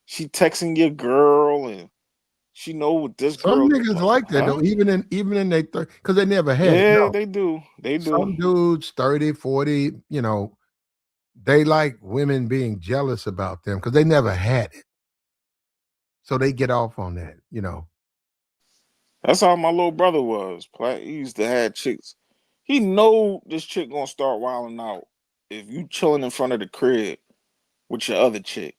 [SPEAKER 6] she texting your girl and she know what this
[SPEAKER 1] Some
[SPEAKER 6] girl
[SPEAKER 1] niggas
[SPEAKER 6] like,
[SPEAKER 1] like that
[SPEAKER 6] huh?
[SPEAKER 1] though, even in their because they never had it.
[SPEAKER 6] Yeah,
[SPEAKER 1] No,
[SPEAKER 6] they do. They do.
[SPEAKER 1] some dudes 30, 40, they like women being jealous about them because they never had it. So they get off on that.
[SPEAKER 6] That's how my little brother was. He used to have chicks. He know this chick gonna start wilding out if you chilling in front of the crib with your other chick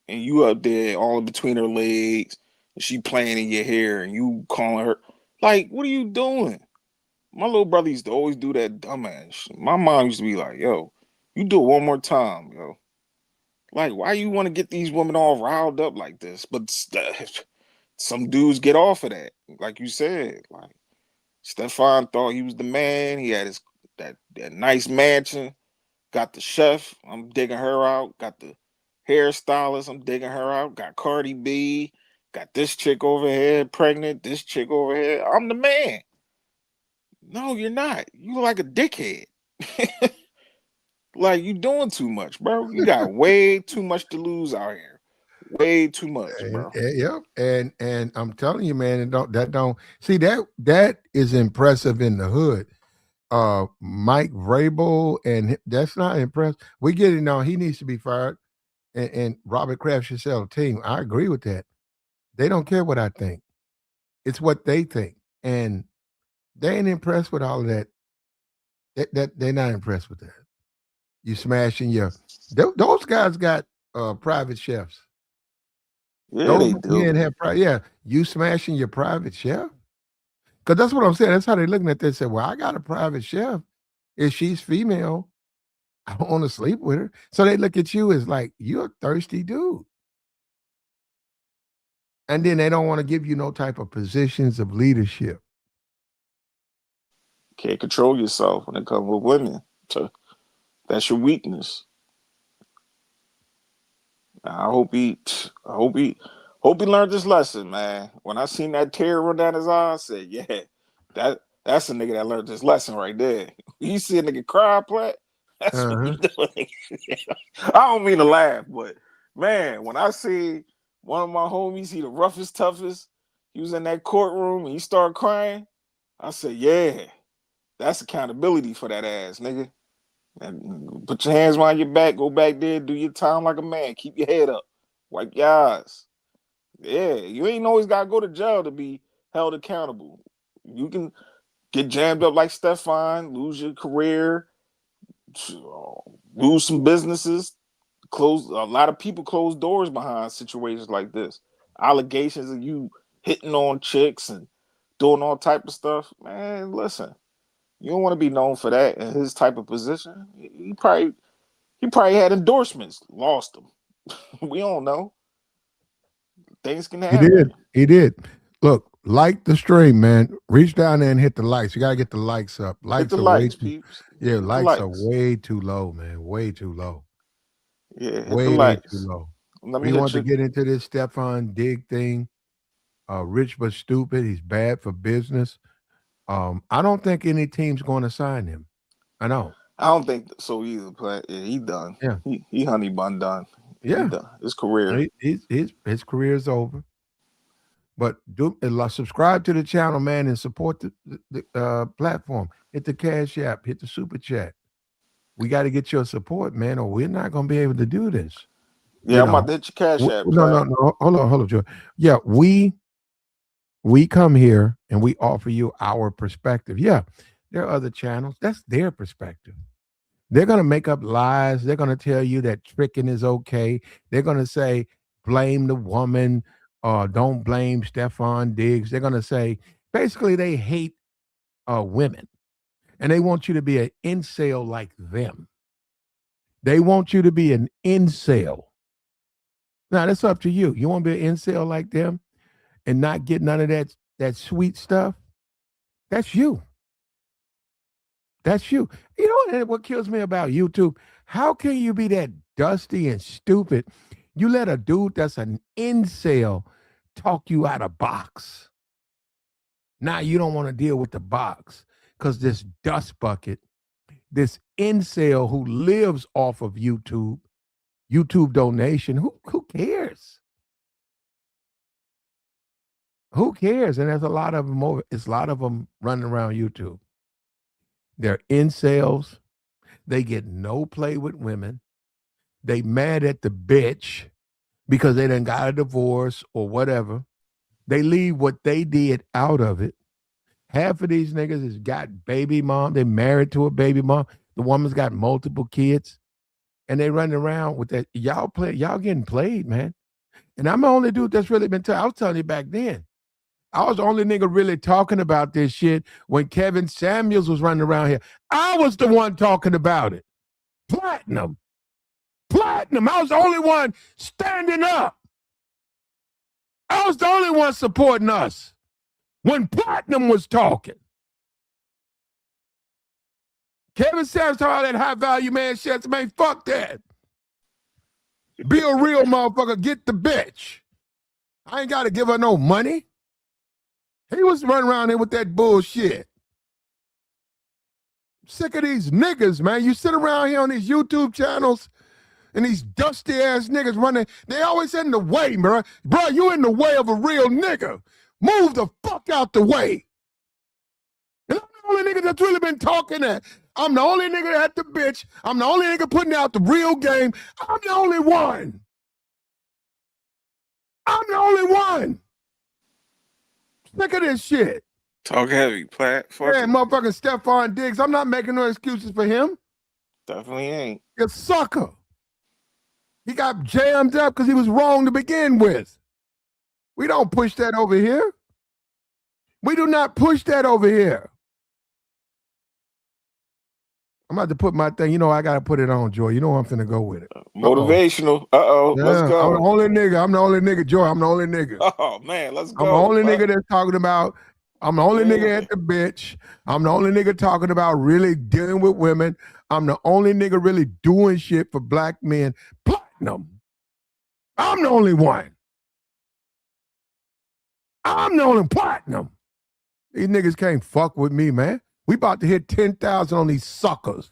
[SPEAKER 6] and you up there all in between her legs and she playing in your hair and you calling her like, what are you doing? My little brother used to always do that dumbass shit. My mom used to be like, yo, you do it one more time, yo. Like, why you want to get these women all riled up like this? But some dudes get off of that. Like you said, like Stefon thought he was the man. He had that nice mansion. Got the chef. I'm digging her out. Got the hairstylist. I'm digging her out. Got Cardi B. Got this chick over here pregnant. This chick over here. I'm the man. No, you're not. You like a dickhead. Like you doing too much, bro. You got way too much to lose out here. Way too much, bro.
[SPEAKER 1] Yep. And I'm telling you, man, don't see that is impressive in the hood. Mike Vrabel, and that's not impressed. We get it now. He needs to be fired. And Robert Kraft should sell a team. I agree with that. They don't care what I think. It's what they think. And they ain't impressed with all of that. That they're not impressed with that. You smashing those guys got private chefs.
[SPEAKER 6] Yeah,
[SPEAKER 1] Those
[SPEAKER 6] they do.
[SPEAKER 1] men have you smashing your private chef? Because that's what I'm saying. That's how they're looking at this. Say, well, I got a private chef. If she's female, I don't want to sleep with her. So they look at you as like, you're a thirsty dude. And then they don't want to give you no type of positions of leadership.
[SPEAKER 6] Can't control yourself when it comes with women. So that's your weakness. I hope he learned this lesson, man. When I seen that tear run down his eye, I said, yeah, that's a nigga that learned this lesson right there. You see a nigga cry, Platt? That's what he doing. I don't mean to laugh, but man, when I see one of my homies, he the roughest, toughest, he was in that courtroom and he started crying, I said, yeah, that's accountability for that ass, nigga. And put your hands behind your back, go back there, do your time like a man, keep your head up, wipe your eyes. Yeah, you ain't always gotta go to jail to be held accountable. You can get jammed up like Stefon, lose your career, lose some businesses, close. A lot of people close doors behind situations like this. Allegations of you hitting on chicks and doing all type of stuff. Man, listen, you don't want to be known for that in his type of position. He probably had endorsements, lost them. We don't know. Things can happen.
[SPEAKER 1] He did. Look, like the stream, man. Reach down there and hit the likes. You gotta get the likes up. Likes
[SPEAKER 6] hit the
[SPEAKER 1] are way
[SPEAKER 6] likes,
[SPEAKER 1] too,
[SPEAKER 6] peeps.
[SPEAKER 1] yeah,
[SPEAKER 6] Hit
[SPEAKER 1] likes are way too low, man. Way too low.
[SPEAKER 6] Yeah, hit
[SPEAKER 1] way
[SPEAKER 6] the likes.
[SPEAKER 1] too low.
[SPEAKER 6] Let me
[SPEAKER 1] We
[SPEAKER 6] hit
[SPEAKER 1] want to
[SPEAKER 6] you.
[SPEAKER 1] get into this Stefon Diggs thing. Rich but stupid. He's bad for business. I don't think any team's going to sign him. I know.
[SPEAKER 6] I don't think so either. But yeah, he done.
[SPEAKER 1] Yeah.
[SPEAKER 6] He honey bun done.
[SPEAKER 1] Yeah.
[SPEAKER 6] He done. His career.
[SPEAKER 1] His career is over. But subscribe to the channel, man, and support the platform. Hit the Cash App. Hit the Super Chat. We got to get your support, man, or we're not going to be able to do this.
[SPEAKER 6] Yeah, I'm about to hit your Cash App.
[SPEAKER 1] No. Hold on, Joe. Yeah, we come here and we offer you our perspective. Yeah, there are other channels. That's their perspective. They're going to make up lies. They're going to tell you that tricking is okay. They're going to say, blame the woman, don't blame Stefon Diggs. They're going to say, basically, they hate women. And they want you to be an incel like them. They want you to be an incel. Now, that's up to you. You want to be an incel like them and not get none of that sweet stuff? That's you. That's you. You know what kills me about YouTube? How can you be that dusty and stupid? You let a dude that's an incel talk you out of box. Now you don't want to deal with the box because this dust bucket, this incel who lives off of YouTube donation, who cares? Who cares? And there's a lot of them over. It's a lot of them running around YouTube. They're incels. They get no play with women. They mad at the bitch because they done got a divorce or whatever. They leave what they did out of it. Half of these niggas has got baby mom. They married to a baby mom. The woman's got multiple kids. And they running around with that. Y'all getting played, man. And I'm the only dude that's really been telling. I was telling you back then. I was the only nigga really talking about this shit when Kevin Samuels was running around here. I was the one talking about it. Platinum. I was the only one standing up. I was the only one supporting us when Platinum was talking. Kevin Samuels talking all that high value man shit. Man, fuck that. Be a real motherfucker. Get the bitch. I ain't got to give her no money. He was running around here with that bullshit. Sick of these niggas, man. You sit around here on these YouTube channels And these dusty ass niggas running, they always in the way, bro. Bro, you in the way of a real nigga. Move the fuck out the way. And I'm the only nigga that's really been talking that. I'm the only nigga that had the bitch. I'm the only nigga putting out the real game. I'm the only one. I'm the only one. Sick of this shit.
[SPEAKER 6] Talk heavy, Platt.
[SPEAKER 1] Yeah, motherfucking Stefon Diggs. I'm not making no excuses for him.
[SPEAKER 6] Definitely ain't.
[SPEAKER 1] You sucker. He got jammed up because he was wrong to begin with. We don't push that over here. We do not push that over here. I'm about to put my thing. You know, I got to put it on, Joy. You know I'm finna go with it.
[SPEAKER 6] Motivational. Uh-oh.
[SPEAKER 1] Yeah,
[SPEAKER 6] let's go.
[SPEAKER 1] I'm the only nigga. I'm the only nigga, Joy. I'm the only nigga.
[SPEAKER 6] Oh, man. Let's go.
[SPEAKER 1] I'm the only nigga that's talking about, I'm the only nigga at the bitch. I'm the only nigga talking about really dealing with women. I'm the only nigga really doing shit for black men. Platinum. I'm the only one. I'm the only platinum. These niggas can't fuck with me, man. We about to hit 10,000 on these suckers.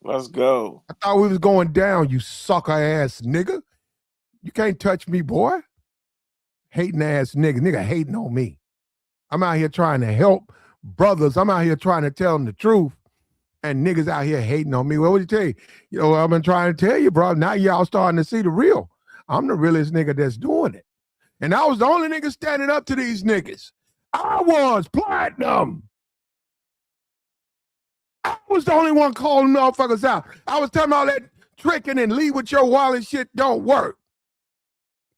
[SPEAKER 6] Let's go.
[SPEAKER 1] I thought we was going down, you sucker ass nigga. You can't touch me, boy. Hating ass nigga. Nigga hating on me. I'm out here trying to help brothers. I'm out here trying to tell them the truth. And niggas out here hating on me. What would you tell you? You know, I've been trying to tell you, bro. Now y'all starting to see the real. I'm the realest nigga that's doing it. And I was the only nigga standing up to these niggas. I was platinum. I was the only one calling motherfuckers out. I was telling all that tricking and leave with your wallet shit don't work.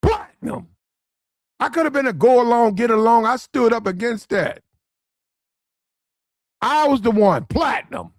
[SPEAKER 1] Platinum. I could have been a go along, get along. I stood up against that. I was the one, platinum.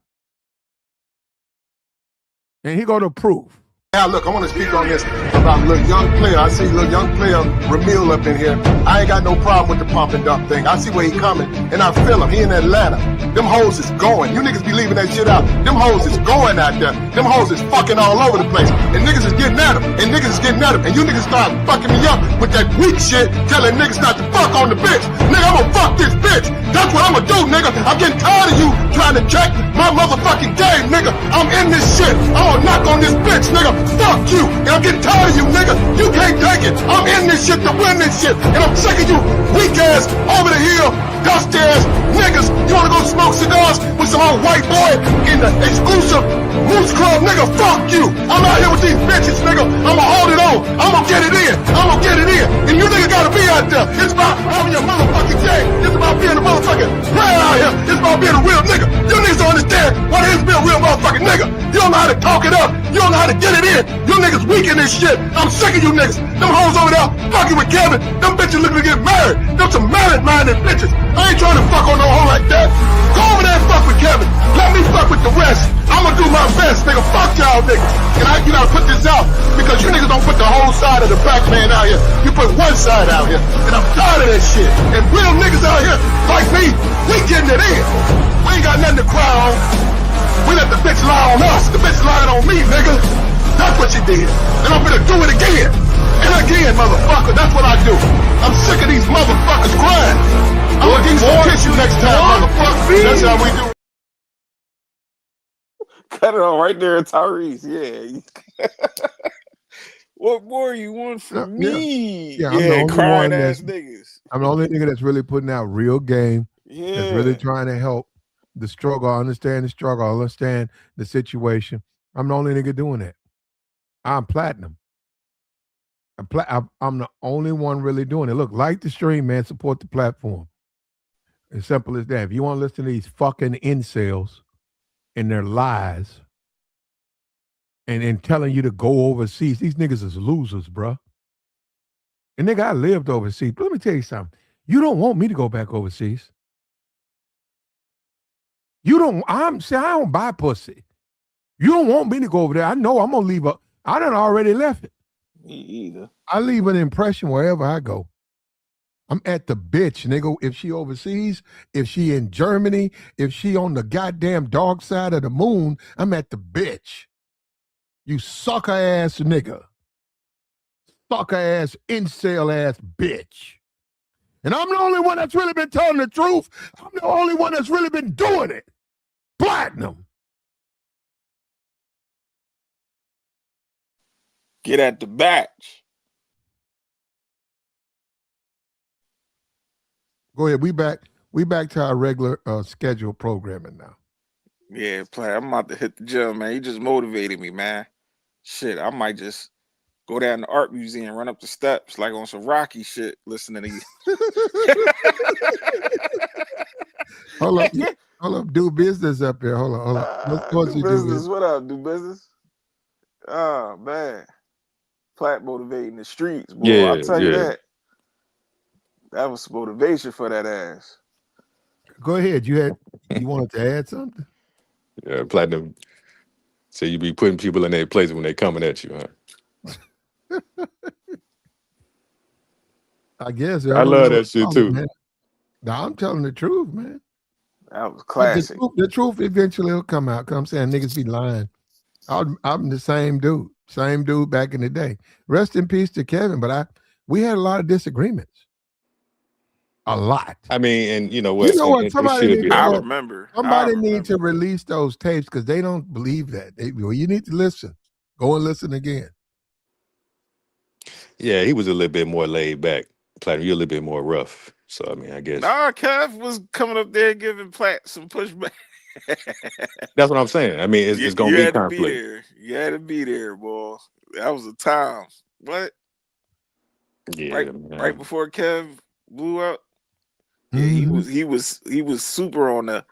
[SPEAKER 1] And he go to proof.
[SPEAKER 8] Now, look, I want to speak on this about little young player. I see little young player Ramil up in here. I ain't got no problem with the pump and dump thing. I see where he coming, and I feel him. He in Atlanta. Them hoes is going. You niggas be leaving that shit out. Them hoes is going out there. Them hoes is fucking all over the place. And niggas is getting at him. And niggas is getting at him. And you niggas start fucking me up with that weak shit, telling niggas not to fuck on the bitch. Nigga, I'm gonna fuck this bitch. That's what I'm gonna do, nigga. I'm getting tired of you trying to check my motherfucking game, nigga. I'm in this shit. I'm gonna knock on this bitch, nigga. Fuck you. And I'm getting tired of you, nigga. You can't take it. I'm in this shit to win this shit. And I'm sick of you weak ass, over the hill, dust ass niggas. You wanna go smoke cigars with some old white boy in the exclusive Moose Club, nigga? Fuck you. I'm out here with these bitches, nigga. I'ma hold it on. I'ma get it in. I'ma get it in. And you nigga gotta be out there. It's about having your motherfucking game. It's about being a motherfucking player out here. It's about being a real nigga. You niggas don't understand what it is to be a real motherfucking nigga. You don't know how to talk it up. You don't know how to get it in. You niggas weak in this shit. I'm sick of you niggas. Them hoes over there fucking with Kevin. Them bitches looking to get married. Them some married-minded bitches. I ain't trying to fuck on no hoe like that. Go over there and fuck with Kevin. Let me fuck with the rest. I'ma do my best, nigga. Fuck y'all niggas. And you gotta put this out because you niggas don't put the whole side of the black man out here. You put one side out here. And I'm tired of that shit. And real niggas out here like me, we getting it in. We ain't got nothing to cry on. We let the bitch lie on us. The bitch lied on me, nigga. That's what you did. And I'm gonna do it again. And again, motherfucker. That's what I do. I'm sick of these motherfuckers crying. I'm gonna give you some tissue next time, motherfucker. That's how we do.
[SPEAKER 6] Cut it off right there, Tyrese. Yeah. What more you want from me?
[SPEAKER 1] Yeah,
[SPEAKER 6] crying ass niggas.
[SPEAKER 1] I'm the only nigga that's really putting out real game.
[SPEAKER 6] Yeah.
[SPEAKER 1] That's really trying to help the struggle. I understand the struggle. I understand the situation. I'm the only nigga doing that. I'm platinum. I'm the only one really doing it. Look, like the stream, man. Support the platform. As simple as that. If you want to listen to these fucking incels and their lies and telling you to go overseas, these niggas is losers, bro. And nigga, I lived overseas. But let me tell you something. You don't want me to go back overseas. You don't, I don't buy pussy. You don't want me to go over there. I know I'm going to leave I done already left it.
[SPEAKER 6] Me either.
[SPEAKER 1] I leave an impression wherever I go. I'm at the bitch, nigga. If she overseas, if she in Germany, if she on the goddamn dark side of the moon, I'm at the bitch. You sucker ass nigga. Sucker ass, incel ass bitch. And I'm the only one that's really been telling the truth. I'm the only one that's really been doing it. Platinum.
[SPEAKER 6] Get at the batch.
[SPEAKER 1] Go ahead. We back to our regular scheduled programming now.
[SPEAKER 6] Yeah, play. I'm about to hit the gym, man. You just motivated me, man. Shit, I might just go down to the art museum, run up the steps like on some Rocky shit, listening to you.
[SPEAKER 1] Hold up, do business up here. Hold on.
[SPEAKER 6] Do business. What up? Do business. Oh man, Platt motivating the streets, boy.
[SPEAKER 2] Yeah,
[SPEAKER 6] I'll tell you
[SPEAKER 2] yeah.
[SPEAKER 6] that. That was motivation for that ass.
[SPEAKER 1] Go ahead. You wanted to add something?
[SPEAKER 2] Yeah, Platinum. So you be putting people in their place when they coming at you, huh?
[SPEAKER 1] I guess.
[SPEAKER 2] I love that shit too.
[SPEAKER 1] Man. No, I'm telling the truth, man.
[SPEAKER 6] That was classic.
[SPEAKER 1] The truth eventually will come out. I'm saying niggas be lying. I'm the same dude back in the day. Rest in peace to Kevin, but we had a lot of disagreements. A lot.
[SPEAKER 2] I mean, and you know what?
[SPEAKER 6] I remember.
[SPEAKER 1] Somebody need to release those tapes because they don't believe that. You need to listen. Go and listen again.
[SPEAKER 2] Yeah, he was a little bit more laid back. Platinum, you're a little bit more rough. So I mean, I guess.
[SPEAKER 6] Nah, Kev was coming up there giving Platt some pushback.
[SPEAKER 2] That's what I'm saying. I mean, it's gonna be conflict.
[SPEAKER 6] You had to be there, boy. That was a time. What?
[SPEAKER 2] Yeah,
[SPEAKER 6] right before Kev blew up. Yeah, he was super on the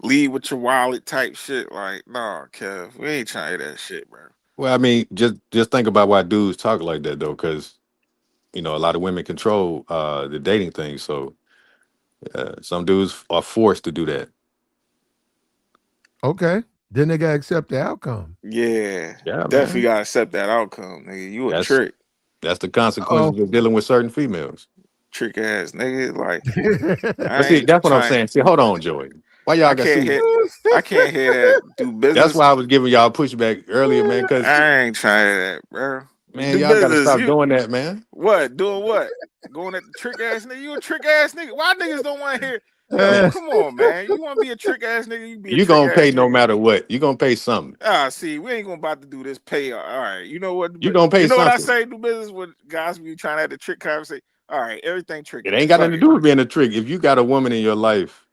[SPEAKER 6] lead with your wallet type shit. Like, nah, Kev, we ain't trying to hear that shit, bro.
[SPEAKER 2] Well, I mean, just think about why dudes talk like that though, because you know a lot of women control the dating thing. So some dudes are forced to do that.
[SPEAKER 1] Okay, then they gotta accept the outcome.
[SPEAKER 6] Yeah, definitely gotta accept that outcome, nigga. You a trick.
[SPEAKER 2] That's the consequences of dealing with certain females.
[SPEAKER 6] Trick ass nigga, like.
[SPEAKER 2] But see, that's what I'm saying. See, hold on, Joey. Why y'all got
[SPEAKER 6] I can't hear that. Do business.
[SPEAKER 2] That's why I was giving y'all pushback earlier, man. Because
[SPEAKER 6] I ain't trying to hear that, bro.
[SPEAKER 2] Man, y'all gotta stop doing that, man.
[SPEAKER 6] What? Doing what? Going at the trick ass nigga? You a trick ass nigga? Why niggas don't want to hear? Yo, come on, man. You want to be a trick ass nigga?
[SPEAKER 2] You gonna pay no matter what. You gonna pay something.
[SPEAKER 6] See, we ain't gonna about to do this pay. All right, you know what?
[SPEAKER 2] You gonna pay
[SPEAKER 6] You know
[SPEAKER 2] something.
[SPEAKER 6] what I say? Do business with guys be trying to have the trick conversation. All right, everything trick.
[SPEAKER 2] It ain't got nothing to do with being a trick. If you got a woman in your life,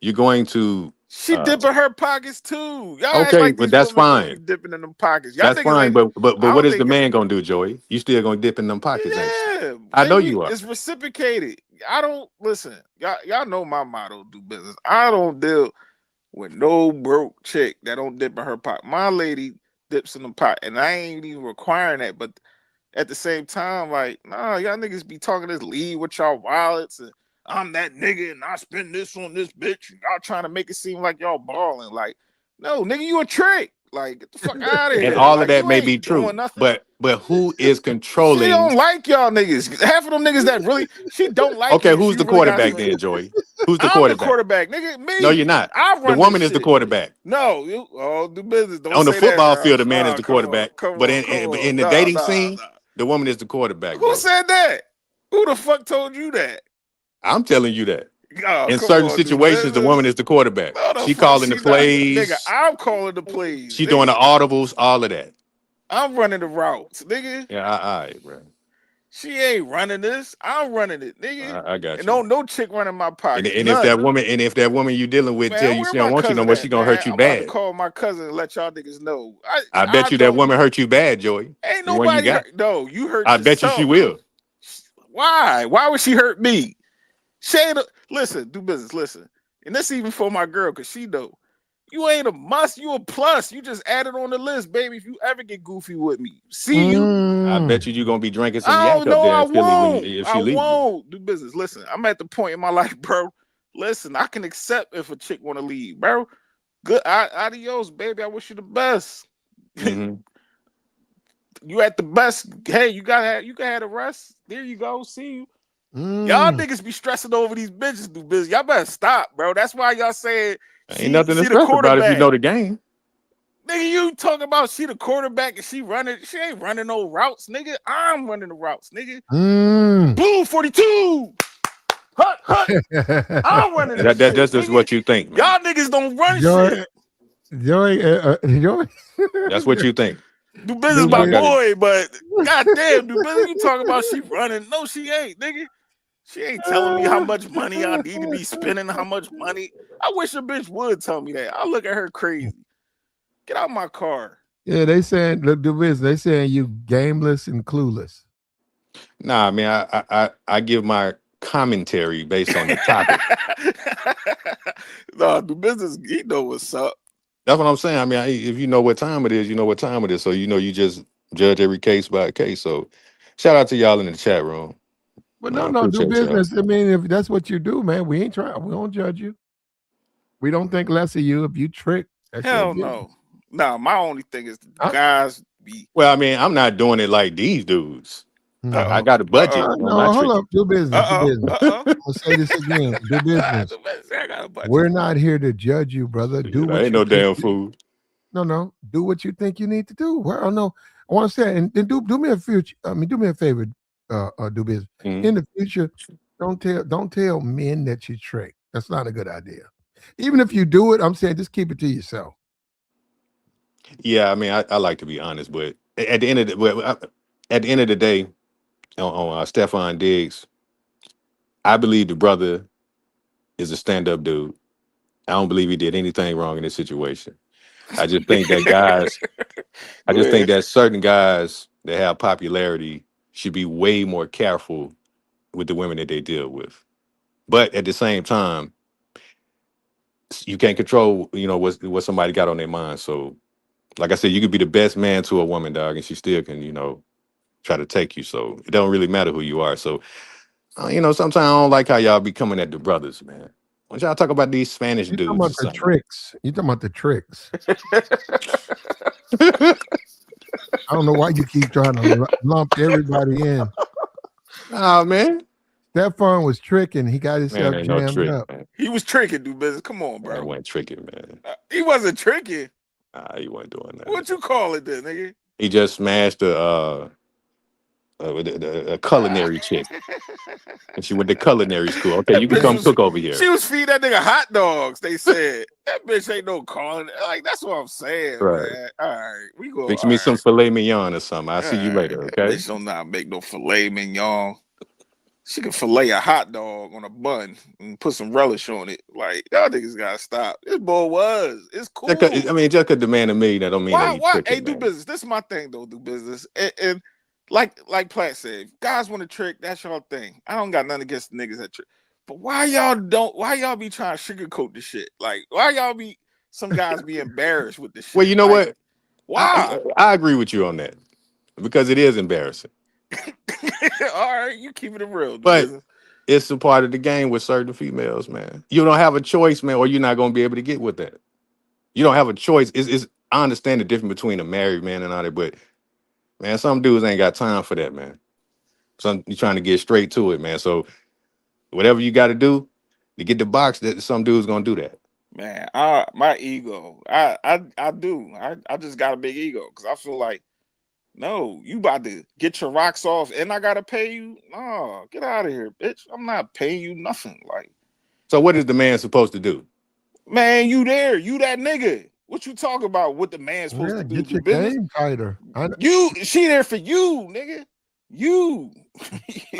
[SPEAKER 2] you're going to.
[SPEAKER 6] She dipping her pockets too.
[SPEAKER 2] Y'all okay, but that's fine.
[SPEAKER 6] Dipping in them pockets.
[SPEAKER 2] That's fine. But what is the man gonna do, Joey? You still gonna dip in them pockets?
[SPEAKER 6] Yeah,
[SPEAKER 2] I know you are.
[SPEAKER 6] It's reciprocated. I don't listen. Y'all know my motto: do business. I don't deal with no broke chick that don't dip in her pocket. My lady dips in the pot, and I ain't even requiring that. But at the same time, like, nah, y'all niggas be talking this lead with y'all wallets, and I'm that nigga, and I spend this on this bitch, and y'all trying to make it seem like y'all balling. Like, no, nigga, you a trick. Like, get the fuck out of here.
[SPEAKER 2] And all of that may be true, but who is controlling?
[SPEAKER 6] She don't like y'all niggas. Half of them niggas that really she don't like.
[SPEAKER 2] Okay, who's the quarterback then, Joey? Who's the quarterback?
[SPEAKER 6] The quarterback, nigga. Me.
[SPEAKER 2] No, you're not. The woman is the quarterback.
[SPEAKER 6] No, do business. Don't
[SPEAKER 2] on the
[SPEAKER 6] say
[SPEAKER 2] football
[SPEAKER 6] that,
[SPEAKER 2] field, the man is the quarterback. But in the dating scene, the woman is the quarterback.
[SPEAKER 6] Who said that? Who the fuck told you that?
[SPEAKER 2] I'm telling you that.
[SPEAKER 6] Oh,
[SPEAKER 2] in certain situations, the woman is the quarterback. She calling the plays.
[SPEAKER 6] Nigga, I'm calling the plays.
[SPEAKER 2] She doing the audibles, all of that.
[SPEAKER 6] I'm running the routes, nigga.
[SPEAKER 2] Yeah, all right, bro.
[SPEAKER 6] She ain't running this. I'm running it, nigga.
[SPEAKER 2] I got you.
[SPEAKER 6] And no chick running my pocket.
[SPEAKER 2] And if that woman you dealing with tell you she don't want you no more, she gonna hurt you bad.
[SPEAKER 6] I'm about to call my cousin and let y'all niggas know.
[SPEAKER 2] I bet you that woman hurt you bad, Joey.
[SPEAKER 6] Ain't nobody hurt. No, you hurt.
[SPEAKER 2] I bet you she will.
[SPEAKER 6] Why? Why would she hurt me? Shayna, listen, do business, listen. And that's even for my girl, because she know. You ain't a must, you a plus. You just added on the list, baby. If you ever get goofy with me, see you.
[SPEAKER 2] I bet you're going to be drinking some yak up there in Philly if she leaves.
[SPEAKER 6] I won't. Do business. Listen, I'm at the point in my life, bro. Listen, I can accept if a chick want to leave, bro. Good. Adios, baby. I wish you the best.
[SPEAKER 2] Mm-hmm.
[SPEAKER 6] You at the best. Hey, you can have the rest. There you go. See you. Y'all niggas be stressing over these bitches do business. Y'all better stop, bro. That's why y'all saying
[SPEAKER 2] ain't nothing to stress about if you know the game.
[SPEAKER 6] Nigga, you talking about she the quarterback and she ain't running no routes, nigga. I'm running the routes, nigga. Blue 42. Hut. I'm running this shit,
[SPEAKER 2] that's just what you think, man.
[SPEAKER 6] Y'all niggas don't run shit.
[SPEAKER 1] Joey.
[SPEAKER 2] That's what you think.
[SPEAKER 5] Do business,
[SPEAKER 1] Do
[SPEAKER 5] my
[SPEAKER 1] business.
[SPEAKER 5] boy, but goddamn, do business. You talking about she running? No, she ain't, nigga. She ain't telling me how much money I need to be spending, how much money. I wish a bitch would tell me that. I look at her crazy. Get out my car.
[SPEAKER 1] Yeah, they saying look, do business. They saying you gameless and clueless.
[SPEAKER 2] Nah, I mean, I give my commentary based on the topic.
[SPEAKER 5] No, do business. He know what's up.
[SPEAKER 2] That's what I'm saying. I mean, if you know what time it is, you know what time it is. So you just judge every case by case. So shout out to y'all in the chat room.
[SPEAKER 1] But
[SPEAKER 2] I
[SPEAKER 1] no, do
[SPEAKER 2] appreciate y'all.
[SPEAKER 1] business. I mean, if that's what you do, man, we ain't trying. We don't judge you. We don't think less of you if you trick. That's
[SPEAKER 5] Hell no. Nah, my only thing is guys be.
[SPEAKER 2] Well, I mean, I'm not doing it like these dudes. I got a budget on my
[SPEAKER 1] No, hold
[SPEAKER 2] trick.
[SPEAKER 1] up. Do business. Do business. I'll say this again. Do business.
[SPEAKER 5] I got a budget.
[SPEAKER 1] We're not here to judge you, brother. Do what
[SPEAKER 2] ain't
[SPEAKER 1] you
[SPEAKER 2] no
[SPEAKER 1] think
[SPEAKER 2] damn fool.
[SPEAKER 1] No. Do what you think you need to do. Well, no. I want to say, and do me a future. I mean, do me a favor. Do business in the future. Don't tell men that you trick. That's not a good idea. Even if you do it, I'm saying just keep it to yourself.
[SPEAKER 2] Yeah, I mean, I like to be honest, but at the end of the day, on Stefon Diggs, I believe the brother is a stand-up dude. I don't believe he did anything wrong in this situation. I just think that guys, I just think that certain guys that have popularity should be way more careful with the women that they deal with. But at the same time, you can't control, what somebody got on their mind. So, like I said, you could be the best man to a woman, dog, and she still can, try to take you. So it don't really matter who you are. So, sometimes I don't like how y'all be coming at the brothers, man. When y'all talk about these Spanish
[SPEAKER 1] You talking
[SPEAKER 2] dudes or
[SPEAKER 1] about the
[SPEAKER 2] something.
[SPEAKER 1] tricks? You talking about the tricks? I don't know why you keep trying to lump everybody in.
[SPEAKER 2] Oh man,
[SPEAKER 1] Stefon was tricking. He got himself
[SPEAKER 2] man, ain't no
[SPEAKER 1] jammed
[SPEAKER 2] trick,
[SPEAKER 1] up.
[SPEAKER 2] man.
[SPEAKER 5] He was tricking, do business. Come on, bro.
[SPEAKER 2] He wasn't tricking, man.
[SPEAKER 5] He wasn't tricking.
[SPEAKER 2] He wasn't doing that.
[SPEAKER 5] What you call it then, nigga?
[SPEAKER 2] He just smashed a culinary chick. And she went to culinary school. Okay, you can come cook over here.
[SPEAKER 5] She was feeding that nigga hot dogs. They said that bitch ain't no calling. Like that's what I'm saying,
[SPEAKER 2] Right.
[SPEAKER 5] man. All right, we go.
[SPEAKER 2] Fix me some filet mignon or something. I'll see you later. Okay.
[SPEAKER 5] Bitch don't not make no filet mignon. She can fillet a hot dog on a bun and put some relish on it. Like y'all niggas gotta stop. This boy it's cool.
[SPEAKER 2] Just could demand $1 million. That don't mean that he's tricking,
[SPEAKER 5] Hey, do business. This is my thing though. Do business and like Platt said, if guys want to trick, that's your thing. I don't got nothing against the niggas that trick. But why y'all be trying to sugarcoat the shit? Like, why y'all be some guys be embarrassed with the shit?
[SPEAKER 2] Well, you know what?
[SPEAKER 5] Why?
[SPEAKER 2] I agree with you on that. Because it is embarrassing.
[SPEAKER 5] All right, you keep it real.
[SPEAKER 2] But
[SPEAKER 5] business.
[SPEAKER 2] it's a part of the game with certain females, man. You don't have a choice, man, or you're not gonna be able to get with that. You don't have a choice. I understand the difference between a married man and all that, but man, some dudes ain't got time for that, man. You're trying to get straight to it, man. So whatever you got to do to get the box, that some dude's gonna do that.
[SPEAKER 5] Man, my ego, I do. I just got a big ego because I feel like, no, you about to get your rocks off and I gotta pay you. No, get out of here, bitch. I'm not paying you nothing. Like,
[SPEAKER 2] so what is the man supposed to do?
[SPEAKER 5] Man, you there? You that nigga? What you talk about? What the man's supposed to do?
[SPEAKER 1] Get your
[SPEAKER 5] business?
[SPEAKER 1] game tighter.
[SPEAKER 5] She there for you, nigga. You.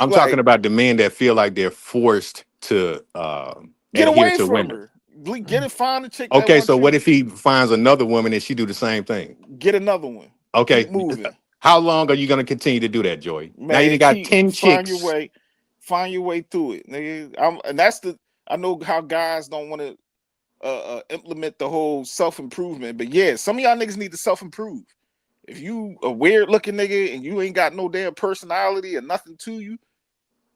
[SPEAKER 2] I'm talking about the men that feel like they're forced to
[SPEAKER 5] get away
[SPEAKER 2] to
[SPEAKER 5] from
[SPEAKER 2] women.
[SPEAKER 5] her. Get it. Find a chick.
[SPEAKER 2] Okay, so what if he finds another woman and she do the same thing?
[SPEAKER 5] Get another one.
[SPEAKER 2] Okay,
[SPEAKER 5] keep moving.
[SPEAKER 2] How long are you going to continue to do that, Joy? Man, now you got 10 chicks.
[SPEAKER 5] Find your way through it, nigga. I know how guys don't want to implement the whole self-improvement, but yeah, some of y'all niggas need to self-improve. If you a weird looking nigga and you ain't got no damn personality or nothing to you,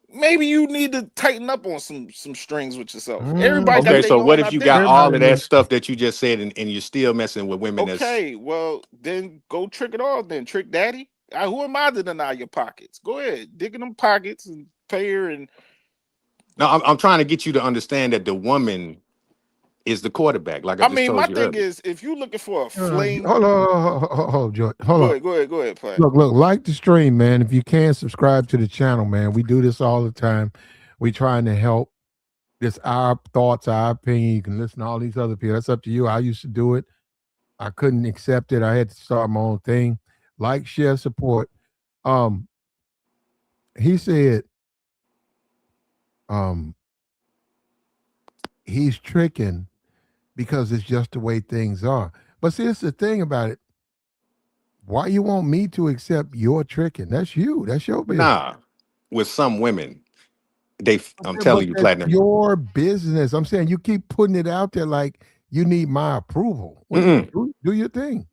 [SPEAKER 5] maybe you need to tighten up on some strings with yourself. Everybody
[SPEAKER 2] okay, so what if you got all of that stuff that you just said and you're still messing with women?
[SPEAKER 5] Okay, well then go trick it off. Then trick daddy. Who am I to deny your pockets? Go ahead, dig in them pockets and pay her. And
[SPEAKER 2] no, I'm trying to get you to understand that the woman is the quarterback. Like I just told
[SPEAKER 5] my
[SPEAKER 2] you
[SPEAKER 5] thing
[SPEAKER 2] earlier.
[SPEAKER 5] is, if you looking for a fling,
[SPEAKER 1] hold on, Joy. Hold on.
[SPEAKER 5] Go ahead, Pat.
[SPEAKER 1] Look, like the stream, man. If you can subscribe to the channel, man. We do this all the time. We trying to help. It's our thoughts, our opinion. You can listen to all these other people. That's up to you. I used to do it. I couldn't accept it. I had to start my own thing. like, share, support. Um, he said, um, he's tricking because it's just the way things are. But see, it's the thing about it. Why you want me to accept your tricking? That's you. That's your business.
[SPEAKER 2] Nah, with some women, I'm
[SPEAKER 1] But
[SPEAKER 2] telling you,
[SPEAKER 1] that's
[SPEAKER 2] Platinum.
[SPEAKER 1] your business. I'm saying you keep putting it out there like you need my approval. What
[SPEAKER 2] Mm-mm.
[SPEAKER 1] do your thing.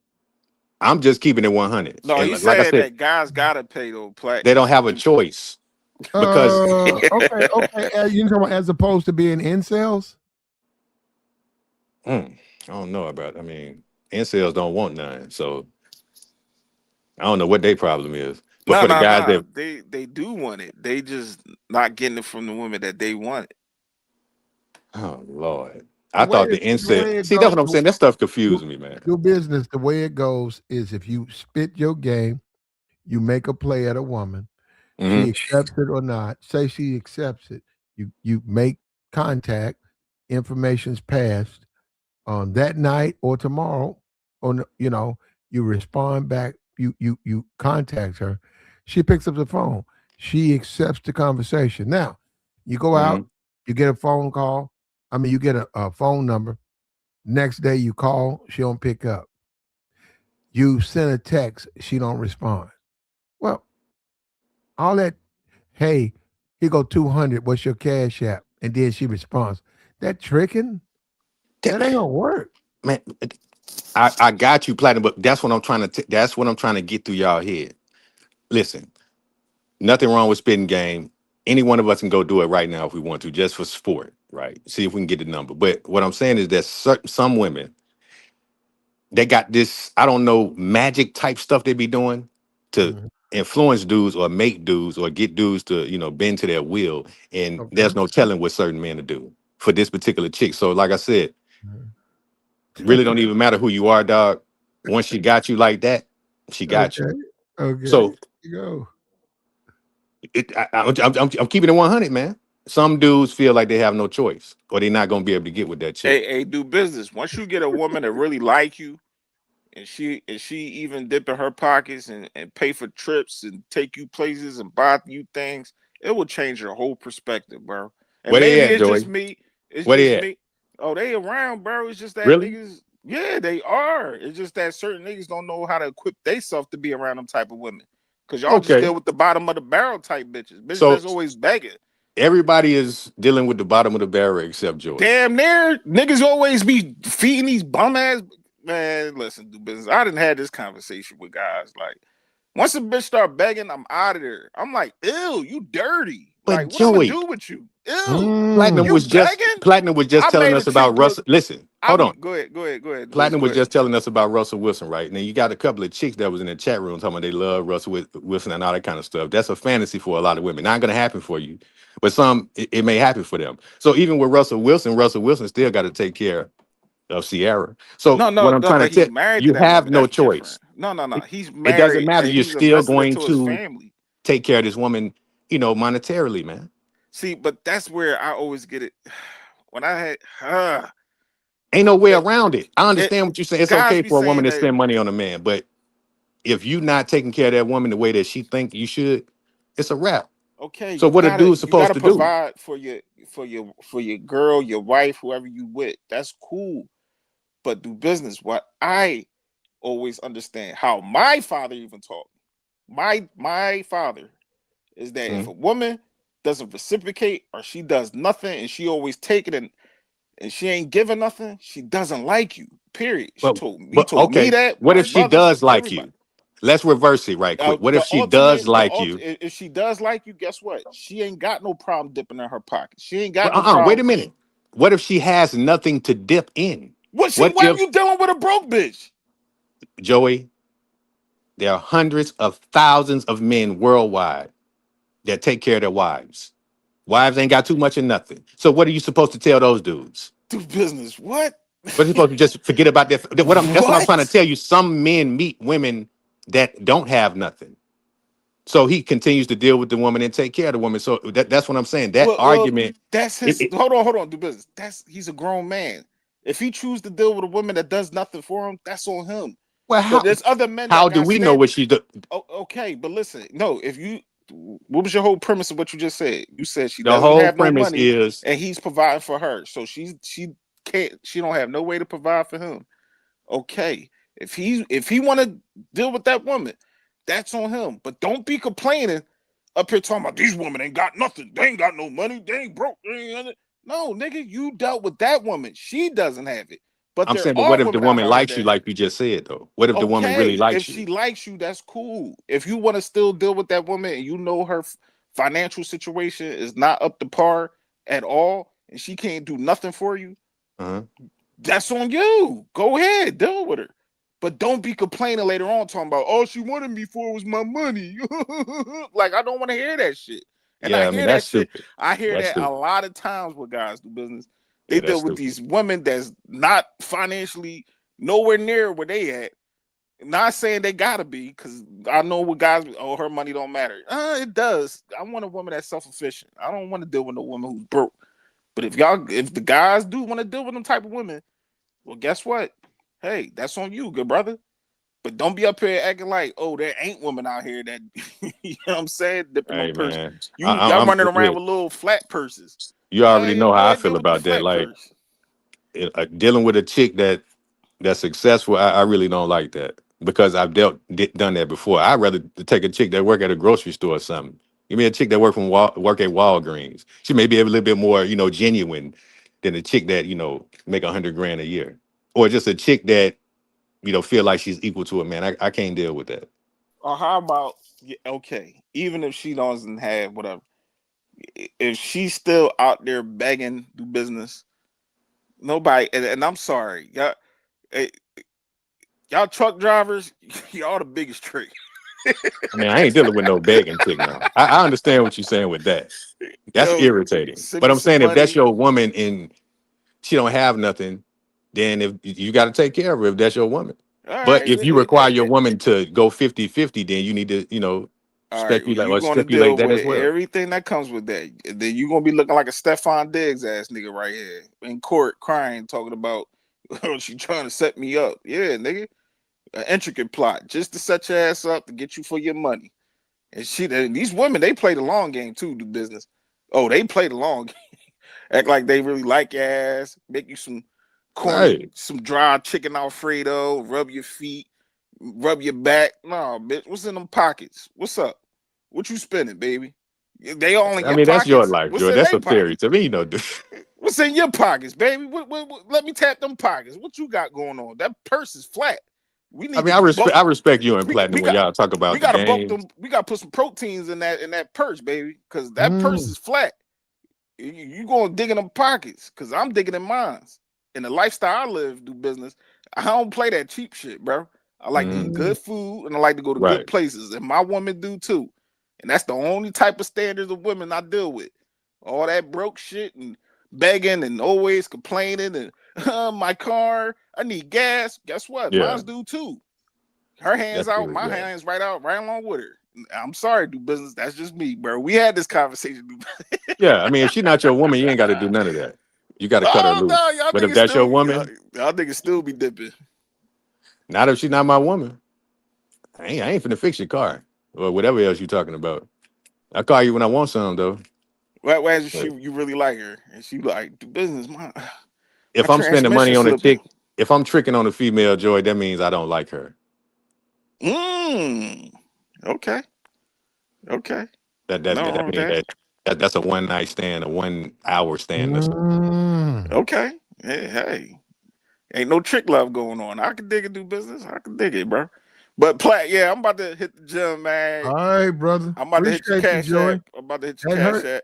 [SPEAKER 2] I'm just keeping it 100.
[SPEAKER 6] No,
[SPEAKER 2] And
[SPEAKER 6] he's
[SPEAKER 2] like I
[SPEAKER 6] saying
[SPEAKER 2] said,
[SPEAKER 6] that guys gotta pay though,
[SPEAKER 2] they
[SPEAKER 6] platinum.
[SPEAKER 2] don't have a choice because
[SPEAKER 1] Okay. You know, as opposed to being incels.
[SPEAKER 2] I don't know about. I mean, incels don't want none, so I don't know what their problem is. But
[SPEAKER 6] No,
[SPEAKER 2] for the
[SPEAKER 6] no,
[SPEAKER 2] guys
[SPEAKER 6] no.
[SPEAKER 2] that,
[SPEAKER 6] They do want it. They just not getting it from the women that they want.
[SPEAKER 2] oh Lord,
[SPEAKER 1] The
[SPEAKER 2] I
[SPEAKER 1] way
[SPEAKER 2] thought
[SPEAKER 1] it,
[SPEAKER 2] the
[SPEAKER 1] the
[SPEAKER 2] incel.
[SPEAKER 1] way it
[SPEAKER 2] See, that's
[SPEAKER 1] goes,
[SPEAKER 2] what I'm saying. That stuff
[SPEAKER 1] do,
[SPEAKER 2] confusing me, man.
[SPEAKER 1] do business. The way it goes is if you spit your game, you make a play at a woman. She
[SPEAKER 2] Hmm.
[SPEAKER 1] accepts it or not. Say she accepts it. You make contact. Information's passed on that night or tomorrow. On you respond back. You contact her. She picks up the phone. She accepts the conversation. Now, you go out.
[SPEAKER 2] Hmm.
[SPEAKER 1] You get a phone call. I mean, you get a phone number. Next day you call. She don't pick up. You send a text. She don't respond. Well, all that, hey, here go 200. What's your cash app? And then she responds. That tricking, that ain't gonna work.
[SPEAKER 2] Man, I got you, Platinum, but that's what I'm trying to. That's what I'm trying to get through y'all head. Listen, nothing wrong with spitting game. Any one of us can go do it right now if we want to, just for sport, right? See if we can get the number. But what I'm saying is that some women, they got this, I don't know, magic type stuff they be doing to
[SPEAKER 1] Mhm.
[SPEAKER 2] influence dudes or make dudes or get dudes to, bend to their will. And
[SPEAKER 1] Okay.
[SPEAKER 2] there's no telling what certain men to do for this particular chick. So, like I said,
[SPEAKER 1] Mhm.
[SPEAKER 2] really don't even matter who you are, dog. Once she got you like that, she got you.
[SPEAKER 1] Okay. Okay.
[SPEAKER 2] So
[SPEAKER 1] You go.
[SPEAKER 2] I'm keeping it 100, man. Some dudes feel like they have no choice or they're not going to be able to get with that chick.
[SPEAKER 6] Hey, do business. Once you get a woman that really like you, and she even dip in her pockets and pay for trips and take you places and buy you things, it will change your whole perspective, bro. And
[SPEAKER 2] Where they
[SPEAKER 6] maybe
[SPEAKER 2] at,
[SPEAKER 6] it's just
[SPEAKER 2] Joey?
[SPEAKER 6] me. It's
[SPEAKER 2] Where
[SPEAKER 6] just
[SPEAKER 2] they at?
[SPEAKER 6] me. Oh, they around, bro. It's just that
[SPEAKER 2] Really?
[SPEAKER 6] niggas. Yeah, they are. It's just that certain niggas don't know how to equip themselves to be around them type of women. Cause y'all just
[SPEAKER 2] Okay.
[SPEAKER 6] deal with the bottom of the barrel type bitches. Bitches
[SPEAKER 2] So
[SPEAKER 6] that's always begging.
[SPEAKER 2] everybody is dealing with the bottom of the barrel except Joey.
[SPEAKER 6] Damn near niggas always be feeding these bum ass man. Listen, do business. I didn't have this conversation with guys. Like, once a bitch start begging, I'm out of there. I'm like, ew, you dirty.
[SPEAKER 2] But
[SPEAKER 6] Like, what I'm gonna
[SPEAKER 2] Joey,
[SPEAKER 6] do with you? Ew,
[SPEAKER 2] Platinum
[SPEAKER 1] Mm.
[SPEAKER 6] you
[SPEAKER 2] was just
[SPEAKER 6] begging?
[SPEAKER 2] Platinum was just
[SPEAKER 6] I
[SPEAKER 2] telling
[SPEAKER 6] made a
[SPEAKER 2] us
[SPEAKER 6] chick
[SPEAKER 2] about
[SPEAKER 6] look.
[SPEAKER 2] Russell. Listen,
[SPEAKER 6] I
[SPEAKER 2] hold
[SPEAKER 6] be
[SPEAKER 2] on.
[SPEAKER 6] go ahead, Biz,
[SPEAKER 2] Platinum
[SPEAKER 6] go
[SPEAKER 2] was
[SPEAKER 6] ahead.
[SPEAKER 2] just telling us about Russell Wilson, right? Now you got a couple of chicks that was in the chat room talking about they love Russell Wilson and all that kind of stuff. That's a fantasy for a lot of women. Not going to happen for you, but some it may happen for them. So even with Russell Wilson still got to take care of Sierra. So
[SPEAKER 6] No,
[SPEAKER 2] what
[SPEAKER 6] no,
[SPEAKER 2] I'm
[SPEAKER 6] no,
[SPEAKER 2] trying to
[SPEAKER 6] but he's
[SPEAKER 2] tell
[SPEAKER 6] married to
[SPEAKER 2] you,
[SPEAKER 6] that
[SPEAKER 2] have
[SPEAKER 6] woman.
[SPEAKER 2] no
[SPEAKER 6] That's
[SPEAKER 2] choice.
[SPEAKER 6] different. No, no, no.
[SPEAKER 2] It,
[SPEAKER 6] He's
[SPEAKER 2] it doesn't
[SPEAKER 6] married
[SPEAKER 2] matter.
[SPEAKER 6] and
[SPEAKER 2] You're
[SPEAKER 6] he's
[SPEAKER 2] still
[SPEAKER 6] invested
[SPEAKER 2] going
[SPEAKER 6] into his
[SPEAKER 2] to
[SPEAKER 6] family.
[SPEAKER 2] take care of this woman, monetarily, man.
[SPEAKER 6] See, but that's where I always get it. When I had
[SPEAKER 2] Ain't no way
[SPEAKER 6] it,
[SPEAKER 2] around it. I
[SPEAKER 6] it
[SPEAKER 2] understand what you're saying. It's
[SPEAKER 6] guys
[SPEAKER 2] okay
[SPEAKER 6] be
[SPEAKER 2] for a woman
[SPEAKER 6] saying
[SPEAKER 2] to
[SPEAKER 6] that.
[SPEAKER 2] spend money on a man, but if you not taking care of that woman the way that she think you should, it's a wrap.
[SPEAKER 6] Okay,
[SPEAKER 2] So what a dude's
[SPEAKER 6] you
[SPEAKER 2] supposed
[SPEAKER 6] gotta
[SPEAKER 2] to do?
[SPEAKER 6] provide for your girl, your wife, whoever you with. That's cool. But do business. What I always understand how my father even taught me. My father is that if
[SPEAKER 2] Mhm.
[SPEAKER 6] a woman doesn't reciprocate or she does nothing and she always take it and she ain't giving nothing, she doesn't like you. Period. She
[SPEAKER 2] But
[SPEAKER 6] told me. He
[SPEAKER 2] but
[SPEAKER 6] told me
[SPEAKER 2] okay,
[SPEAKER 6] that,
[SPEAKER 2] what
[SPEAKER 6] my
[SPEAKER 2] if she
[SPEAKER 6] brothers,
[SPEAKER 2] does like
[SPEAKER 6] everybody.
[SPEAKER 2] you? Let's reverse it right quick. What if she does like you?
[SPEAKER 6] If she does like you, guess what? She ain't got no problem dipping in her pocket. She ain't got
[SPEAKER 2] Well,
[SPEAKER 6] no
[SPEAKER 2] wait
[SPEAKER 6] problem.
[SPEAKER 2] a minute. What if she has nothing to dip in? What
[SPEAKER 6] Why are
[SPEAKER 2] if,
[SPEAKER 6] you dealing with a broke bitch?
[SPEAKER 2] Joey, there are hundreds of thousands of men worldwide that take care of their wives. Wives ain't got too much of nothing. So what are you supposed to tell those dudes?
[SPEAKER 6] Do business. What?
[SPEAKER 2] What are you supposed to just forget about that? That's what I'm trying to
[SPEAKER 6] What?
[SPEAKER 2] tell you. Some men meet women that don't have nothing. So he continues to deal with the woman and take care of the woman. So that's what I'm saying. That
[SPEAKER 6] Well,
[SPEAKER 2] argument,
[SPEAKER 6] that's
[SPEAKER 2] it,
[SPEAKER 6] his.
[SPEAKER 2] it-
[SPEAKER 6] Hold on. Do business. He's a grown man. If he chooses to deal with a woman that does nothing for him, that's on him.
[SPEAKER 1] Well,
[SPEAKER 6] But there's other men
[SPEAKER 2] how
[SPEAKER 6] that
[SPEAKER 2] do
[SPEAKER 6] got
[SPEAKER 2] we know what
[SPEAKER 6] standards.
[SPEAKER 2] she do?
[SPEAKER 6] Oh, okay, but listen, no, if you, what was your whole premise of what you just said? You said she
[SPEAKER 2] The
[SPEAKER 6] doesn't
[SPEAKER 2] whole
[SPEAKER 6] have no
[SPEAKER 2] premise
[SPEAKER 6] money
[SPEAKER 2] is
[SPEAKER 6] and he's providing for her, so she can't, she don't have no way to provide for him. Okay, if he want to deal with that woman, that's on him. But don't be complaining up here talking about these women ain't got nothing, they ain't got no money, they ain't broke. They ain't no, nigga, you dealt with that woman. She doesn't have it. But
[SPEAKER 2] I'm
[SPEAKER 6] there
[SPEAKER 2] saying, but
[SPEAKER 6] are
[SPEAKER 2] what if the
[SPEAKER 6] women out
[SPEAKER 2] woman
[SPEAKER 6] here
[SPEAKER 2] likes you
[SPEAKER 6] that,
[SPEAKER 2] like you just said though? What if the woman really
[SPEAKER 6] okay, if
[SPEAKER 2] likes
[SPEAKER 6] she
[SPEAKER 2] you?
[SPEAKER 6] likes you, that's cool. If you want to still deal with that woman and you know her financial situation is not up to par at all, and she can't do nothing for you,
[SPEAKER 2] Uh-huh.
[SPEAKER 6] that's on you. Go ahead, deal with her. But don't be complaining later on talking about, all she wanted me for was my money. Like, I don't want to hear that shit. And I
[SPEAKER 2] Yeah, I mean
[SPEAKER 6] hear
[SPEAKER 2] that's
[SPEAKER 6] that shit.
[SPEAKER 2] stupid.
[SPEAKER 6] I hear
[SPEAKER 2] That's
[SPEAKER 6] that a
[SPEAKER 2] stupid.
[SPEAKER 6] lot of times with guys do business. They
[SPEAKER 2] Yeah, that's
[SPEAKER 6] deal with
[SPEAKER 2] stupid.
[SPEAKER 6] these women that's not financially nowhere near where they at. Not saying they gotta be, because I know what guys, oh, her money don't matter. It does. I want a woman that's self-sufficient. I don't want to deal with a woman who's broke. But if the guys do want to deal with them type of women, well, guess what? Hey, that's on you, good brother. But don't be up here acting like, oh, there ain't women out here that, you know what I'm saying, dipping them
[SPEAKER 2] Hey
[SPEAKER 6] purses.
[SPEAKER 2] man,
[SPEAKER 6] Y'all running around
[SPEAKER 2] look,
[SPEAKER 6] with little flat purses.
[SPEAKER 2] you already
[SPEAKER 6] Hey,
[SPEAKER 2] know
[SPEAKER 6] go
[SPEAKER 2] how I
[SPEAKER 6] ahead,
[SPEAKER 2] feel
[SPEAKER 6] deal with the
[SPEAKER 2] about that.
[SPEAKER 6] flat
[SPEAKER 2] Like
[SPEAKER 6] purse.
[SPEAKER 2] dealing with a chick that's successful, I really don't like that because I've done that before. I'd rather take a chick that work at a grocery store or something. Give me a chick that work at Walgreens. She may be a little bit more, genuine than a chick that make 100 grand a year, or just a chick that feel like she's equal to a man. I can't deal with that.
[SPEAKER 6] Or how about, okay, even if she doesn't have whatever, if she's still out there begging, do business, nobody, and I'm sorry, eh, y'all truck drivers, y'all the biggest trick.
[SPEAKER 2] I mean, I ain't dealing with no begging chick now. I understand what you're saying with that. That's
[SPEAKER 6] Yo,
[SPEAKER 2] irritating.
[SPEAKER 6] send
[SPEAKER 2] But
[SPEAKER 6] me
[SPEAKER 2] I'm
[SPEAKER 6] some
[SPEAKER 2] saying if that's
[SPEAKER 6] money.
[SPEAKER 2] your woman and she don't have nothing, then if you got to take care of her if that's your woman.
[SPEAKER 6] All
[SPEAKER 2] But
[SPEAKER 6] right,
[SPEAKER 2] if you require your woman to go 50-50, then you need to,
[SPEAKER 6] all right, well, you're gonna
[SPEAKER 2] stipulate
[SPEAKER 6] deal
[SPEAKER 2] that
[SPEAKER 6] with
[SPEAKER 2] as well.
[SPEAKER 6] everything that comes with that. Then you're gonna be looking like a Stefon Diggs ass nigga right here in court crying, talking about, oh, she trying to set me up. Yeah, nigga. An intricate plot just to set your ass up to get you for your money. And these women, they play the long game too, do business. Oh, they play the long game. Act like they really like your ass, make you some
[SPEAKER 2] Right.
[SPEAKER 6] some dry chicken Alfredo, rub your feet, rub your back. No, bitch, what's in them pockets? What's up? What you spending, baby? They all in
[SPEAKER 2] I
[SPEAKER 6] your
[SPEAKER 2] mean, that's your
[SPEAKER 6] pockets?
[SPEAKER 2] life,
[SPEAKER 6] What's
[SPEAKER 2] Joe.
[SPEAKER 6] in
[SPEAKER 2] That's
[SPEAKER 6] their
[SPEAKER 2] a theory.
[SPEAKER 6] pockets?
[SPEAKER 2] To me, dude.
[SPEAKER 6] What's in your pockets, baby? Let me tap them pockets. What you got going on? That purse is flat. We
[SPEAKER 2] I
[SPEAKER 6] need
[SPEAKER 2] mean,
[SPEAKER 6] to
[SPEAKER 2] I
[SPEAKER 6] bulk.
[SPEAKER 2] respect you and Platinum
[SPEAKER 6] We
[SPEAKER 2] when
[SPEAKER 6] got
[SPEAKER 2] y'all talk
[SPEAKER 6] we
[SPEAKER 2] about the
[SPEAKER 6] gotta bulk
[SPEAKER 2] game.
[SPEAKER 6] them. We gotta put some proteins in that purse, baby, because that purse
[SPEAKER 1] Mm.
[SPEAKER 6] is flat. You gonna dig in them pockets, because I'm digging in mine. And the lifestyle I live, do business, I don't play that cheap shit, bro. I like to eat
[SPEAKER 2] Mhm.
[SPEAKER 1] Mm.
[SPEAKER 6] good food and I like to go to good
[SPEAKER 2] Right.
[SPEAKER 6] places, and my women do too. And that's the only type of standards of women I deal with. All that broke shit and begging and always complaining and my car, I need gas. Guess what?
[SPEAKER 2] Yeah.
[SPEAKER 6] Mine's do too. Her hands
[SPEAKER 2] That's
[SPEAKER 6] out,
[SPEAKER 2] true.
[SPEAKER 6] my
[SPEAKER 2] Yeah.
[SPEAKER 6] hands right out, right along with her. I'm sorry, do business. That's just me, bro. We had this conversation.
[SPEAKER 2] Yeah. I mean, if she's not your woman, you ain't got to do none of that. You got to cut her
[SPEAKER 6] Oh
[SPEAKER 2] loose.
[SPEAKER 6] no, y'all
[SPEAKER 2] But if
[SPEAKER 6] niggas
[SPEAKER 2] that's your
[SPEAKER 6] still,
[SPEAKER 2] woman,
[SPEAKER 6] y'all niggas still be dipping.
[SPEAKER 2] not if she's not my woman. I ain't finna fix your car or whatever else you're talking about. I call you when I want something though.
[SPEAKER 6] Why is she?
[SPEAKER 2] But
[SPEAKER 6] You really like her, and she like the business. My
[SPEAKER 2] if I'm spending money
[SPEAKER 6] transmission
[SPEAKER 2] on a
[SPEAKER 6] slipping.
[SPEAKER 2] chick, if I'm tricking on a female, Joy, that means I don't like her.
[SPEAKER 6] Mm. Okay. Okay. No
[SPEAKER 2] That
[SPEAKER 6] wrong with
[SPEAKER 2] means
[SPEAKER 6] that.
[SPEAKER 2] that's a one night stand, a 1 hour stand or something.
[SPEAKER 1] Mm.
[SPEAKER 6] Okay. Hey, ain't no trick love going on. I can dig it, do business. I can dig it, bro. But yeah, I'm about to hit the gym, man.
[SPEAKER 1] All right, brother.
[SPEAKER 6] I'm about to hit your
[SPEAKER 1] Appreciate you,
[SPEAKER 6] cash
[SPEAKER 1] Joey.
[SPEAKER 6] app. I'm about to hit your
[SPEAKER 1] Hadn't
[SPEAKER 6] cash
[SPEAKER 1] heard
[SPEAKER 6] app.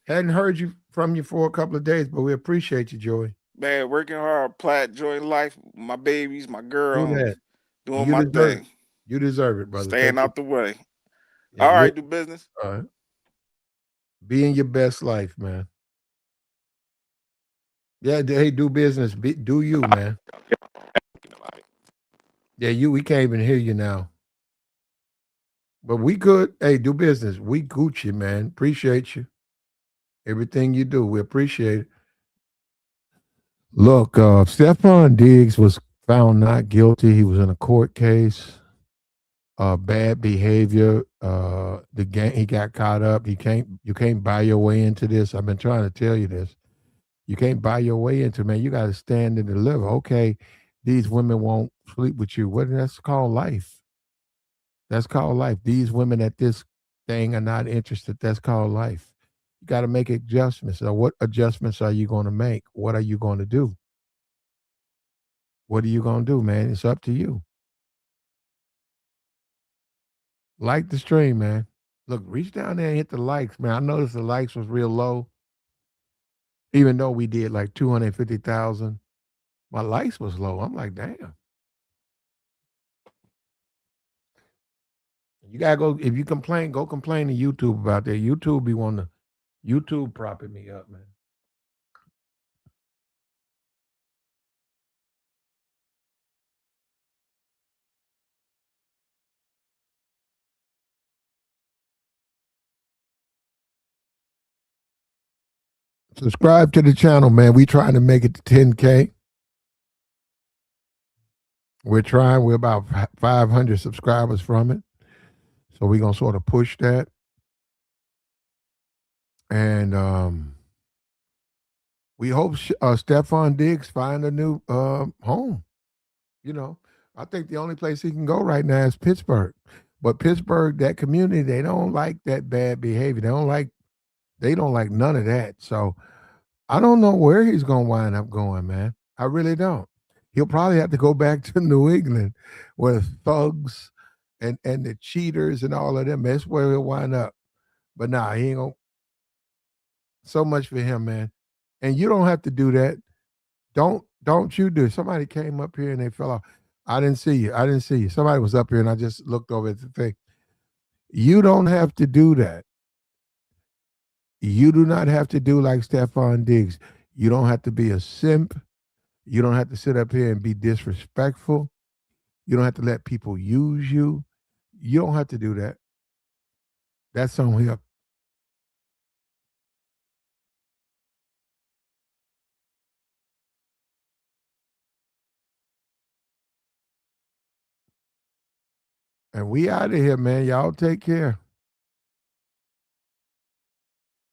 [SPEAKER 1] hadn't heard from you for a couple of days, but we appreciate you, Joey.
[SPEAKER 6] Man, working hard, Platt, enjoying life, my babies, my
[SPEAKER 1] Do
[SPEAKER 6] girl,
[SPEAKER 1] that.
[SPEAKER 6] doing
[SPEAKER 1] You
[SPEAKER 6] my
[SPEAKER 1] deserve it.
[SPEAKER 6] thing,
[SPEAKER 1] You deserve it, brother.
[SPEAKER 6] staying
[SPEAKER 1] Take it.
[SPEAKER 6] out the way.
[SPEAKER 1] Yeah,
[SPEAKER 6] All right, do business.
[SPEAKER 1] all right. Be in your best life, man. Yeah, hey, do business. Do you, man. Yeah, we can't even hear you now. But we good. Hey, do business. We Gucci, man. Appreciate you. Everything you do. We appreciate it. Look, Stefon Diggs was found not guilty. He was in a court case. Bad behavior. The gang. He got caught up. You can't buy your way into this. I've been trying to tell you this. You can't buy your way into, man. You got to stand and deliver. Okay, these women won't sleep with you. What that's called life. That's called life. These women at this thing are not interested. That's called life. You got to make adjustments. So what adjustments are you going to make? What are you going to do? What are you going to do, man? It's up to you. Like the stream, man. Look, reach down there and hit the likes, man. I noticed the likes was real low, even though we did like 250,000. My likes was low. I'm like, damn. You gotta go. If you complain, go complain to YouTube about that. YouTube be wanting to YouTube propping me up, man. Subscribe to the channel, man. We trying to make it to 10K. We're trying. We're about 500 subscribers from it. So we're gonna sort of push that. And we hope Stefon Diggs find a new home. You know, I think the only place he can go right now is Pittsburgh. But Pittsburgh, that community, they don't like that bad behavior. They don't like none of that. So I don't know where he's gonna wind up going, man. I really don't. He'll probably have to go back to New England where thugs and the cheaters and all of them. That's where he'll wind up. But nah, he ain't gonna so much for him, man. And you don't have to do that. Don't you do it. Somebody came up here and they fell off. I didn't see you. I didn't see you. Somebody was up here and I just looked over at the thing. You don't have to do that. You do not have to do like Stefon Diggs. You don't have to be a simp. You don't have to sit up here and be disrespectful. You don't have to let people use you. You don't have to do that. That's on him. And we out of here, man. Y'all take care.